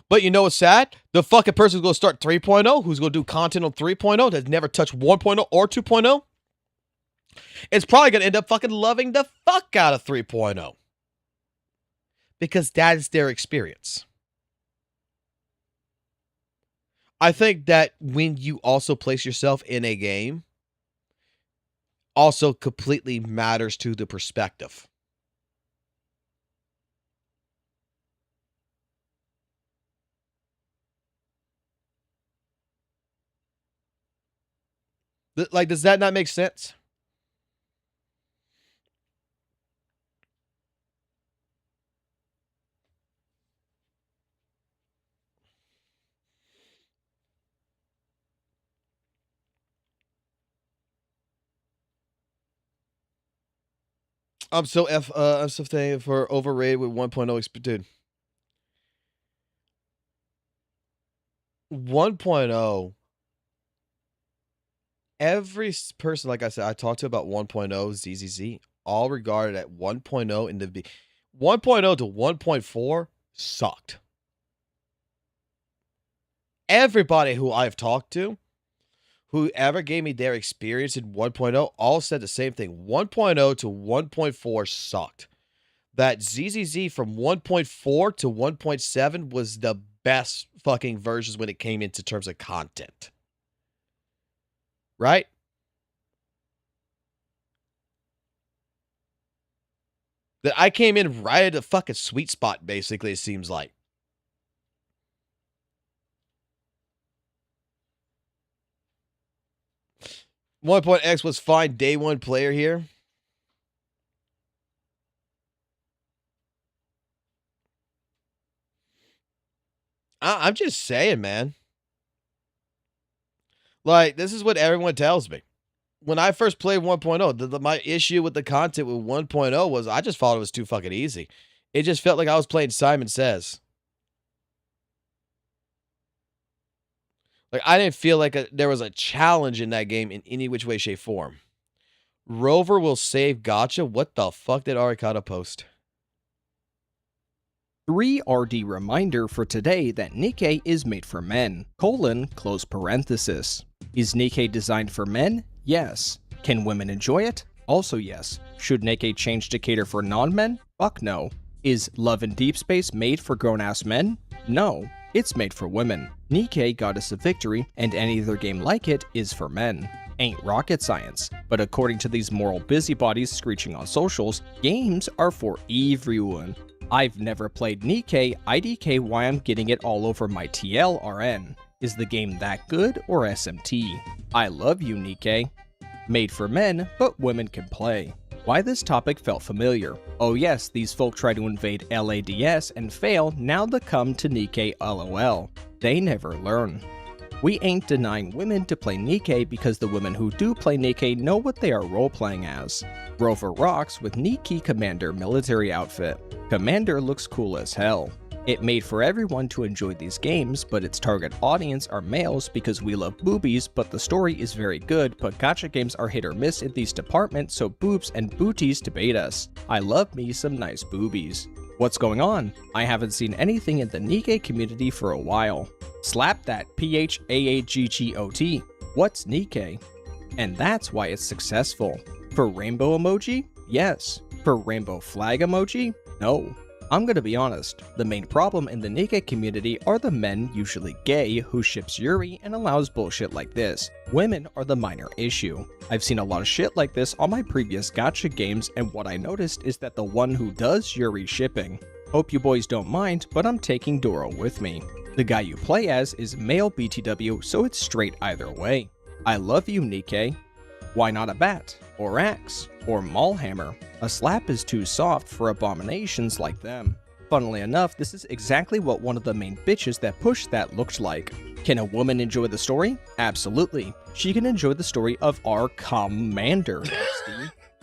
But you know what's sad? The fucking person who's going to start 3.0, who's going to do content on 3.0, that's never touched 1.0 or 2.0, it's probably going to end up fucking loving the fuck out of 3.0. Because that is their experience. I think that when you also place yourself in a game, also completely matters to the perspective. Like, does that not make sense? I'm so thankful for overrated with 1.0 dude. 1.0. Every person, like I said, I talked to about 1.0 ZZZ, all regarded at 1.0 in the 1.0 to 1.4 sucked. Everybody who I've talked to, whoever gave me their experience in 1.0, all said the same thing. 1.0 to 1.4 sucked. That ZZZ from 1.4 to 1.7 was the best fucking versions when it came into terms of content. Right? That I came in right at the fucking sweet spot, basically, it seems like. X was fine day 1 player here. I'm just saying, man. Like, this is what everyone tells me. When I first played 1.0, my issue with the content with 1.0 was I just thought it was too fucking easy. It just felt like I was playing Simon Says. Like, I didn't feel like there was a challenge in that game in any which way, shape, form. Rover will save gotcha. What the fuck did Arikata post? 3RD reminder for today that Nikkei is made for men, close parenthesis. Is Nikkei designed for men? Yes. Can women enjoy it? Also yes. Should Nikkei change to cater for non-men? Fuck no. Is Love in Deep Space made for grown-ass men? No, it's made for women. Nikke got us a victory, and any other game like it is for men. Ain't rocket science, but according to these moral busybodies screeching on socials, games are for everyone. I've never played Nikke, IDK why I'm getting it all over my TLRN. Is the game that good or SMT? I love you, Nikke. Made for men, but women can play. Why this topic felt familiar. Oh yes, these folk try to invade LADS and fail, now they come to Nikke LOL. They never learn. We ain't denying women to play Nikke because the women who do play Nikke know what they are role-playing as. Rover rocks with Nikke Commander military outfit. Commander looks cool as hell. It made for everyone to enjoy these games, but its target audience are males because we love boobies, but the story is very good, but gacha games are hit or miss in these departments, so boobs and booties debate us. I love me some nice boobies. What's going on? I haven't seen anything in the Nikke community for a while. Slap that PHAAGGOT. What's Nikke? And that's why it's successful. For rainbow emoji? Yes. For rainbow flag emoji? No. I'm gonna be honest, the main problem in the Nikke community are the men, usually gay, who ships Yuri and allows bullshit like this. Women are the minor issue. I've seen a lot of shit like this on my previous gacha games, and what I noticed is that the one who does Yuri shipping. Hope you boys don't mind, but I'm taking Doro with me. The guy you play as is male BTW, so it's straight either way. I love you, Nikke. Why not a bat? Or axe? Or maulhammer? A slap is too soft for abominations like them. Funnily enough, this is exactly what one of the main bitches that pushed that looked like. Can a woman enjoy the story? Absolutely. She can enjoy the story of our commander.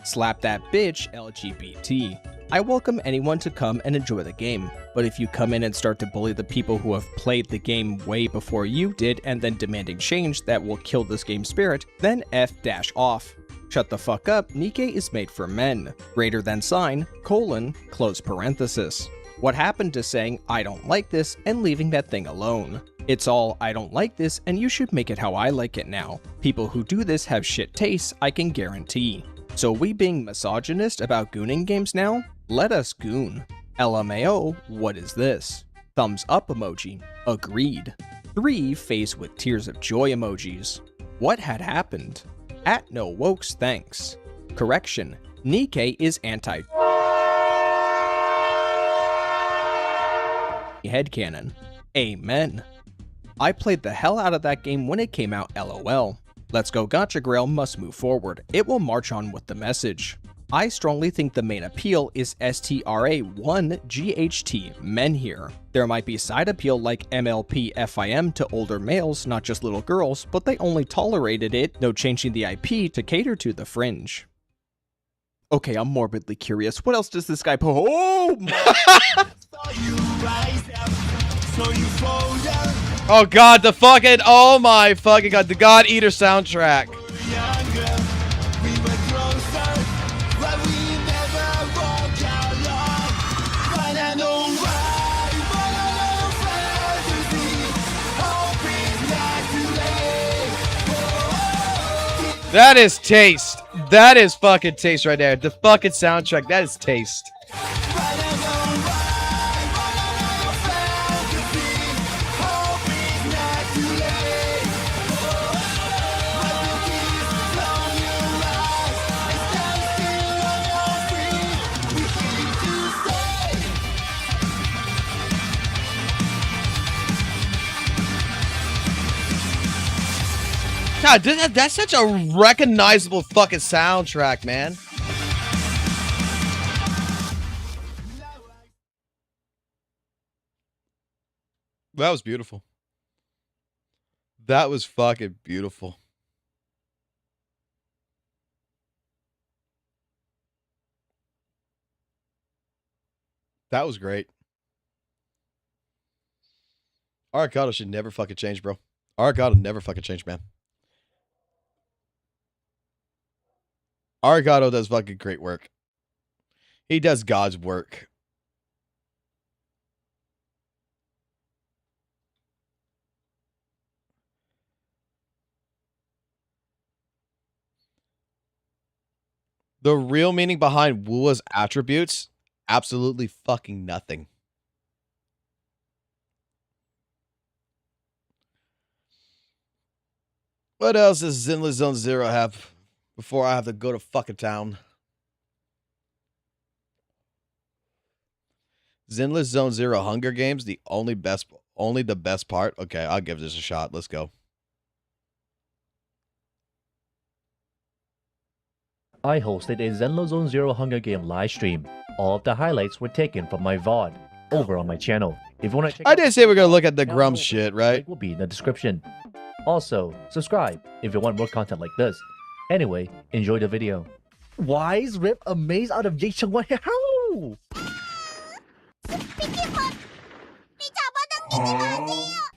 Slap that bitch, LGBT. I welcome anyone to come and enjoy the game, but if you come in and start to bully the people who have played the game way before you did and then demanding change that will kill this game's spirit, then F-off. Shut the fuck up, Nikke is made for men. Greater than sign, colon, close parenthesis. What happened to saying, I don't like this, and leaving that thing alone? It's all, I don't like this, and you should make it how I like it now. People who do this have shit tastes, I can guarantee. So we being misogynist about gooning games now? Let us goon. LMAO, what is this? Thumbs up emoji. Agreed. 3 face with tears of joy emojis. What had happened? At no wokes, thanks. Correction, Nikke is anti headcanon. Amen. I played the hell out of that game when it came out, LOL. Let's Go Gacha Grail must move forward. It will march on with the message. I strongly think the main appeal is STRA1GHT men here. There might be side appeal like MLP FIM to older males, not just little girls, but they only tolerated it, no changing the IP to cater to the fringe. Okay, I'm morbidly curious. What else does this guy Oh my Oh god, the fucking, oh my fucking god, the God Eater soundtrack. That is taste. That is fucking taste right there. The fucking soundtrack, that is taste. God, that's such a recognizable fucking soundtrack, man. That was beautiful. That was fucking beautiful. That was great. Arigato should never fucking change, bro. Arigato never fucking change, man. Arigato does fucking great work. He does God's work. The real meaning behind WUWA's attributes absolutely fucking nothing. What else does Zenless Zone Zero have before I have to go to fucking town? Zenless Zone Zero Hunger Games, only the best part. Okay, I'll give this a shot. Let's go. I hosted a Zenless Zone Zero Hunger Game live stream. All of the highlights were taken from my VOD over on my channel. If you want to check I did say we're gonna look at the Grumps shit, right? Link will be in the description. Also, subscribe if you want more content like this. Anyway, enjoy the video. Wise rip a maze out of Jay Chungwan. How?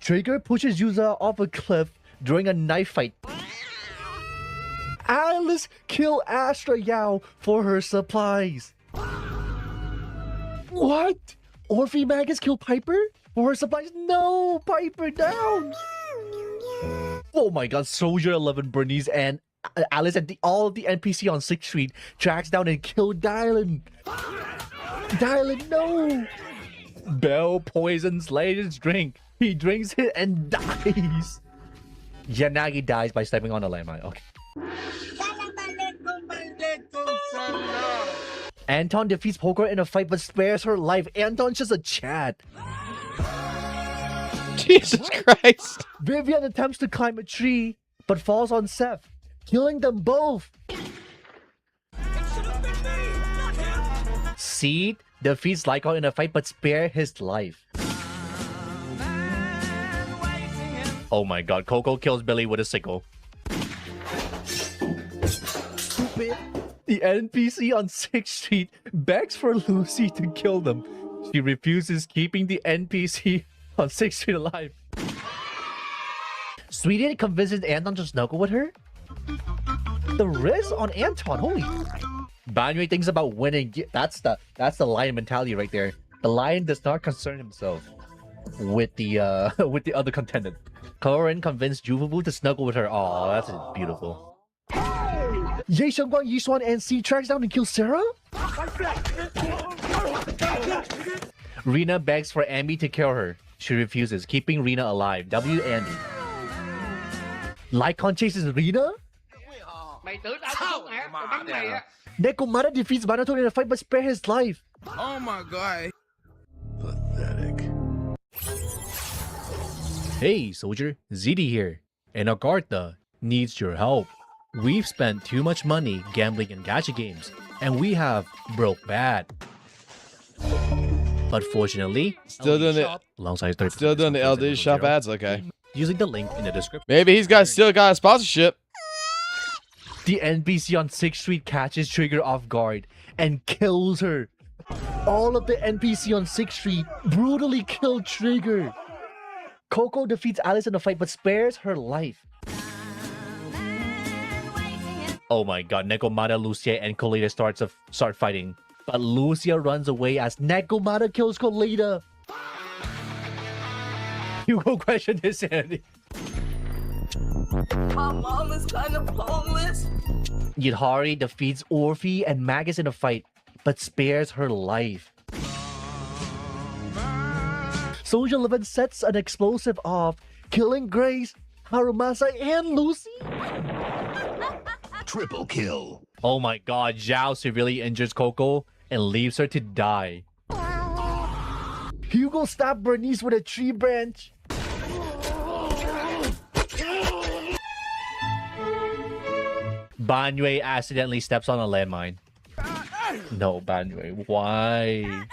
Trigger pushes user off a cliff during a knife fight. Alice kill Astra Yao for her supplies. What? Orphe Magus kill Piper for her supplies? No, Piper down. Oh my god, Soldier 11, Bernice, and Alice and all of the NPC on 6th Street tracks down and kill Dylan. Dylan, no. Bell poisons Layden's drink. He drinks it and dies. Yanagi dies by stepping on a landmine. Okay. Anton defeats Poker in a fight but spares her life. Anton's just a chat. Jesus Christ. Vivian attempts to climb a tree but falls on Seth, killing them both. Seed defeats Lycon in a fight but spare his life. Oh my god, Coco kills Billy with a sickle. Stupid. The NPC on 6th Street begs for Lucy to kill them. She refuses, keeping the NPC on 6th Street alive. Sweden convinces Anton to snuggle with her? The riz on Anton, holy. Banwei thinks about winning. That's the lion mentality right there. The lion does not concern himself with the other contendant. Corin convinced Juvubu to snuggle with her. Oh, that's beautiful. Ye Shengguang, Yi Xuan, and C tracks down and kills Sarah? Rina begs for Amy to kill her. She refuses, keeping Rina alive. W. Andy. Lycon chases Rina? Nekomata defeats Banato in a fight but spare his life. Oh my god. Pathetic. Hey, soldier. ZD here. And Agartha needs your help. We've spent too much money gambling in gacha games, and we have broke bad. But fortunately, still doing the LDSHOP ads. Okay. Using the link in the description. Maybe he's still got a sponsorship. The NPC on 6th Street catches Trigger off guard and kills her. All of the NPC on 6th Street brutally kill Trigger. Coco defeats Alice in a fight but spares her life. Oh my god, Nekomata, Lucia, and Colita start fighting. But Lucia runs away as Nekomata kills Colita. Hugo questioned his sanity. My mom is kind of homeless. Yidhari defeats Orphe and Magus in a fight, but spares her life. Soldier 11 sets an explosive off, killing Grace, Harumasa, and Lucy. Triple kill. Oh my god, Zhao severely injures Coco and leaves her to die. Hugo stabbed Bernice with a tree branch. Banwei accidentally steps on a landmine. No, Banwei, why?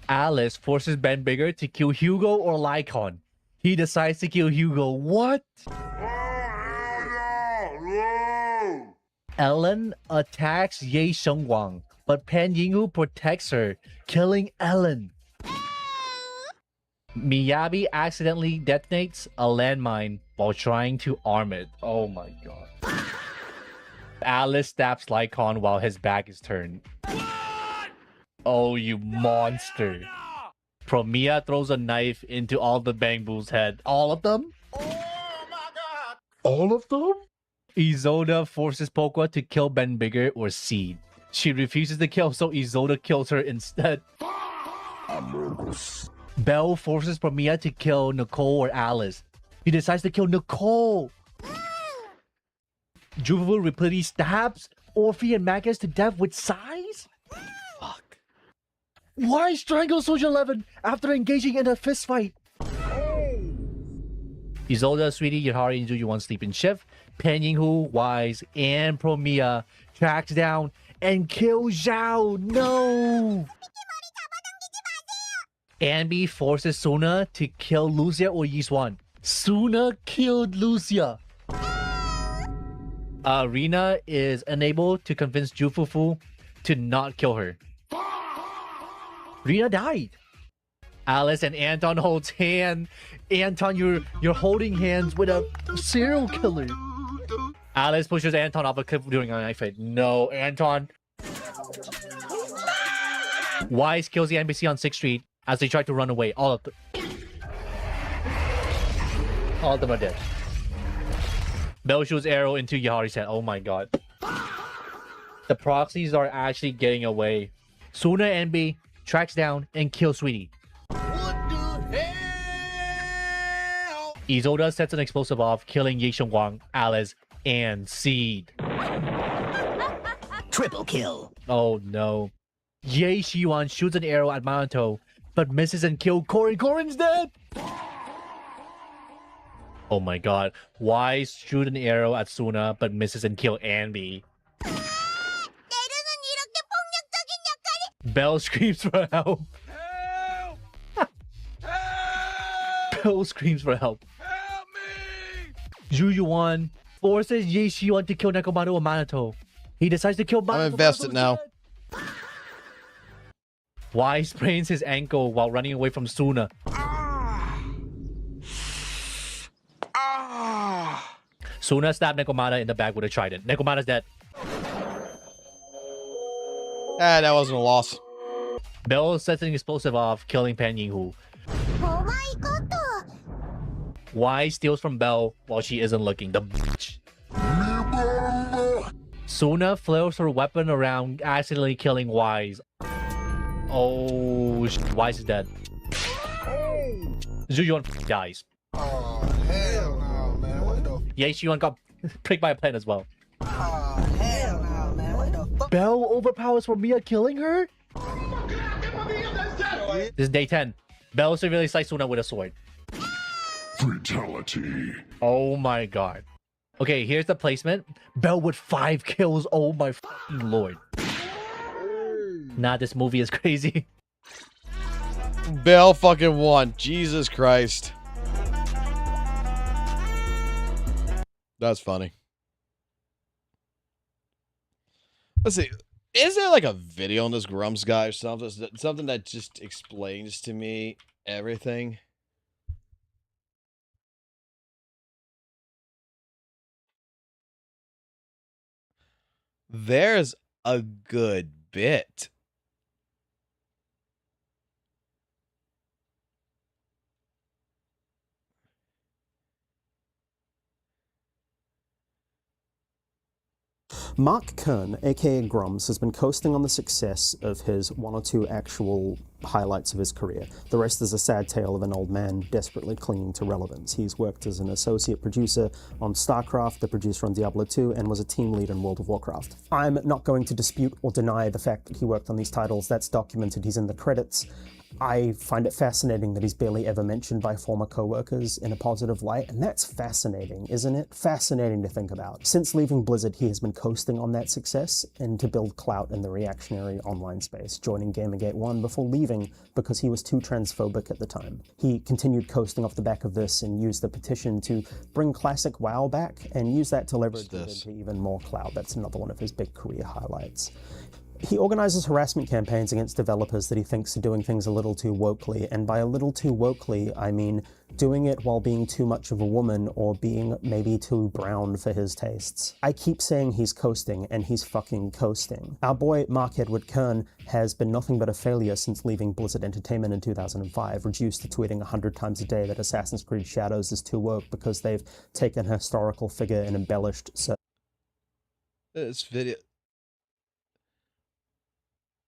Alice forces Ben Bigger to kill Hugo or Lycon. He decides to kill Hugo. What? Ellen attacks Ye Shengguang, but Pan Yingwu protects her, killing Ellen. Miyabi accidentally detonates a landmine while trying to arm it. Oh my god. Alice stabs Lycon while his back is turned. Oh, you monster. Promia throws a knife into all the Bangbu's head. All of them? All of them? Izoda forces Pokwa to kill Ben Bigger or Seed. She refuses to kill, so Isolde kills her instead. Belle forces Premia to kill Nicole or Alice. He decides to kill Nicole. Juvenile repeatedly stabs Orphe and Magus to death with size? Fuck. Why strangle Soldier 11 after engaging in a fistfight? Isolde, Sweetie, Yahari, and Juju sleep in shift. Pan Yinghu, Wise, and Premia tracks down and kills Zhao. No! Anby forces Suna to kill Lucia or Yiswan. Suna killed Lucia. Rina is unable to convince Jufufu to not kill her. Rina died. Alice and Anton holds hand. Anton, you're holding hands with a serial killer. Alice pushes Anton off a cliff during a knife fight. No, Anton. Wise kills the NPC on 6th Street as they try to run away. All of them are dead. Belle shoots arrow into Yahari's head. Oh my god. The proxies are actually getting away. Suna NB tracks down and kills Sweetie. Isolde sets an explosive off, killing Ye Wang, Alice, and Seed. Triple kill. Oh no. Ye Shiwan shoots an arrow at Minato, but misses and kills Korin. Korin's dead! Oh my god. Wise shoot an arrow at Suna, but misses and kills Anby. Belle screams for help. Belle screams for help. Help me! Zhu Yuan forces Ye Shiwan to kill Nekomaru and Minato. He decides to kill Minato. I'm invested now. Wise sprains his ankle while running away from Suna. Suna stabbed Nekomata in the back with a trident. Nekomata's dead. That wasn't a loss. Belle sets an explosive off, killing Pan Yinghu. Wise steals from Belle while she isn't looking. The bitch. Suna flails her weapon around, accidentally killing Wise. Oh, Wise is dead. Zhuyon dies. Oh, hell no, man. What the Ye Shiwan got pricked by a plane as well. Oh, hell no, man. What the fuck? Belle overpowers for Mia killing her? This is day 10. Belle severely sliced Suna with a sword. Fatality. Oh my god. Okay, here's the placement. Belle with 5 kills. Oh my fucking lord. Nah, this movie is crazy. Belle fucking won. Jesus Christ. That's funny. Let's see. Is there like a video on this Grumps guy or something? Something that just explains to me everything? There's a good bit. Mark Kern, aka Grumps, has been coasting on the success of his 1 or 2 actual highlights of his career. The rest is a sad tale of an old man desperately clinging to relevance. He's worked as an associate producer on StarCraft, the producer on Diablo 2, and was a team lead in World of Warcraft. I'm not going to dispute or deny the fact that he worked on these titles. That's documented. He's in the credits. I find it fascinating that he's barely ever mentioned by former co-workers in a positive light, and that's fascinating, isn't it? Fascinating to think about. Since leaving Blizzard, he has been coasting on that success and to build clout in the reactionary online space, joining Gamergate 1 before leaving because he was too transphobic at the time. He continued coasting off the back of this and used the petition to bring classic WoW back and use that to leverage it into even more clout. That's another one of his big career highlights. He organizes harassment campaigns against developers that he thinks are doing things a little too wokely, and by a little too wokely, I mean doing it while being too much of a woman or being maybe too brown for his tastes. I keep saying he's coasting, and he's fucking coasting. Our boy Mark Edward Kern has been nothing but a failure since leaving Blizzard Entertainment in 2005, reduced to tweeting 100 times a day that Assassin's Creed Shadows is too woke because they've taken a historical figure and embellished this video.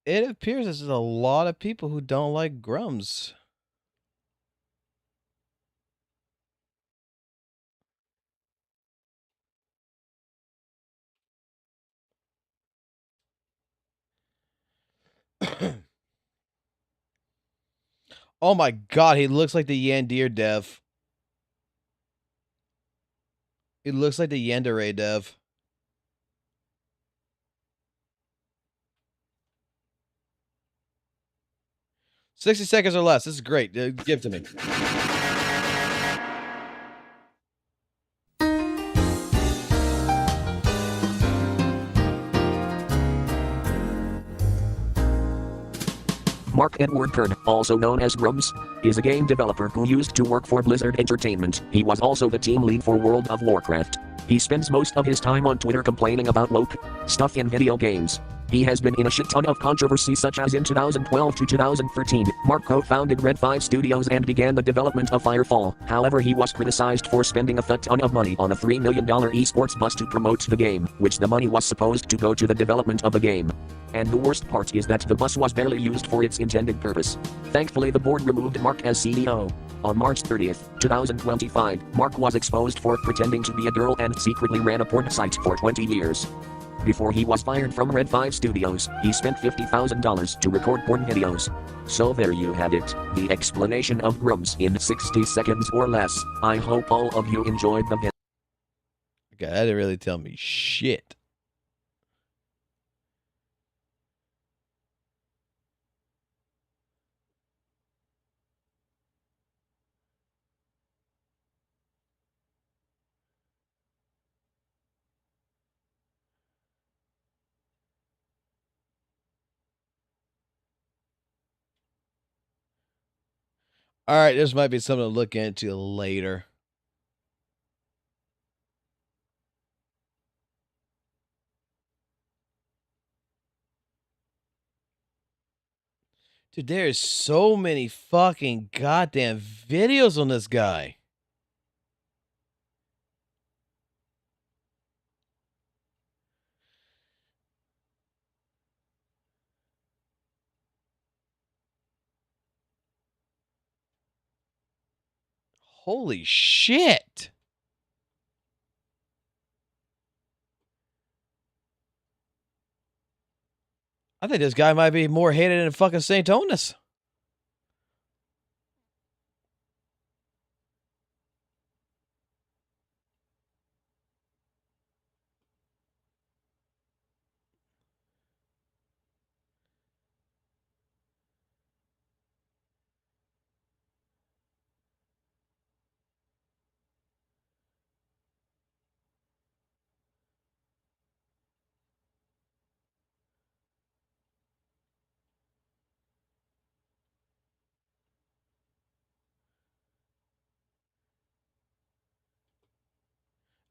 It appears there's a lot of people who don't like Grums. Oh my god, he looks like the Yandir dev. He looks like the Yandere dev. $60 seconds or less. This is great. Give it to me. Mark Edward Kern, also known as Grums, is a game developer who used to work for Blizzard Entertainment. He was also the team lead for World of Warcraft. He spends most of his time on Twitter complaining about woke stuff in video games. He has been in a shit ton of controversies, such as in 2012 to 2013, Mark co-founded Red 5 Studios and began the development of Firefall. However, he was criticized for spending a fuck ton of money on a $3 million esports bus to promote the game, which the money was supposed to go to the development of the game. And the worst part is that the bus was barely used for its intended purpose. Thankfully, the board removed Mark as CEO. On March 30th, 2025, Mark was exposed for pretending to be a girl and secretly ran a porn site for 20 years. Before he was fired from Red 5 Studios, he spent $50,000 to record porn videos. So there you have it, the explanation of Grums in 60 seconds or less. I hope all of you enjoyed the video. Okay, that didn't really tell me shit. All right, this might be something to look into later. Dude, there's so many fucking goddamn videos on this guy. Holy shit. I think this guy might be more hated than fucking St. Onus.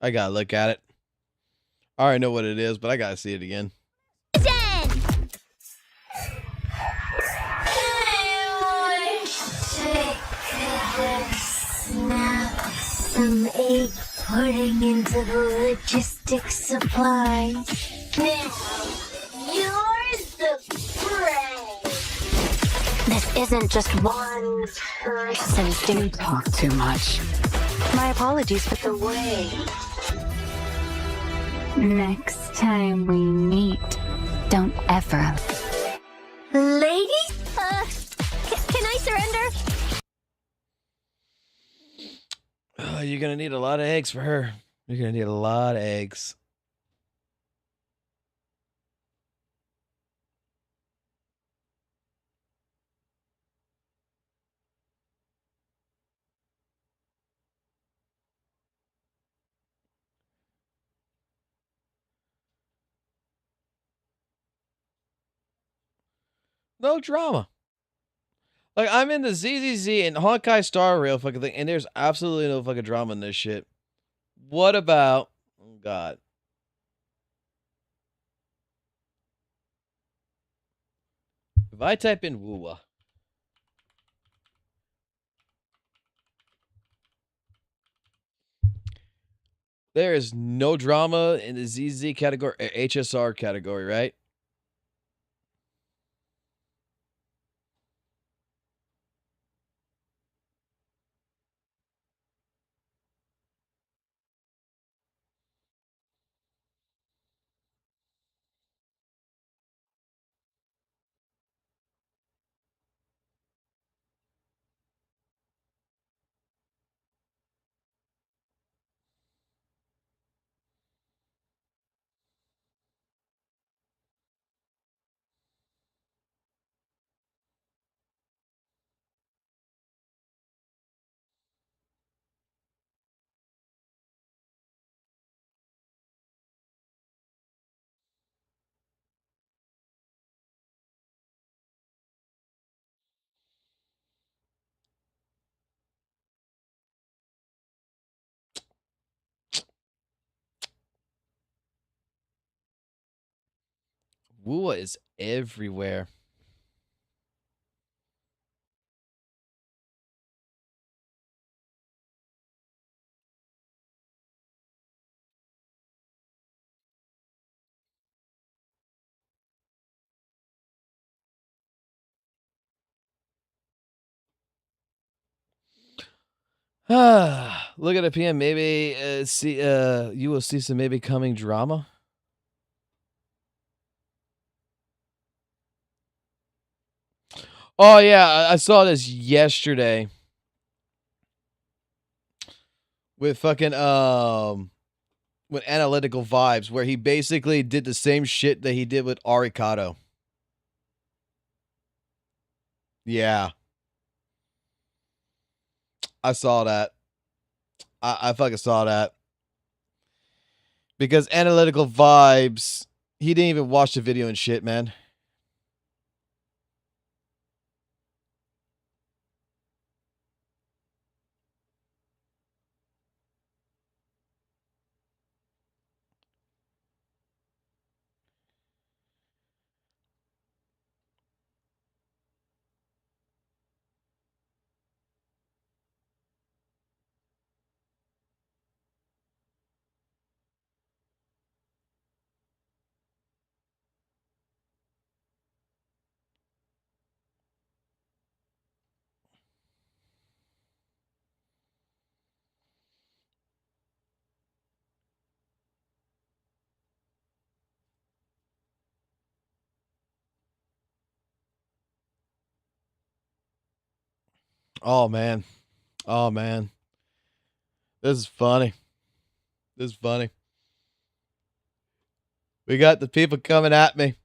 I gotta look at it. I already know what it is, but I gotta see it again. Some egg putting into the logistics supplies. You're the prey. This isn't just one person. Don't talk too much. My apologies for the way. Next time we meet, don't ever. Ladies? Can I surrender? You're gonna need a lot of eggs for her. You're gonna need a lot of eggs. No drama. Like, I'm in the ZZZ and Honkai Star Rail fucking thing, and there's absolutely no fucking drama in this shit. What about... Oh, God. If I type in WUWA... There is no drama in the ZZ category, HSR category, right? WUWA is everywhere. Look at the PM. Maybe you will see some maybe coming drama. Oh yeah, I saw this yesterday with fucking with Analytical Vibes, where he basically did the same shit that he did with Arikado. Yeah, I saw that. I fucking saw that. Because Analytical Vibes, he didn't even watch the video and shit, man. Oh man. Oh man. This is funny. This is funny. We got the people coming at me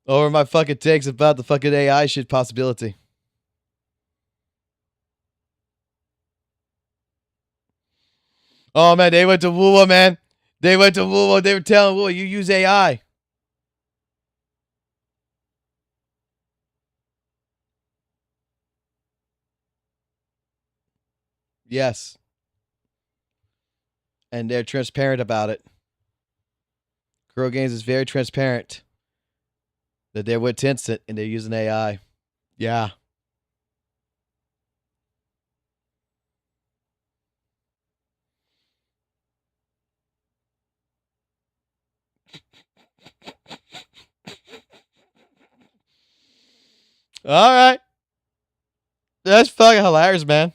over my fucking takes about the fucking AI shit possibility. Oh man, they went to WUWA, man. They went to WUWA. They were telling WUWA, you use AI. Yes. And they're transparent about it. Girl Games is very transparent that they're with Tencent and they're using AI. Yeah. All right. That's fucking hilarious, man.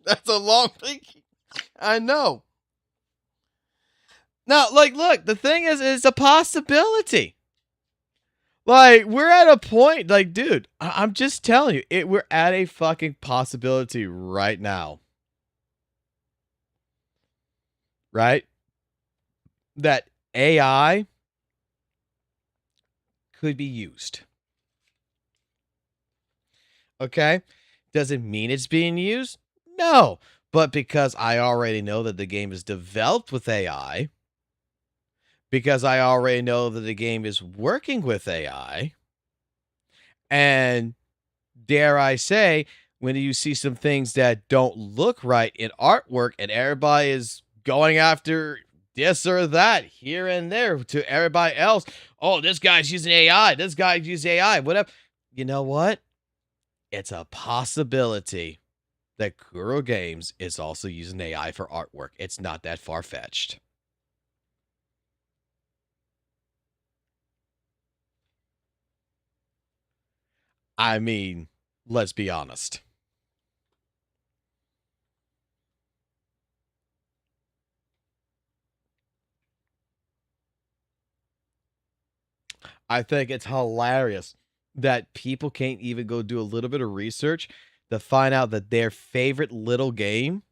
That's a long thing. I know. Now, like, look, the thing is, it's a possibility. Like, we're at a point, like, dude, I'm just telling you, we're at a fucking possibility right now. Right? That AI could be used. Okay? Does it mean it's being used? No. But because I already know that the game is developed with AI, because I already know that the game is working with AI, and dare I say, when you see some things that don't look right in artwork and everybody is going after this or that here and there to everybody else, oh, this guy's using AI, this guy's using AI, whatever. You know what? It's a possibility that Kuro Games is also using AI for artwork. It's not that far-fetched. I mean, let's be honest. I think it's hilarious that people can't even go do a little bit of research to find out that their favorite little game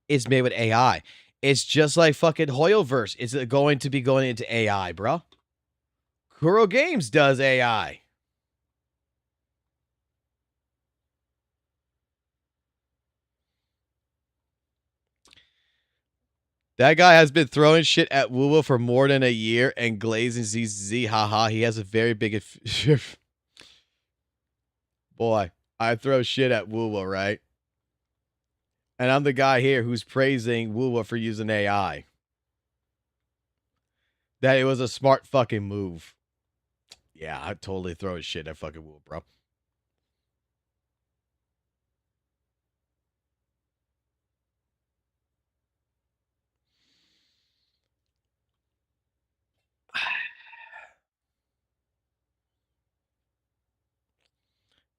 is made with AI. It's just like fucking Hoyoverse. Is it going to be going into AI, bro? Kuro Games does AI. That guy has been throwing shit at WUWA for more than a year, and glazing ZZZ, haha, he has a very big... Boy, I throw shit at WUWA, right? And I'm the guy here who's praising WUWA for using AI. That it was a smart fucking move. Yeah, I'd totally throw his shit at fucking WUWA, bro.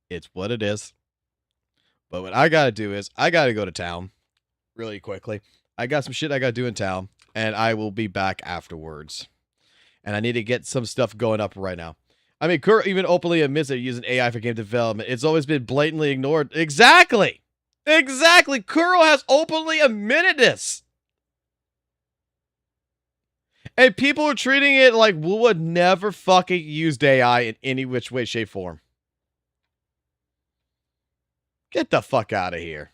It's what it is. But what I gotta do is I gotta go to town really quickly. I got some shit I gotta do in town, and I will be back afterwards. And I need to get some stuff going up right now. I mean, Kuro even openly admits that using AI for game development. It's always been blatantly ignored. Exactly! Exactly! Kuro has openly admitted this! And people are treating it like WUWA never fucking used AI in any which way, shape, form. Get the fuck out of here.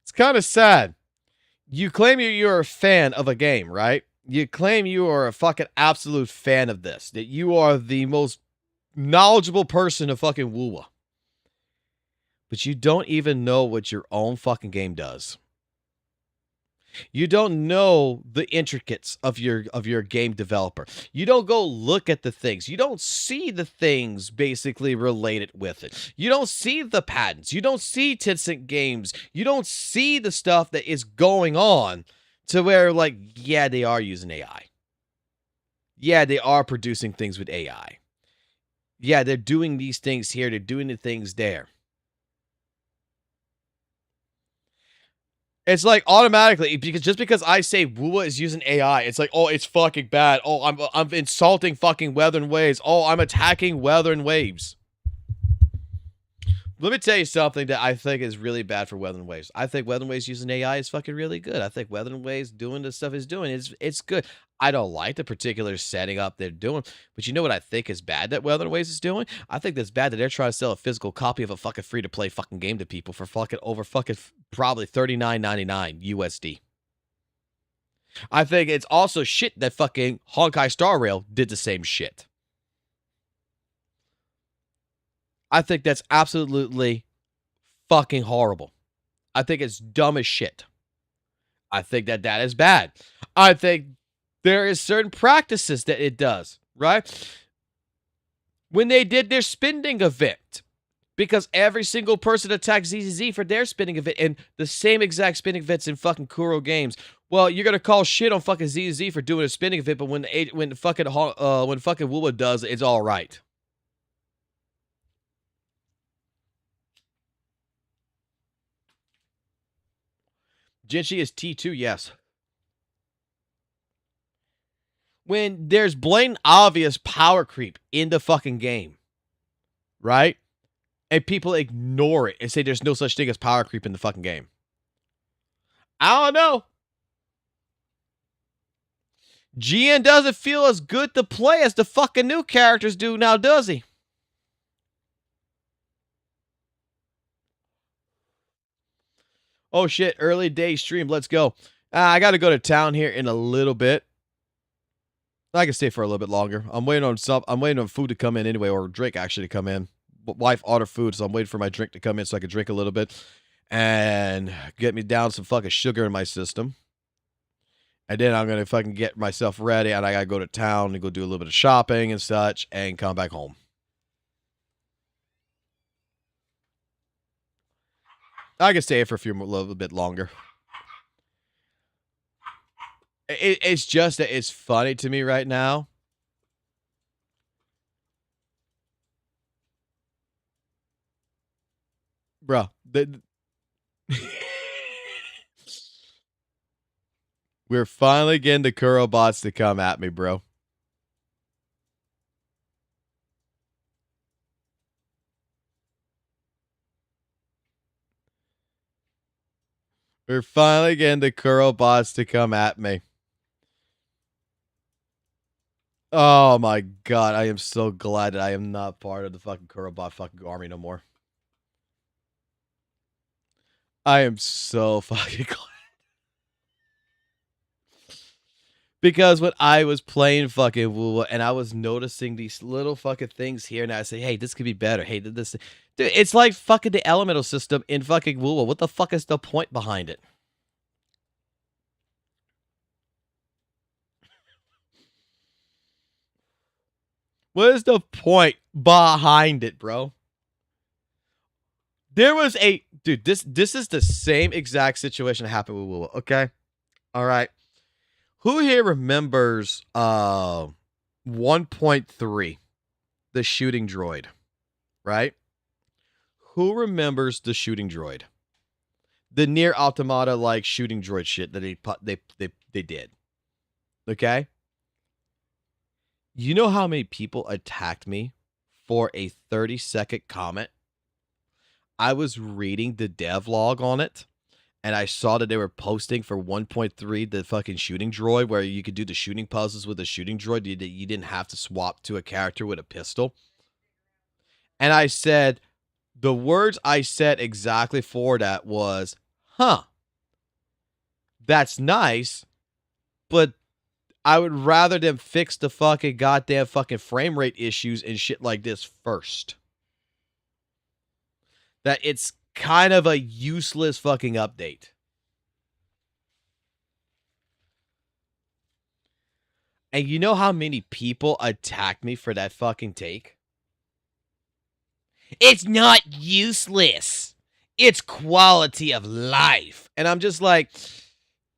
It's kind of sad. You claim you're a fan of a game, right? You claim you are a fucking absolute fan of this. That you are the most knowledgeable person of fucking WUWA. But you don't even know what your own fucking game does. You don't know the intricacies of your game developer. You don't go look at the things. You don't see the things basically related with it. You don't see the patents. You don't see Tencent games. You don't see the stuff that is going on to where, like, yeah, they are using AI. Yeah, they are producing things with AI. Yeah, they're doing these things here. They're doing the things there. It's like automatically, because just because I say WUWA is using AI, it's like, oh, it's fucking bad. Oh, I'm insulting fucking Weathering Waves. Oh, I'm attacking Weathering Waves. Let me tell you something that I think is really bad for Weathering Waves. I think Weathering Waves using AI is fucking really good. I think Weathering Waves doing the stuff it's doing, it's good. I don't like the particular setting up they're doing, but you know what I think is bad that Weathering Waves is doing? I think that's bad that they're trying to sell a physical copy of a fucking free-to-play fucking game to people for fucking over fucking probably $39.99 USD. I think it's also shit that fucking Honkai Star Rail did the same shit. I think that's absolutely fucking horrible. I think it's dumb as shit. I think that is bad. I think there is certain practices that it does, right? When they did their spending event, because every single person attacked ZZZ for their spending event, and the same exact spending events in fucking Kuro games. Well, you're gonna call shit on fucking ZZZ for doing a spending event, but when fucking WUWA does, it's all right. Jinchi is T2, yes. When there's blatant obvious power creep in the fucking game, right? And people ignore it and say there's no such thing as power creep in the fucking game. I don't know. GN doesn't feel as good to play as the fucking new characters do now, does he? Oh shit, early day stream, let's go. I gotta go to town here in a little bit. I can stay for a little bit longer. I'm waiting on food to come in anyway, or drink actually to come in. Wife ordered food, so I'm waiting for my drink to come in so I can drink a little bit and get me down some fucking sugar in my system. And then I'm gonna fucking get myself ready, and I gotta go to town and go do a little bit of shopping and such, and come back home. I can stay for a little bit longer. It's just that it's funny to me right now. Bro, we're finally getting the Kuro bots to come at me, bro. We're finally getting the Kuro bots to come at me. Oh my god, I am so glad that I am not part of the fucking Kuro bot fucking army no more. I am so fucking glad. Because when I was playing fucking WUWA and I was noticing these little fucking things here, and I say, hey, this could be better. Hey, this. Dude, it's like fucking the elemental system in fucking WUWA. What the fuck is the point behind it? What is the point behind it, bro? There was a dude. This is the same exact situation that happened with WUWA. Okay, all right. Who here remembers 1.3, the shooting droid? Right? Who remembers the shooting droid? The near automata like shooting droid shit that they did. Okay. You know how many people attacked me for a 30-second comment? I was reading the devlog on it, and I saw that they were posting for 1.3 the fucking shooting droid, where you could do the shooting puzzles with the shooting droid. You didn't have to swap to a character with a pistol. And I said, the words I said exactly for that was, huh, that's nice, but I would rather them fix the fucking goddamn fucking frame rate issues and shit like this first. That it's kind of a useless fucking update. And you know how many people attacked me for that fucking take? It's not useless. It's quality of life. And I'm just like,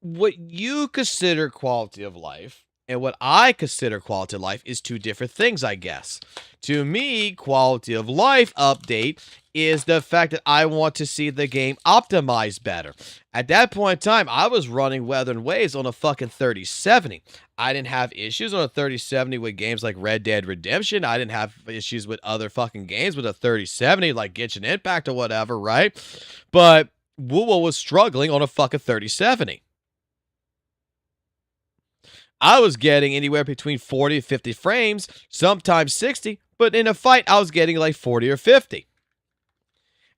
what you consider quality of life and what I consider quality of life is two different things, I guess. To me, quality of life update is the fact that I want to see the game optimized better. At that point in time, I was running Weather and Waves on a fucking 3070. I didn't have issues on a 3070 with games like Red Dead Redemption. I didn't have issues with other fucking games with a 3070 like Genshin Impact or whatever, right? But WUWA was struggling on a fucking 3070. I was getting anywhere between 40 and 50 frames, sometimes 60, but in a fight, I was getting like 40 or 50.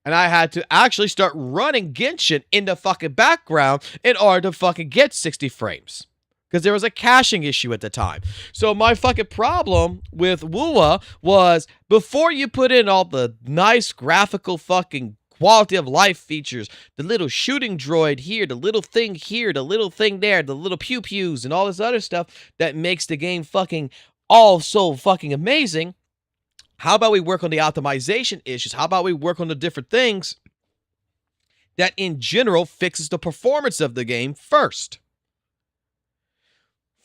And I had to actually start running Genshin in the fucking background in order to fucking get 60 frames. Because there was a caching issue at the time. So my fucking problem with WUWA was, before you put in all the nice graphical fucking quality of life features, the little shooting droid here, the little thing here, the little thing there, the little pew-pews and all this other stuff that makes the game fucking all so fucking amazing, how about we work on the optimization issues? How about we work on the different things that in general fixes the performance of the game first?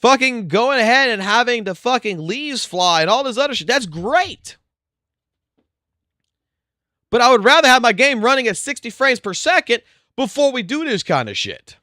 Fucking going ahead and having the fucking leaves fly and all this other shit, that's great. But I would rather have my game running at 60 frames per second before we do this kind of shit.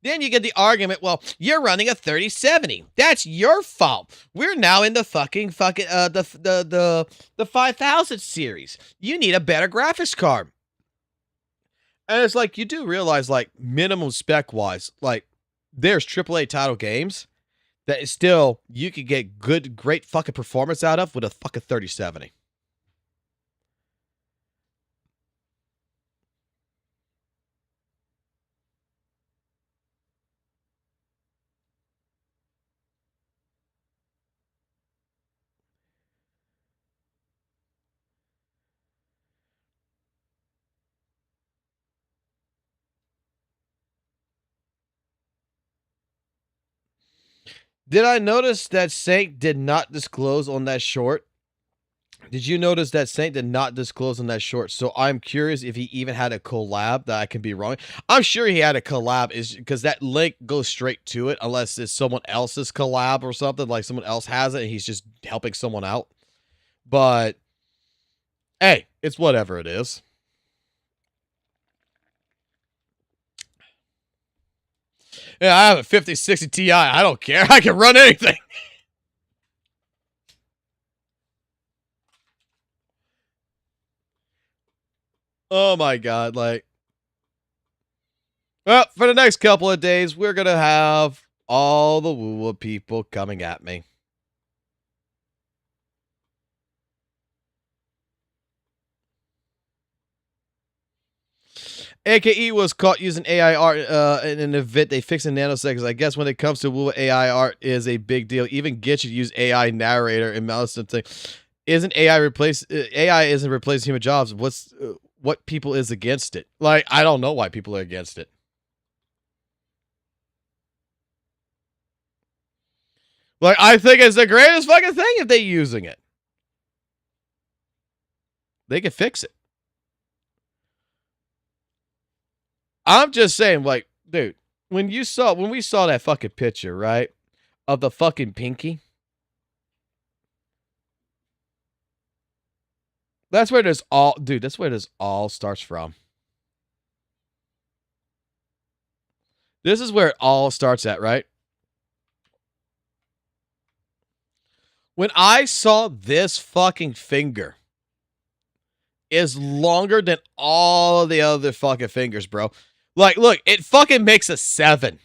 Then you get the argument, well, you're running a 3070. That's your fault. We're now in the fucking the 5000 series. You need a better graphics card. And it's like, you do realize, like, minimum spec wise, like, there's AAA title games that is still, you could get great fucking performance out of with a fucking 3070. Did I notice that Saint did not disclose on that short? Did you notice that Saint did not disclose on that short? So I'm curious if he even had a collab that I can be wrong. I'm sure he had a collab, is because that link goes straight to it unless it's someone else's collab or something, like someone else has it and he's just helping someone out. But hey, it's whatever it is. Yeah, I have a 5060 Ti. I don't care. I can run anything. Oh my God. Like, well, for the next couple of days, we're going to have all the WUWA people coming at me. AKE was caught using AI art in an event they fixed in nanoseconds. I guess when it comes to WUWA, AI art is a big deal. Even Git should use AI narrator and mouse something. Isn't AI isn't replacing human jobs? What people is against it? Like, I don't know why people are against it. Like, I think it's the greatest fucking thing if they're using it. They can fix it. I'm just saying, like, dude, when we saw that fucking picture, right, of the fucking pinky, that's where this all starts from. This is where it all starts at, right? When I saw this fucking finger is longer than all the other fucking fingers, bro. Like, look, it fucking makes a 7.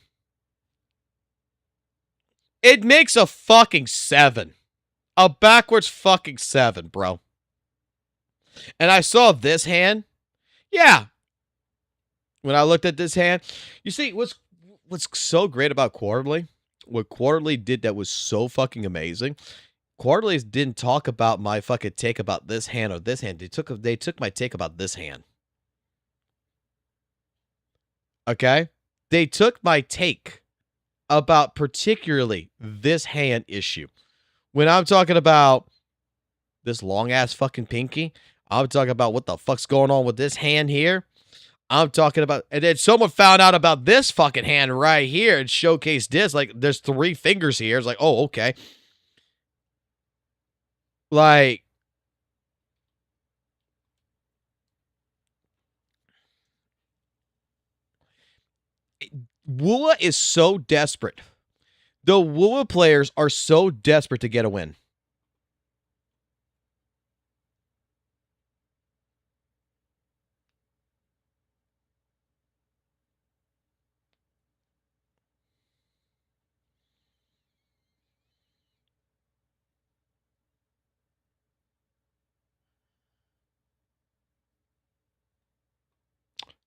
It makes a fucking 7. A backwards fucking 7, bro. And I saw this hand. Yeah. When I looked at this hand, you see, what's so great about Quarterly? What Quarterly did that was so fucking amazing. Quarterly didn't talk about my fucking take about this hand or this hand. They took my take about this hand. Okay? They took my take about particularly this hand issue. When I'm talking about this long-ass fucking pinky, I'm talking about what the fuck's going on with this hand here. I'm talking about, and then someone found out about this fucking hand right here and showcased this. Like, there's 3 fingers here. It's like, oh, okay. Like, WUWA is so desperate. The WUWA players are so desperate to get a win.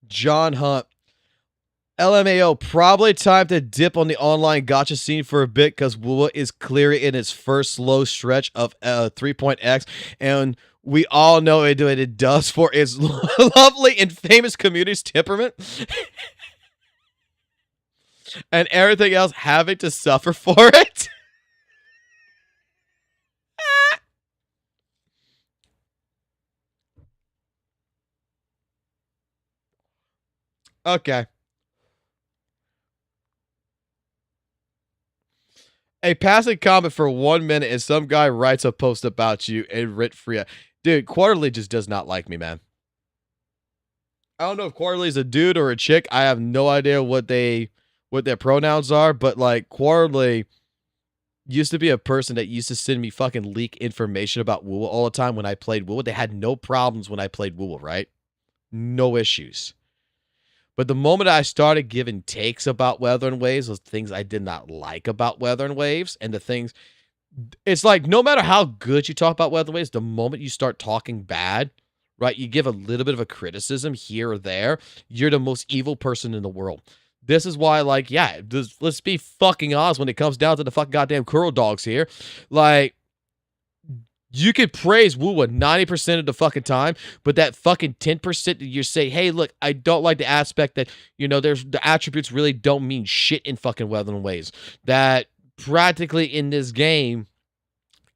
John Hunt. LMAO, probably time to dip on the online gacha scene for a bit because WUWA is clearly in its first slow stretch of 3.x, and we all know what it does for its lovely and famous community's temperament. And everything else having to suffer for it. Okay. A passing comment for 1 minute and some guy writes a post about you and writ free. Dude, Quarterly just does not like me, man. I don't know if Quarterly is a dude or a chick. I have no idea what their pronouns are, but like Quarterly used to be a person that used to send me fucking leak information about WUWA all the time when I played WUWA. They had no problems when I played WUWA, right? No issues. But the moment I started giving takes about Weather and Waves, those things I did not like about Weather and Waves, and the things, it's like no matter how good you talk about Weather and Waves, the moment you start talking bad, right, you give a little bit of a criticism here or there, you're the most evil person in the world. This is why, like, yeah, let's be fucking honest when it comes down to the fucking goddamn Kuro dogs here. Like, you could praise WUWA 90% of the fucking time, but that fucking 10% that you say, hey, look, I don't like the aspect that, you know, there's the attributes really don't mean shit in fucking Weather and Waves. That practically in this game,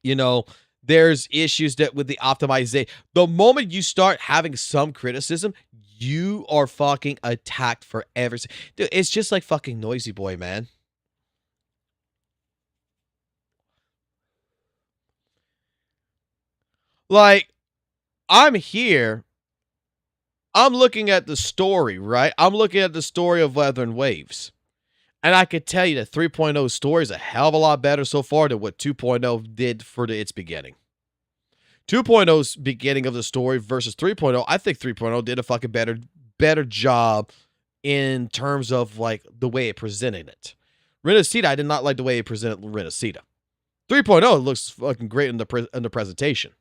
you know, there's issues that with the optimization. The moment you start having some criticism, you are fucking attacked for everything. Dude, it's just like fucking Noisy Boy, man. Like, I'm here. I'm looking at the story, right? I'm looking at the story of Weather and Waves. And I could tell you that 3.0 story is a hell of a lot better so far than what 2.0 did for its beginning. 2.0's beginning of the story versus 3.0, I think 3.0 did a fucking better job in terms of, like, the way it presented it. Renacita, I did not like the way it presented Renacita. 3.0 looks fucking great in the presentation.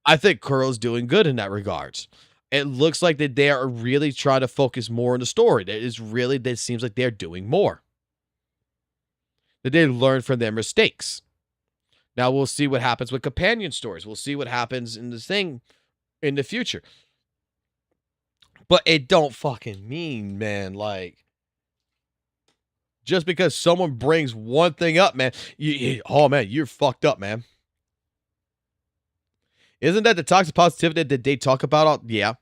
I think Kuro's doing good in that regards. It looks like that they are really trying to focus more on the story. That seems like they're doing more. That they learn from their mistakes. Now we'll see what happens with companion stories. We'll see what happens in this thing in the future. But it don't fucking mean, man, like, just because someone brings one thing up, man, oh man, you're fucked up, man. Isn't that the toxic positivity that they talk about? Yeah.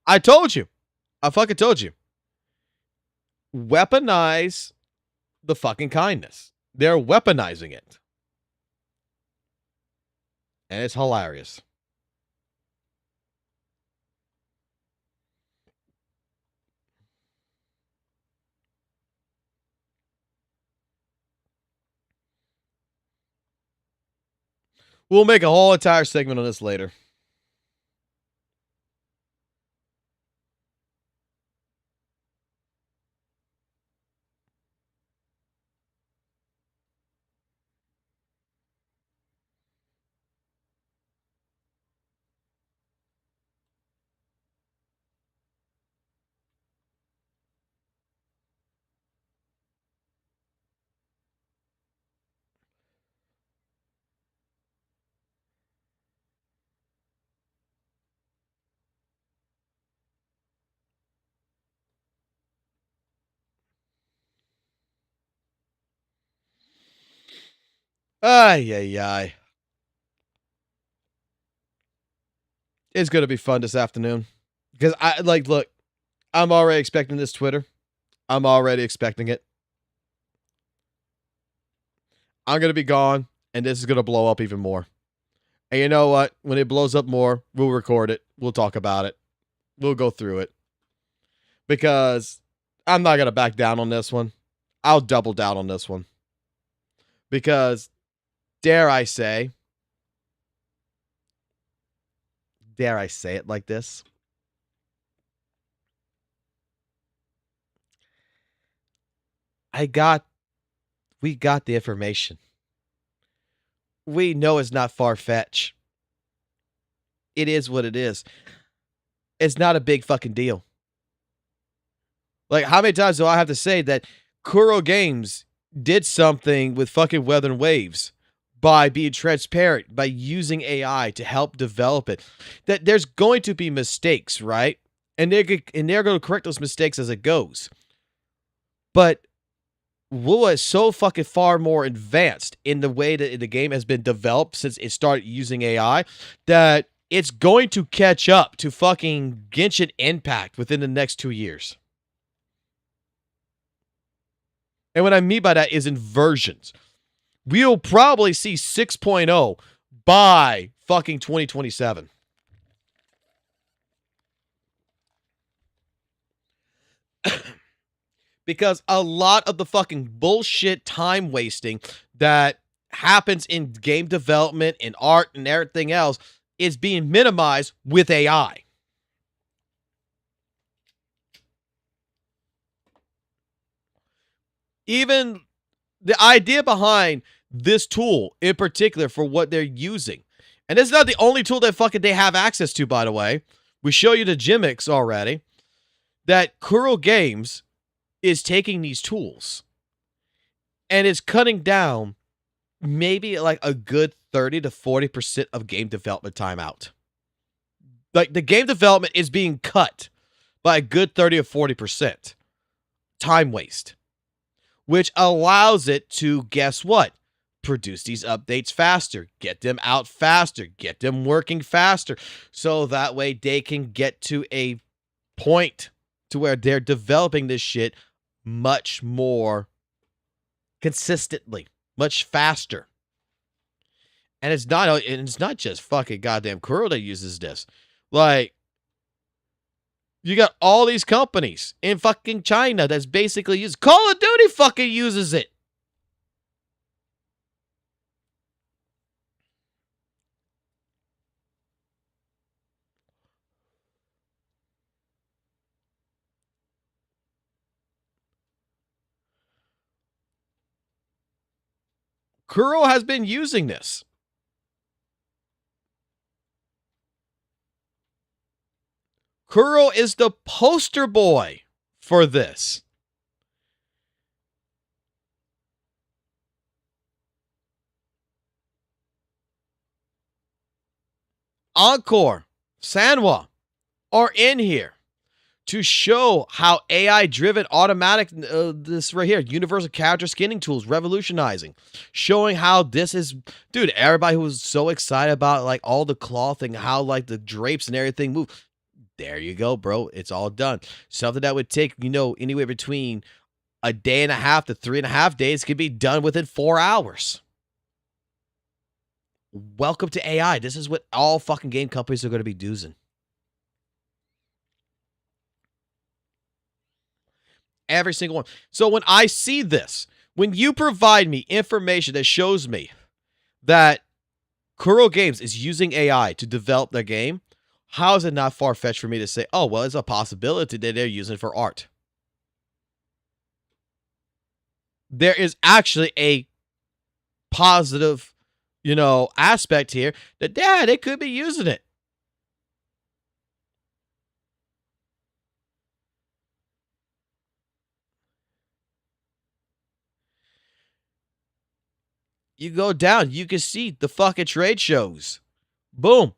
I told you. I fucking told you. Weaponize the fucking kindness. They're weaponizing it. And it's hilarious. We'll make a whole entire segment on this later. Ay, ay, ay. It's going to be fun this afternoon. Because look, I'm already expecting this Twitter. I'm already expecting it. I'm going to be gone, and this is going to blow up even more. And you know what? When it blows up more, we'll record it. We'll talk about it. We'll go through it. Because I'm not going to back down on this one. I'll double down on this one. Because, dare I say it like this? We got the information. We know it's not far-fetched. It is what it is. It's not a big fucking deal. Like, how many times do I have to say that Kuro Games did something with fucking Weather and Waves by being transparent, by using AI to help develop it? That there's going to be mistakes, right? And they're going to correct those mistakes as it goes. But WUWA is so fucking far more advanced in the way that the game has been developed since it started using AI that it's going to catch up to fucking Genshin Impact within the next 2 years. And what I mean by that is inversions. We'll probably see 6.0 by fucking 2027. Because a lot of the fucking bullshit time wasting that happens in game development and art and everything else is being minimized with AI. Even the idea behind this tool in particular for what they're using. And it's not the only tool that fucking they have access to, by the way. We show you the gimmicks already. That Kuro Games is taking these tools and is cutting down maybe like a good 30 to 40% of game development time out. Like the game development is being cut by a good 30 or 40% time waste, which allows it to, guess what? Produce these updates faster, get them out faster, get them working faster. So that way they can get to a point to where they're developing this shit much more consistently, much faster. And it's not just fucking goddamn Kuro that uses this. Like, you got all these companies in fucking China that's basically used. Call of Duty fucking uses it. Kuro has been using this. Kuro is the poster boy for this. Encore, Sanwa are in here to show how AI-driven automatic, this right here, universal character skinning tools, revolutionizing, showing how this is, dude, everybody who was so excited about like all the cloth and how like the drapes and everything move. There you go, bro. It's all done. Something that would take, anywhere between a day and a half to 3.5 days could be done within 4 hours. Welcome to AI. This is what all fucking game companies are going to be doing. Every single one. So when I see this, when you provide me information that shows me that Kuro Games is using AI to develop their game, how is it not far-fetched for me to say, oh, well, it's a possibility that they're using it for art? There is actually a positive, aspect here that, yeah, they could be using it. You go down, you can see the fucking trade shows. Boom.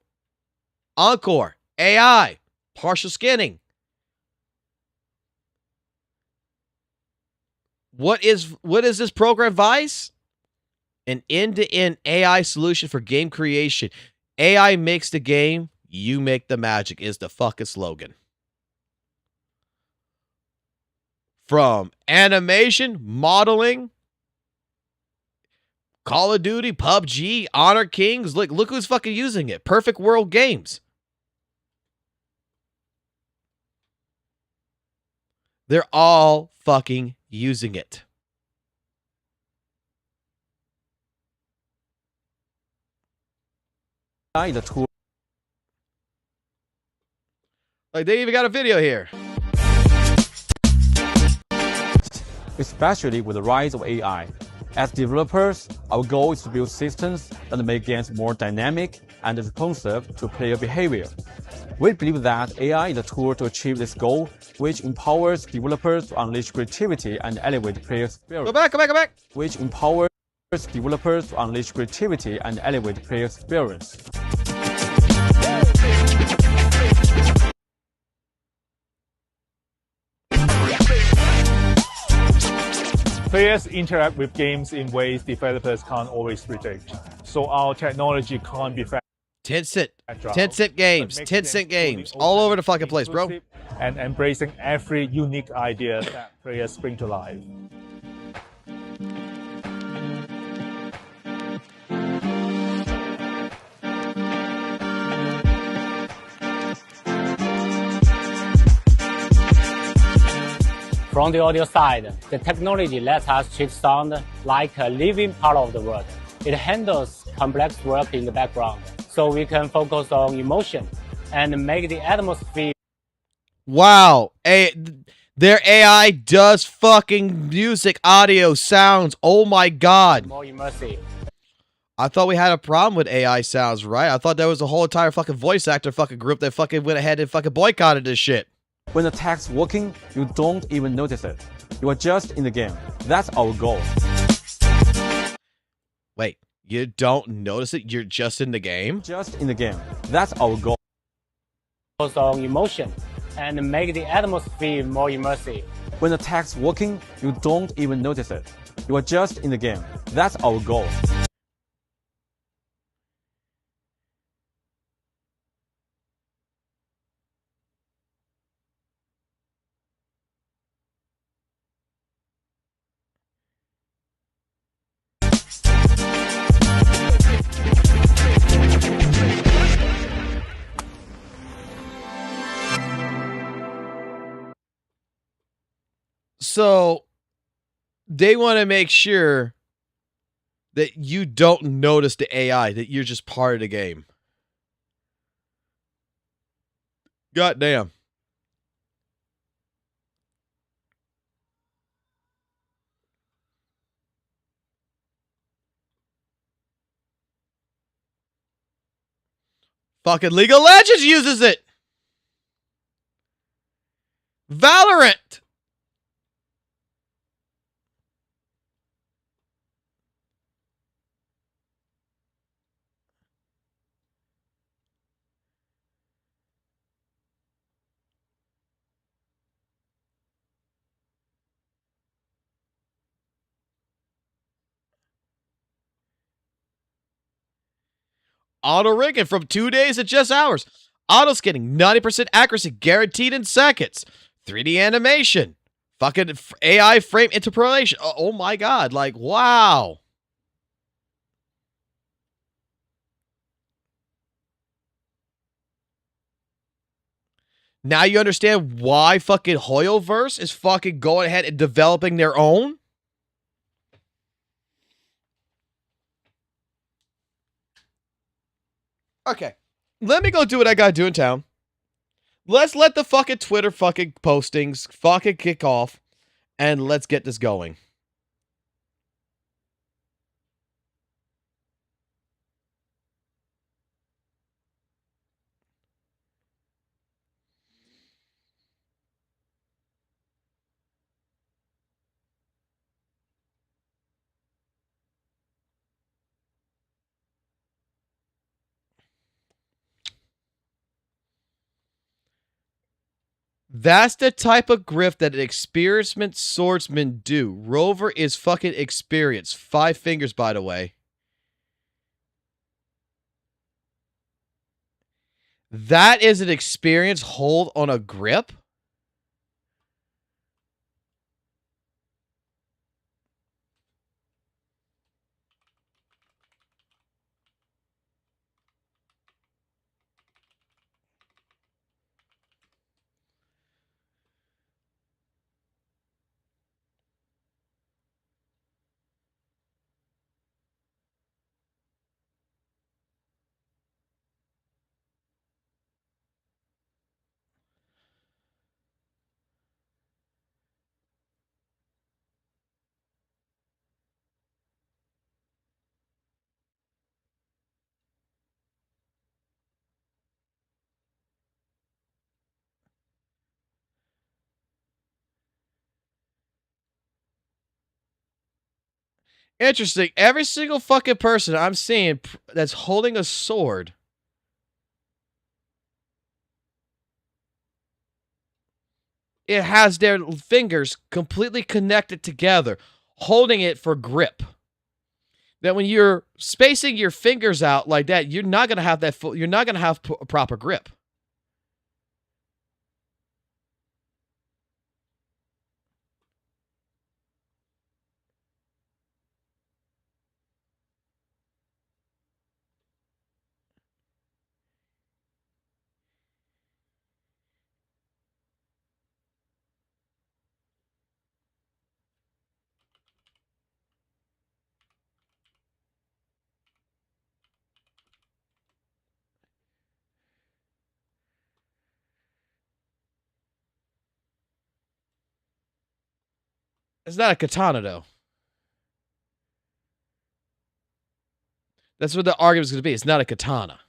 Encore. AI. Partial skinning. What is this program, Vice? An end-to-end AI solution for game creation. AI makes the game, you make the magic is the fucking slogan. From animation, modeling, Call of Duty, PUBG, Honor Kings. Look who's fucking using it. Perfect World Games. They're all fucking using it. The tool. Like, they even got a video here. Especially with the rise of AI. As developers, our goal is to build systems that make games more dynamic and responsive to player behavior. We believe that AI is a tool to achieve this goal, which empowers developers to unleash creativity and elevate player experience. Go back. Which empowers developers to unleash creativity and elevate player experience. Players interact with games in ways developers can't always predict, so our technology can't be Tencent games, all over the fucking place, bro. And embracing every unique idea that players bring to life. From the audio side, the technology lets us treat sound like a living part of the world. It handles complex work in the background, so we can focus on emotion and make the atmosphere. Wow. Their AI does fucking music, audio, sounds. Oh my god. More immersive. I thought we had a problem with AI sounds, right? I thought there was a whole entire fucking voice actor fucking group that fucking went ahead and fucking boycotted this shit. When the tech's working, you don't even notice it. You are just in the game. That's our goal. Wait, you don't notice it? You're just in the game? Just in the game. That's our goal. Focus on emotion and make the atmosphere more immersive. When the tech's working, you don't even notice it. You are just in the game. That's our goal. So they want to make sure that you don't notice the AI, that you're just part of the game. God damn. Fucking League of Legends uses it. Valorant! Auto rigging from 2 days to just hours. Auto's getting 90% accuracy guaranteed in seconds. 3D animation. Fucking AI frame interpolation. Oh my god. Like, wow. Now you understand why fucking Hoyoverse is fucking going ahead and developing their own? Okay. Let me go do what I gotta do in town. Let's let the fucking Twitter fucking postings fucking kick off. And let's get this going. That's the type of grift that an experienced swordsman do. Rover is fucking experienced. 5 fingers, by the way. That is an experienced hold on a grip? Interesting. Every single fucking person I'm seeing that's holding a sword it has their fingers completely connected together, holding it for grip. That when you're spacing your fingers out like that, you're not gonna have that you're not gonna have a proper grip. It's not a katana, though. That's what the argument's going to be. It's not a katana.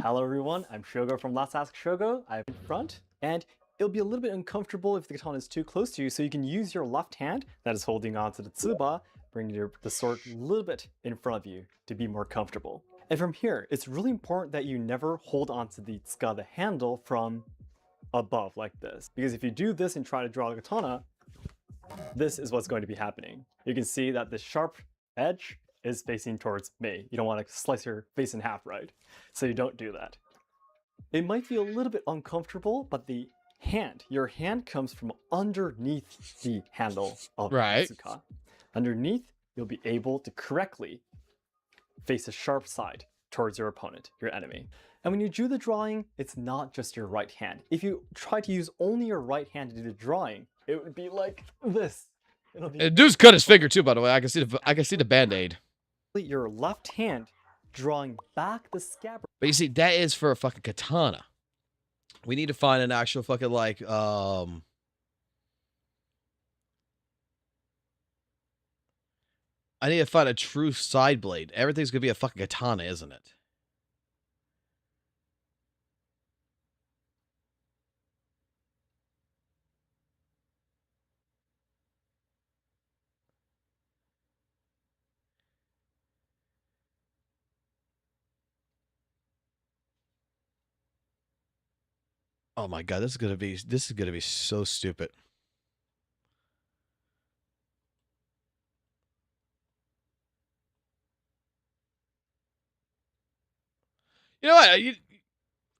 Hello everyone, I'm Shogo from Let's Ask Shogo. I'm in front, and it'll be a little bit uncomfortable if the katana is too close to you, so you can use your left hand that is holding onto the tsuba, bring the sword a little bit in front of you to be more comfortable. And from here, it's really important that you never hold onto the tsuka, the handle, from above like this. Because if you do this and try to draw the katana, this is what's going to be happening. You can see that the sharp edge is facing towards me. You don't want to slice your face in half, right? So you don't do that. It might feel a little bit uncomfortable, but the hand, your hand comes from underneath the handle of the tsuka. Underneath, you'll be able to correctly face the sharp side towards your opponent, your enemy. And when you do the drawing, it's not just your right hand. If you try to use only your right hand to do the drawing, it would be like this. It'll be Dude's cut his finger too, by the way. I can see the band-aid. your left hand drawing back the scabbard. But you see, that is for a fucking katana. We need to find an actual fucking like I need to find a true side blade. Everything's gonna be a fucking katana, isn't it? Oh my god, this is gonna be so stupid. You know what?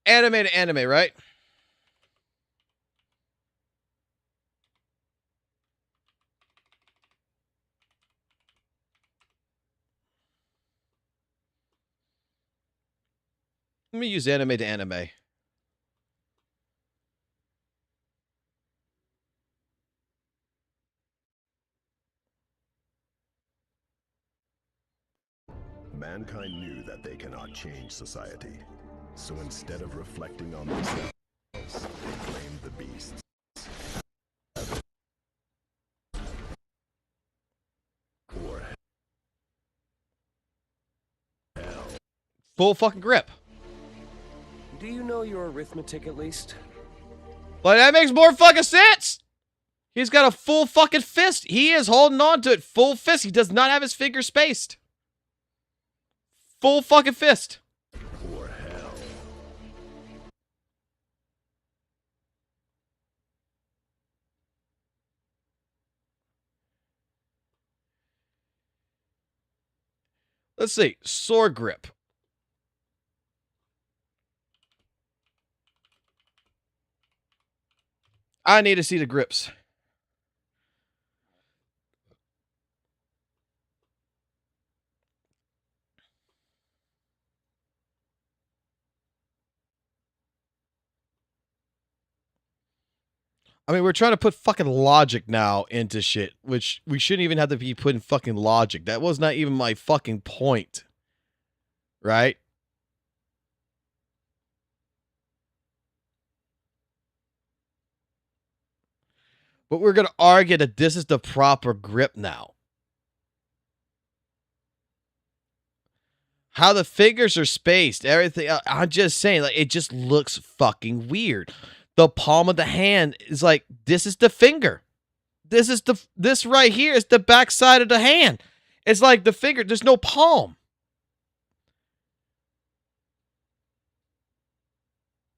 Anime to anime, right? Let me use anime to anime. Mankind knew that they cannot change society. So instead of reflecting on themselves, they blamed the beasts. Or hell. Full fucking grip. Do you know your arithmetic at least? Well, that makes more fucking sense. He's got a full fucking fist. He is holding on to it. Full fist. He does not have his fingers spaced. Full fucking fist. Or hell. Let's see. Sword grip. I need to see the grips. I mean, we're trying to put fucking logic now into shit, which we shouldn't even have to be putting fucking logic. That was not even my fucking point. Right? But we're going to argue that this is the proper grip now. How the fingers are spaced, everything. I'm just saying, like, it just looks fucking weird. The palm of the hand is like, this is the finger. This right here is the back side of the hand. It's like the finger, there's no palm.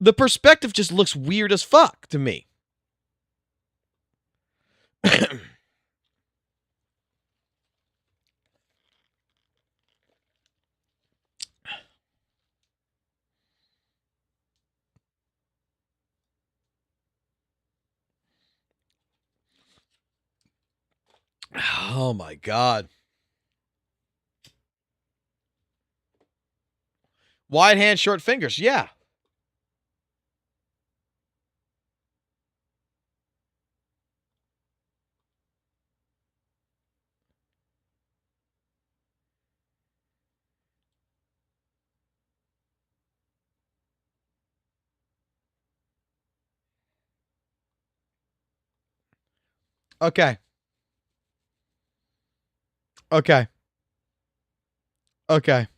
The perspective just looks weird as fuck to me. Oh my god. Wide hand, short fingers. Yeah. Okay. Okay. Okay.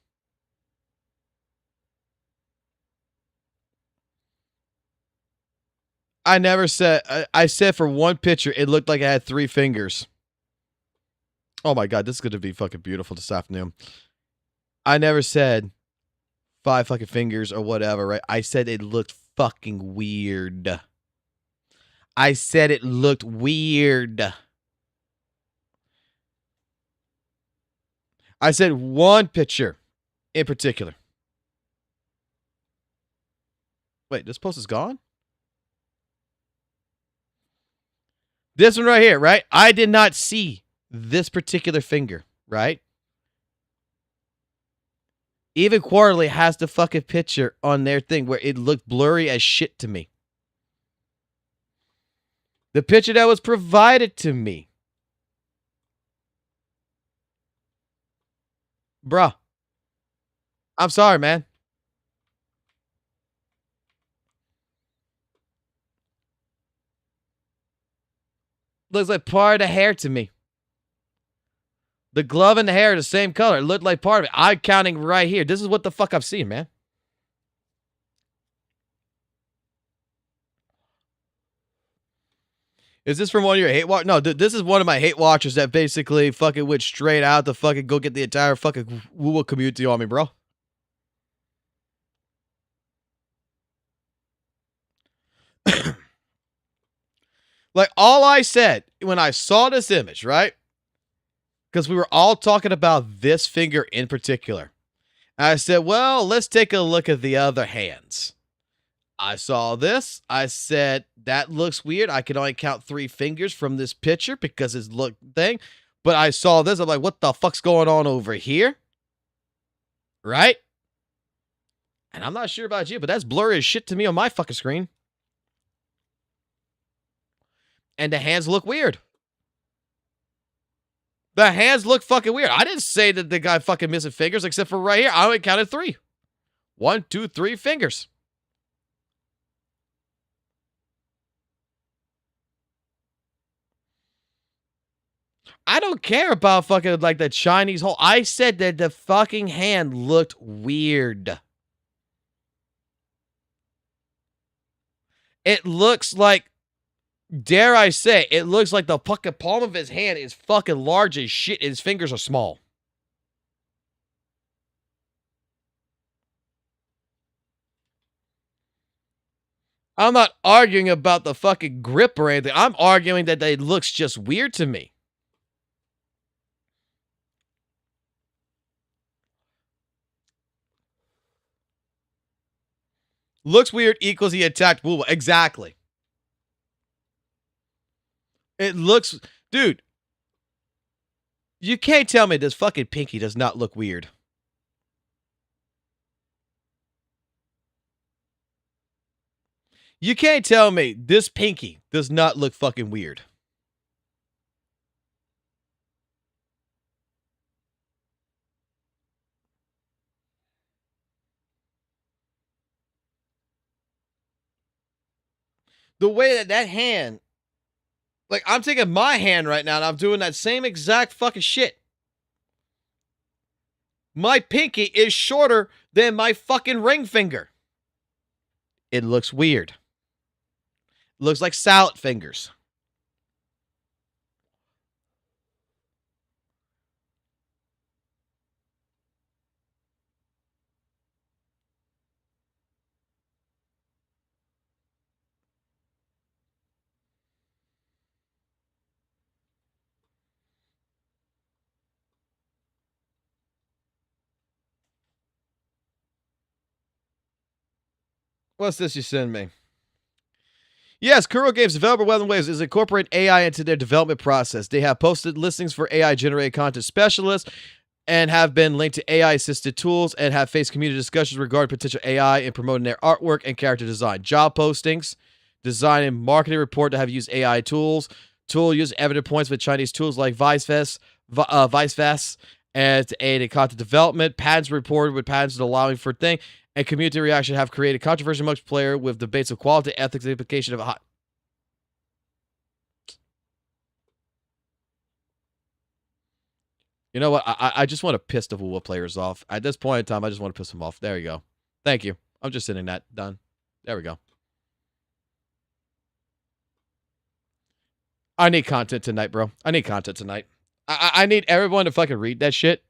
I never said, I said for one picture, it looked like it had 3 fingers. Oh my god, this is going to be fucking beautiful this afternoon. I never said 5 fucking fingers or whatever, right? I said it looked fucking weird. I said it looked weird. I said one picture in particular. Wait, this post is gone? This one right here, right? I did not see this particular finger, right? Even Quarterly has the fucking picture on their thing where it looked blurry as shit to me. The picture that was provided to me. Bruh. I'm sorry, man. Looks like part of the hair to me. The glove and the hair are the same color. It looked like part of it. I'm counting right here. This is what the fuck I've seen, man. Is this from one of your hate watch? No, this is one of my hate watchers that basically fucking went straight out to fucking go get the entire fucking WUWA community on me, bro. Like, all I said when I saw this image, right? Because we were all talking about this finger in particular. I said, well, let's take a look at the other hands. I saw this. I said, that looks weird. I can only count 3 fingers from this picture because it's look thing. But I saw this. I'm like, what the fuck's going on over here? Right? And I'm not sure about you, but that's blurry as shit to me on my fucking screen. And the hands look weird. The hands look fucking weird. I didn't say that the guy fucking missing fingers, except for right here. I only counted 3. 1, 2, 3 fingers. I don't care about fucking like the Chinese hole. I said that the fucking hand looked weird. It looks like, dare I say, it looks like the fucking palm of his hand is fucking large as shit and his fingers are small. I'm not arguing about the fucking grip or anything. I'm arguing that it looks just weird to me. Looks weird equals he attacked WUWA. Exactly. It looks... Dude. You can't tell me this fucking pinky does not look weird. You can't tell me this pinky does not look fucking weird. The way that hand, like, I'm taking my hand right now and I'm doing that same exact fucking shit. My pinky is shorter than my fucking ring finger. It looks weird. It looks like salad fingers. What's this you send me? Yes, Kuro Games developer Weather Waves is incorporating AI into their development process. They have posted listings for AI-generated content specialists and have been linked to AI-assisted tools and have faced community discussions regarding potential AI in promoting their artwork and character design. Job postings, design and marketing report to have used AI tools. Tool use evident points with Chinese tools like ViceVest, and to aid in content development. Patents reported with patents allowing for thing. And community reaction have created controversy amongst players with debates of quality, ethics, and implication of a hot. You know what? I just want to piss the WUWA players off. At this point in time, I just want to piss them off. There you go. Thank you. I'm just sitting that. Done. There we go. I need content tonight, bro. I need content tonight. I need everyone to fucking read that shit.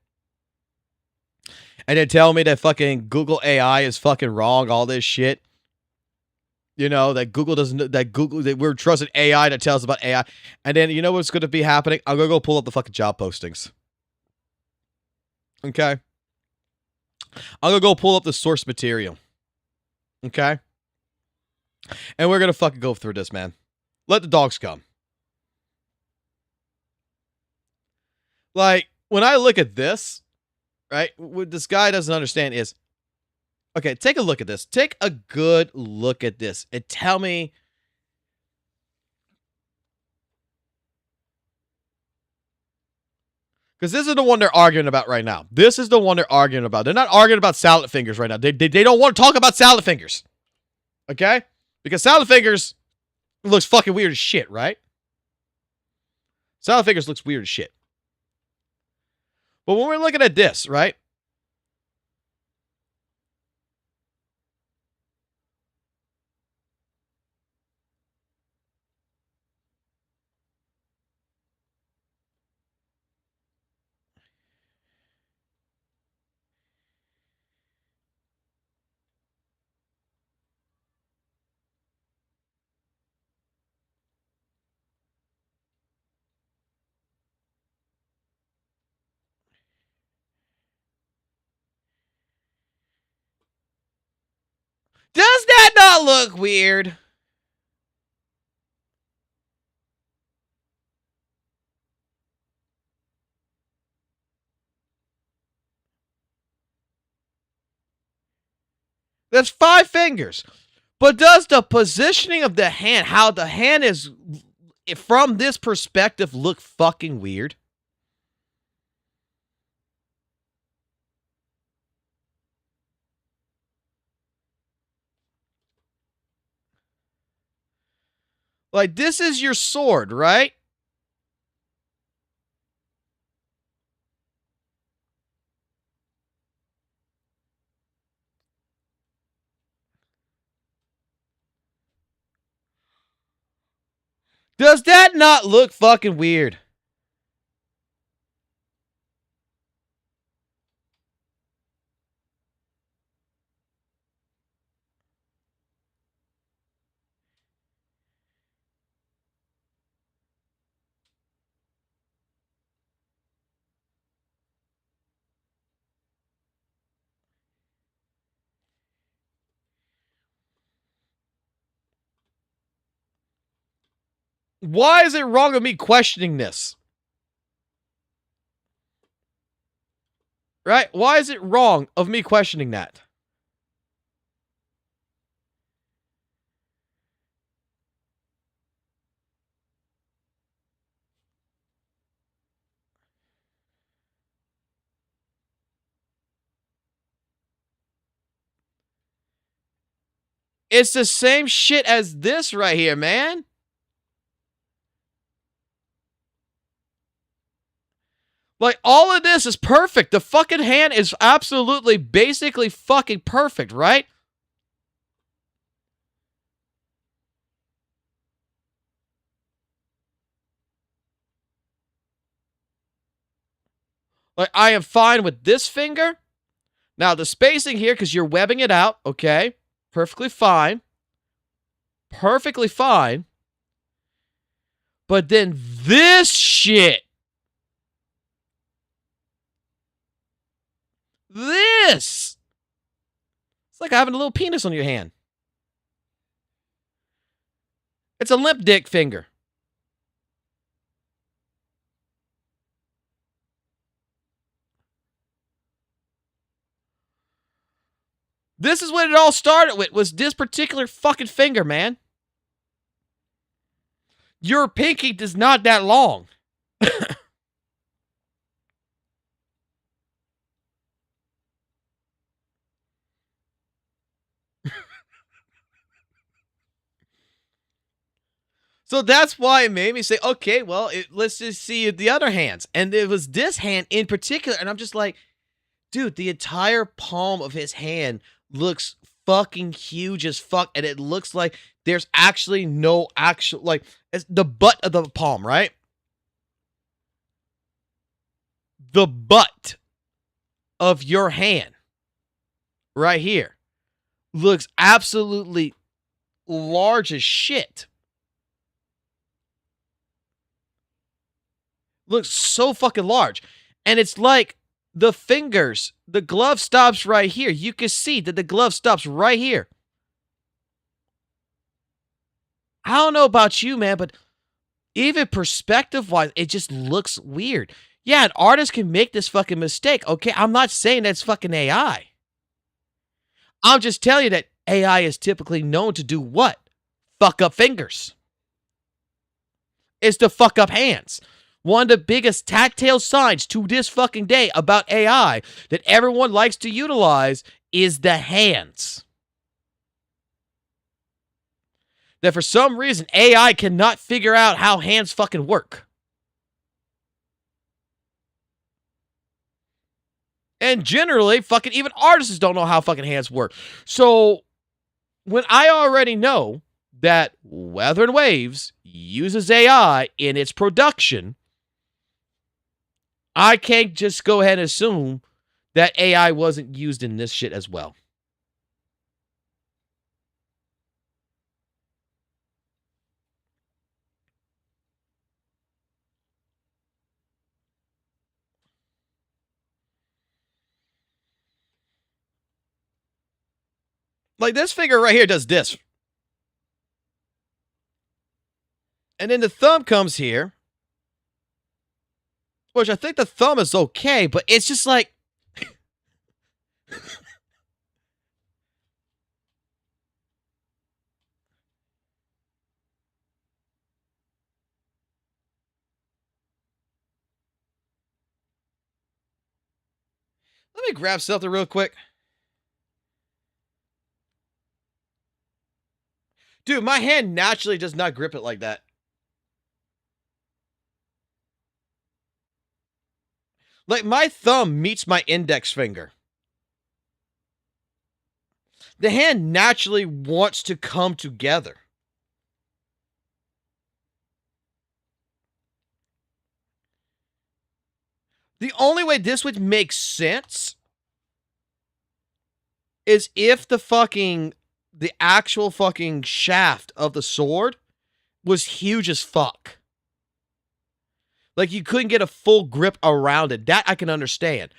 And then tell me that fucking Google AI is fucking wrong, all this shit. You know, that Google doesn't, that we're trusting AI to tell us about AI. And then, you know what's going to be happening? I'm going to go pull up the fucking job postings. Okay? I'm going to go pull up the source material. Okay? And we're going to fucking go through this, man. Let the dogs come. Like, when I look at this, right, what this guy doesn't understand is, okay, take a look at this. Take a good look at this and tell me. Because this is the one they're arguing about right now. This is the one they're arguing about. They're not arguing about salad fingers right now. They don't want to talk about salad fingers. Okay? Because salad fingers looks fucking weird as shit, right? Salad fingers looks weird as shit. But when we're looking at this, right? Does that not look weird? That's 5 fingers. But does the positioning of the hand, how the hand is from this perspective, look fucking weird? Like, this is your sword, right? Does that not look fucking weird? Why is it wrong of me questioning this? Right? Why is it wrong of me questioning that? It's the same shit as this right here, man. Like, all of this is perfect. The fucking hand is absolutely, basically fucking perfect, right? Like, I am fine with this finger. Now, the spacing here, because you're webbing it out, okay? Perfectly fine. Perfectly fine. But then this shit. This. It's like having a little penis on your hand. It's a limp dick finger. This is what it all started with, was this particular fucking finger, man. Your pinky is not that long. So that's why it made me say, okay, well, let's just see the other hands. And it was this hand in particular. And I'm just like, dude, the entire palm of his hand looks fucking huge as fuck. And it looks like there's actually no actual, like, it's the butt of the palm, right? The butt of your hand right here looks absolutely large as shit. Looks so fucking large. And it's like the fingers, the glove stops right here. You can see that the glove stops right here. I don't know about you, man, but even perspective-wise, it just looks weird. Yeah, an artist can make this fucking mistake, okay? I'm not saying that's fucking AI. I'm just telling you that AI is typically known to do what? Fuck up fingers. It's to fuck up hands. One of the biggest tactile signs to this fucking day about AI that everyone likes to utilize is the hands. That for some reason, AI cannot figure out how hands fucking work. And generally, fucking even artists don't know how fucking hands work. So, when I already know that Weather and Waves uses AI in its production, I can't just go ahead and assume that AI wasn't used in this shit as well. Like this finger right here does this. And then the thumb comes here. Which I think the thumb is okay, but it's just like... Let me grab something real quick. Dude, my hand naturally does not grip it like that. Like, my thumb meets my index finger. The hand naturally wants to come together. The only way this would make sense is if the actual fucking shaft of the sword was huge as fuck. Like, you couldn't get a full grip around it. That I can understand.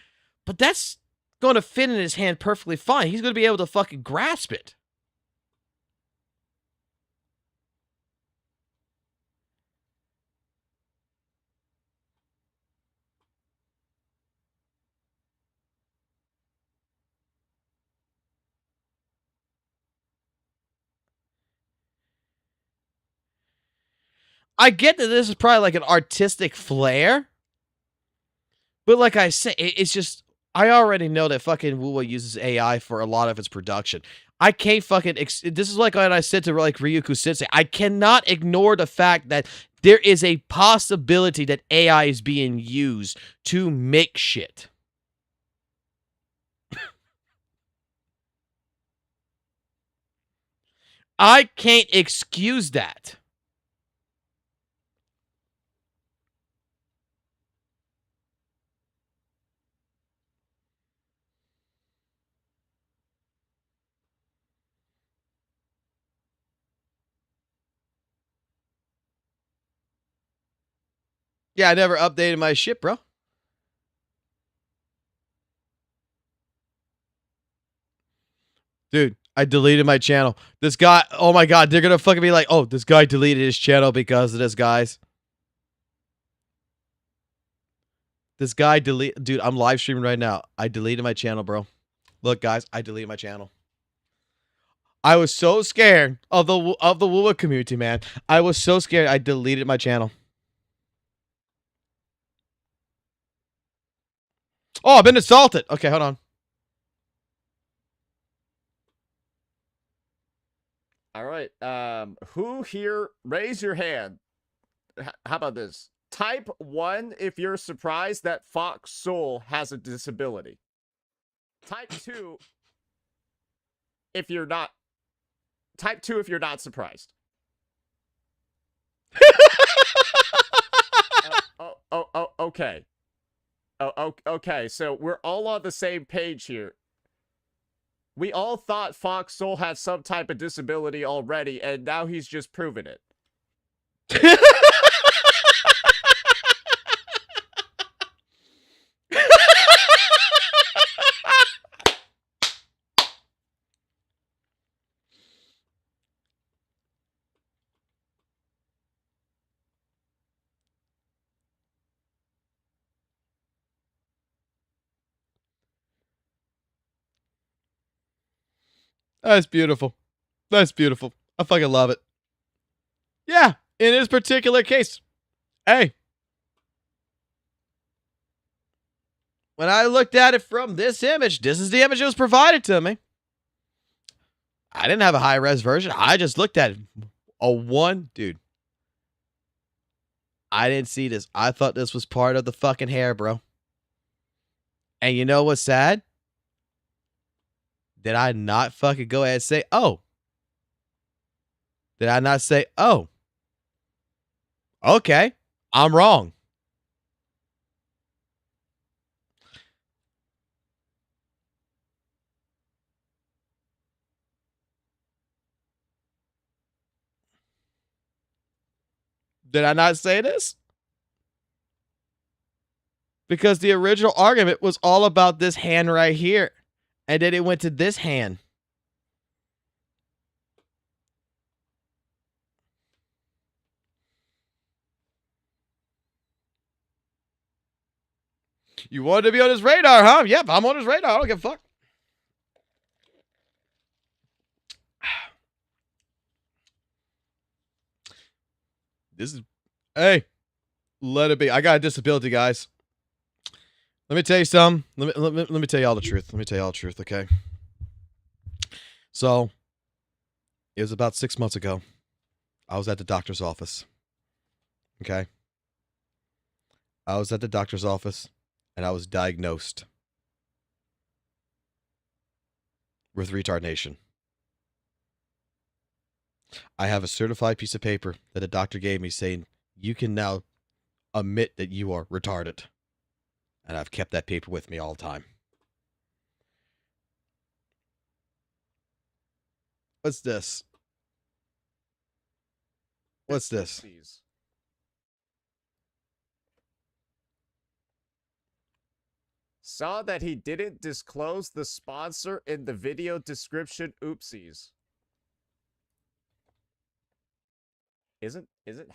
But that's going to fit in his hand perfectly fine. He's going to be able to fucking grasp it. I get that this is probably like an artistic flair. But like I said, it's just... I already know that fucking WUWA uses AI for a lot of its production. I can't fucking... this is like what I said to like Ryuku Sensei. I cannot ignore the fact that there is a possibility that AI is being used to make shit. I can't excuse that. Yeah, I never updated my shit, bro. Dude, I deleted my channel. This guy, oh my god, they're gonna fucking be like, oh, this guy deleted his channel because of this, guys. This guy dude, I'm live streaming right now. I deleted my channel, bro. Look, guys, I deleted my channel. I was so scared of the WUWA community, man. I was so scared I deleted my channel. Oh, I've been assaulted. Okay, hold on. All right. Who here? Raise your hand. How about this? Type 1 if you're surprised that Fox Soul has a disability. Type 2 if you're not. Type 2 if you're not surprised. Okay. Okay. So we're all on the same page here. We all thought Fox Soul had some type of disability already, and now he's just proven it. That's beautiful. That's beautiful. I fucking love it. Yeah, in his particular case. Hey. When I looked at it from this image, this is the image that was provided to me. I didn't have a high-res version. I just looked at it. Dude. I didn't see this. I thought this was part of the fucking hair, bro. And you know what's sad? Did I not fucking go ahead and say, oh? Did I not say, oh? Okay, I'm wrong. Did I not say this? Because the original argument was all about this hand right here. And then it went to this hand. You wanted to be on his radar, huh? Yep, I'm on his radar. I don't give a fuck. This is, hey, let it be. I got a disability, guys. Let me tell you something. Let me tell you all the truth. Let me tell you all the truth, okay? So, it was about 6 months ago. I was at the doctor's office. Okay? I was at the doctor's office, and I was diagnosed with retardation. I have a certified piece of paper that a doctor gave me saying, you can now admit that you are retarded. And I've kept that paper with me all the time. What's this? What's this? Saw that he didn't disclose the sponsor in the video description. Oopsies. Isn't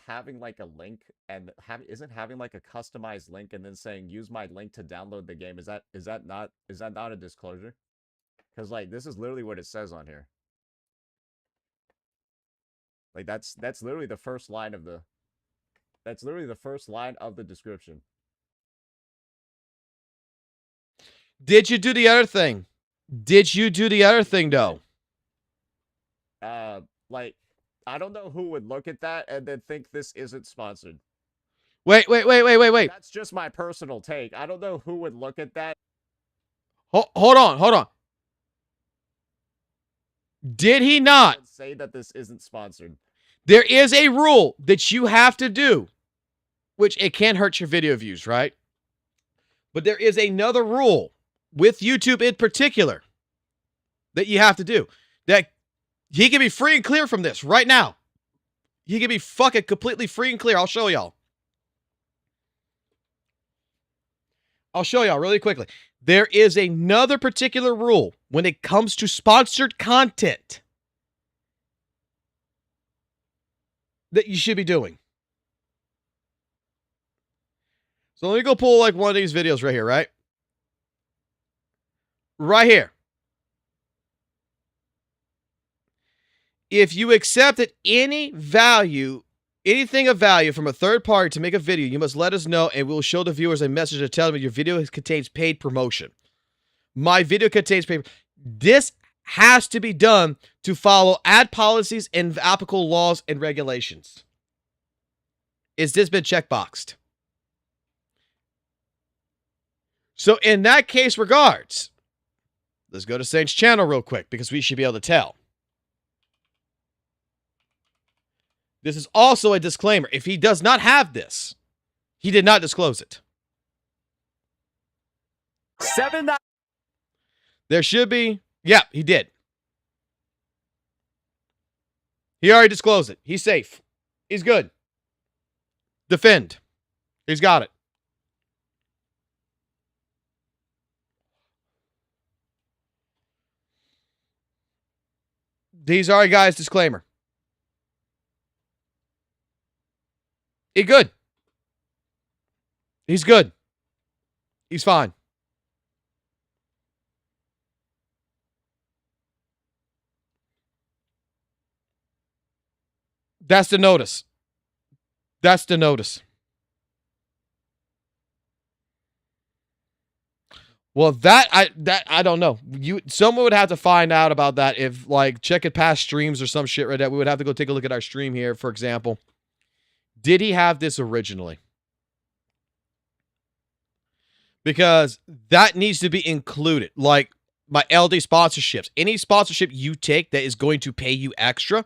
having like a link and isn't having like a customized link and then saying use my link to download the game, is that not a disclosure? Because like this is literally what it says on here. Like that's literally the first line of the description. Did you do the other thing? Did you do the other thing though? Like I don't know who would look at that and then think this isn't sponsored. Wait. That's just my personal take. I don't know who would look at that. Hold on. Did he not say that this isn't sponsored? There is a rule that you have to do, which it can hurt your video views, right? But there is another rule with YouTube in particular that you have to do. That he can be free and clear from this right now. He can be fucking completely free and clear. I'll show y'all. Really quickly. There is another particular rule when it comes to sponsored content that you should be doing. So let me go pull like one of these videos right here, right? Right here. If you accepted anything of value from a third party to make a video, you must let us know and we'll show the viewers a message to tell them your video contains paid promotion. My video contains paid. This has to be done to follow ad policies and applicable laws and regulations. Is this been checkboxed? So in that case regards, let's go to Saint's channel real quick because we should be able to tell. This is also a disclaimer. If he does not have this, he did not disclose it. 7. There should be. Yeah, he did. He already disclosed it. He's safe. He's good. Defend. He's got it. These are guys, disclaimer. He's good. He's good. He's fine. That's the notice. That's the notice. Well, that I don't know. Someone would have to find out about that if like checking past streams or some shit right there. We would have to go take a look at our stream here, for example. Did he have this originally? Because that needs to be included. Like my LD sponsorships. Any sponsorship you take that is going to pay you extra,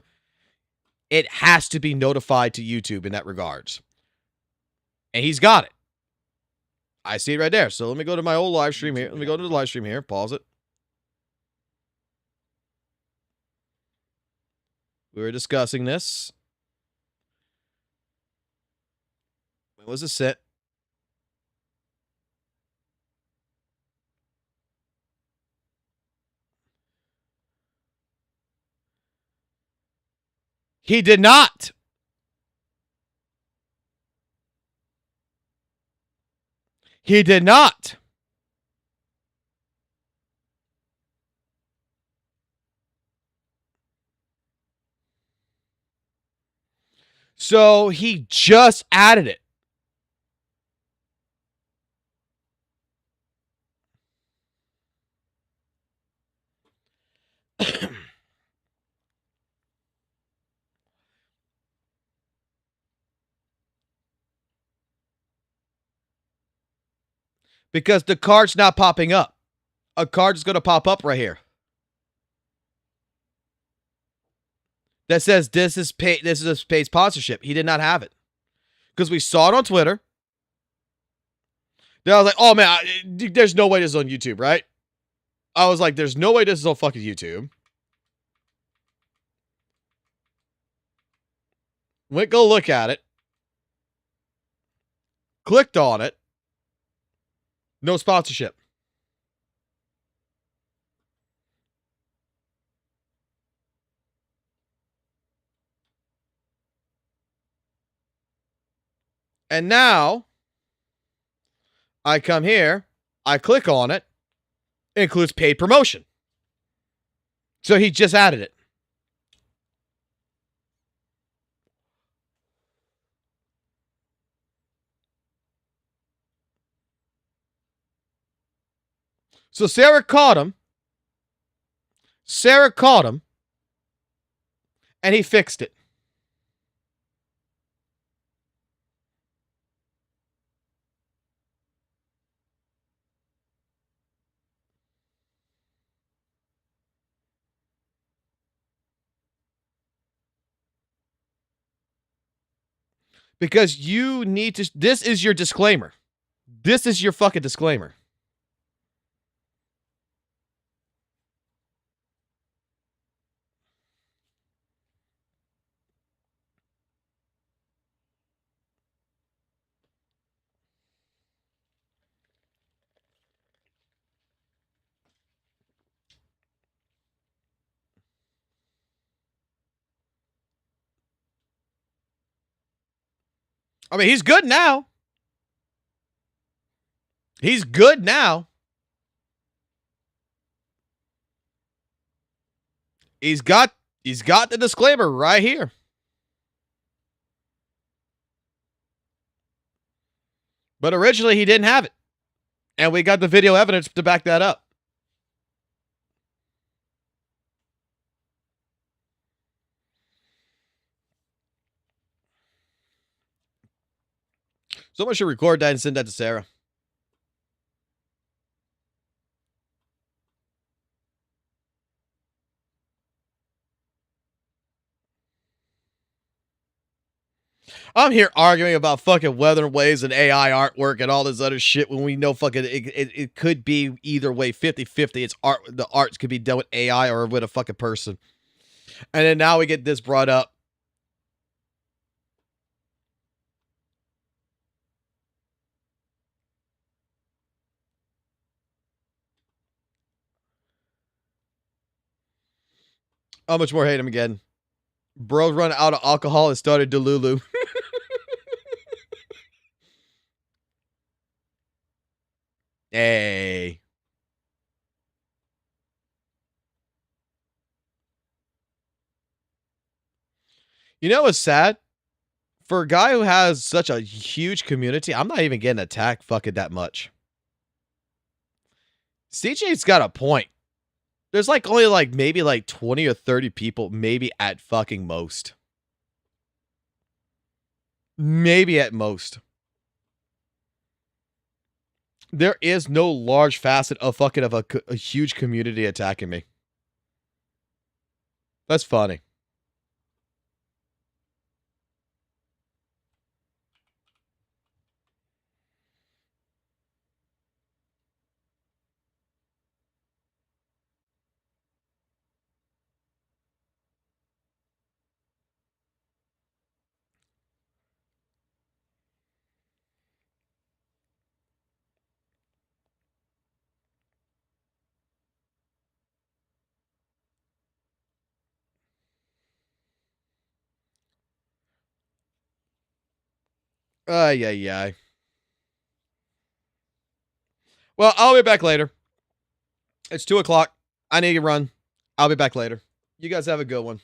it has to be notified to YouTube in that regards. And he's got it. I see it right there. So let me go to my old live stream here. Let me go to the live stream here. Pause it. We were discussing this. When was it set? He did not. He did not. So he just added it. Because the card's not popping up. A card is going to pop up right here. That says this is a paid sponsorship. He did not have it. Because we saw it on Twitter. Then I was like, oh man, there's no way this is on YouTube, right? I was like, there's no way this is on fucking YouTube. Went go look at it. Clicked on it. No sponsorship. And now I come here, I click on it. It includes paid promotion. So he just added it. So Sarah caught him. And he fixed it. Because you need to, this is your disclaimer. This is your fucking disclaimer. I mean, he's good now. He's good now. He's got the disclaimer right here. But originally he didn't have it. And we got the video evidence to back that up. Someone should record that and send that to Sarah. I'm here arguing about fucking weather waves and AI artwork and all this other shit when we know fucking it could be either way 50-50. It's art. The arts could be done with AI or with a fucking person. And then now we get this brought up. How much more hate him again? Bros run out of alcohol and started Delulu. Hey. You know what's sad? For a guy who has such a huge community, I'm not even getting attacked fucking that much. CJ's got a point. There's like only like maybe like 20 or 30 people, maybe at fucking most. Maybe at most. There is no large facet of fucking of a huge community attacking me. That's funny. Ay, ay, ay. Well, I'll be back later. It's 2 o'clock. I need to run. I'll be back later. You guys have a good one.